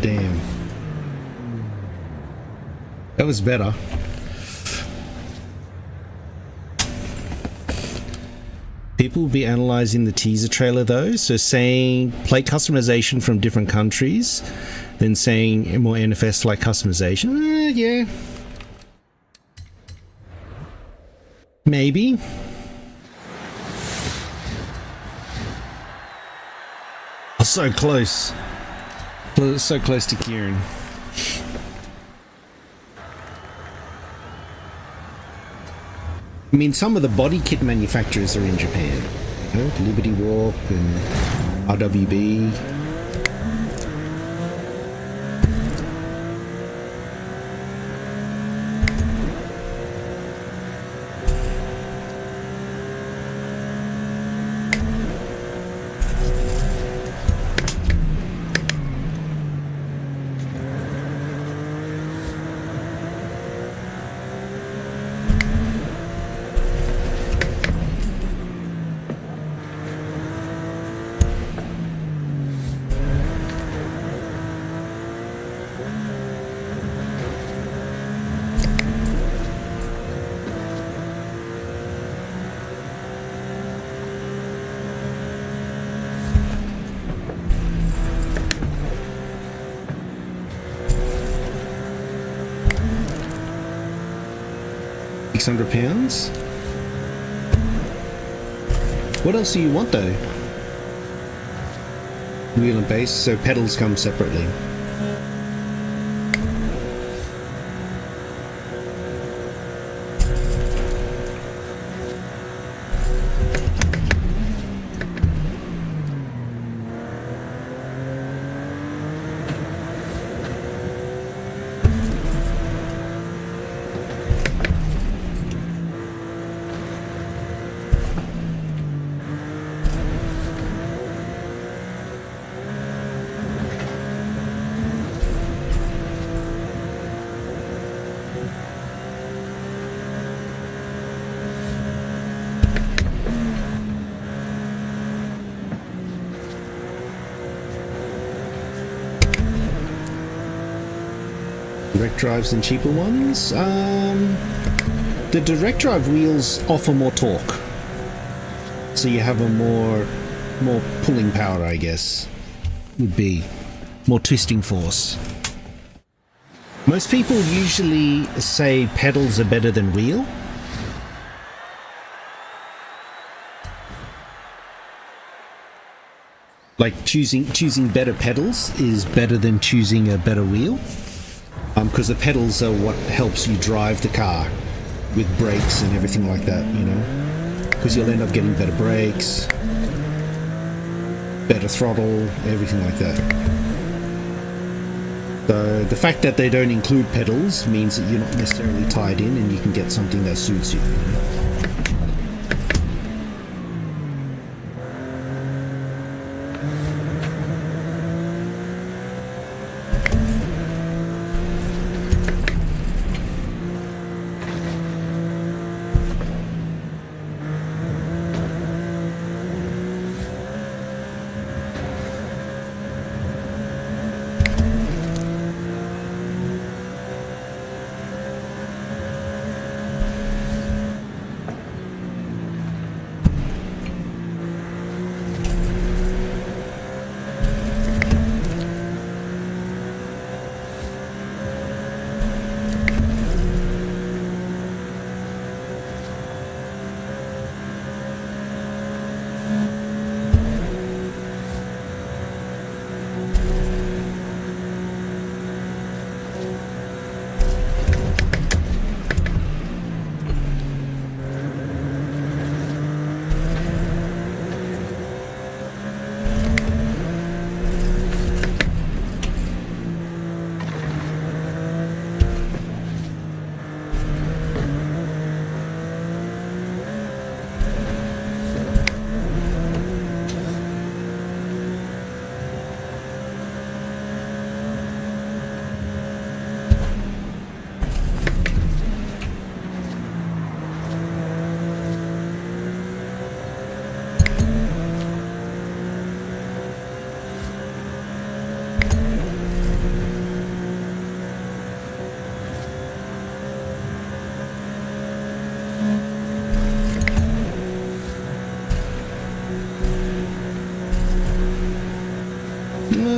Damn. That was better. People will be analyzing the teaser trailer though, so saying play customization from different countries, then saying more NFS like customization. Yeah. Maybe. Oh, so close. So close to Kieran. I mean, some of the body kit manufacturers are in Japan. You know, Liberty Walk and RWB. 600 pounds. What else do you want though? Wheel and base, so pedals come separately. Direct drives and cheaper ones. The direct drive wheels offer more torque, so you have a more pulling power, I guess. Would be more twisting force. Most people usually say pedals are better than wheel. Like choosing better pedals is better than choosing a better wheel. Because the pedals are what helps you drive the car with brakes and everything like that, you know. Because you'll end up getting better brakes, better throttle, everything like that. So the fact that they don't include pedals means that you're not necessarily tied in and you can get something that suits you.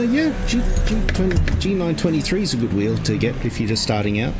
Yeah, G923 is a good wheel to get if you're just starting out.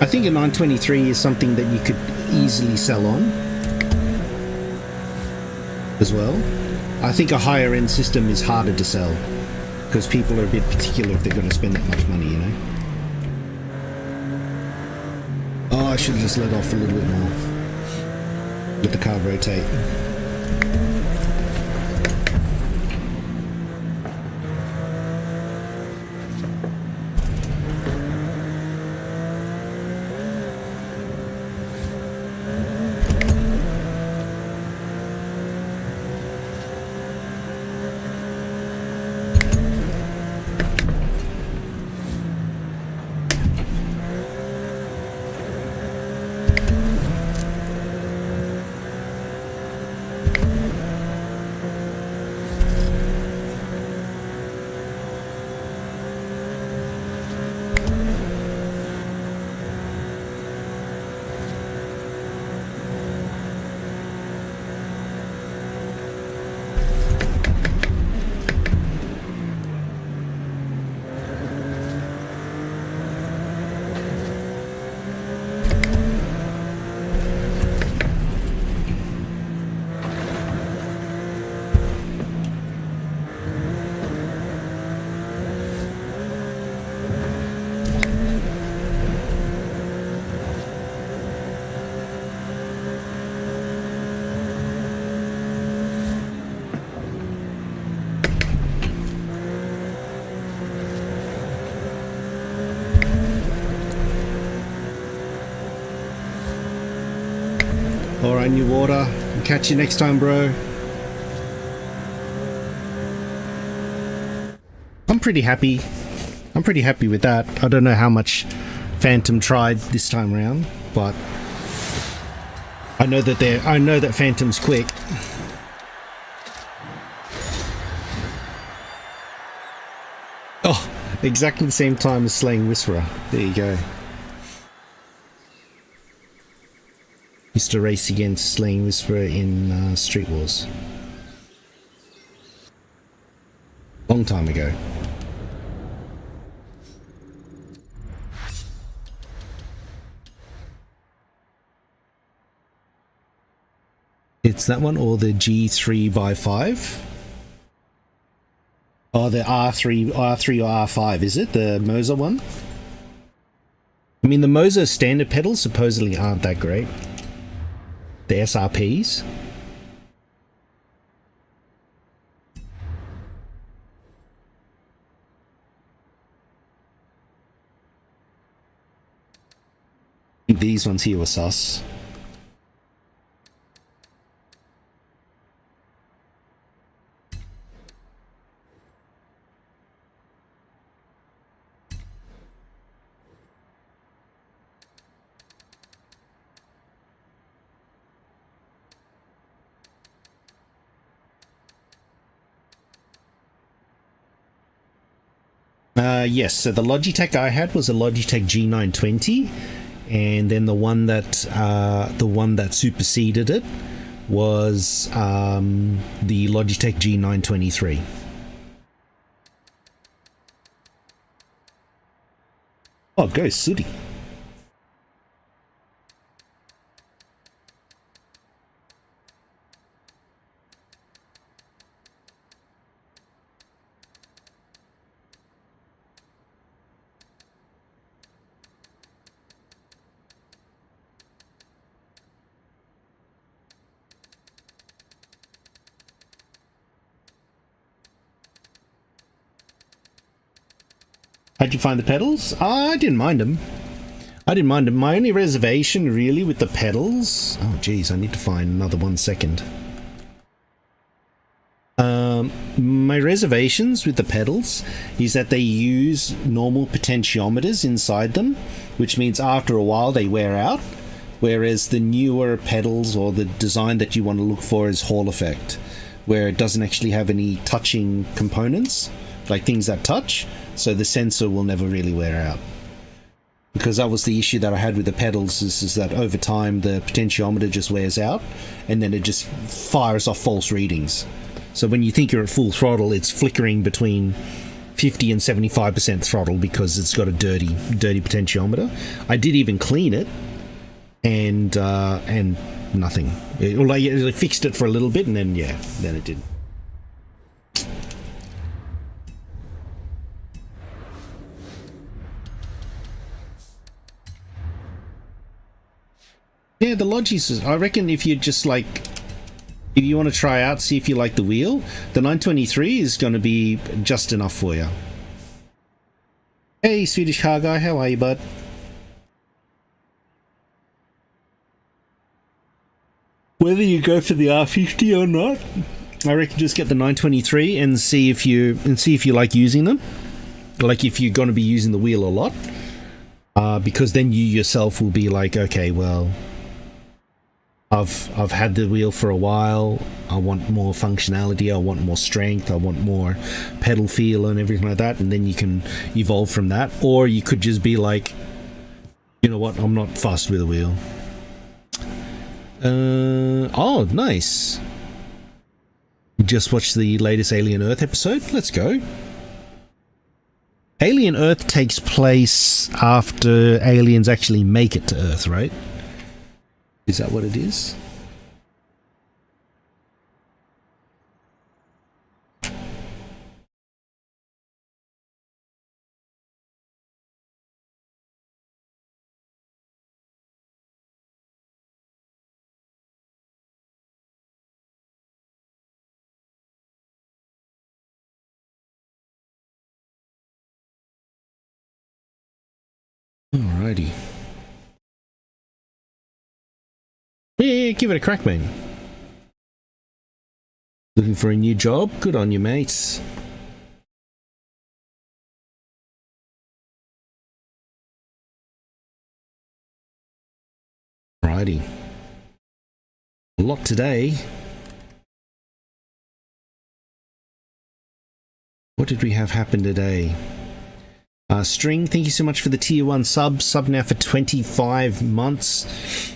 I think a 923 is something that you could easily sell on as well. I think a higher end system is harder to sell because people are a bit particular if they're going to spend that much money, you know. Oh, I should have just let off a little bit more. Let the car rotate. Alright, New Water. Catch you next time, bro. I'm pretty happy. I'm pretty happy with that. I don't know how much Phantom tried this time around, but I know that Phantom's quick. Oh, exactly the same time as Slaying Whisperer. There you go. Used to race against Slaying Whisperer in Street Wars. Long time ago. It's that one or the G3x5? Oh, the R3 or R5, is it? The Moser one? I mean, the Moser standard pedals supposedly aren't that great. The SRPs. These ones here were sus. Yes, so the Logitech I had was a Logitech G920, and then the one that superseded it was the Logitech G923. Oh, go Sooty. How'd you find the pedals? I didn't mind them. I didn't mind them. My only reservation really with the pedals... Oh geez, I need to find another 1 second. My reservations with the pedals is that they use normal potentiometers inside them, which means after a while they wear out, whereas the newer pedals or the design that you want to look for is Hall effect, where it doesn't actually have any touching components, like things that touch, so the sensor will never really wear out. Because that was the issue that I had with the pedals, is that over time the potentiometer just wears out and then it just fires off false readings. So when you think you're at full throttle, it's flickering between 50 and 75% throttle because it's got a dirty potentiometer. I did even clean it, and nothing. I fixed it for a little bit, and then it did. Yeah, the Logis, I reckon if you just like, if you want to try out, see if you like the wheel, the 923 is going to be just enough for you. Hey, Swedish car guy, how are you, bud? Whether you go for the R50 or not, I reckon just get the 923 and see if you like using them. Like if you're going to be using the wheel a lot, because then you yourself will be like, okay, well, I've had the wheel for a while. I want more functionality. I want more strength. I want more pedal feel and everything like that. And then you can evolve from that. Or you could just be like, you know what? I'm not fussed with the wheel. Oh, nice. You just watched the latest Alien Earth episode? Let's go. Alien Earth takes place after aliens actually make it to Earth, right? Is that what it is? Alrighty. Yeah, Yeah, give it a crack, man. Looking for a new job? Good on you, mates. Alrighty. A lot today. What did we have happen today? String, thank you so much for the tier 1 sub. Sub now for 25 months.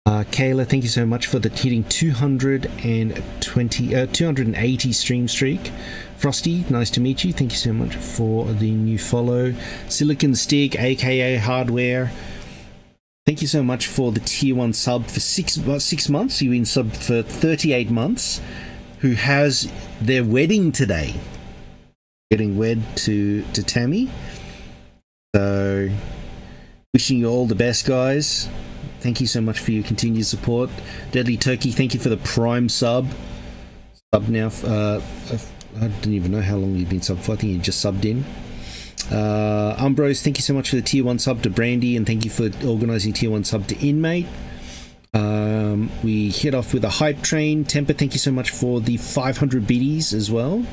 Kayla, thank you so much for the hitting 280 stream streak. Frosty, nice to meet you. Thank you so much for the new follow. Silicon Stick, aka Hardware. Thank you so much for the tier 1 sub for 6 months. You've been sub for 38 months. Who has their wedding today? Getting wed to Tammy. So, wishing you all the best, guys. Thank you so much for your continued support. Deadly Turkey, thank you for the Prime sub. Sub now. I don't even know how long you've been subbed for. I think you just subbed in. Umbros, thank you so much for the tier 1 sub to Brandy, and thank you for organising tier 1 sub to Inmate. We hit off with a Hype Train. Temper, thank you so much for the 500 biddies as well.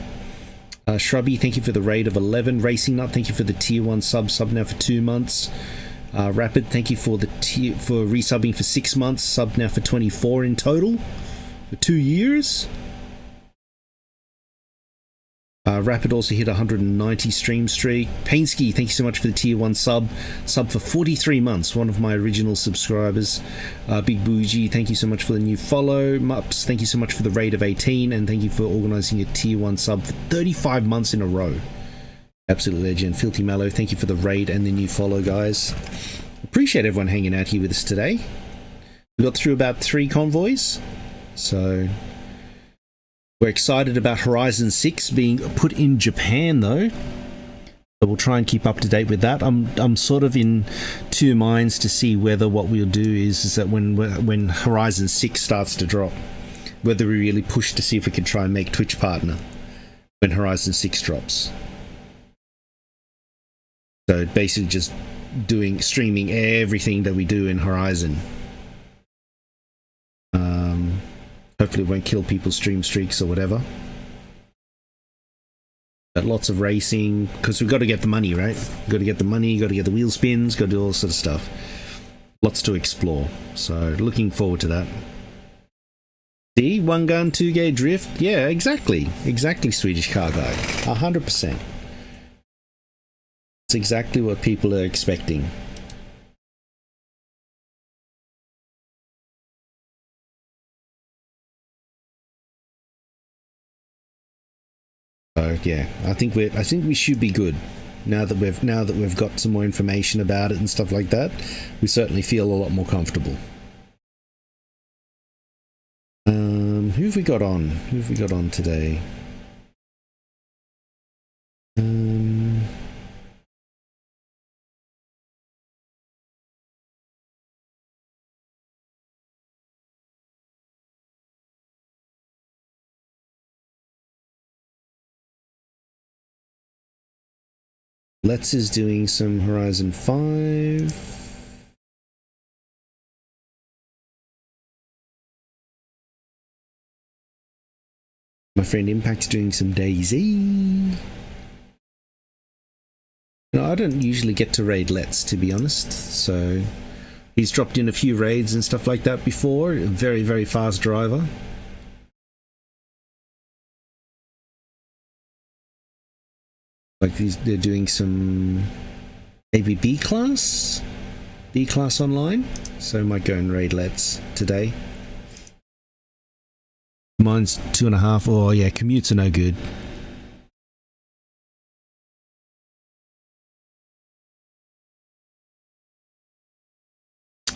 Shrubby, thank you for the raid of 11. Racing Nut, thank you for the tier 1 sub now for 2 months. Rapid, thank you for the for resubbing for 6 months. Sub now for 24 in total for 2 years. Rapid also hit 190 stream streak. Painsky, thank you so much for the tier 1 sub for 43 months. One of my original subscribers. Big Bougie, thank you so much for the new follow. Mups, thank you so much for the raid of 18, and thank you for organising a tier 1 sub for 35 months in a row. Absolute legend. Filthy Mallow, thank you for the raid and the new follow, guys. Appreciate everyone hanging out here with us today. We got through about 3 convoys, so we're excited about Horizon 6 being put in Japan, though. So we'll try and keep up to date with that. I'm sort of in 2 minds to see whether what we'll do is that when Horizon 6 starts to drop, whether we really push to see if we can try and make Twitch partner when Horizon 6 drops. So basically just streaming everything that we do in Horizon. Hopefully it won't kill people's stream streaks or whatever. But lots of racing, because we've got to get the money, right? We've got to get the money, got to get the wheel spins, got to do all sort of stuff. Lots to explore. So looking forward to that. See? 1 gun, 2 gay drift. Yeah, exactly. Exactly, Swedish car guy. 100%. It's exactly what people are expecting. So yeah, I think we should be good now that we've got some more information about it and stuff like that. We certainly feel a lot more comfortable. Who have we got on? Who have we got on today? Let's is doing some Horizon 5. My friend Impact's doing some DayZ. No, I don't usually get to raid Let's, to be honest, so he's dropped in a few raids and stuff like that before. A very, very fast driver. Like they're doing some maybe B class online, so I might go and raid Let's today. Mine's 2.5. Oh yeah, commutes are no good.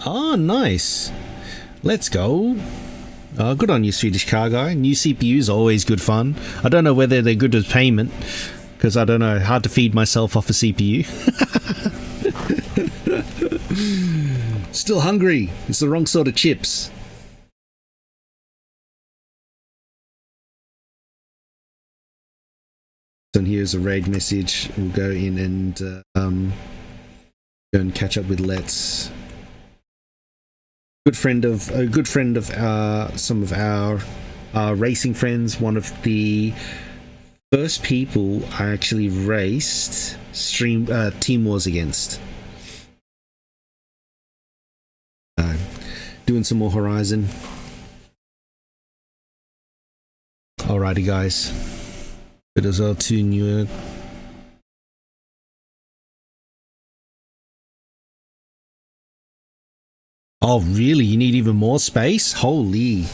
Oh, nice. Let's go. Oh, good on you, Swedish car guy. New CPU's always good fun. I don't know whether they're good as payment, because I don't know, hard to feed myself off a CPU. Still hungry. It's the wrong sort of chips. And here's a raid message. We'll go in and go and catch up with Let's. good friend of some of our racing friends. One of the first people I actually raced Team Wars against. Doing some more Horizon. Alrighty, guys. It is all too new. Oh, really? You need even more space? Holy.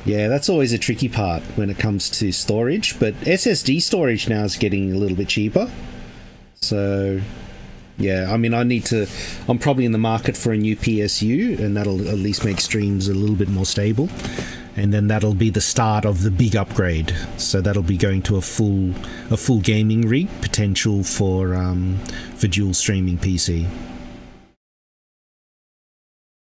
Yeah, that's always a tricky part when it comes to storage, but SSD storage now is getting a little bit cheaper. So, yeah, I mean, I'm probably in the market for a new PSU, and that'll at least make streams a little bit more stable. And then that'll be the start of the big upgrade. So that'll be going to a full gaming rig, potential for dual streaming PC.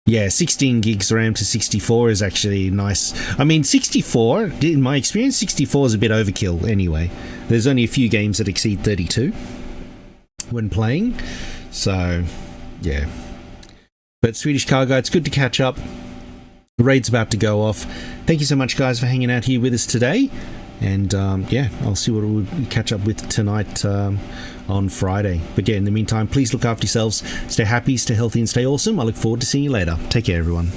Yeah, 16 gigs RAM to 64 is actually nice. I mean, 64, in my experience, 64 is a bit overkill anyway. There's only a few games that exceed 32 when playing. So, yeah. But Swedish Car Guy, it's good to catch up. The raid's about to go off. Thank you so much, guys, for hanging out here with us today. And, yeah, I'll see what we'll catch up with tonight on Friday. But yeah, in the meantime, please look after yourselves. Stay happy, stay healthy, and stay awesome. I look forward to seeing you later. Take care, everyone.